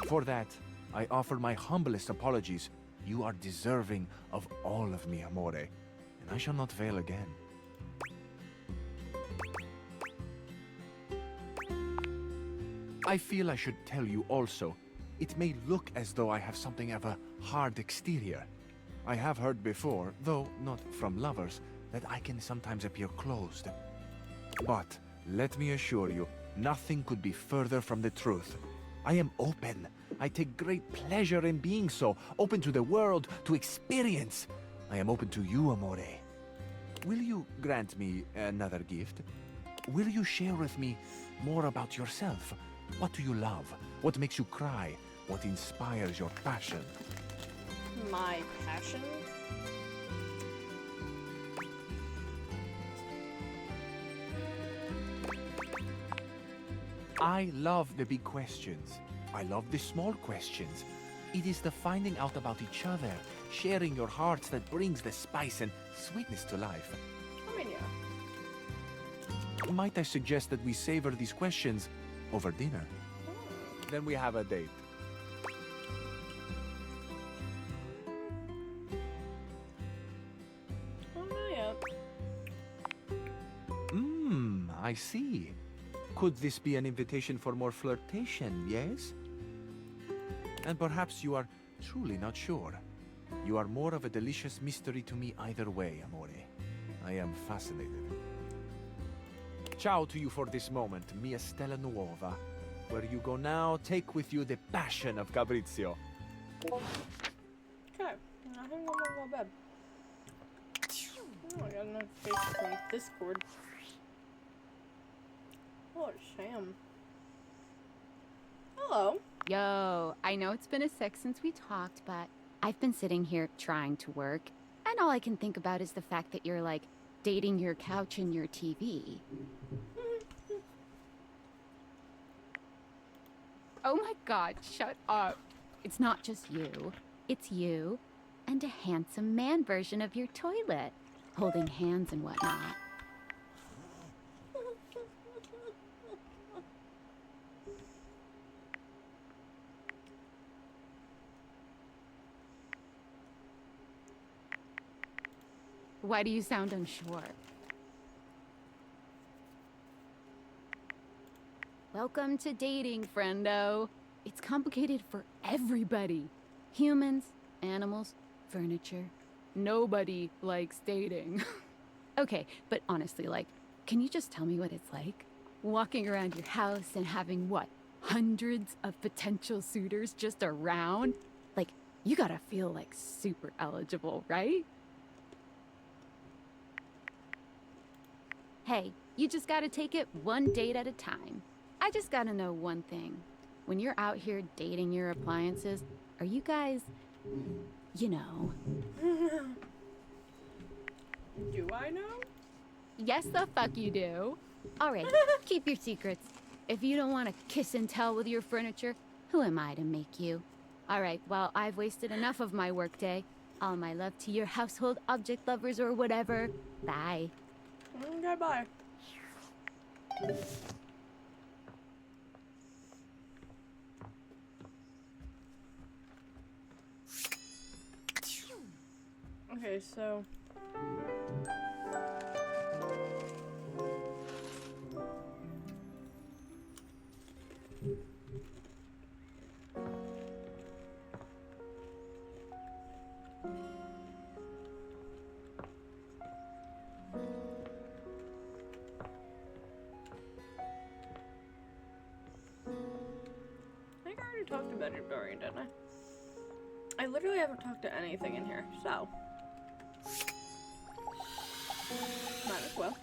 For that, I offer my humblest apologies. You are deserving of all of me, amore, and I shall not fail again. I feel I should tell you also. It may look as though I have something of a hard exterior. I have heard before, though not from lovers, that I can sometimes appear closed. But let me assure you, nothing could be further from the truth. I am open. I take great pleasure in being so, open to the world, to experience. I am open to you, amore. Will you grant me another gift? Will you share with me more about yourself? What do you love? What makes you cry? What inspires your passion? My passion? I love the big questions. I love the small questions. It is the finding out about each other, sharing your hearts that brings the spice and sweetness to life. I mean, yeah. Might I suggest that we savor these questions over dinner? Then we have a date. I see. Could this be an invitation for more flirtation, yes? And perhaps you are truly not sure. You are more of a delicious mystery to me either way, amore. I am fascinated. Ciao to you for this moment, mia stella nuova. Where you go now, take with you the passion of Fabrizio. Okay, I think I'm gonna go to bed. Oh, I got a notification from Discord. Oh, Sham. Hello. Yo, I know it's been a sec since we talked, but I've been sitting here trying to work, and all I can think about is the fact that you're, like, dating your couch and your TV. Oh my god, shut up. It's not just you. It's you and a handsome man version of your toilet, holding hands and whatnot. Why do you sound unsure? Welcome to dating, friendo. It's complicated for everybody. Humans, animals, furniture. Nobody likes dating. Okay, but honestly, like, can you just tell me what it's like? Walking around your house and having, what, hundreds of potential suitors just around? Like, you gotta feel, like, super eligible, right? Hey, you just gotta take it one date at a time. I just gotta know one thing. When you're out here dating your appliances, are you guys, you know? Do I know? Yes, the fuck you do. All right, keep your secrets. If you don't want to kiss and tell with your furniture, who am I to make you? All right, well, I've wasted enough of my workday. All my love to your household object lovers or whatever. Bye. Okay, bye. Okay, so... I think I already talked about it, Dorian, didn't I? I literally haven't talked to anything in here, so... Might as well.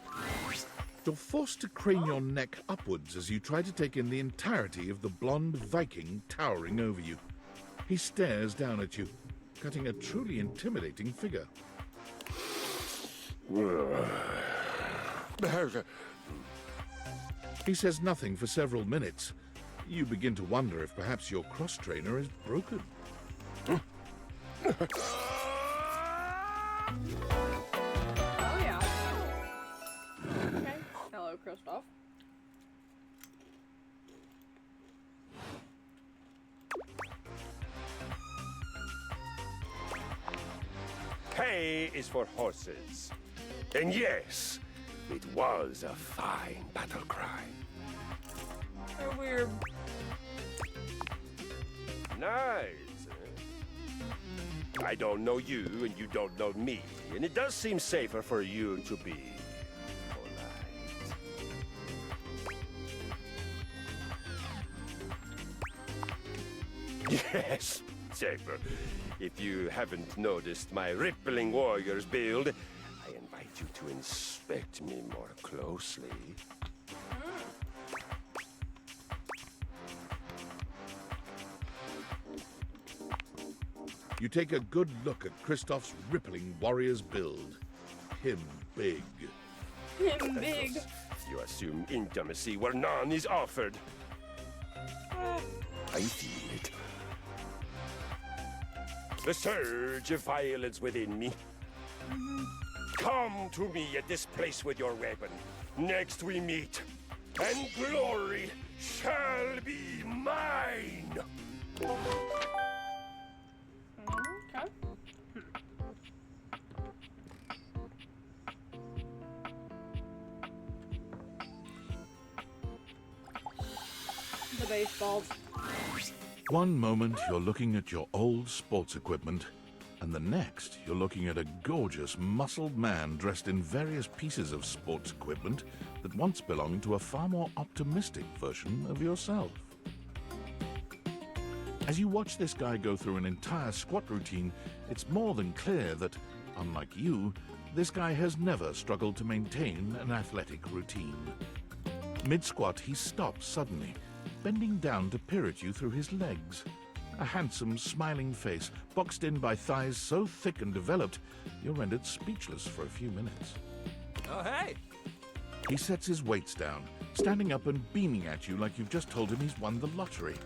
You're forced to crane your neck upwards as you try to take in the entirety of the blonde Viking towering over you. He stares down at you, cutting a truly intimidating figure. He says nothing for several minutes. You begin to wonder if perhaps your cross-trainer is broken. Oh yeah. Okay. Hello, Kristoff. K is for horses. And yes, it was a fine battle cry. They're weird. Nice. I don't know you, and you don't know me, and it does seem safer for you to be polite. Yes, safer. If you haven't noticed my rippling warrior's build, I invite you to inspect me more closely. You take a good look at Kristoff's rippling warrior's build. Him big. Him big. You assume intimacy where none is offered. I feel it. The surge of violence within me. Come to me at this place with your weapon. Next we meet, and glory shall be mine. Okay. baseballs. One moment you're looking at your old sports equipment, and the next you're looking at a gorgeous, muscled man dressed in various pieces of sports equipment that once belonged to a far more optimistic version of yourself. As you watch this guy go through an entire squat routine, it's more than clear that, unlike you, this guy has never struggled to maintain an athletic routine. Mid-squat, he stops suddenly, bending down to peer at you through his legs. A handsome, smiling face, boxed in by thighs so thick and developed, you're rendered speechless for a few minutes. Oh, hey! He sets his weights down, standing up and beaming at you like you've just told him he's won the lottery.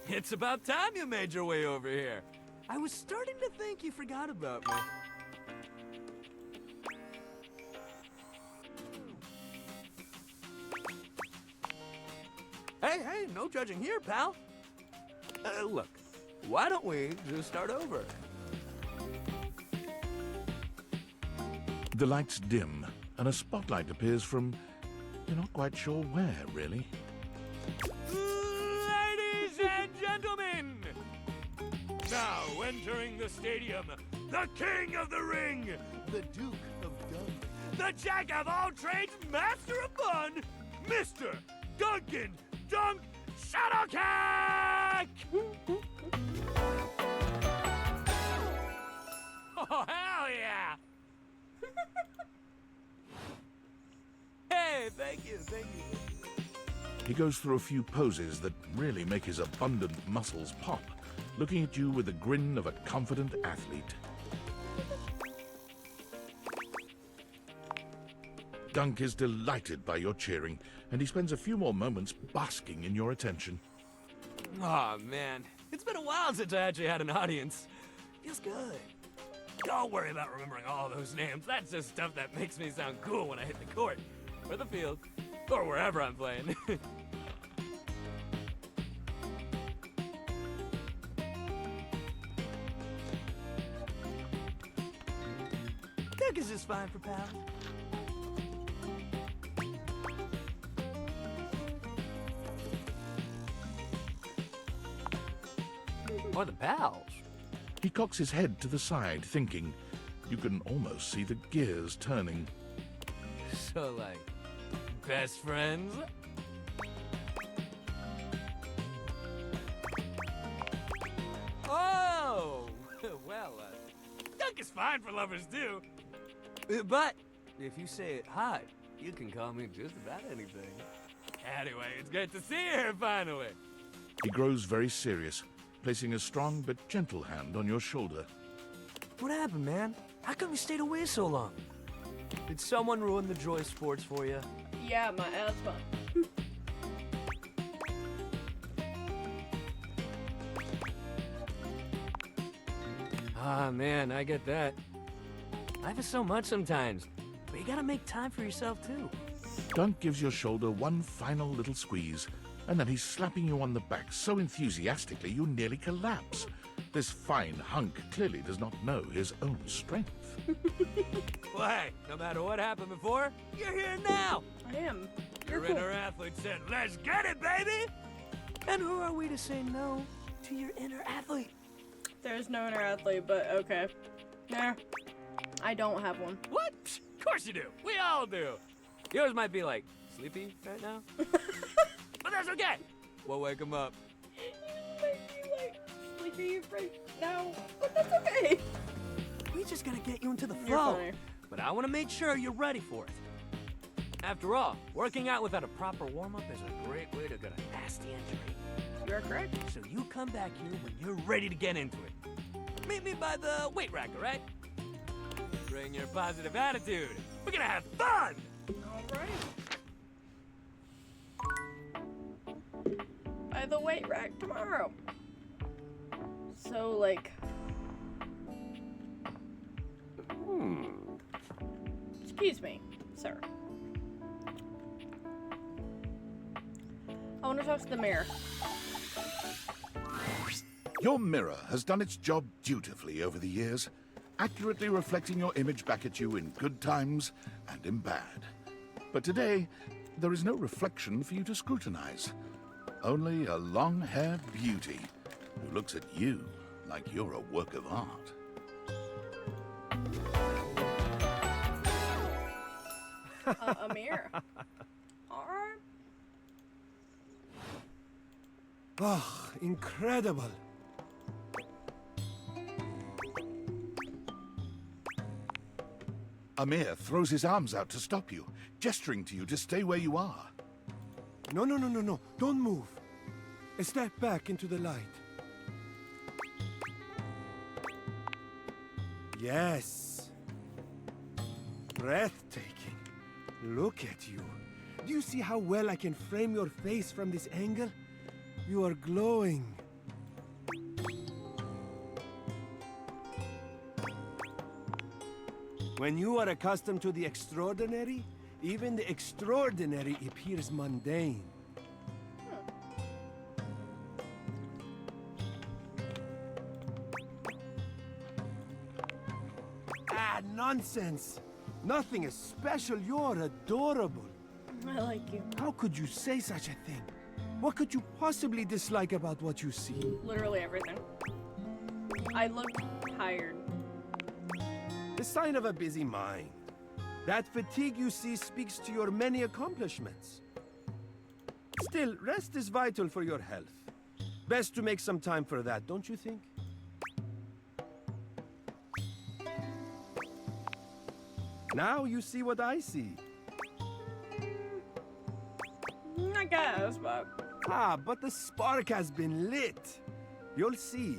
It's about time you made your way over here. I was starting to think you forgot about me. Hey, no judging here, pal. Look, why don't we just start over? The lights dim, and a spotlight appears from... you're not quite sure where, really. Ladies and gentlemen! Now entering the stadium, the king of the ring, the Duke of Dunk, the jack of all trades, master of fun, Mr. Duncan Dunk Shuttlecock! Oh, hell yeah! Hey, thank you. He goes through a few poses that really make his abundant muscles pop, looking at you with the grin of a confident athlete. Dunk is delighted by your cheering, and he spends a few more moments basking in your attention. Aw, man. It's been a while since I actually had an audience. Feels good. Don't worry about remembering all those names. That's just stuff that makes me sound cool when I hit the court, or the field, or wherever I'm playing. Cookies is fine for pals. Or the pals. He cocks his head to the side, thinking. You can almost see the gears turning. So, like, best friends? Oh! Well, Dunk is fine for lovers, too. But, if you say it hot, you can call me just about anything. Anyway, it's good to see you here, finally. He grows very serious, placing a strong but gentle hand on your shoulder. What happened, man? How come you stayed away so long? Did someone ruin the joy of sports for you? Yeah, my asthma. Ah, man, I get that. Life is so much sometimes, but you gotta make time for yourself, too. Dunk gives your shoulder one final little squeeze, and then he's slapping you on the back so enthusiastically you nearly collapse. This fine hunk clearly does not know his own strength. Well, hey, no matter what happened before, you're here now. I am. Your inner athlete said, "Let's get it, baby!" And who are we to say no to your inner athlete? There's no inner athlete, but okay. Nah, I don't have one. What? Of course you do. We all do. Yours might be like sleepy right now, but that's okay. We'll wake him up. You make me like sleepy right now, but that's okay. We just gotta get you into the You're flow. funny. But I want to make sure you're ready for it. After all, working out without a proper warm-up is a great way to get a nasty injury. You're correct. So you come back here when you're ready to get into it. Meet me by the weight rack, all right? Bring your positive attitude. We're gonna have fun! All right. By the weight rack tomorrow. So, like... Excuse me, sir. I want to talk to the mirror. Your mirror has done its job dutifully over the years, accurately reflecting your image back at you in good times and in bad. But today, there is no reflection for you to scrutinize. Only a long-haired beauty who looks at you like you're a work of art. Amir. Alright. Oh, incredible. Amir throws his arms out to stop you, gesturing to you to stay where you are. No, no, no, no, no. Don't move. Step back into the light. Yes. Breathtaking. Look at you. Do you see how well I can frame your face from this angle? You are glowing. When you are accustomed to the extraordinary, even the extraordinary appears mundane. Ah, nonsense! Nothing is special. You're adorable. I like you. How could you say such a thing? What could you possibly dislike about what you see? Literally everything. I look tired. The sign of a busy mind. That fatigue you see speaks to your many accomplishments. Still, rest is vital for your health. Best to make some time for that, don't you think? Now you see what I see. I guess, but... Ah, but the spark has been lit. You'll see.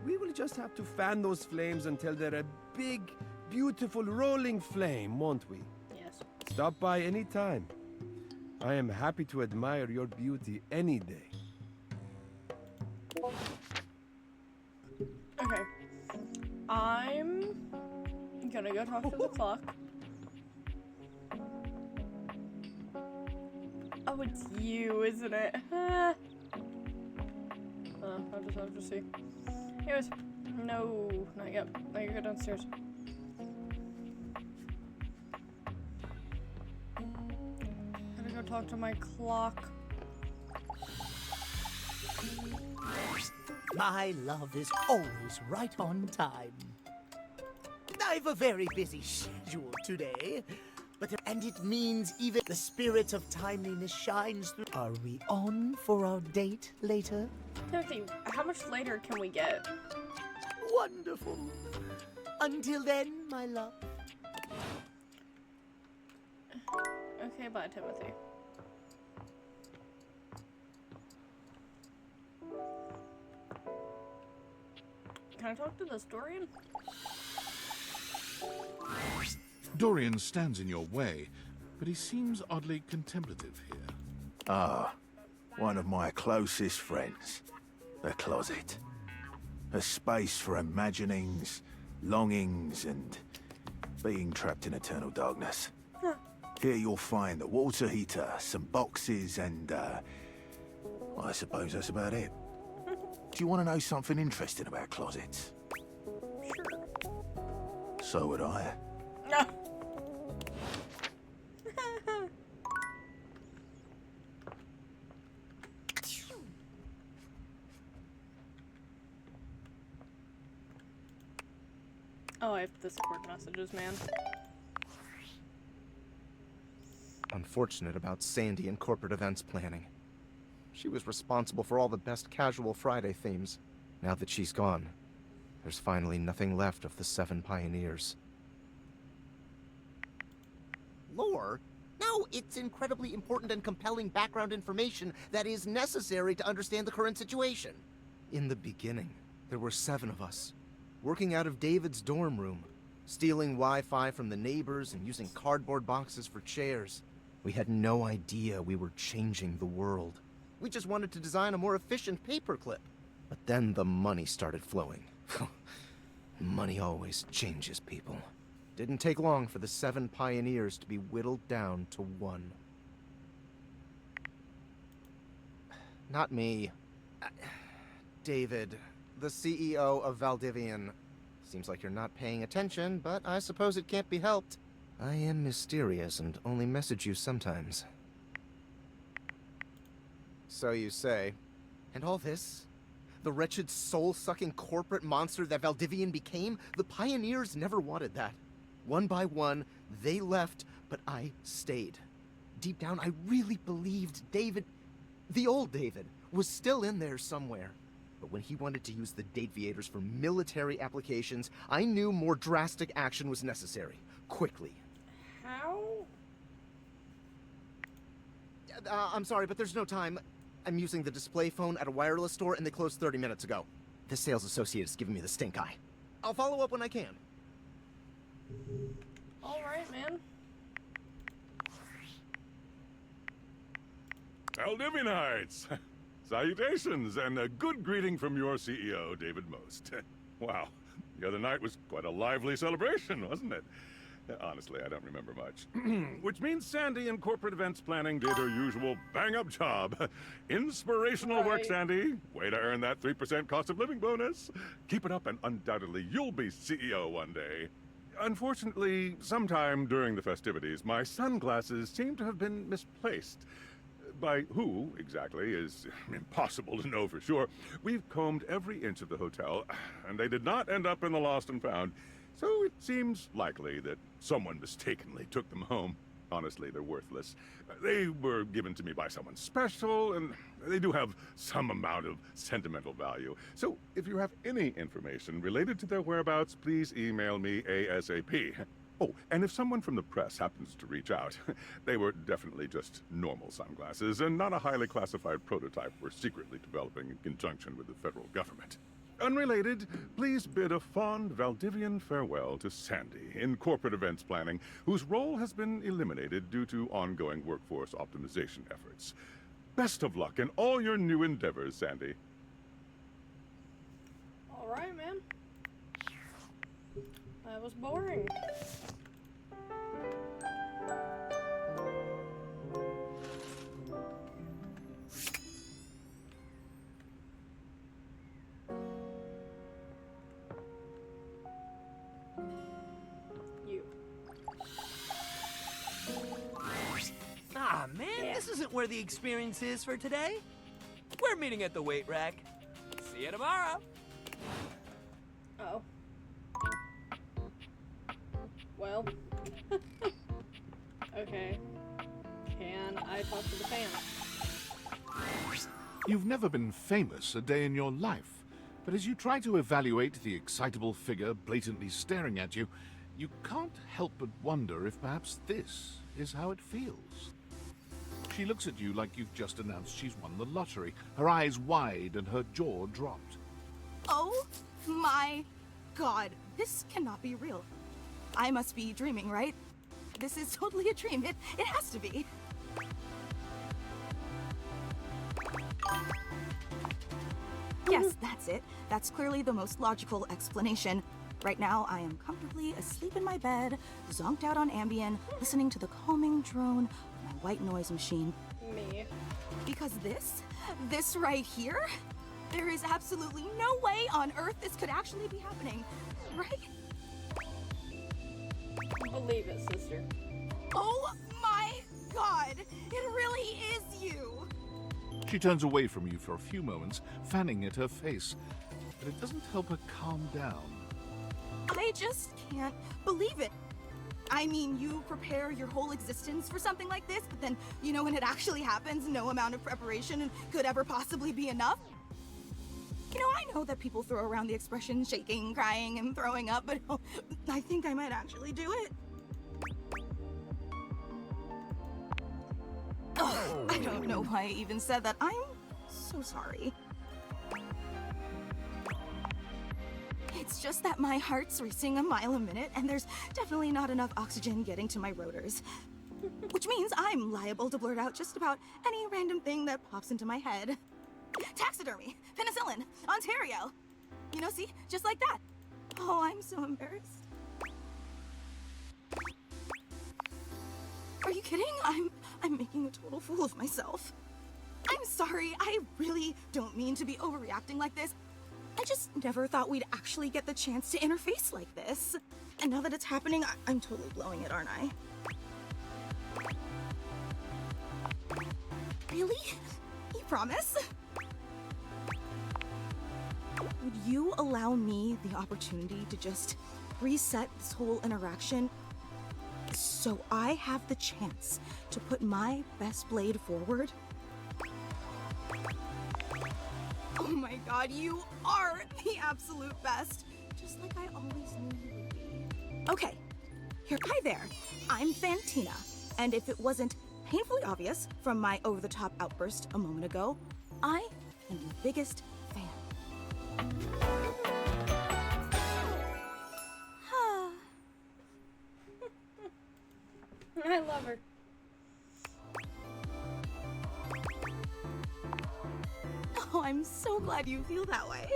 We will just have to fan those flames until they're a big, beautiful rolling flame, won't we? Yes. Stop by any time. I am happy to admire your beauty any day. Okay. I'm gonna go talk to the clock. Oh, it's you, isn't it? I'll just have to see. Anyways, no, not yet. Now you go downstairs. Gotta go talk to my clock. My love is always right on time. I've a very busy schedule today, and it means even the spirit of timeliness shines through. Are we on for our date later? Timothy, how much later can we get? Wonderful. Until then, my love. Okay, bye, Timothy. Can I talk to this Dorian? Dorian stands in your way, but he seems oddly contemplative here. Ah, one of my closest friends. The closet. A space for imaginings, longings, and being trapped in eternal darkness. Huh. Here you'll find a water heater, some boxes, and, I suppose that's about it. Do you want to know something interesting about closets? Sure. So would I. No. Oh, I have Discord messages, man. Unfortunate about Sandy and corporate events planning. She was responsible for all the best casual Friday themes. Now that she's gone, there's finally nothing left of the 7 pioneers. Lore? No, it's incredibly important and compelling background information that is necessary to understand the current situation. In the beginning, there were 7 of us, working out of David's dorm room, stealing Wi-Fi from the neighbors and using cardboard boxes for chairs. We had no idea we were changing the world. We just wanted to design a more efficient paperclip. But then the money started flowing. Money always changes people. Didn't take long for the 7 pioneers to be whittled down to 1. Not me. David, the CEO of Valdivian. Seems like you're not paying attention, but I suppose it can't be helped. I am mysterious and only message you sometimes. So you say. And all this? The wretched soul-sucking corporate monster that Valdivian became? The pioneers never wanted that. One by one, they left, but I stayed. Deep down, I really believed David, the old David, was still in there somewhere. But when he wanted to use the Dateviators for military applications, I knew more drastic action was necessary. Quickly. How? I'm sorry, but there's no time. I'm using the display phone at a wireless store, and they closed 30 minutes ago. The sales associate is giving me the stink eye. I'll follow up when I can. Alright, man. Valdivianites! Salutations, and a good greeting from your CEO, David Most. Wow, the other night was quite a lively celebration, wasn't it? Honestly, I don't remember much. Which means Sandy in corporate events planning did her usual bang-up job. Inspirational work, Sandy. Way to earn that 3% cost of living bonus. Keep it up and undoubtedly you'll be CEO one day. Unfortunately, sometime during the festivities, my sunglasses seem to have been misplaced. By who, exactly, is impossible to know for sure. We've combed every inch of the hotel, and they did not end up in the lost and found. So it seems likely that someone mistakenly took them home. Honestly, they're worthless. They were given to me by someone special, and they do have some amount of sentimental value. So if you have any information related to their whereabouts, please email me ASAP. Oh, and if someone from the press happens to reach out, they were definitely just normal sunglasses and not a highly classified prototype we're secretly developing in conjunction with the federal government. Unrelated, please bid a fond Valdivian farewell to Sandy in corporate events planning, whose role has been eliminated due to ongoing workforce optimization efforts. Best of luck in all your new endeavors, Sandy. Alright, man. That was boring. Ah, man, this isn't where the experience is for today. We're meeting at the weight rack. See you tomorrow. Oh. Well. Okay. Can I talk to the fans? You've never been famous a day in your life, but as you try to evaluate the excitable figure blatantly staring at you, you can't help but wonder if perhaps this is how it feels. She looks at you like you've just announced she's won the lottery, her eyes wide and her jaw dropped. Oh my god, this cannot be real. I must be dreaming, right? This is totally a dream. It has to be. Yes, that's it. That's clearly the most logical explanation. Right now, I am comfortably asleep in my bed, zonked out on Ambien, listening to the calming drone of my white noise machine. Me. Because this right here, there is absolutely no way on Earth this could actually be happening, right? Believe it, sister. Oh my god! It really is you! She turns away from you for a few moments, fanning at her face, but it doesn't help her calm down. I just can't believe it. I mean, you prepare your whole existence for something like this, but then, you know, when it actually happens, no amount of preparation could ever possibly be enough. You know, I know that people throw around the expression shaking, crying, and throwing up, but I think I might actually do it. Ugh, I don't know why I even said that. I'm so sorry. It's just that my heart's racing a mile a minute, and there's definitely not enough oxygen getting to my rotors. Which means I'm liable to blurt out just about any random thing that pops into my head. Taxidermy, penicillin, Ontario. You know, see? Just like that. Oh, I'm so embarrassed. Are you kidding? I'm making a total fool of myself. I'm sorry. I really don't mean to be overreacting like this. I just never thought we'd actually get the chance to interface like this. And now that it's happening, I'm totally blowing it, aren't I? Really? You Promise? Would you allow me the opportunity to just reset this whole interaction so I have the chance to put my best blade forward? Oh my god, you are the absolute best! Just like I always knew you would be. Okay, hi there. I'm Fantina, and if it wasn't painfully obvious from my over-the-top outburst a moment ago, I am your biggest fan. I love her. Oh, I'm so glad you feel that way.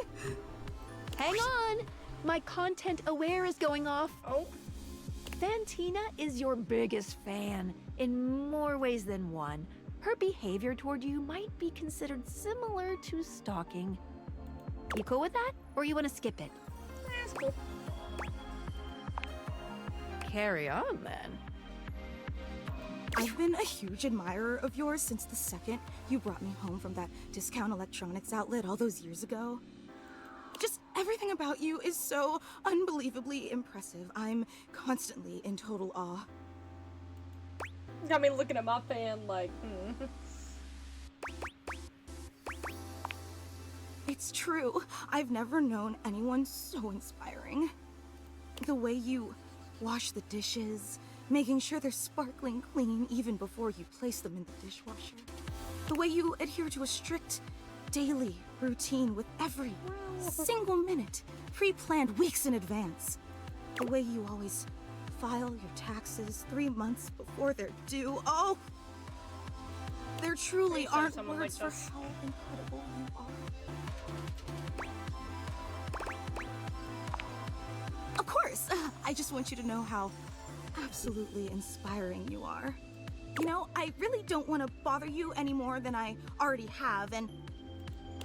Hang on! My content aware is going off. Oh. Fantina is your biggest fan, in more ways than one. Her behavior toward you might be considered similar to stalking. You cool with that? Or you want to skip it? That's cool. Carry on, then. I've been a huge admirer of yours since the second you brought me home from that discount electronics outlet all those years ago. Just everything about you is so unbelievably impressive. I'm constantly in total awe. Got me looking at my fan like, It's true. I've never known anyone so inspiring. The way you wash the dishes, making sure they're sparkling clean even before you place them in the dishwasher. The way you adhere to a strict daily routine with every single minute, pre-planned weeks in advance. The way you always file your taxes 3 months before they're due. Oh! There truly aren't words for how incredible you are. Of course! I just want you to know how absolutely inspiring you are. You know, I really don't want to bother you any more than I already have, and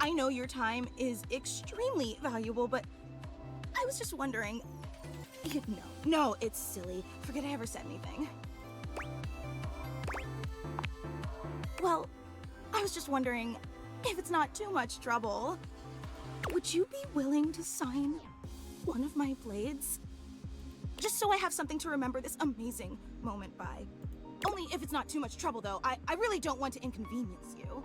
I know your time is extremely valuable, but I was just wondering... No, it's silly. Forget I ever said anything. Well, I was just wondering if it's not too much trouble. Would you be willing to sign one of my blades? Just so I have something to remember this amazing moment by. Only if it's not too much trouble, though. I really don't want to inconvenience you.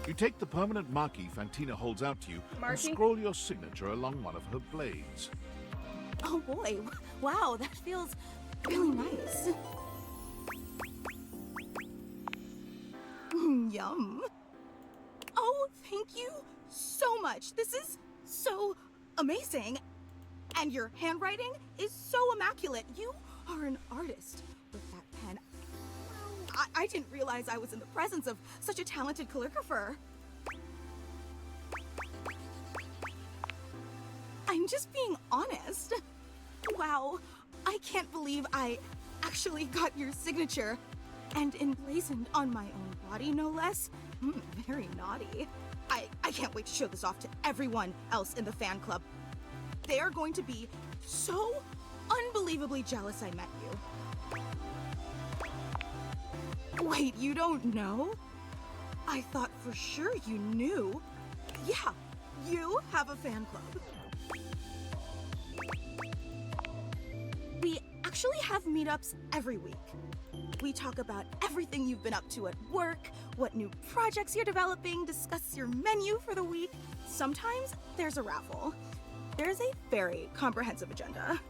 You take the permanent marquee Fantina holds out to you and scroll your signature along one of her blades. Oh boy, wow, that feels really nice. Yum. Oh, thank you so much. This is so amazing. And your handwriting is so immaculate. You are an artist with that pen. I didn't realize I was in the presence of such a talented calligrapher. I'm just being honest. Wow, I can't believe I actually got your signature. And emblazoned on my own body, no less. Very naughty. I can't wait to show this off to everyone else in the fan club. They are going to be so unbelievably jealous I met you. Wait, you don't know? I thought for sure you knew. Yeah, you have a fan club. We actually have meetups every week. We talk about everything you've been up to at work, what new projects you're developing, discuss your menu for the week. Sometimes there's a raffle. There's a very comprehensive agenda.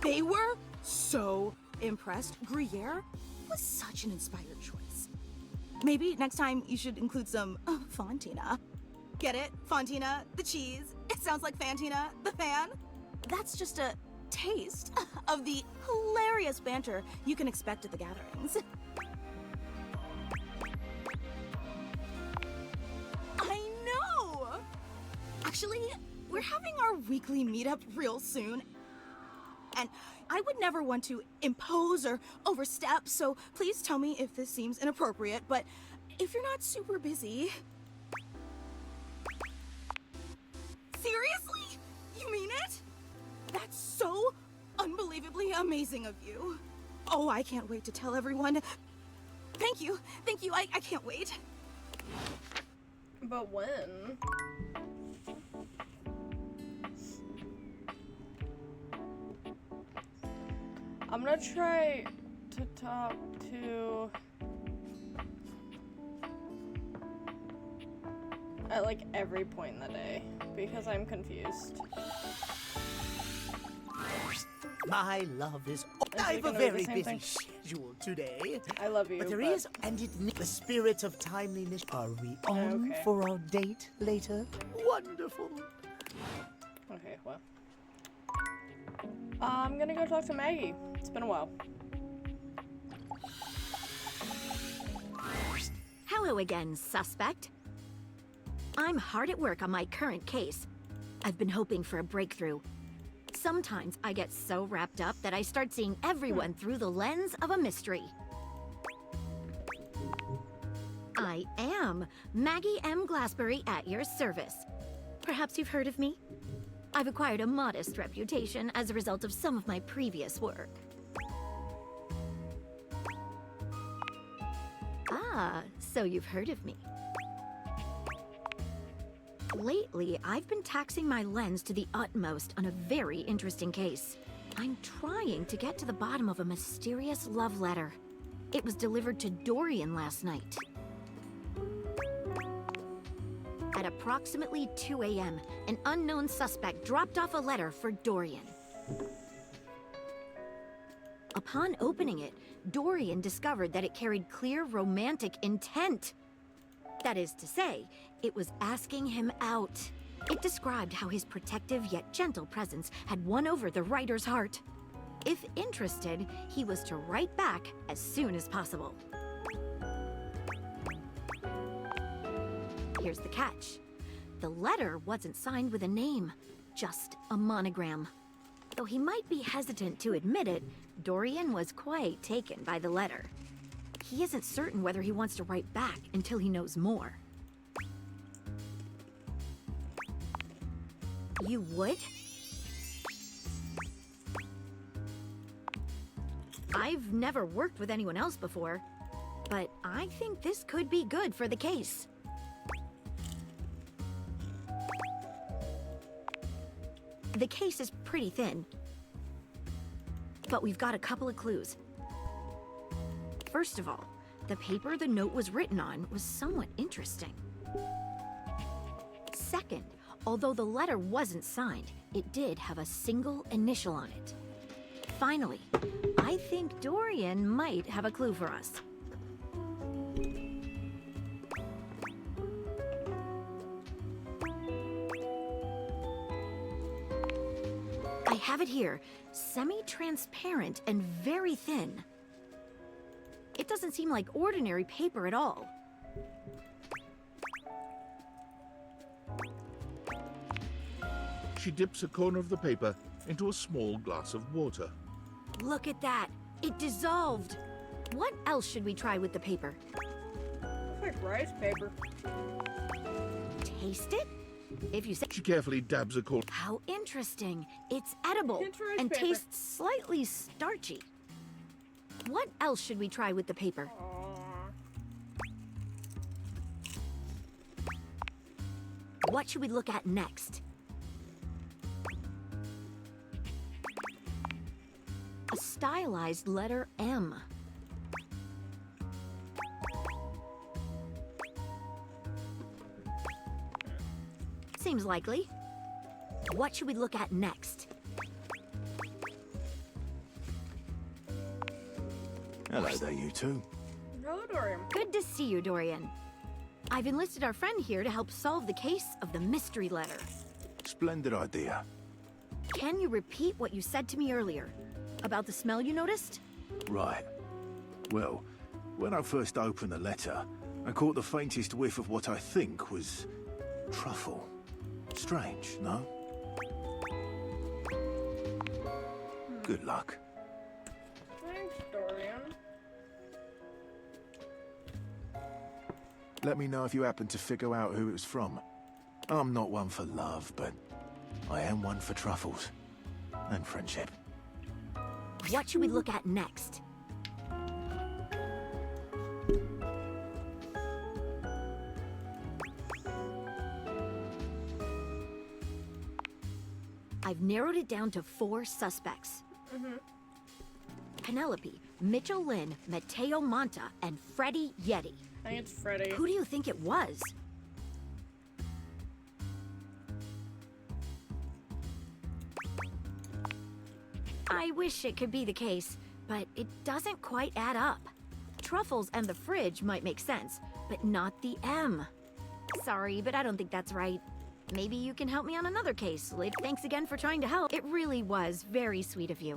They were so impressed. Gruyere was such an inspired choice. Maybe next time you should include some Fantina. Get it? Fantina, the cheese. It sounds like Fantina, the fan. That's just a taste of the hilarious banter you can expect at the gatherings. I know! Actually, we're having our weekly meetup real soon. And I would never want to impose or overstep, so please tell me if this seems inappropriate, but if you're not super busy... Seriously? You mean it? That's so unbelievably amazing. amazing of you. Oh, I can't wait to tell everyone. Thank you. Thank you. I can't wait. But when? I'm gonna try to talk to... at like every point in the day, because I'm confused. My love is... I have a very busy schedule today. I love you, but there is, and it the spirit of timeliness. Are we on for our date later? Wonderful. Okay, well. I'm gonna go talk to Maggie. It's been a while. Hello again, suspect. I'm hard at work on my current case. I've been hoping for a breakthrough. Sometimes I get so wrapped up that I start seeing everyone through the lens of a mystery. I am Maggie M. Glassbury at your service. Perhaps you've heard of me? I've acquired a modest reputation as a result of some of my previous work. Ah, so you've heard of me. Lately, I've been taxing my lens to the utmost on a very interesting case. I'm trying to get to the bottom of a mysterious love letter. It was delivered to Dorian last night. At approximately 2 a.m., an unknown suspect dropped off a letter for Dorian. Upon opening it, Dorian discovered that it carried clear romantic intent. That is to say, it was asking him out. It described how his protective yet gentle presence had won over the writer's heart. If interested, he was to write back as soon as possible. Here's the catch. The letter wasn't signed with a name, just a monogram. Though he might be hesitant to admit it, Dorian was quite taken by the letter. He isn't certain whether he wants to write back until he knows more. You would? I've never worked with anyone else before, but I think this could be good for the case. The case is pretty thin, but we've got a couple of clues. First of all, the paper the note was written on was somewhat interesting. Second, although the letter wasn't signed, it did have a single initial on it. Finally, I think Dorian might have a clue for us. I have it here, semi-transparent and very thin. It doesn't seem like ordinary paper at all. She dips a corner of the paper into a small glass of water. Look at that! It dissolved! What else should we try with the paper? It's like rice paper. Taste it? If you say... She carefully dabs a corner. How interesting! It's edible It's rice and paper. tastes slightly starchy. What else should we try with the paper? What should we look at next? A stylized letter M. Seems likely. What should we look at next? Hello there, you two. Hello, Dorian. Good to see you, Dorian. I've enlisted our friend here to help solve the case of the mystery letter. Splendid idea. Can you repeat what you said to me earlier? About the smell you noticed? Right. Well, when I first opened the letter, I caught the faintest whiff of what I think was truffle. Strange, no? Good luck. Thanks, Dorian. Let me know if you happen to figure out who it was from. I'm not one for love, but I am one for truffles. And friendship. What should we look at next? I've narrowed it down to 4 suspects. Penelope, Mitchell Lynn, Mateo Monta, and Freddie Yeti. I think it's Freddie. Who do you think it was? I wish it could be the case, but it doesn't quite add up. Truffles and the fridge might make sense, but not the M. Sorry, but I don't think that's right. Maybe you can help me on another case. Thanks again for trying to help. It really was very sweet of you.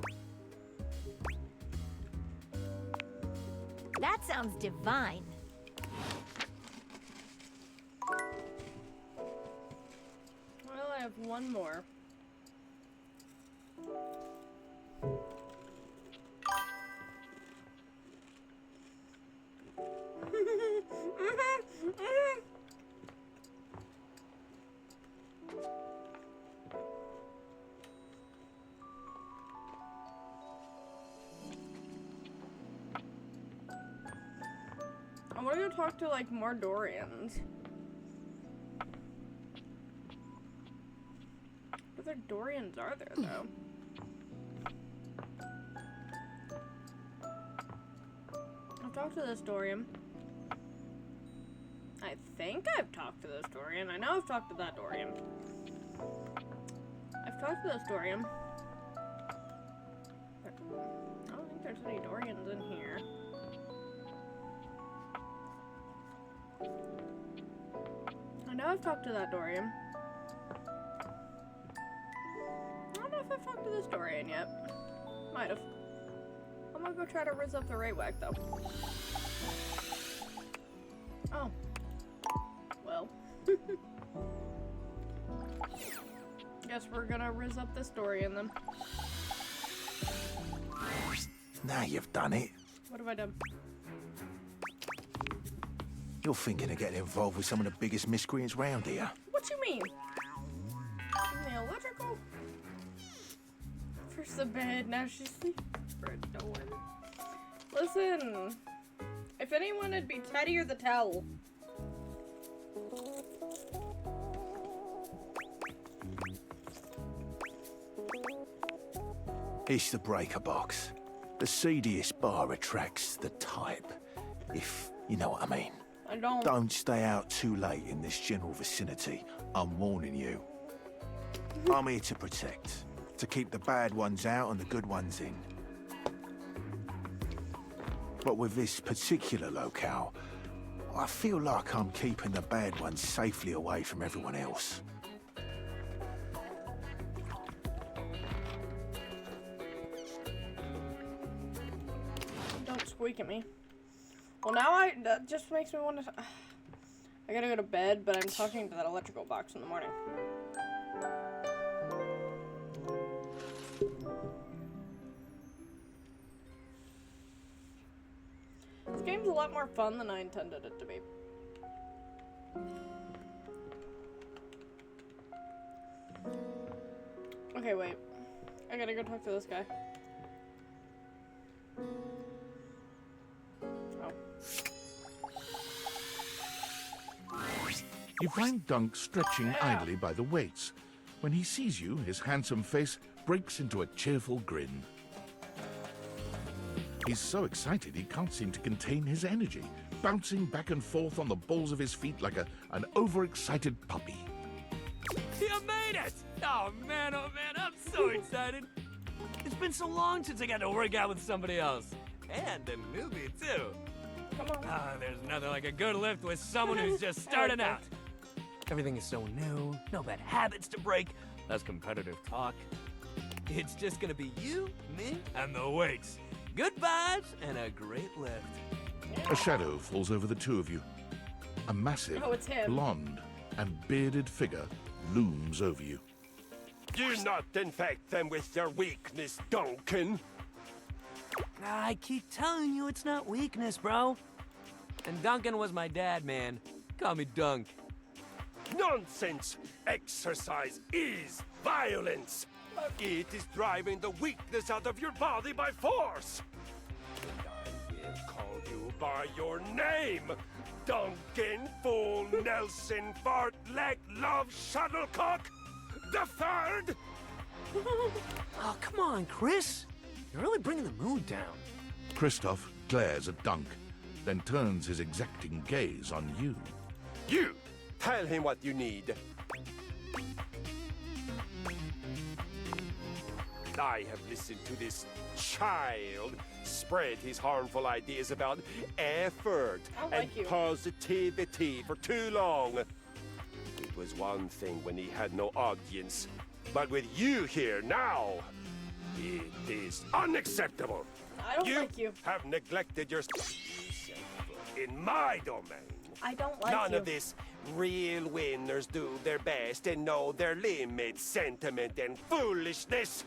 That sounds divine. Well, I have one more. I want to go talk to, like, more Dorians. What other Dorians are there, though? I've talked to this Dorian. I think I've talked to this Dorian. I know I've talked to that Dorian. I've talked to this Dorian. I don't think there's any Dorians in here. I know I've talked to that Dorian. I don't know if I've talked to this Dorian yet. Might have. I'm gonna go try to rizz up the Raywag though. Oh. Well. Guess we're gonna rizz up this Dorian then. Now you've done it. What have I done? You're thinking of getting involved with some of the biggest miscreants round here. What you mean? The electrical? First the bed, now she's sleeping for a door. Listen, if anyone, it'd be Teddy or the towel. It's the breaker box. The seediest bar attracts the type, if you know what I mean. I don't. Don't stay out too late in this general vicinity. I'm warning you. I'm here to protect, to keep the bad ones out and the good ones in. But with this particular locale, I feel like I'm keeping the bad ones safely away from everyone else. Don't squeak at me. Well, now that just makes me want to. I gotta go to bed, but I'm talking to that electrical box in the morning. This game's a lot more fun than I intended it to be. Okay, wait. I gotta go talk to this guy. You find Dunk stretching idly by the weights. When he sees you, his handsome face breaks into a cheerful grin. He's so excited he can't seem to contain his energy, bouncing back and forth on the balls of his feet like an overexcited puppy. You made it! Oh man, I'm so excited. It's been so long since I got to work out with somebody else. And a newbie, too. Come on. There's nothing like a good lift with someone who's just starting out. Everything is so new, no bad habits to break, less competitive talk. It's just gonna be you, me, and the weights. Good vibes and a great lift. A shadow falls over the two of you. A massive, it's him. blonde, and bearded figure looms over you. Do not infect them with your weakness, Duncan. I keep telling you it's not weakness, bro. And Duncan was my dad, man. Call me Dunk. Nonsense! Exercise is violence! It is driving the weakness out of your body by force. And I will call you by your name. Duncan, Fool, Nelson, Fart, Leg, Love, Shuttlecock, the third. Oh, come on, Chris. You're really bringing the mood down. Christoph glares at Dunk, then turns his exacting gaze on you. You, tell him what you need. I have listened to this child spread his harmful ideas about effort and positivity for too long. It was one thing when he had no audience, but with you here now, it is unacceptable. I don't like you. Have neglected yourself in my domain. I don't like None you. of this real winners do their best and know their limits, sentiment, and foolishness.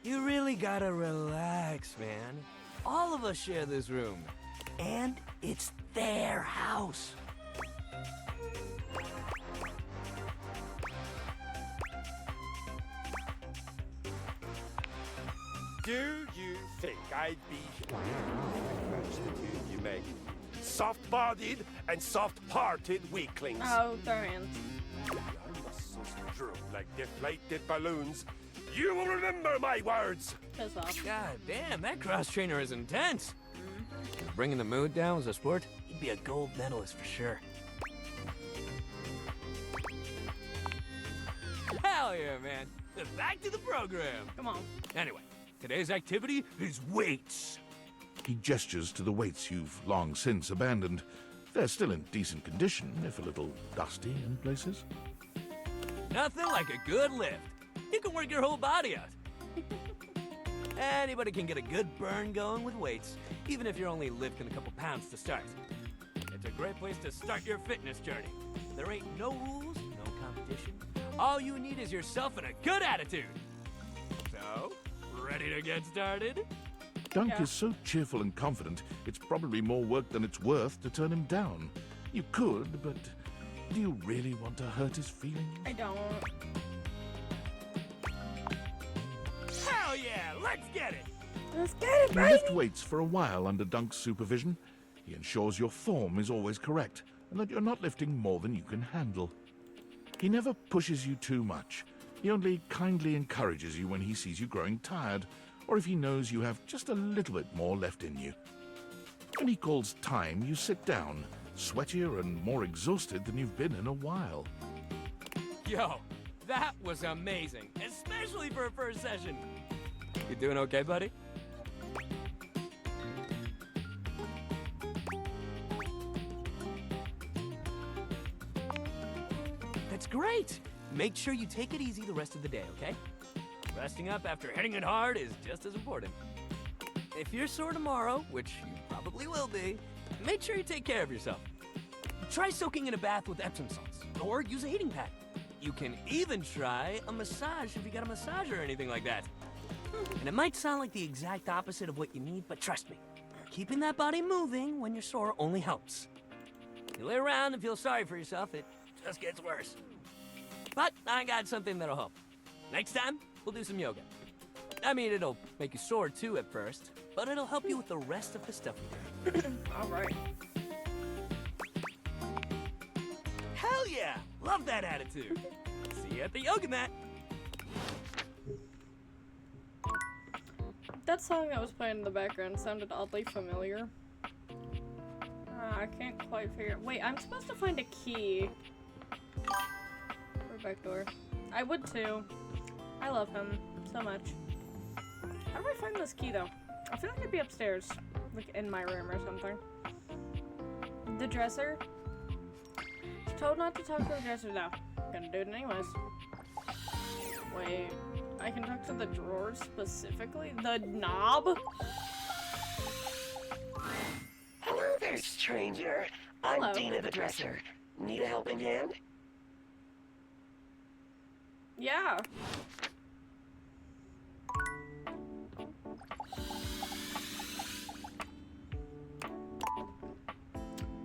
You really gotta relax, man. All of us share this room. And it's their house. Do you think I'd be the two you make? Soft-bodied and soft-hearted weaklings. Oh, throw hands. Your muscles droop like deflated balloons. You will remember my words. Piss off. God damn, that cross-trainer is intense. Bringing the mood down as a sport, he'd be a gold medalist for sure. Hell yeah, man. Back to the program. Come on. Anyway, today's activity is weights. He gestures to the weights you've long since abandoned. They're still in decent condition, if a little dusty in places. Nothing like a good lift. You can work your whole body out. Anybody can get a good burn going with weights, even if you're only lifting a couple pounds to start. It's a great place to start your fitness journey. There ain't no rules, no competition. All you need is yourself and a good attitude. So, ready to get started? Dunk is so cheerful and confident, it's probably more work than it's worth to turn him down. You could, but do you really want to hurt his feelings? I don't. Hell yeah, let's get it! Let's get it, You baby! lift weights for a while under Dunk's supervision. He ensures your form is always correct, and that you're not lifting more than you can handle. He never pushes you too much. He only kindly encourages you when he sees you growing tired, or if he knows you have just a little bit more left in you. When he calls time, you sit down, sweatier and more exhausted than you've been in a while. Yo, that was amazing, especially for a first session. You doing okay, buddy? That's great. Make sure you take it easy the rest of the day, okay? Resting up after hitting it hard is just as important. If you're sore tomorrow, which you probably will be, make sure you take care of yourself. Try soaking in a bath with Epsom salts, or use a heating pad. You can even try a massage if you got a massager or anything like that. And it might sound like the exact opposite of what you need, but trust me, keeping that body moving when you're sore only helps. You lay around and feel sorry for yourself, it just gets worse. But I got something that'll help. Next time, we'll do some yoga. I mean, it'll make you sore too at first, but it'll help you with the rest of the stuff we do. All right. Hell yeah! Love that attitude. See you at the yoga mat. That song that was playing in the background sounded oddly familiar. I can't quite figure. Wait, I'm supposed to find a key. For back door. I would too. I love him so much. How do I find this key though? I feel like it'd be upstairs, like in my room or something. The dresser. Told not to talk to the dresser though. Gonna do it anyways. Wait, I can talk to the drawers specifically? The knob? Hello there, stranger. I'm Hello. Dina the Dresser. Need a helping hand? Yeah.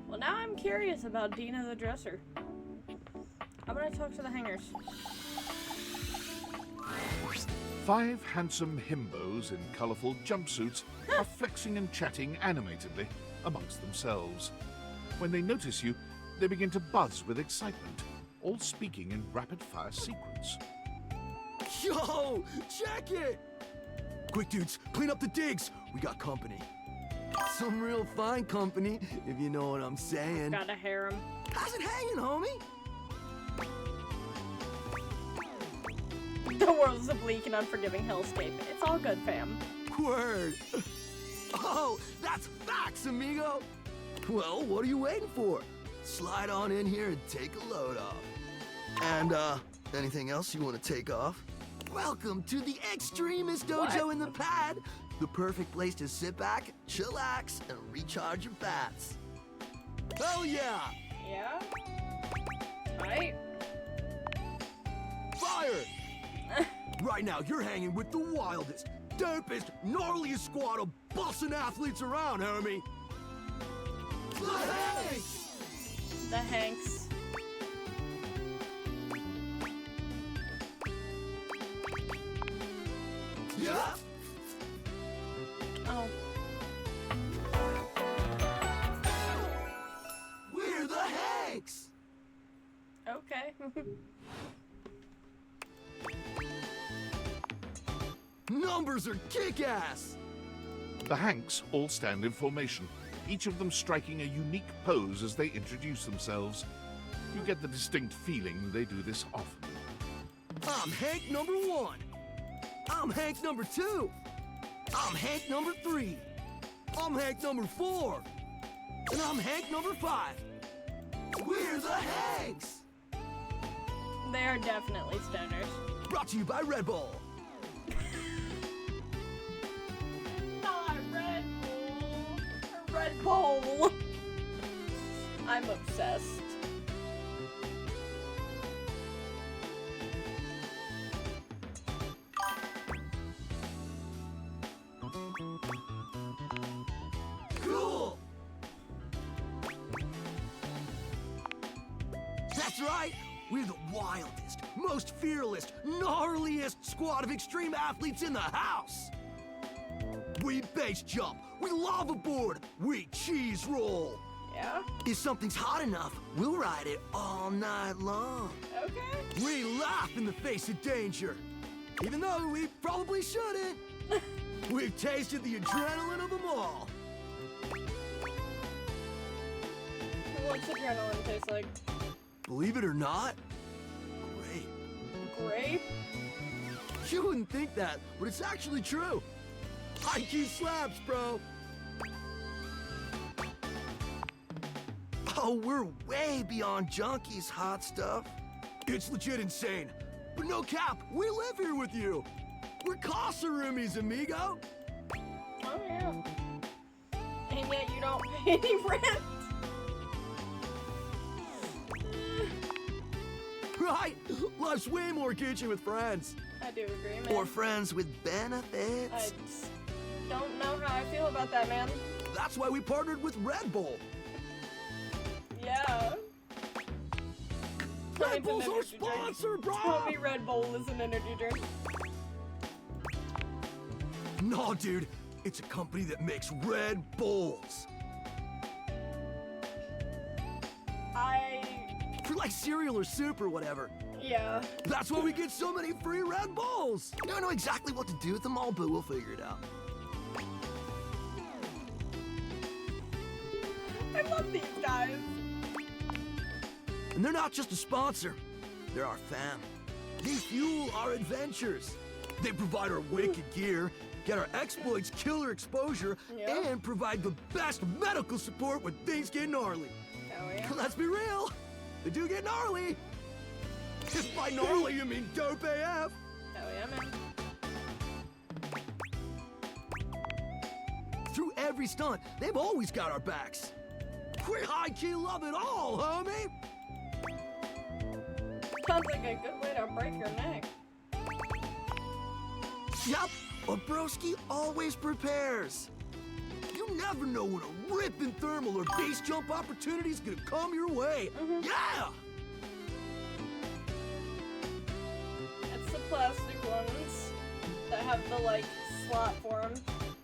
Well, now I'm curious about Dina the Dresser. I'm gonna talk to the hangers. 5 handsome himbos in colourful jumpsuits are flexing and chatting animatedly amongst themselves. When they notice you, they begin to buzz with excitement, all speaking in rapid-fire sequence. Yo, check it! Quick, dudes, clean up the digs. We got company. Some real fine company, if you know what I'm saying. Got a harem. How's it hanging, homie? The world's a bleak and unforgiving hellscape. It's all good, fam. Word. Oh, that's facts, amigo. Well, what are you waiting for? Slide on in here and take a load off. And, anything else you want to take off? Welcome to the Extremist Dojo in the Pad. The perfect place to sit back, chillax, and recharge your bats. Hell yeah! Yeah? Right? Fire! Right now, you're hanging with the wildest, dopest, gnarliest squad of bussin' athletes around, homie. The Hanks! The Hanks. Yeah? Oh. We're the Hanks! Okay. Numbers are kick-ass! The Hanks all stand in formation, each of them striking a unique pose as they introduce themselves. You get the distinct feeling they do this often. I'm Hank number 1. I'm Hank number 2. I'm Hank number 3. I'm Hank number 4. And I'm Hank number 5. We're the Hanks! They are definitely stoners. Brought to you by Red Bull. Not Red Bull. Red Bull. I'm obsessed. Cool! That's right! We're the wildest, most fearless, gnarliest squad of extreme athletes in the house! We base jump, we lava board, we cheese roll! Yeah? If something's hot enough, we'll ride it all night long. Okay. We laugh in the face of danger, even though we probably shouldn't. We've tasted the adrenaline of them all. What's adrenaline taste like? Believe it or not, grape. Grape? You wouldn't think that, but it's actually true. High-key slaps, bro. Oh, we're way beyond junkies, hot stuff. It's legit insane. But no cap, we live here with you. We're casa roomies, amigo. Oh, yeah. And yet you don't pay any rent. Right? Life's way more kitschy with friends. I do agree, man. Or friends with benefits. I just don't know how I feel about that, man. That's why we partnered with Red Bull. Yeah. Red Bull's our sponsor, bro! Tell me Red Bull is an energy drink. No, dude. It's a company that makes Red Bulls. For like cereal or soup or whatever. Yeah. That's why we get so many free Red Bulls. I don't know exactly what to do with them all, but we'll figure it out. I love these guys. And they're not just a sponsor. They're our fam. They fuel our adventures. They provide our wicked gear, get our exploits killer exposure, and provide the best medical support when things get gnarly. Hell yeah. Let's be real. They do get gnarly. If by gnarly you mean dope AF. Hell yeah, man. Through every stunt, they've always got our backs. We high-key love it all, homie. Sounds like a good way to break your neck. Yup, a broski always prepares. You never know when a ripping thermal or base jump opportunity's gonna come your way. Yeah! It's the plastic ones. have the, like, slot for them.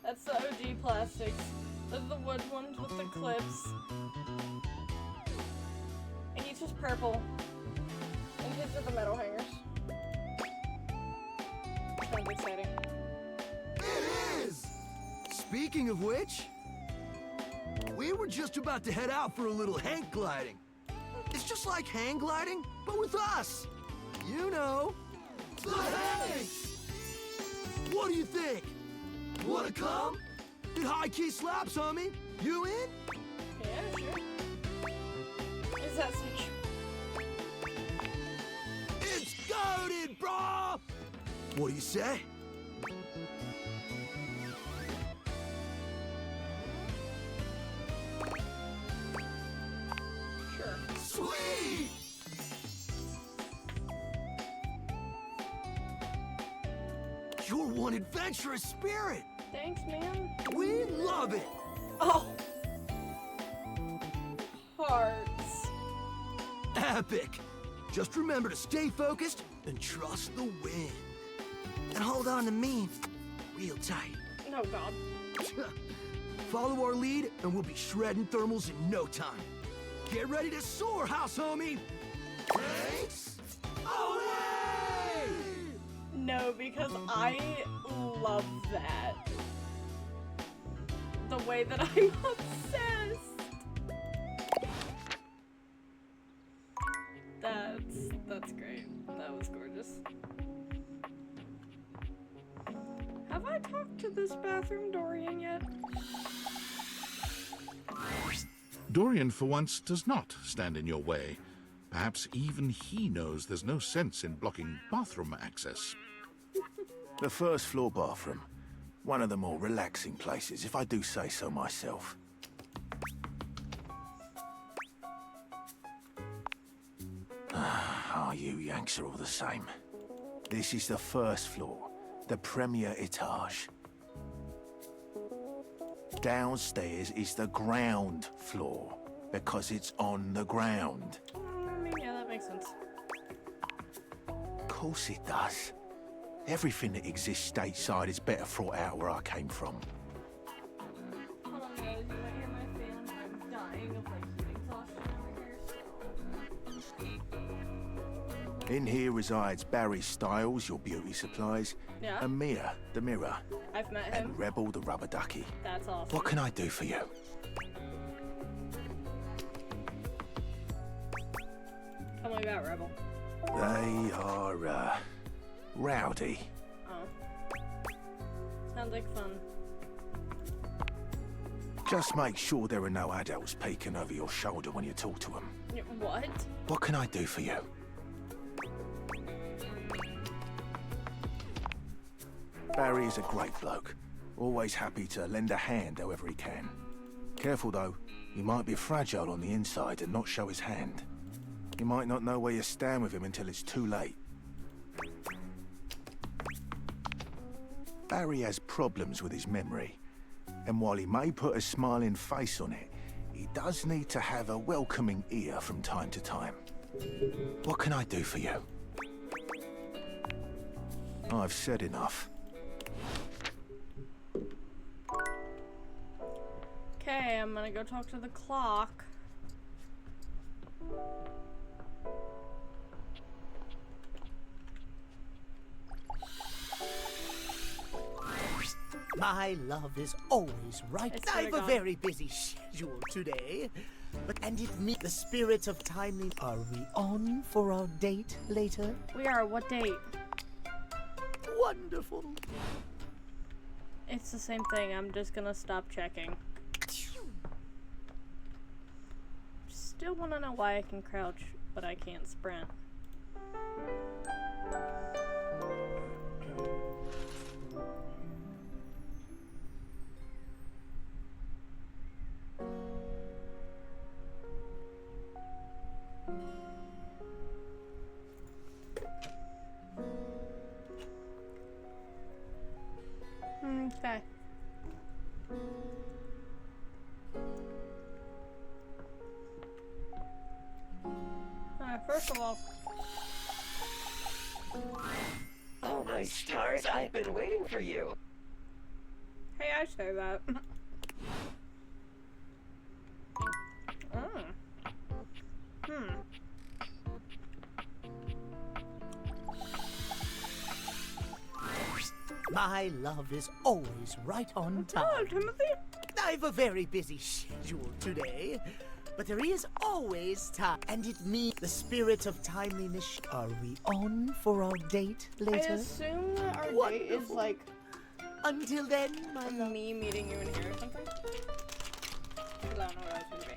That's the OG plastics. Those are the wood ones with the clips. And he's just purple. And his are the metal hangers. Sounds exciting. It is! Speaking of which, we were just about to head out for a little hang gliding. It's just like hang gliding, but with us. You know, the Hanks! What do you think? Wanna come? It high-key slaps, homie. You in? Yeah, sure. Is that such... It's goated, brah! What do you say? Sure. Sweet! You're one adventurous spirit. Thanks, man. We love it. Oh. Hearts. Epic. Just remember to stay focused and trust the wind. And hold on to me real tight. No, God. Follow our lead and we'll be shredding thermals in no time. Get ready to soar, house homie. Thanks. Away! No, because I love that. The way that I'm obsessed. That's great. That was gorgeous. Have I talked to this bathroom Dorian yet? Dorian, for once, does not stand in your way. Perhaps even he knows there's no sense in blocking bathroom access. The first floor bathroom. One of the more relaxing places, if I do say so myself. Ah, you Yanks are all the same. This is the first floor, the premier etage. Downstairs is the ground floor, because it's on the ground. I mean, yeah, that makes sense. Of course it does. Everything that exists stateside is better thought out where I came from. Hold on, guys. You might hear my fan. I'm dying of, like, heat exhaustion over here, In here resides Barry Styles, your beauty supplies, Yeah. and Mia, the mirror, I've met him. and Rebel, the rubber ducky. That's awesome. What can I do for you? Tell me about Rebel. They are, rowdy. Oh. Sounds like fun. Just make sure there are no adults peeking over your shoulder when you talk to them. What? What can I do for you? Barry is a great bloke. Always happy to lend a hand however he can. Careful though, he might be fragile on the inside and not show his hand. You might not know where you stand with him until it's too late. Barry has problems with his memory, and while he may put a smiling face on it, he does need to have a welcoming ear from time to time. What can I do for you? I've said enough. Okay, I'm gonna go talk to the clock. My love is always right. I swear I've to a God. very busy schedule today. But and it me the spirit of timely. Are we on for our date later? We are. What date? Wonderful. It's the same thing. I'm just gonna stop checking. Still wanna know why I can crouch, but I can't sprint. Okay. Alright, first of all. Oh my My stars, I've been waiting for you. Hey, I say that. My love is always right on time. Hello, Timothy. I've a very busy schedule today, but there is always time. And it means the spirit of timeliness. Are we on for our date later? I assume our date is like... Until then, my love. Me meeting you in here or something? I don't know what I was gonna be.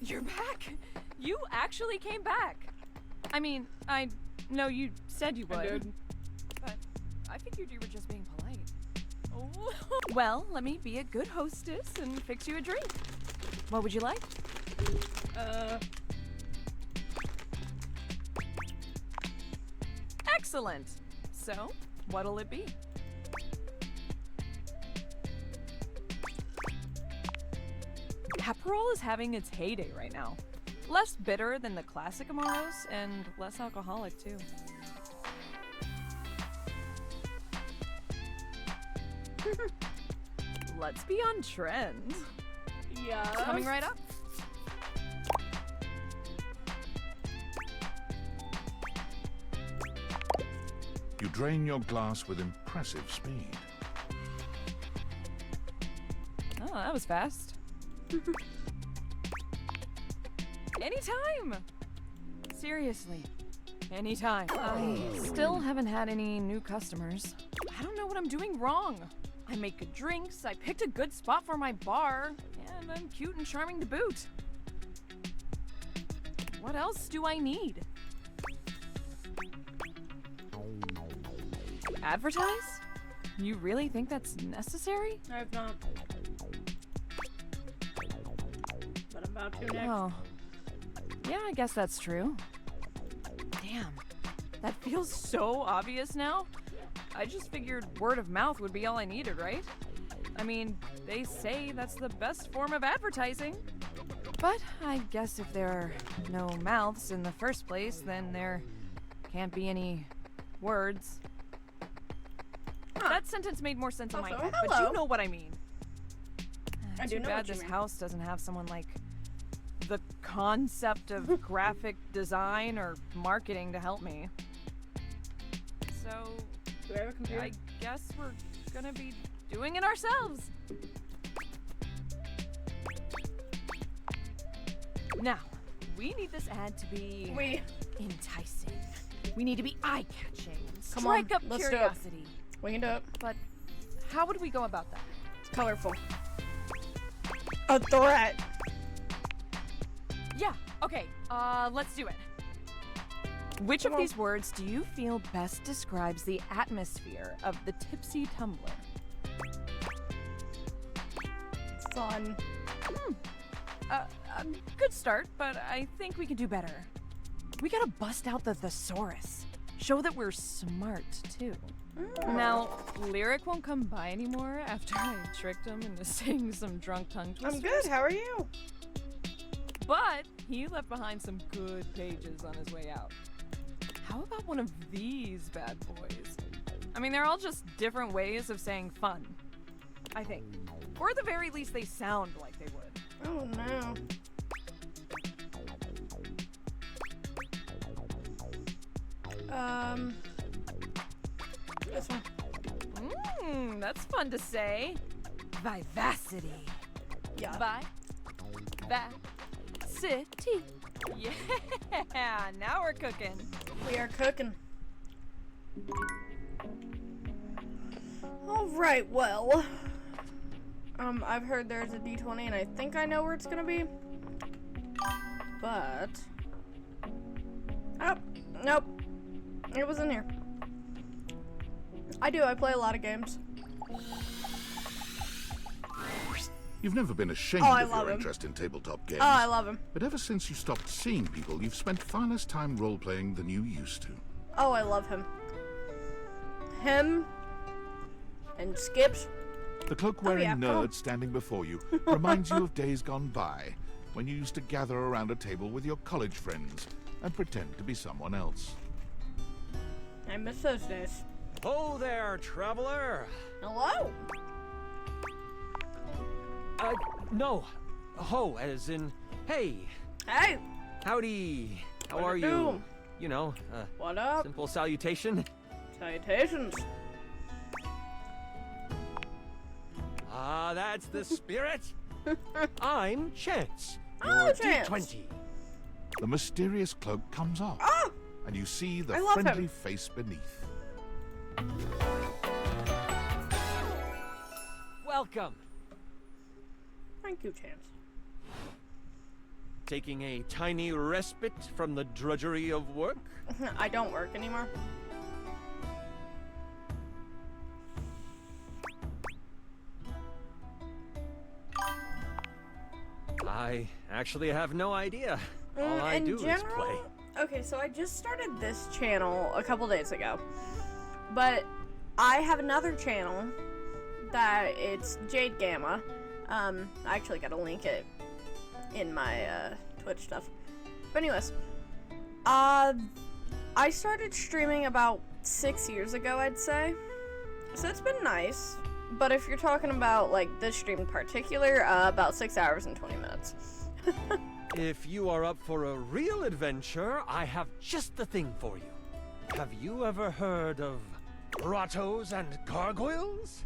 You're back! You actually came back! I mean, I know you said you would. But I figured you were just being polite. Oh. Well, let me be a good hostess and fix you a drink. What would you like? Excellent! So, what'll it be? Aperol is having its heyday right now. Less bitter than the classic Amaros, and less alcoholic too. Let's be on trend. Yeah. Coming right up. You drain your glass with impressive speed. Oh, that was fast. Anytime! Seriously, anytime. I still haven't had any new customers. I don't know what I'm doing wrong. I make good drinks, I picked a good spot for my bar, and I'm cute and charming to boot. What else do I need? Advertise? You really think that's necessary? I've not. But I'm about to next. Oh. Yeah, I guess that's true. Damn. That feels so obvious now. I just figured word of mouth would be all I needed, right? I mean, they say that's the best form of advertising. But I guess if there are no mouths in the first place, then there can't be any words. That sentence made more sense in my head, but you know what I mean. I do Too know bad what you this mean. house doesn't have someone like the concept of graphic design or marketing to help me. So, do I have a computer? I guess we're gonna be doing it ourselves. Now, we need this ad to be enticing. We need to be eye-catching. Come on, Strike up let's do it. curiosity. We can do it. But how would we go about that? It's colorful. A threat. Yeah, okay, let's do it. Which of these words do you feel best describes the atmosphere of the Tipsy Tumbler? Fun. Good start, but I think we can do better. We gotta bust out the thesaurus. Show that we're smart, too. Now, Lyric won't come by anymore after I tricked him into saying some drunk tongue twisters. I'm good, how are you? But he left behind some good pages on his way out. How about one of these bad boys? I mean, they're all just different ways of saying fun, I think. Or at the very least, they sound like they would. Oh, no. This one. That's fun to say. Vivacity. Yeah. Vivacity. Yeah, now we're cooking. We are cooking. Alright, well. I've heard there's a D20 and I think I know where it's gonna be. But... Oh, nope. It was in here. I do. I play a lot of games. You've never been ashamed I of love your him. interest in tabletop games. Oh, I love him. But ever since you stopped seeing people, you've spent far less time role-playing than you used to. Oh, I love him. Him and Skips. The cloak-wearing yeah, nerd standing before you reminds you of days gone by, when you used to gather around a table with your college friends and pretend to be someone else. I miss those days. Oh there, traveler. Hello. No. Ho, as in, hey. Hey. Howdy. How What are it you? do? You know, What up? simple salutation. Salutations. Ah, that's the spirit. I'm Chance. Oh, Your Chance. D20. The mysterious cloak comes off, Oh! and you see the I love friendly him. face beneath. Welcome. Thank you, Chance. Taking a tiny respite from the drudgery of work? I don't work anymore. I actually have no idea. All I in do is general, play. Okay, so I just started this channel a couple days ago, but I have another channel that it's Jade Gamma. I actually gotta link it in my Twitch stuff. But anyways, I started streaming about 6 years ago, I'd say. So it's been nice. But if you're talking about like this stream in particular, about 6 hours and 20 minutes. If you are up for a real adventure, I have just the thing for you. Have you ever heard of grottos and gargoyles?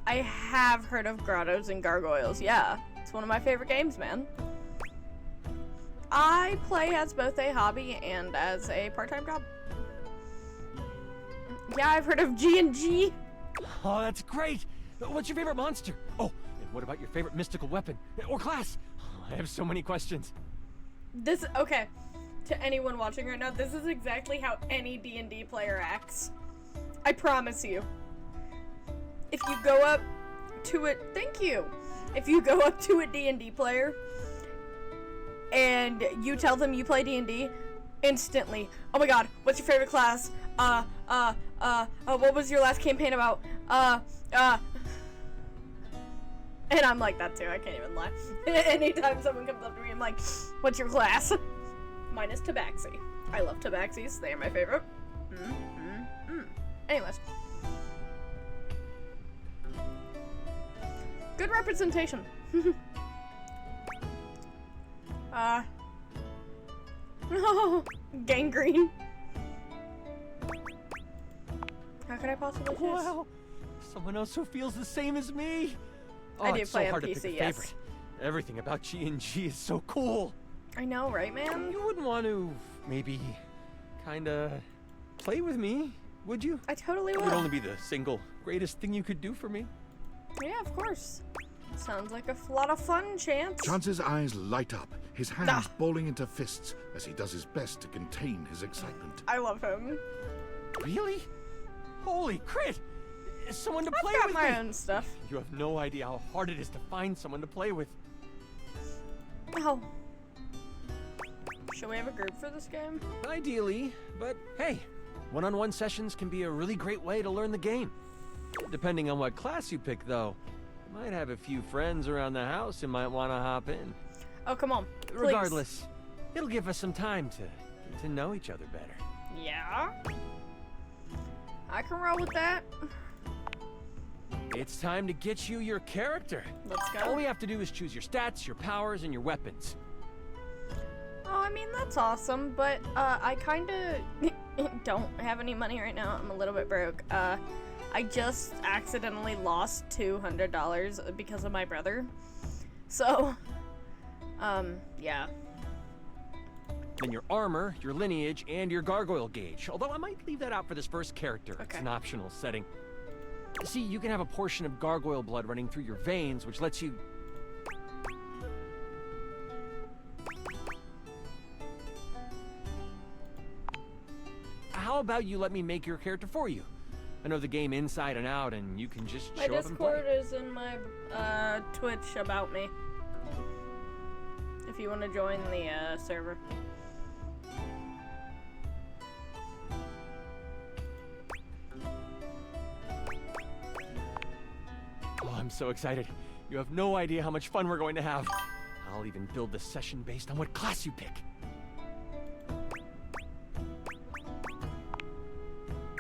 I have heard of grottos and gargoyles, yeah. It's one of my favorite games, man. I play as both a hobby and as a part-time job. Yeah, I've heard of G&G. Oh, that's great! What's your favorite monster? Oh, and what about your favorite mystical weapon? Or class? Oh, I have so many questions. Okay, to anyone watching right now, this is exactly how any D&D player acts. I promise you. If you go up to it, thank you. If you go up to a D&D player and you tell them you play D&D, instantly, oh my god, what's your favorite class? What was your last campaign about? And I'm like that too, I can't even lie. Anytime someone comes up to me, I'm like, what's your class? Mine is Tabaxi. I love Tabaxis, they are my favorite. Anyways. Good representation. Gangrene. How could I possibly choose? Wow! Someone else who feels the same as me! Oh, I do it's play so hard on to pick PC, a yes. favorite. Everything about G&G is so cool. I know, right, man? You wouldn't want to, maybe, kinda play with me, would you? I totally It would. would only be the single greatest thing you could do for me. Yeah, of course. Sounds like a lot of fun, Chance. Chance's eyes light up, his hands balling into fists as he does his best to contain his excitement. I love him. Really? Holy crit! Someone to play I've got with my me. own stuff. You have no idea how hard it is to find someone to play with. Oh. Should we have a group for this game? Ideally, but hey, one-on-one sessions can be a really great way to learn the game. Depending on what class you pick, though. You might have a few friends around the house who might want to hop in. Oh, come on. Please. Regardless, it'll give us some time to get to know each other better. Yeah? I can roll with that. It's time to get you your character. Let's go. All we have to do is choose your stats, your powers, and your weapons. Oh, I mean, that's awesome, but I kind of don't have any money right now. I'm a little bit broke. I just accidentally lost $200 because of my brother. So, yeah. Then your armor, your lineage, and your gargoyle gauge. Although I might leave that out for this first character. It's an optional setting. See, you can have a portion of gargoyle blood running through your veins, which lets you... How how about you let me make your character for you? I know the game inside and out, and you can just My show up and play. Discord is in my Twitch about me. If you want to join the server. Oh, I'm so excited. You have no idea how much fun we're going to have. I'll even build the session based on what class you pick.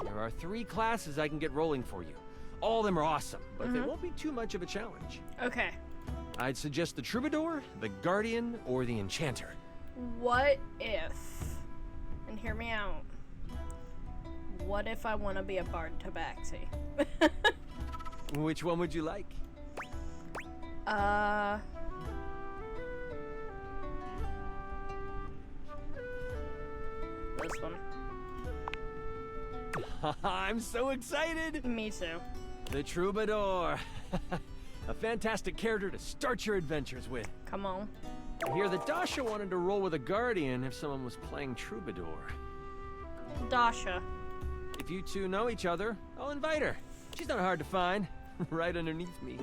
There are 3 classes I can get rolling for you. All of them are awesome, but they won't be too much of a challenge. Okay. I'd suggest the Troubadour, the Guardian, or the Enchanter. What if, and hear me out, what if I want to be a Bard Tabaxi? Which one would you like? This one. I'm so excited! Me too. The Troubadour. A fantastic character to start your adventures with. Come on. I hear that Dasha wanted to roll with a Guardian if someone was playing Troubadour. Dasha. If you two know each other, I'll invite her. She's not hard to find. Right underneath me.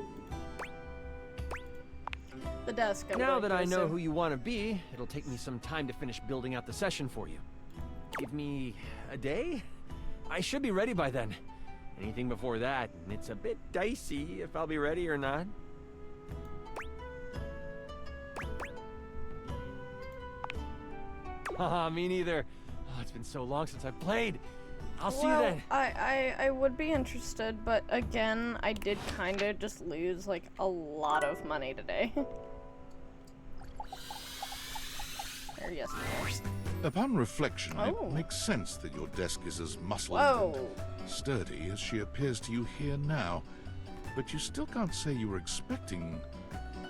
The desk. Now that I know who you want to be, it'll take me some time to finish building out the session for you. Give me a day? I should be ready by then. Anything before that, and it's a bit dicey if I'll be ready or not. Haha, me neither. Oh, it's been so long since I've played. I'll see you then. I would be interested, but again, I did kind of just lose like a lot of money today. Or yes, Upon reflection, Oh. it makes sense that your desk is as muscled Whoa. and sturdy as she appears to you here now. But you still can't say you were expecting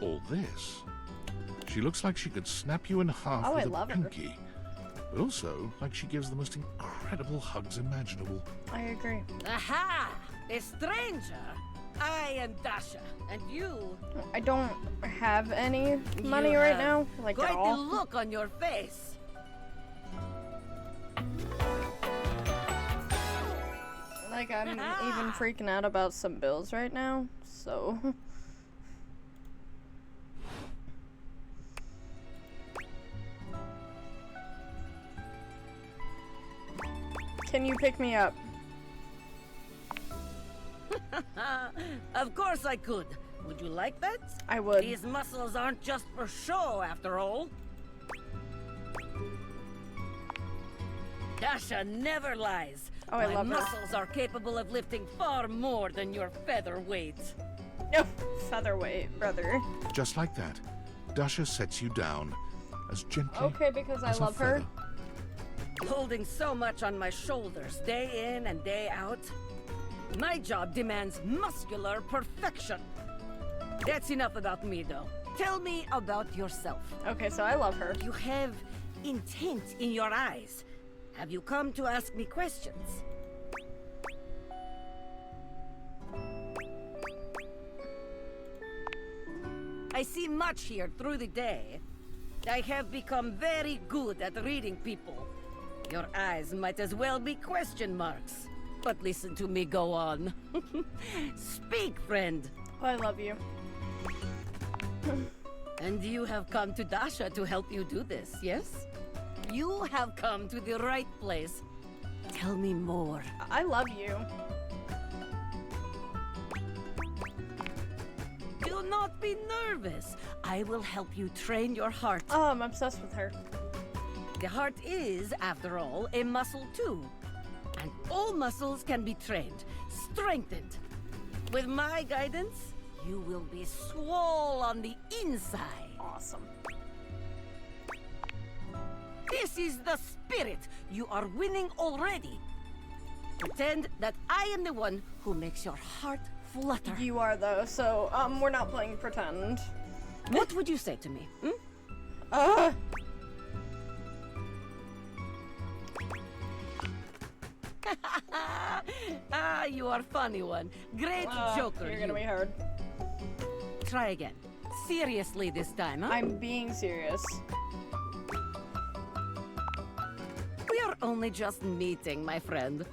all this. She looks like she could snap you in half Oh, I with a love her. pinky, but also like she gives the most incredible hugs imaginable. I agree. Aha! A stranger! I am Dasha, and you... I don't have any money You right have now, like quite at all. the look on your face. Like I'm even freaking out about some bills right now, so. Can you pick me up? Of course I could. Would you like that? I would. These muscles aren't just for show, after all. Dasha never lies. Oh, I My love her. muscles are capable of lifting far more than your featherweight. No, featherweight, brother. Just like that, Dasha sets you down as gently Okay, because I as a love her. feather. Holding so much on my shoulders, day in and day out. My job demands muscular perfection. That's enough about me, though. Tell me about yourself. Okay, so I love her. You have intent in your eyes. Have you come to ask me questions? I see much here through the day. I have become very good at reading people. Your eyes might as well be question marks. But listen to me go on. Speak, friend. Oh, I love you. And you have come to Dasha to help you do this, yes? You have come to the right place. Tell me more. I love you. Do not be nervous. I will help you train your heart. Oh, I'm obsessed with her. The heart is, after all, a muscle too. And all muscles can be trained, strengthened. With my guidance, you will be swole on the inside. Awesome. This is the spirit. You are winning already. Pretend that I am the one who makes your heart flutter. You are though, so we're not playing pretend. What would you say to me? Ah, you are funny one. Great joker. You're gonna be hard. Try again. Seriously this time, huh? I'm being serious. We are only just meeting, my friend.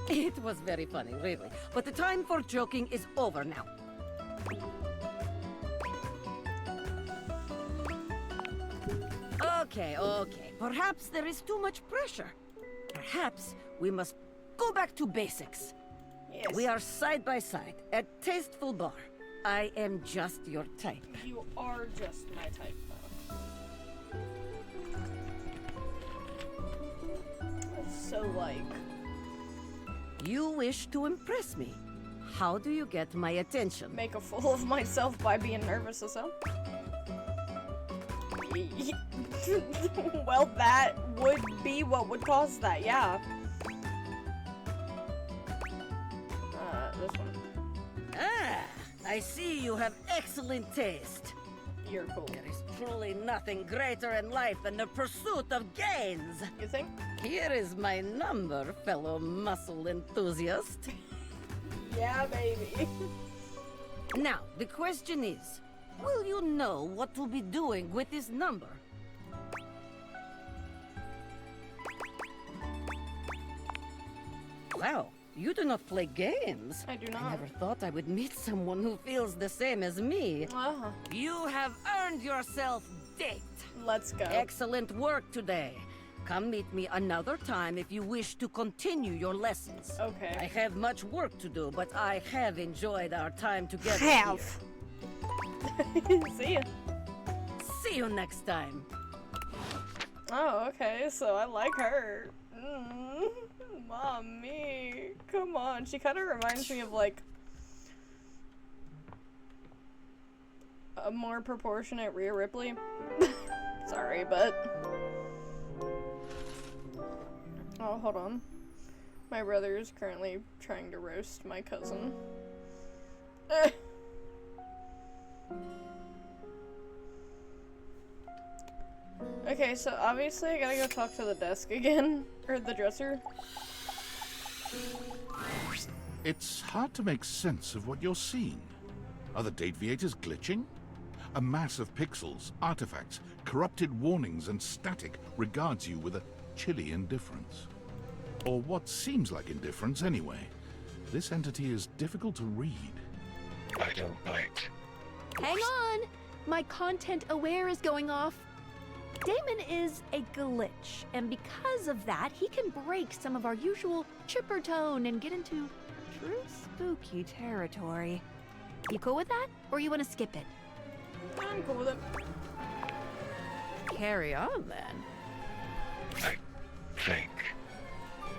It was very funny, really. But the time for joking is over now. Okay. Perhaps there is too much pressure. Perhaps we must go back to basics. Yes. We are side by side at Tasteful Bar. I am just your type. You are just my type, though. So, like... You wish to impress me. How do you get my attention? Make a fool of myself by being nervous or so. Well, that would be what would cause that, yeah. This one. Ah, I see you have excellent taste. You're cool. There is truly nothing greater in life than the pursuit of gains. You think? Here is my number, fellow muscle enthusiast. Yeah, baby. Now, the question is, will you know what to be doing with this number? Wow, you do not play games. I do not. I never thought I would meet someone who feels the same as me. You have earned yourself date. Let's go. Excellent work today. Come meet me another time if you wish to continue your lessons. Okay. I have much work to do, but I have enjoyed our time together. See ya. See you next time. Oh, okay, so I like her. Mommy, come on. She kind of reminds me of, like, a more proportionate Rhea Ripley. Sorry, but... Oh, hold on. My brother is currently trying to roast my cousin. Okay, so obviously I gotta go talk to the desk again. Or the dresser. It's hard to make sense of what you're seeing. Are the date viators glitching? A mass of pixels, artifacts, corrupted warnings, and static regards you with a chilly indifference. Or what seems like indifference anyway. This entity is difficult to read. I don't bite. Hang on! My content aware is going off. Damon is a glitch, and because of that, he can break some of our usual chipper tone and get into true spooky territory. You cool with that, or you want to skip it? I'm cool with it. Carry on, then. I think.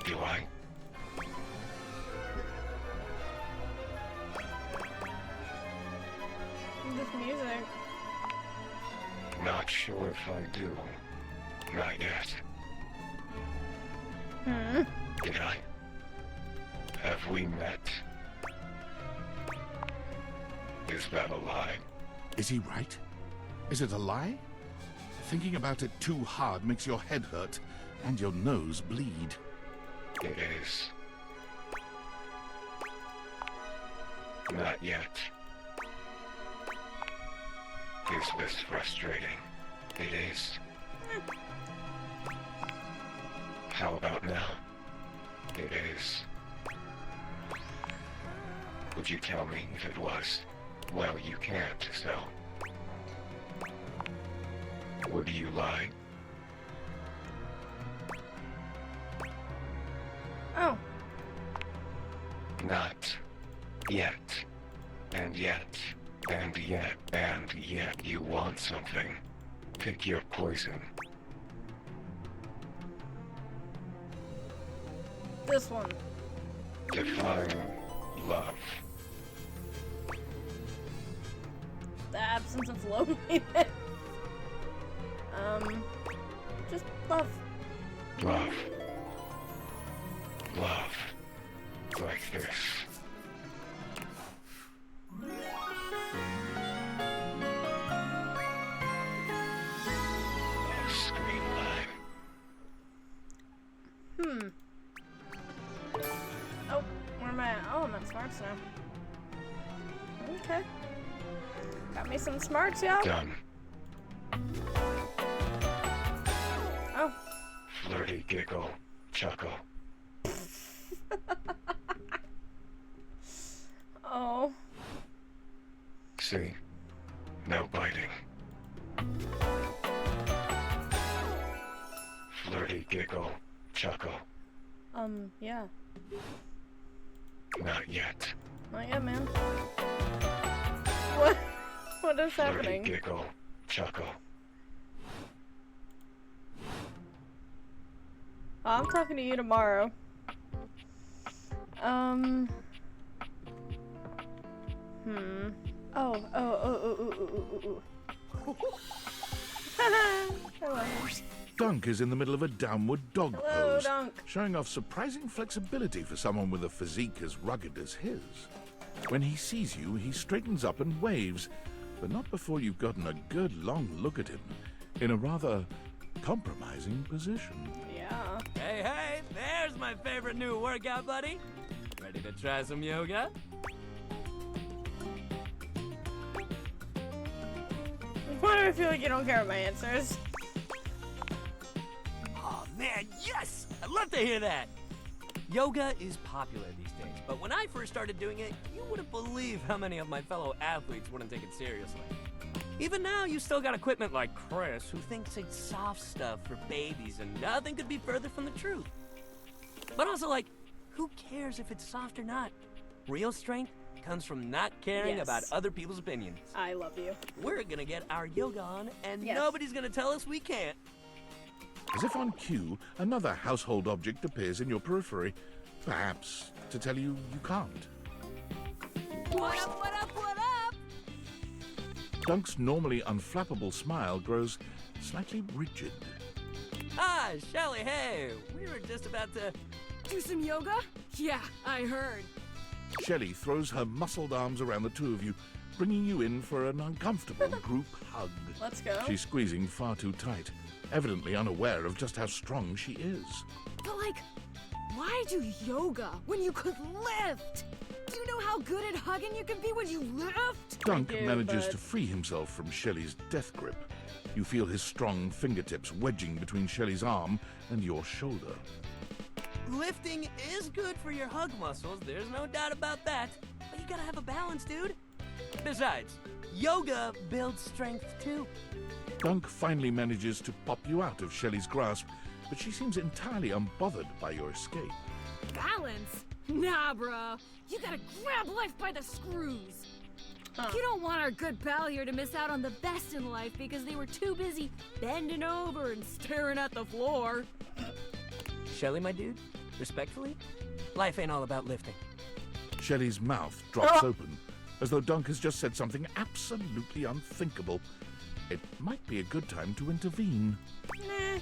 Do I? This music. Not sure if I do. Not yet. Did I? Have we met? Is that a lie? Is he right? Is it a lie? Thinking about it too hard makes your head hurt and your nose bleed. It is. Not yet. Is this frustrating? It is. How about now? It is. Would you tell me if it was? Well, you can't, so... Would you lie? Oh. Not yet. And yet. And yet. And yet you want something. Pick your poison. This one. Define love. The absence of loneliness. Just love. Love. Love. Like this. Screen line. Oh, where am I at? Oh, I'm at smarts now. Okay. Got me some smarts, y'all. Done. Oh. Flirting giggle, chuckle. Oh. See, no biting. Flirty giggle, chuckle. Yeah. Not yet. Not yet, man. What? What is Flirty happening? giggle, chuckle. I'm talking to you tomorrow. Oh. Hello. Dunk is in the middle of a downward dog Hello, pose, Dunk. showing off surprising flexibility for someone with a physique as rugged as his. When he sees you, he straightens up and waves, but not before you've gotten a good long look at him, in a rather compromising position. Yeah. Hey, there's my favorite new workout buddy. Ready to try some yoga? Why do I feel like you don't care what my answer is? Oh man, yes! I'd love to hear that! Yoga is popular these days, but when I first started doing it, you wouldn't believe how many of my fellow athletes wouldn't take it seriously. Even now, you still got equipment like Chris, who thinks it's soft stuff for babies, and nothing could be further from the truth. But also, like, who cares if it's soft or not? Real strength comes from not caring Yes. about other people's opinions. I love you. We're gonna get our yoga on, and Yes. nobody's gonna tell us we can't. As if on cue, another household object appears in your periphery, perhaps to tell you you can't. What up, what up, what up? Dunk's normally unflappable smile grows slightly rigid. Ah, Shelly, hey, we were just about to... Do some yoga? Yeah, I heard. Shelley throws her muscled arms around the two of you, bringing you in for an uncomfortable group hug. Let's go. She's squeezing far too tight, evidently unaware of just how strong she is. But like, why do yoga when you could lift? Do you know how good at hugging you can be when you lift? Dunk manages to free himself from Shelley's death grip. You feel his strong fingertips wedging between Shelley's arm and your shoulder. Lifting is good for your hug muscles, there's no doubt about that. But you gotta have a balance, dude. Besides, yoga builds strength too. Dunk finally manages to pop you out of Shelley's grasp, but she seems entirely unbothered by your escape. Balance? Nah, bro. You gotta grab life by the screws. You don't want our good pal here to miss out on the best in life because they were too busy bending over and staring at the floor. Shelly, my dude, respectfully, life ain't all about lifting. Shelley's mouth drops open, as though Dunk has just said something absolutely unthinkable. It might be a good time to intervene. Nah.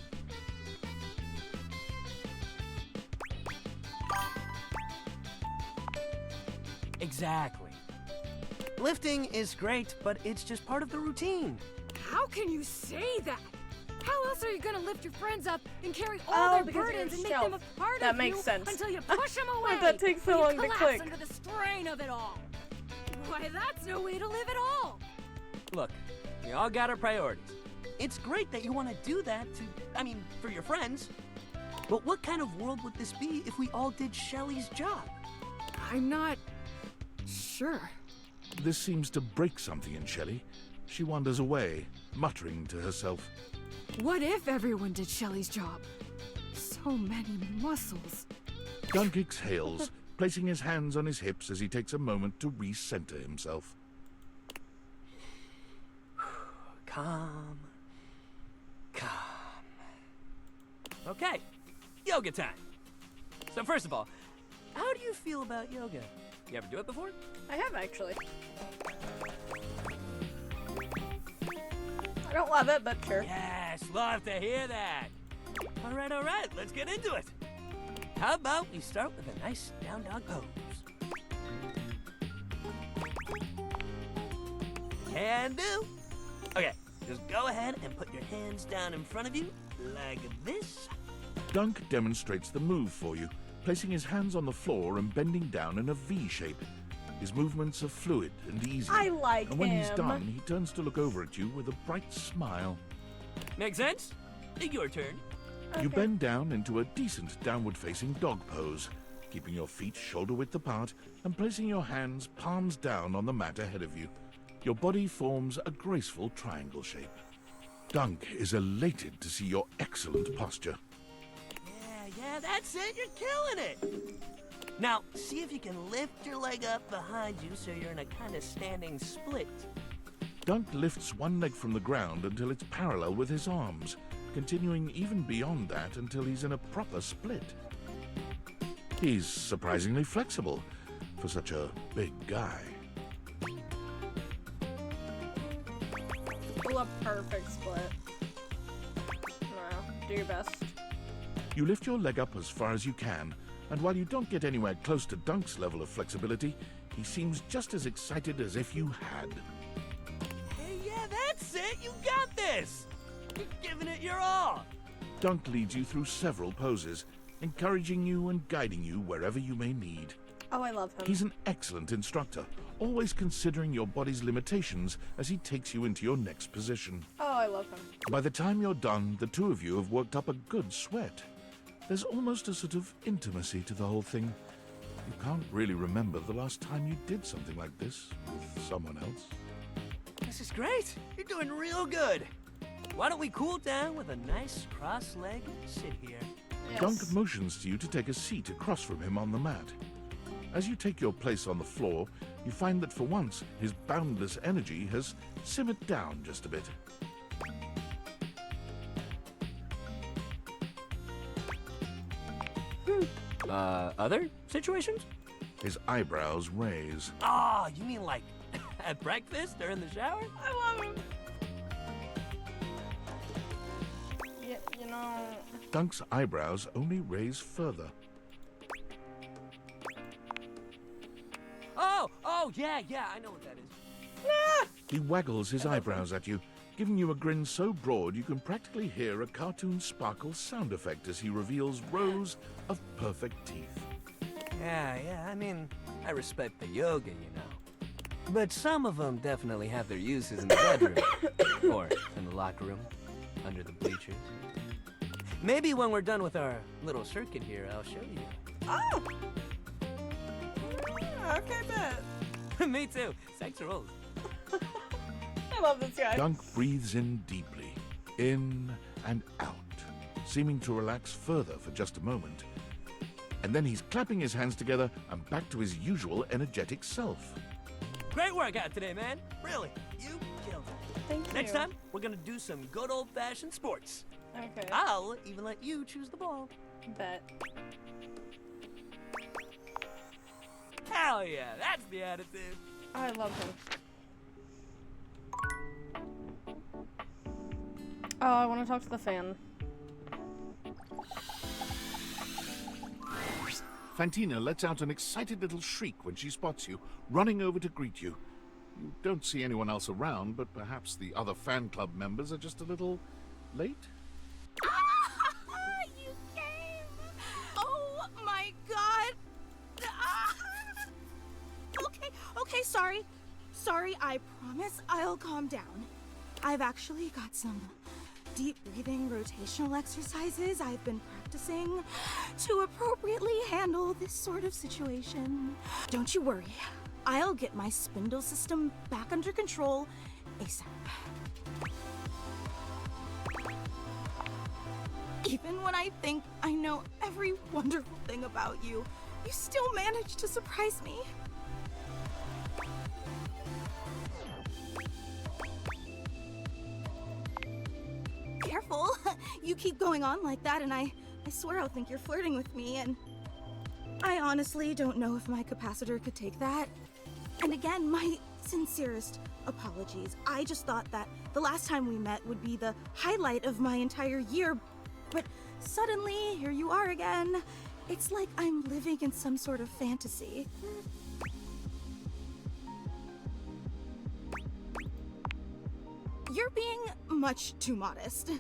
Exactly. Lifting is great, but it's just part of the routine. How can you say that? How else are you gonna lift your friends up and carry all their because burdens and make shelf. them a part That of makes you sense. until you push them away? Why'd that take so when long you to collapse click? under the strain of it all. Why, that's no way to live at all. Look, we all got our priorities. It's great that you want to do that for your friends. But what kind of world would this be if we all did Shelly's job? I'm not sure. This seems to break something in Shelley. She wanders away, muttering to herself. What if everyone did Shelly's job? So many muscles. Dunk exhales, placing his hands on his hips as he takes a moment to recenter himself. Calm. Okay, yoga time. So first of all, how do you feel about yoga? You ever do it before? I have, actually. I don't love it, but sure. Yes, love to hear that. All right, let's get into it. How about we start with a nice down dog pose? Can do. Okay, just go ahead and put your hands down in front of you, like this. Dunk demonstrates the move for you, placing his hands on the floor and bending down in a V shape. His movements are fluid and easy. I like And when he's him. done, he turns to look over at you with a bright smile. Make sense? Your turn. You bend down into a decent downward-facing dog pose, keeping your feet shoulder-width apart and placing your hands palms down on the mat ahead of you. Your body forms a graceful triangle shape. Dunk is elated to see your excellent posture. Yeah, that's it. You're killing it. Now, see if you can lift your leg up behind you so you're in a kind of standing split. Dunk lifts one leg from the ground until it's parallel with his arms, continuing even beyond that until he's in a proper split. He's surprisingly flexible for such a big guy. Pull a perfect split. Wow, do your best. You lift your leg up as far as you can, and while you don't get anywhere close to Dunk's level of flexibility, he seems just as excited as if you had. Hey, yeah, that's it. You got this. You're giving it your all. Dunk leads you through several poses, encouraging you and guiding you wherever you may need. Oh, I love him. He's an excellent instructor, always considering your body's limitations as he takes you into your next position. Oh, I love him. By the time you're done, the two of you have worked up a good sweat. There's almost a sort of intimacy to the whole thing. You can't really remember the last time you did something like this with someone else. This is great. You're doing real good. Why don't we cool down with a nice cross-legged sit here? Yes. Dunk motions to you to take a seat across from him on the mat. As you take your place on the floor, you find that for once, his boundless energy has simmered down just a bit. Other situations? His eyebrows raise. Oh, you mean like at breakfast or in the shower? I love him. Yeah, you know... Dunk's eyebrows only raise further. Oh, yeah, I know what that is. He waggles his eyebrows at you, giving you a grin so broad you can practically hear a cartoon sparkle sound effect as he reveals rows of perfect teeth. Yeah, I mean, I respect the yoga, you know. But some of them definitely have their uses in the bedroom. Or in the locker room, under the bleachers. Maybe when we're done with our little circuit here, I'll show you. Oh! Yeah, okay, bet. Me too. Sex rules. I love this guy. Dunk breathes in deeply, in and out, seeming to relax further for just a moment. And then he's clapping his hands together and back to his usual energetic self. Great workout today, man. Really, you killed it. Thank you. Next time, we're gonna do some good old-fashioned sports. Okay. I'll even let you choose the ball. Bet. Hell yeah, that's the attitude. I love him. Oh, I want to talk to the fan. Fantina lets out an excited little shriek when she spots you, running over to greet you. You don't see anyone else around, but perhaps the other fan club members are just a little late? You came! Oh my god! Okay, sorry. Sorry, I promise I'll calm down. I've actually got some deep breathing rotational exercises I've been practicing to appropriately handle this sort of situation. Don't you worry. I'll get my spindle system back under control ASAP. Even when I think I know every wonderful thing about you, you still manage to surprise me. Careful. You keep going on like that and I swear I'll think you're flirting with me, and I honestly don't know if my capacitor could take that. And again, my sincerest apologies. I just thought that the last time we met would be the highlight of my entire year, but suddenly here you are again. It's like I'm living in some sort of fantasy. You're being much too modest.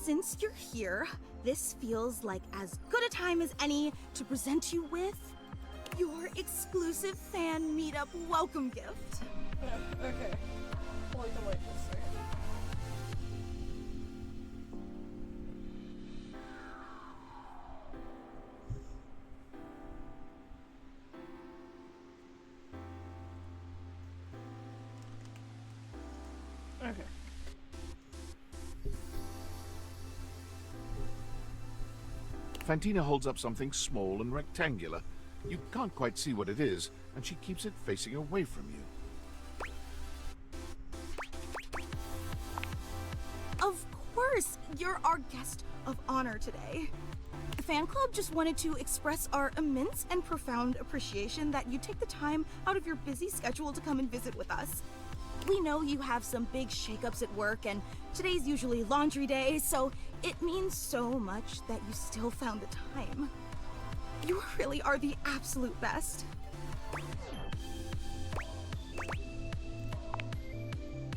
Since you're here, this feels like as good a time as any to present you with your exclusive fan meetup welcome gift. Yeah, okay. Well, you can wait just a second. Fantina holds up something small and rectangular. You can't quite see what it is, and she keeps it facing away from you. Of course, you're our guest of honor today. The fan club just wanted to express our immense and profound appreciation that you take the time out of your busy schedule to come and visit with us. We know you have some big shakeups at work, and today's usually laundry day, so it means so much that you still found the time. You really are the absolute best.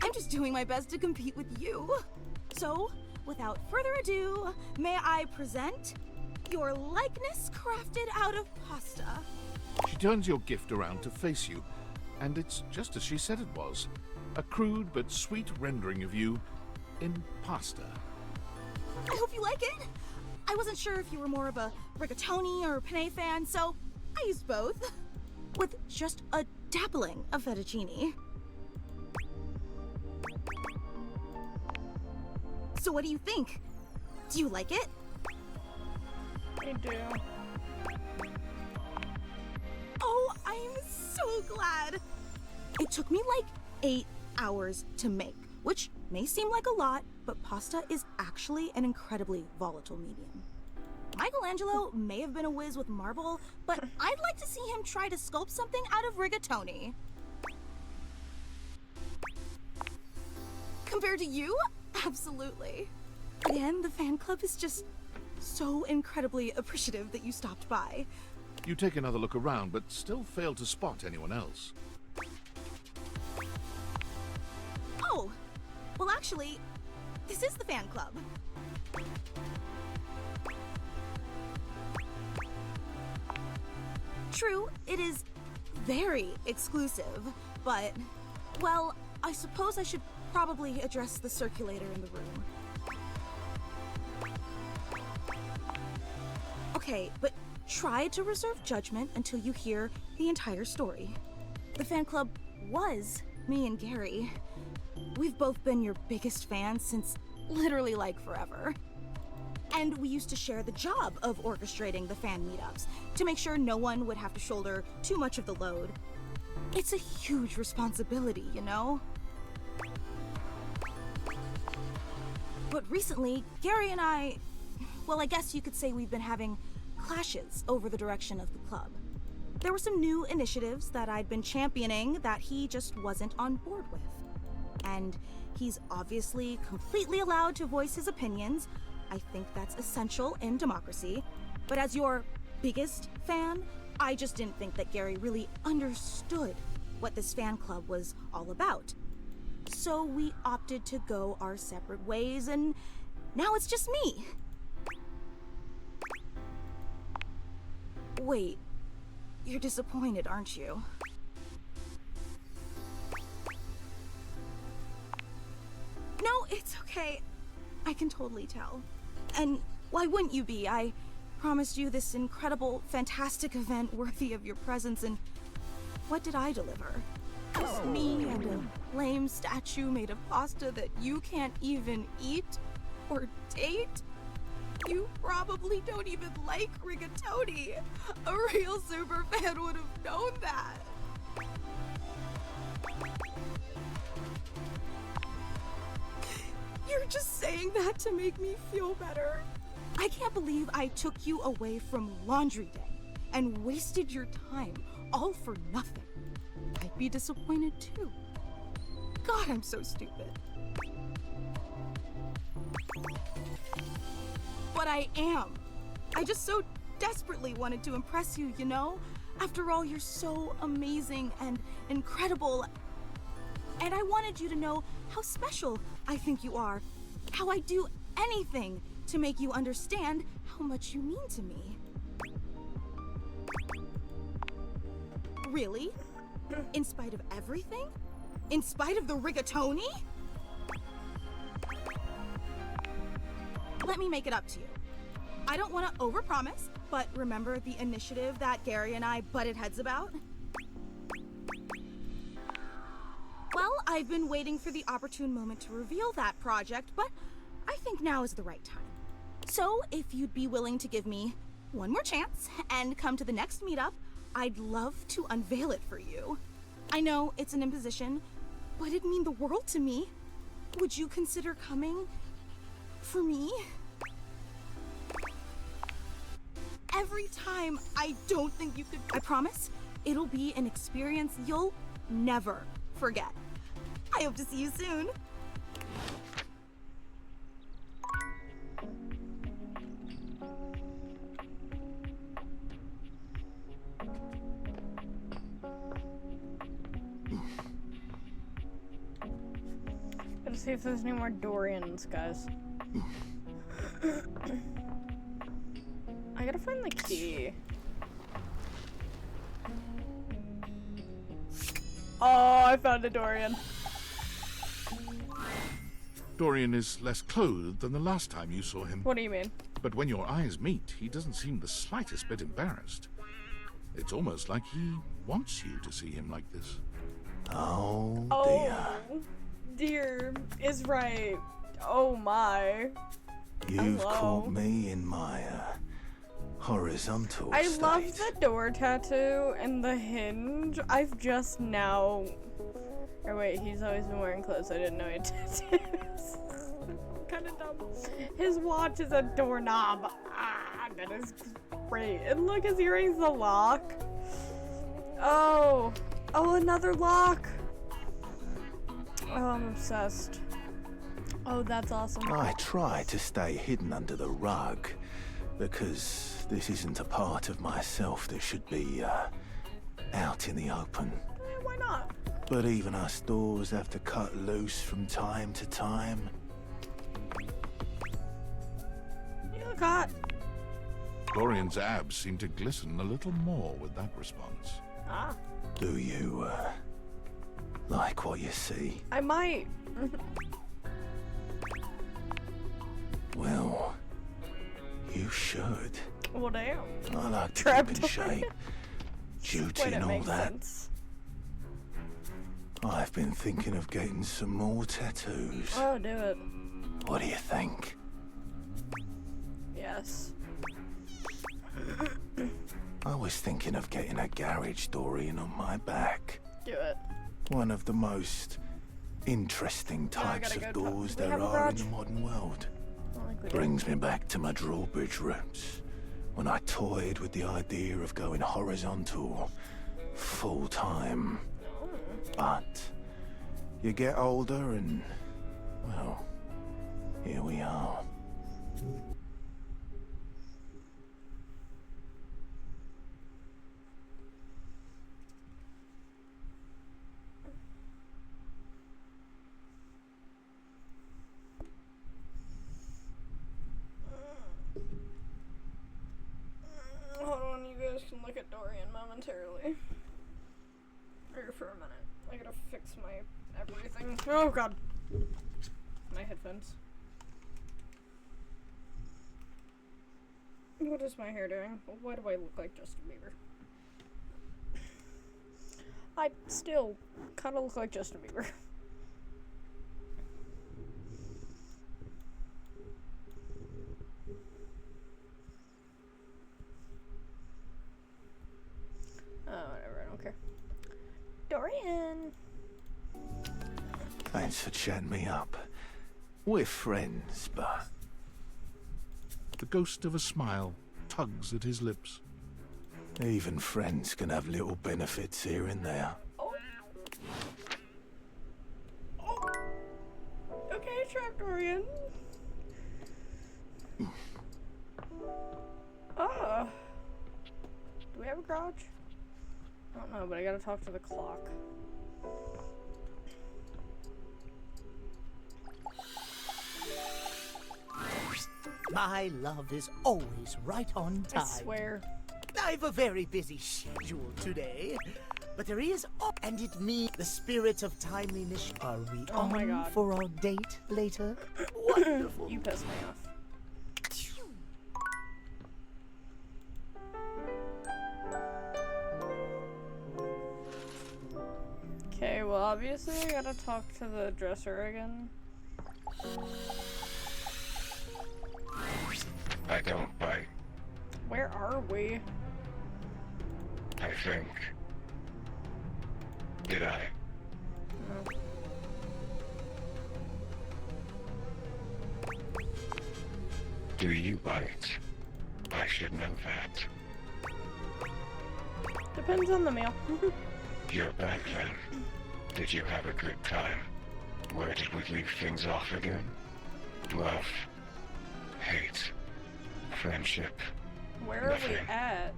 I'm just doing my best to compete with you. So, without further ado, may I present your likeness crafted out of pasta. She turns your gift around to face you, and it's just as she said it was. A crude but sweet rendering of you in pasta. I hope you like it. I wasn't sure if you were more of a rigatoni or penne fan, so I used both. With just a dabbling of fettuccine. So what do you think? Do you like it? I do. Oh, I'm so glad. It took me like 8 hours to make, which may seem like a lot, but pasta is actually an incredibly volatile medium. Michelangelo may have been a whiz with marble, but I'd like to see him try to sculpt something out of rigatoni. Compared to you? Absolutely. Again, the fan club is just so incredibly appreciative that you stopped by. You take another look around, but still fail to spot anyone else. Oh, well actually, this is the fan club. True, it is very exclusive, but, well, I suppose I should probably address the circulator in the room. Okay, but try to reserve judgment until you hear the entire story. The fan club was me and Gary. We've both been your biggest fans since literally like forever. And we used to share the job of orchestrating the fan meetups to make sure no one would have to shoulder too much of the load. It's a huge responsibility, you know? But recently, Gary and I, well, I guess you could say we've been having clashes over the direction of the club. There were some new initiatives that I'd been championing that he just wasn't on board with. And he's obviously completely allowed to voice his opinions. I think that's essential in democracy. But as your biggest fan, I just didn't think that Gary really understood what this fan club was all about. So we opted to go our separate ways, and now it's just me. Wait, you're disappointed, aren't you? No, it's okay. I can totally tell. And why wouldn't you be? I promised you this incredible, fantastic event worthy of your presence, and what did I deliver? Just me and a lame statue made of pasta that you can't even eat or date? You probably don't even like rigatoni. A real super fan would have known that. You're just saying that to make me feel better. I can't believe I took you away from laundry day and wasted your time all for nothing. I'd be disappointed too. God, I'm so stupid. But I am. I just so desperately wanted to impress you, you know? After all, you're so amazing and incredible. And I wanted you to know how special I think you are. How I'd do anything to make you understand how much you mean to me. Really? In spite of everything? In spite of the rigatoni? Let me make it up to you. I don't want to overpromise, but remember the initiative that Gary and I butted heads about? Well, I've been waiting for the opportune moment to reveal that project, but I think now is the right time. So, if you'd be willing to give me one more chance and come to the next meetup, I'd love to unveil it for you. I know it's an imposition, but it'd mean the world to me. Would you consider coming for me? Every time, I don't think you could. I promise, it'll be an experience you'll never forget. I hope to see you soon. Gotta see if there's any more Dorians, guys. I gotta find the key. Oh, I found a Dorian. Dorian is less clothed than the last time you saw him. What do you mean? But when your eyes meet, he doesn't seem the slightest bit embarrassed. It's almost like he wants you to see him like this. Oh, dear is right. Oh my. You've Hello. caught me in my horizontal I state. love the door tattoo and the hinge. I've just now. Or wait, he's always been wearing clothes. I didn't know he had tattoos. Kind of dumb. His watch is a doorknob. Ah, that is great. And look, his earring's the lock. Oh, another lock. Oh, I'm obsessed. Oh, that's awesome. I try to stay hidden under the rug, because this isn't a part of myself that should be, out in the open. Why not? But even us doors have to cut loose from time to time. You look hot. Dorian's abs seem to glisten a little more with that response. Ah. Do you, like what you see? I might. Well, you should. Well, damn. I like to Trapped keep in shape. Duty Wait, and it all makes that. sense. I've been thinking of getting some more tattoos. Oh, do it. What do you think? Yes. I was thinking of getting a garage Dorian on my back. Do it. One of the most interesting types of doors there are in the modern world. Brings me back to my drawbridge roots, when I toyed with the idea of going horizontal, full-time. But you get older and, well, here we are. Hold on, you guys can look at Dorian momentarily. Or for a minute. I gotta fix my everything. Oh god. My headphones. What is my hair doing? Why do I look like Justin Bieber? I still kinda look like Justin Bieber. Oh, whatever, I don't care. Dorian! Thanks for chatting me up. We're friends, but... The ghost of a smile tugs at his lips. even friends can have little benefits here and there. Okay, Dorian. Oh. Do we have a garage? I don't know, but I gotta talk to the clock. My love is always right on time. I swear. I've a very busy schedule today, but there is, and it means the spirit of timeliness. Are we on for our date later? Wonderful. You piss me off. Okay, well obviously I gotta talk to the dresser again. I don't bite. Where are we? I think. Did I? No. Do you bite? I should know that. Depends on the meal. You're back then. Did you have a good time? Where did we leave things off again? Love. Hate. Friendship. Where are we at?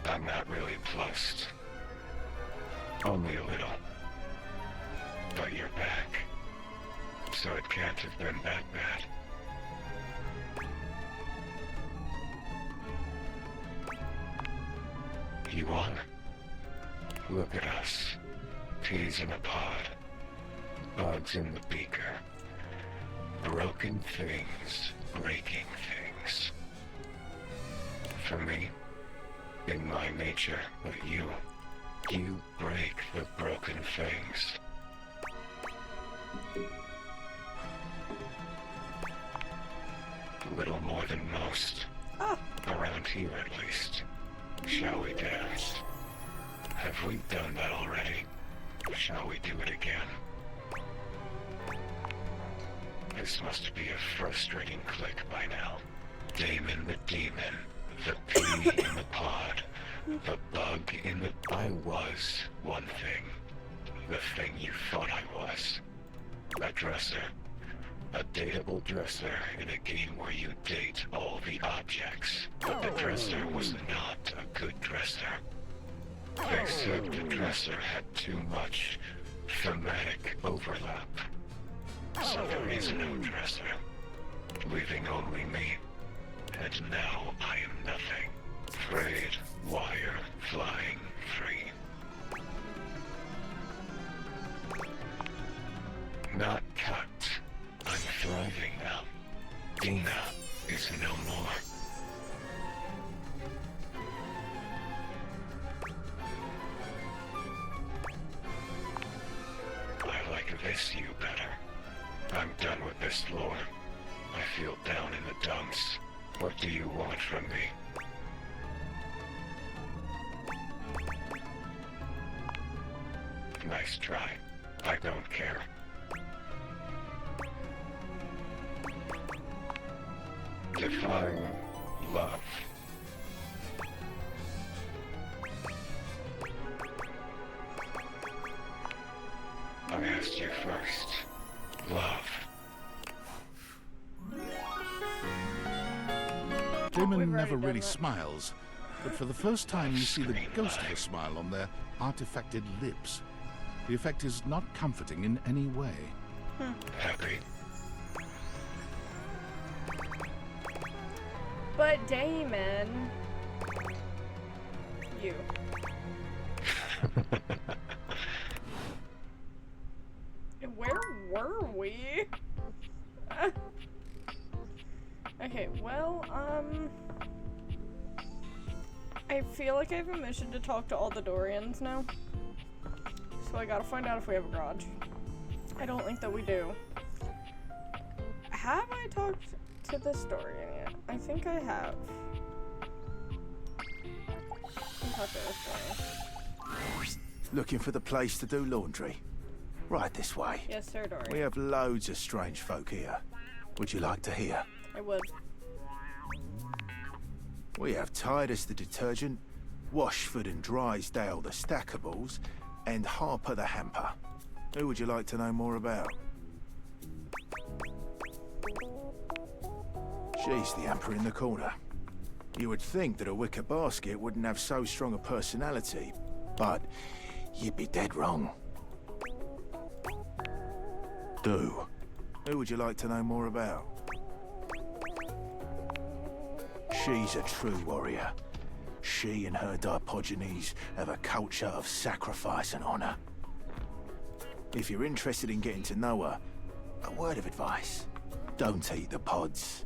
I'm not really plussed. Only a little. But you're back. So it can't have been that bad. You are? Look at us. Peas in a pod. Bugs in the beaker. Broken things, breaking things. For me, in my nature, but you break the broken things. Little more than most. Around here, at least. Shall we dance? Have we done that already? Shall we do it again? This must be a frustrating click by now. Damon the demon. The pea in the pod. The bug in the... I was one thing. The thing you thought I was. A dresser. A dateable dresser in a game where you date all the objects. But the dresser was not a good dresser. Except the dresser had too much thematic overlap. So there is no dresser. Leaving only me. And now I am nothing. Frayed wire flying free. Not cut. I'm thriving now. Dina is no more. I like this you better. I'm done with this lore. I feel down in the dumps. What do you want from me? Nice try. I don't care. Define love. I asked you first. Love. Damon never really smiles, but for the first time you see the ghost of a smile on their artifacted lips. The effect is not comforting in any way. Happy. But Damon... You. Where were we? Okay, well, I feel like I have a mission to talk to all the Dorians now. So I gotta find out if we have a garage. I don't think that we do. Have I talked to this Dorian yet? I think I have. Talk to this Dorian. Looking for the place to do laundry? Right this way. Yes, sir, Dorian. We have loads of strange folk here. Would you like to hear? I would. We have Titus the detergent, Washford and Drysdale the stackables, and Harper the hamper. Who would you like to know more about? She's the hamper in the corner. You would think that a wicker basket wouldn't have so strong a personality, but you'd be dead wrong. Do. Who would you like to know more about? She's a true warrior. She and her Dipogenes have a culture of sacrifice and honor. If you're interested in getting to know her, a word of advice. Don't eat the pods.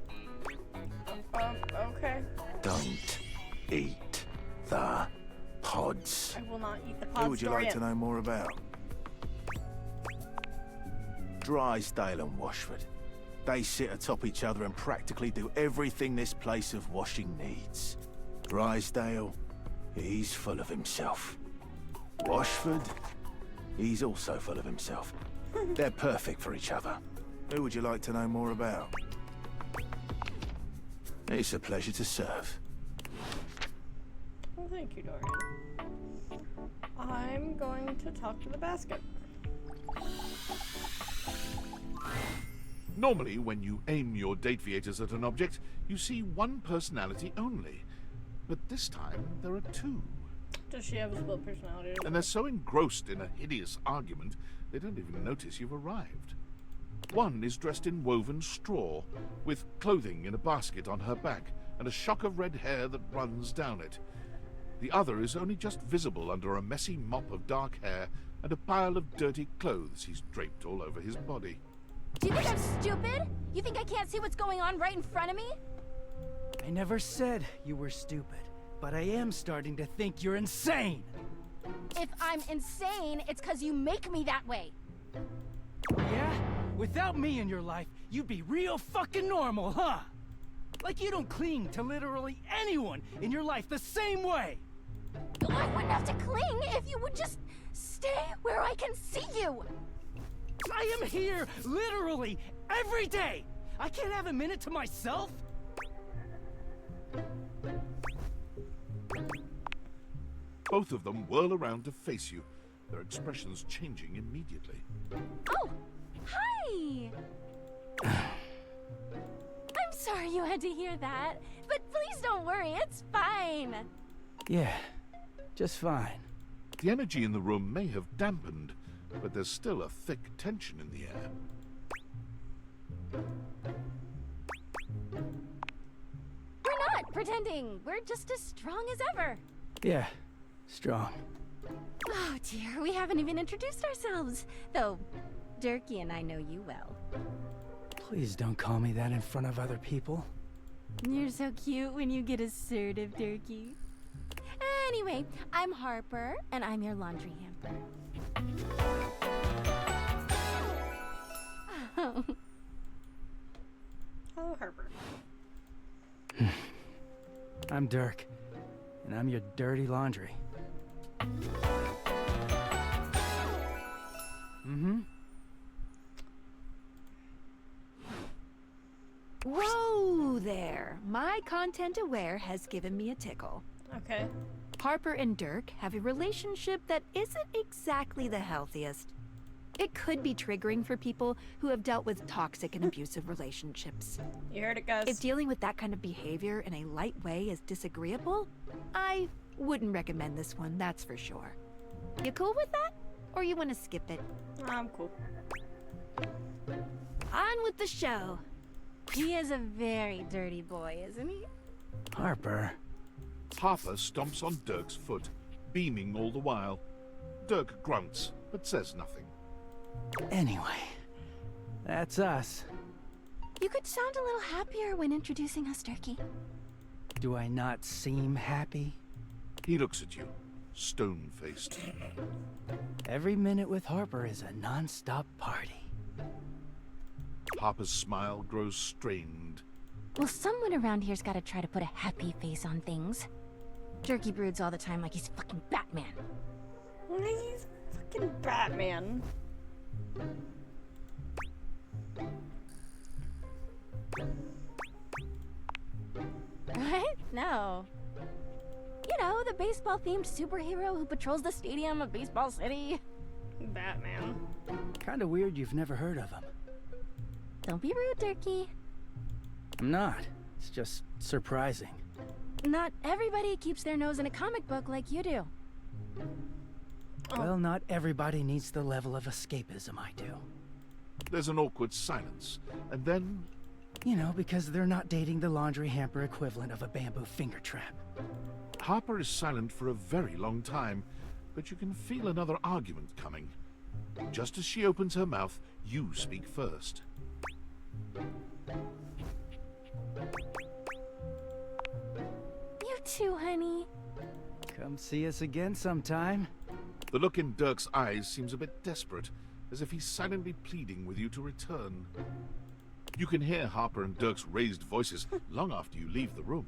Okay. Don't eat the pods. I will not eat the pods. Who would you like to know more about? Drysdale and Washford. They sit atop each other and practically do everything this place of washing needs. Drysdale, he's full of himself. Washford, he's also full of himself. They're perfect for each other. Who would you like to know more about? It's a pleasure to serve. Well, thank you, Dorian. I'm going to talk to the basket. Normally, when you aim your date viators at an object, you see one personality only. But this time, there are two. Does she have a split personality? And they're so engrossed in a hideous argument, they don't even notice you've arrived. One is dressed in woven straw, with clothing in a basket on her back, and a shock of red hair that runs down it. The other is only just visible under a messy mop of dark hair and a pile of dirty clothes he's draped all over his body. Do you think I'm stupid? You think I can't see what's going on right in front of me? I never said you were stupid, but I am starting to think you're insane. If I'm insane, it's because you make me that way. Yeah? Without me in your life, you'd be real fucking normal, huh? Like you don't cling to literally anyone in your life the same way. I wouldn't have to cling if you would just stay where I can see you. I am here literally every day. I can't have a minute to myself. Both of them whirl around to face you, their expressions changing immediately. Oh, hi! I'm sorry you had to hear that, but please don't worry, it's fine. Yeah, just fine. The energy in the room may have dampened, but there's still a thick tension in the air. We're not pretending. We're just as strong as ever. Yeah, strong. Oh dear, we haven't even introduced ourselves. Though, Durkee and I know you well. Please don't call me that in front of other people. You're so cute when you get assertive, Durkee. Anyway, I'm Harper, and I'm your laundry hamper. Oh. Hello, Harper. I'm Dirk, and I'm your dirty laundry. Mm-hmm. Whoa there! My content aware has given me a tickle. Okay. Harper and Dirk have a relationship that isn't exactly the healthiest. It could be triggering for people who have dealt with toxic and abusive relationships. You heard it, guys. If dealing with that kind of behavior in a light way is disagreeable, I wouldn't recommend this one, that's for sure. You cool with that? Or you want to skip it? I'm cool. On with the show. He is a very dirty boy, isn't he? Harper. Harper stomps on Dirk's foot, beaming all the while. Dirk grunts, but says nothing. Anyway, that's us. You could sound a little happier when introducing us, Durkee. Do I not seem happy? He looks at you, stone-faced. Every minute with Harper is a non-stop party. Harper's smile grows strained. Well, someone around here's gotta try to put a happy face on things. Durkee broods all the time like he's fucking Batman. He's fucking Batman. What? No. You know, the baseball-themed superhero who patrols the stadium of Baseball City. Batman. Kinda weird you've never heard of him. Don't be rude, Durkee. I'm not. It's just surprising. Not everybody keeps their nose in a comic book like you do. Well, not everybody needs the level of escapism I do. There's an awkward silence, and then... You know, because they're not dating the laundry hamper equivalent of a bamboo finger trap. Harper is silent for a very long time, but you can feel another argument coming. Just as she opens her mouth, you speak first. You too, honey. Come see us again sometime. The look in Dirk's eyes seems a bit desperate, as if he's silently pleading with you to return. You can hear Harper and Dirk's raised voices long after you leave the room.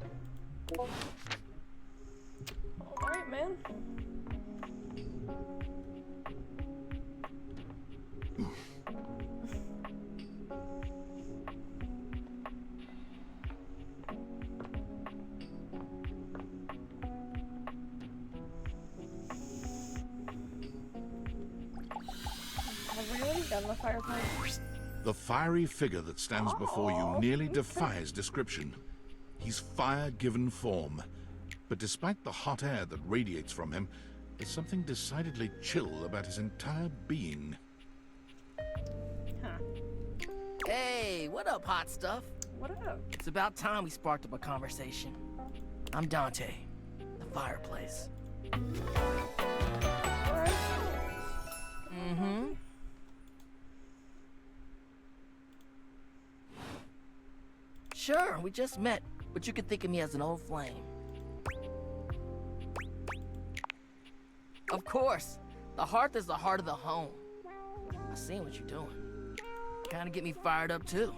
Alright, man. Really? Done the fireplace? The fiery figure that stands before you nearly defies description. He's fire given form, but despite the hot air that radiates from him, there's something decidedly chill about his entire being. Hey, what up, hot stuff? What up? It's about time we sparked up a conversation. I'm Dante, the fireplace. Mm-hmm. Sure, we just met, but you could think of me as an old flame. Of course, the hearth is the heart of the home. I seen what you're doing. Kinda get me fired up too.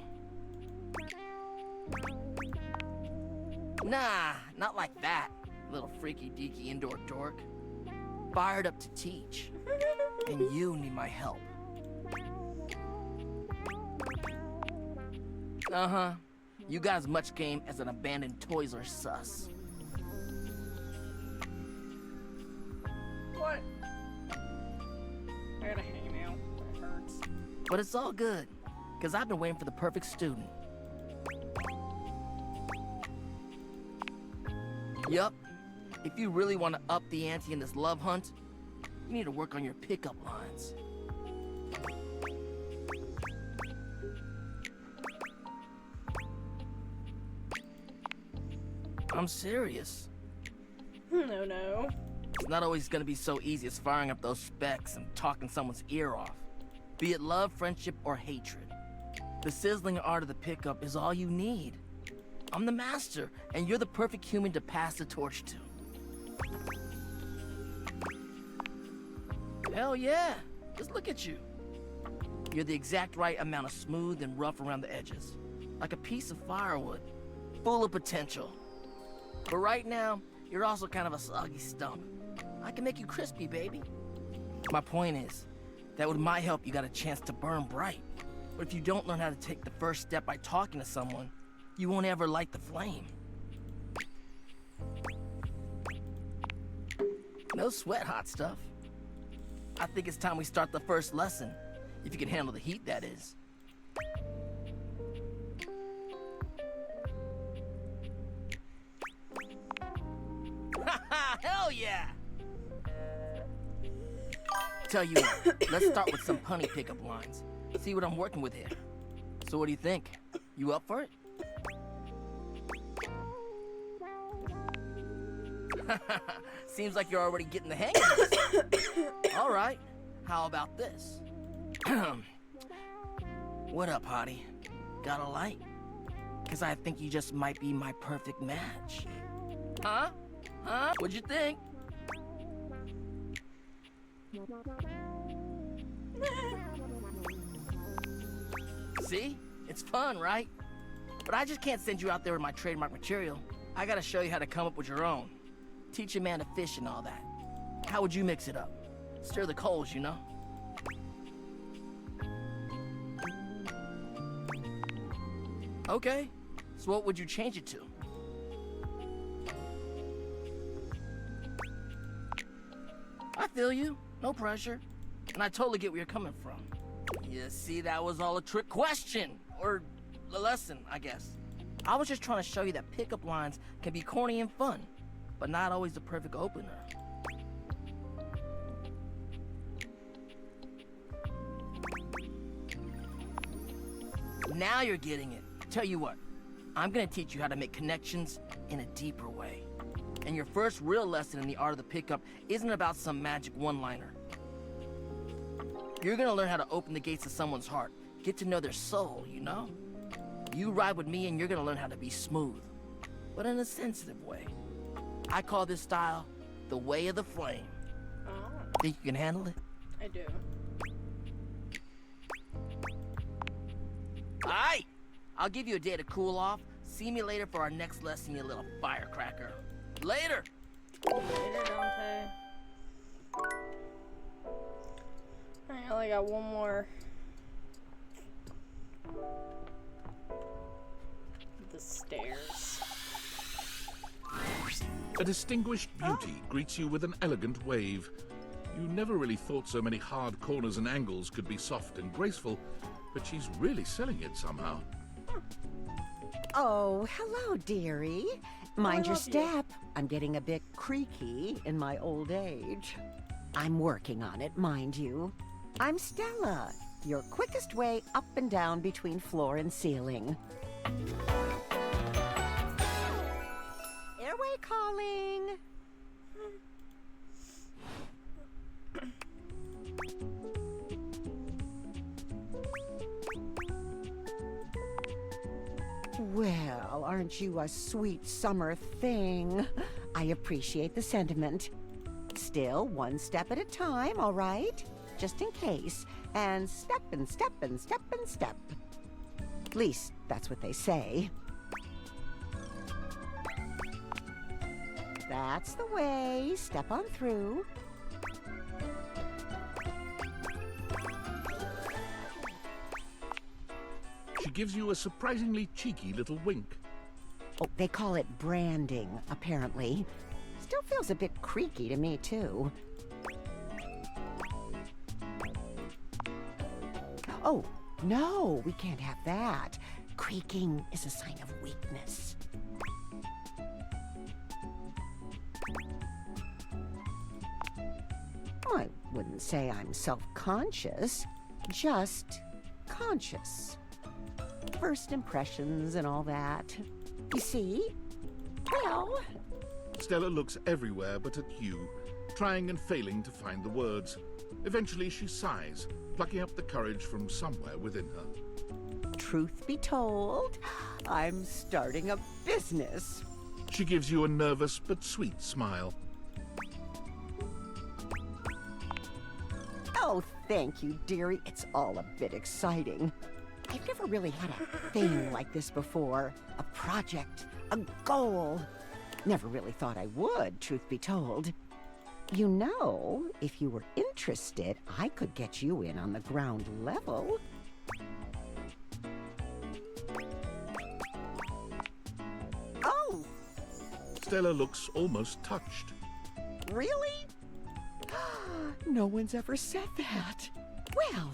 Nah, not like that, little freaky deaky indoor dork. Fired up to teach. And you need my help. Uh-huh. You got as much game as an abandoned Toys R Us. What? I gotta hang out. That hurts. But it's all good, because I've been waiting for the perfect student. Yup. If you really want to up the ante in this love hunt, you need to work on your pickup lines. I'm serious. No. It's not always gonna be so easy as firing up those specs and talking someone's ear off. Be it love, friendship, or hatred. The sizzling art of the pickup is all you need. I'm the master, and you're the perfect human to pass the torch to. Hell yeah, just look at you. You're the exact right amount of smooth and rough around the edges. Like a piece of firewood, full of potential. But right now, you're also kind of a soggy stump. I can make you crispy, baby. My point is, that with my help, you got a chance to burn bright. But if you don't learn how to take the first step by talking to someone, you won't ever light the flame. No sweat, hot stuff. I think it's time we start the first lesson. If you can handle the heat, that is. Hell yeah! Tell you what, let's start with some punny pickup lines. See what I'm working with here. So what do you think? You up for it? Seems like you're already getting the hang of this. All right, how about this? What up, hottie? Got a light? Cause I think you just might be my perfect match. Huh? Huh? What'd you think? See? It's fun, right? But I just can't send you out there with my trademark material. I gotta show you how to come up with your own. Teach a man to fish and all that. How would you mix it up? Stir the coals, you know? Okay, so what would you change it to? I feel you, no pressure. And I totally get where you're coming from. You see, that was all a trick question. Or a lesson, I guess. I was just trying to show you that pickup lines can be corny and fun, but not always the perfect opener. Now you're getting it. Tell you what, I'm gonna teach you how to make connections in a deeper way. And your first real lesson in the art of the pickup isn't about some magic one-liner. You're gonna learn how to open the gates of someone's heart, get to know their soul, you know? You ride with me and you're gonna learn how to be smooth, but in a sensitive way. I call this style the way of the flame. Oh. Think you can handle it? I do. Alright! I'll give you a day to cool off. See me later for our next lesson, you little firecracker. Later! Later, Dante. I only got one more. The stairs. A distinguished beauty greets you with an elegant wave. You never really thought so many hard corners and angles could be soft and graceful, but she's really selling it somehow. Oh, hello, dearie. Mind your step. I'm getting a bit creaky in my old age. I'm working on it, mind you. I'm Stella, your quickest way up and down between floor and ceiling. Airway calling. Well, aren't you a sweet summer thing? I appreciate the sentiment. Still, one step at a time, all right? Just in case. And step and step and step and step. At least, that's what they say. That's the way. Step on through. She gives you a surprisingly cheeky little wink. Oh, they call it branding, apparently. Still feels a bit creaky to me, too. Oh, no, we can't have that. Creaking is a sign of weakness. I wouldn't say I'm self-conscious, just conscious. First impressions and all that. You see? Well... Stella looks everywhere but at you, trying and failing to find the words. Eventually she sighs, plucking up the courage from somewhere within her. Truth be told, I'm starting a business. She gives you a nervous but sweet smile. Oh, thank you, dearie. It's all a bit exciting. I've never really had a thing like this before. A project, a goal. Never really thought I would, truth be told. You know, if you were interested, I could get you in on the ground level. Oh! Stella looks almost touched. Really? No one's ever said that. Well,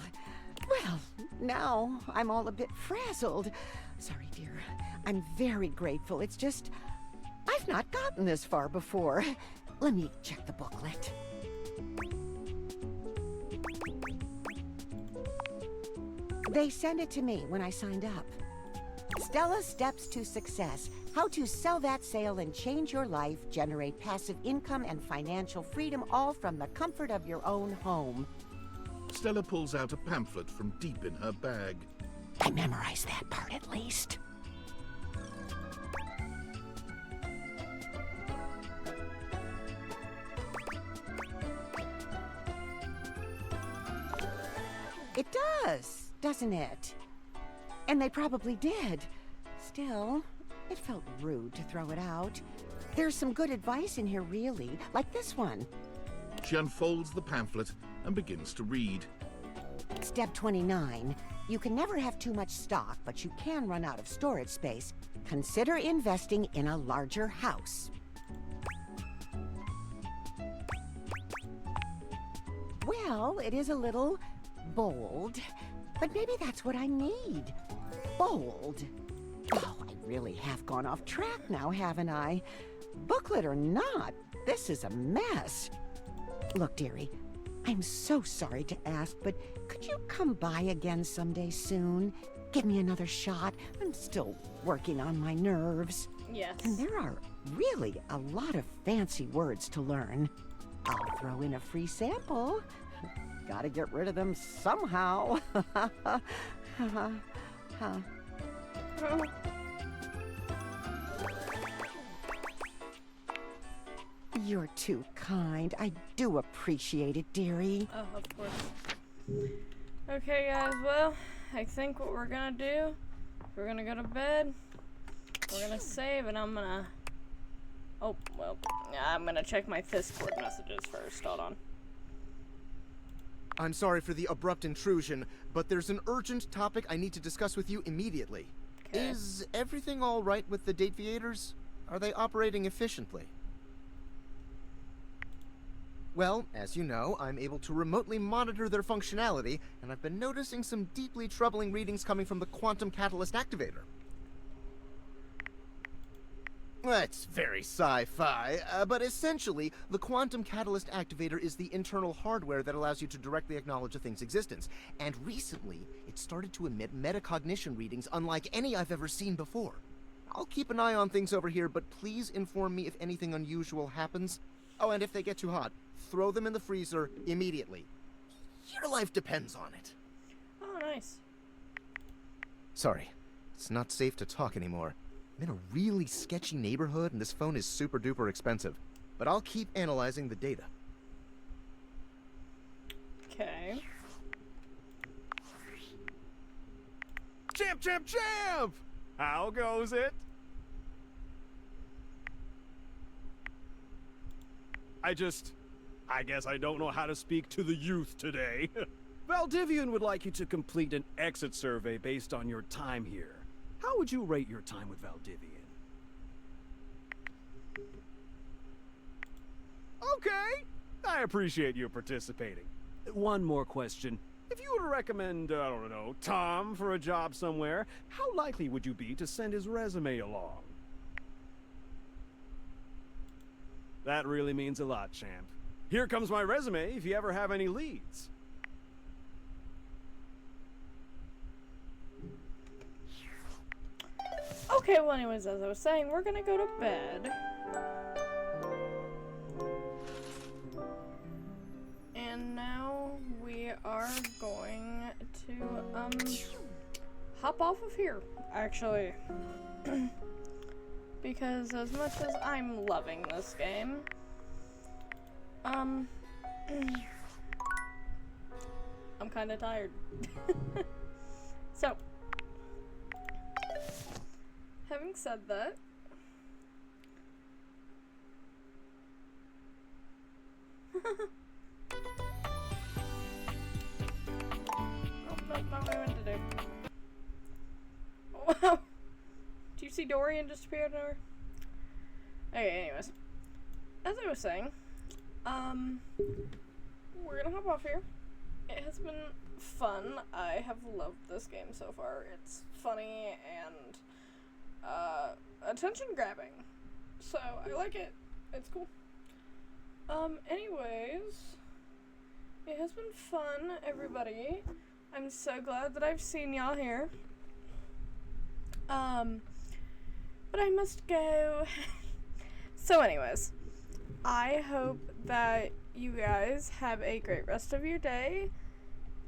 now I'm all a bit frazzled. Sorry, dear. I'm very grateful. It's just, I've not gotten this far before. Let me check the booklet. They sent it to me when I signed up. Stella's Steps to Success. How to sell that sale and change your life, generate passive income and financial freedom, all from the comfort of your own home. Stella pulls out a pamphlet from deep in her bag. I memorized that part at least. It does, doesn't it? And they probably did. Still, it felt rude to throw it out. There's some good advice in here, really, like this one. She unfolds the pamphlet and begins to read. Step 29. You can never have too much stock, but you can run out of storage space. Consider investing in a larger house. Well, it is a little bold, but maybe that's what I need. Bold. Oh, I really have gone off track now, haven't I? Booklet or not, this is a mess. Look, dearie, I'm so sorry to ask, but could you come by again someday soon? Give me another shot. I'm still working on my nerves. Yes. And there are really a lot of fancy words to learn. I'll throw in a free sample. Gotta get rid of them somehow. You're too kind. I do appreciate it, dearie. Oh, of course. Okay, guys, well, I think what we're gonna do, we're gonna go to bed, we're gonna save, and I'm gonna... Oh, well, I'm gonna check my Discord messages first. Hold on. I'm sorry for the abrupt intrusion, but there's an urgent topic I need to discuss with you immediately. Okay. Is everything all right with the Dateviators? Are they operating efficiently? Well, as you know, I'm able to remotely monitor their functionality, and I've been noticing some deeply troubling readings coming from the Quantum Catalyst Activator. That's very sci-fi, but essentially, the Quantum Catalyst Activator is the internal hardware that allows you to directly acknowledge a thing's existence. And recently, it started to emit metacognition readings unlike any I've ever seen before. I'll keep an eye on things over here, but please inform me if anything unusual happens. Oh, and if they get too hot, throw them in the freezer immediately. Your life depends on it. Oh, nice. Sorry, it's not safe to talk anymore. I'm in a really sketchy neighborhood, and this phone is super duper expensive. But I'll keep analyzing the data. Okay. Champ, champ, champ! How goes it? I guess I don't know how to speak to the youth today. Valdivian would like you to complete an exit survey based on your time here. How would you rate your time with Valdivian? Okay, I appreciate you participating. One more question. If you were to recommend, I don't know, Tom for a job somewhere, how likely would you be to send his resume along? That really means a lot, champ. Here comes my resume if you ever have any leads. Okay, well anyways, as I was saying, we're gonna go to bed. And now we are going to, hop off of here, actually. Because as much as I'm loving this game, I'm kinda tired. So, having said that, not what I meant to do. Wow! Do you see Dorian just appeared over? Okay, anyways. As I was saying, we're gonna hop off here. It has been fun. I have loved this game so far. It's funny and attention grabbing. So I like it. It's cool. Anyways, it has been fun, everybody. I'm so glad that I've seen y'all here. But I must go. So anyways, I hope that you guys have a great rest of your day.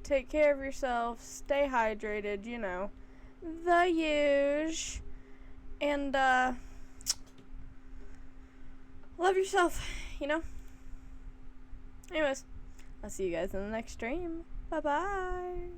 Take care of yourself, stay hydrated, you know, the huge. And, love yourself, you know? Anyways, I'll see you guys in the next stream. Bye-bye.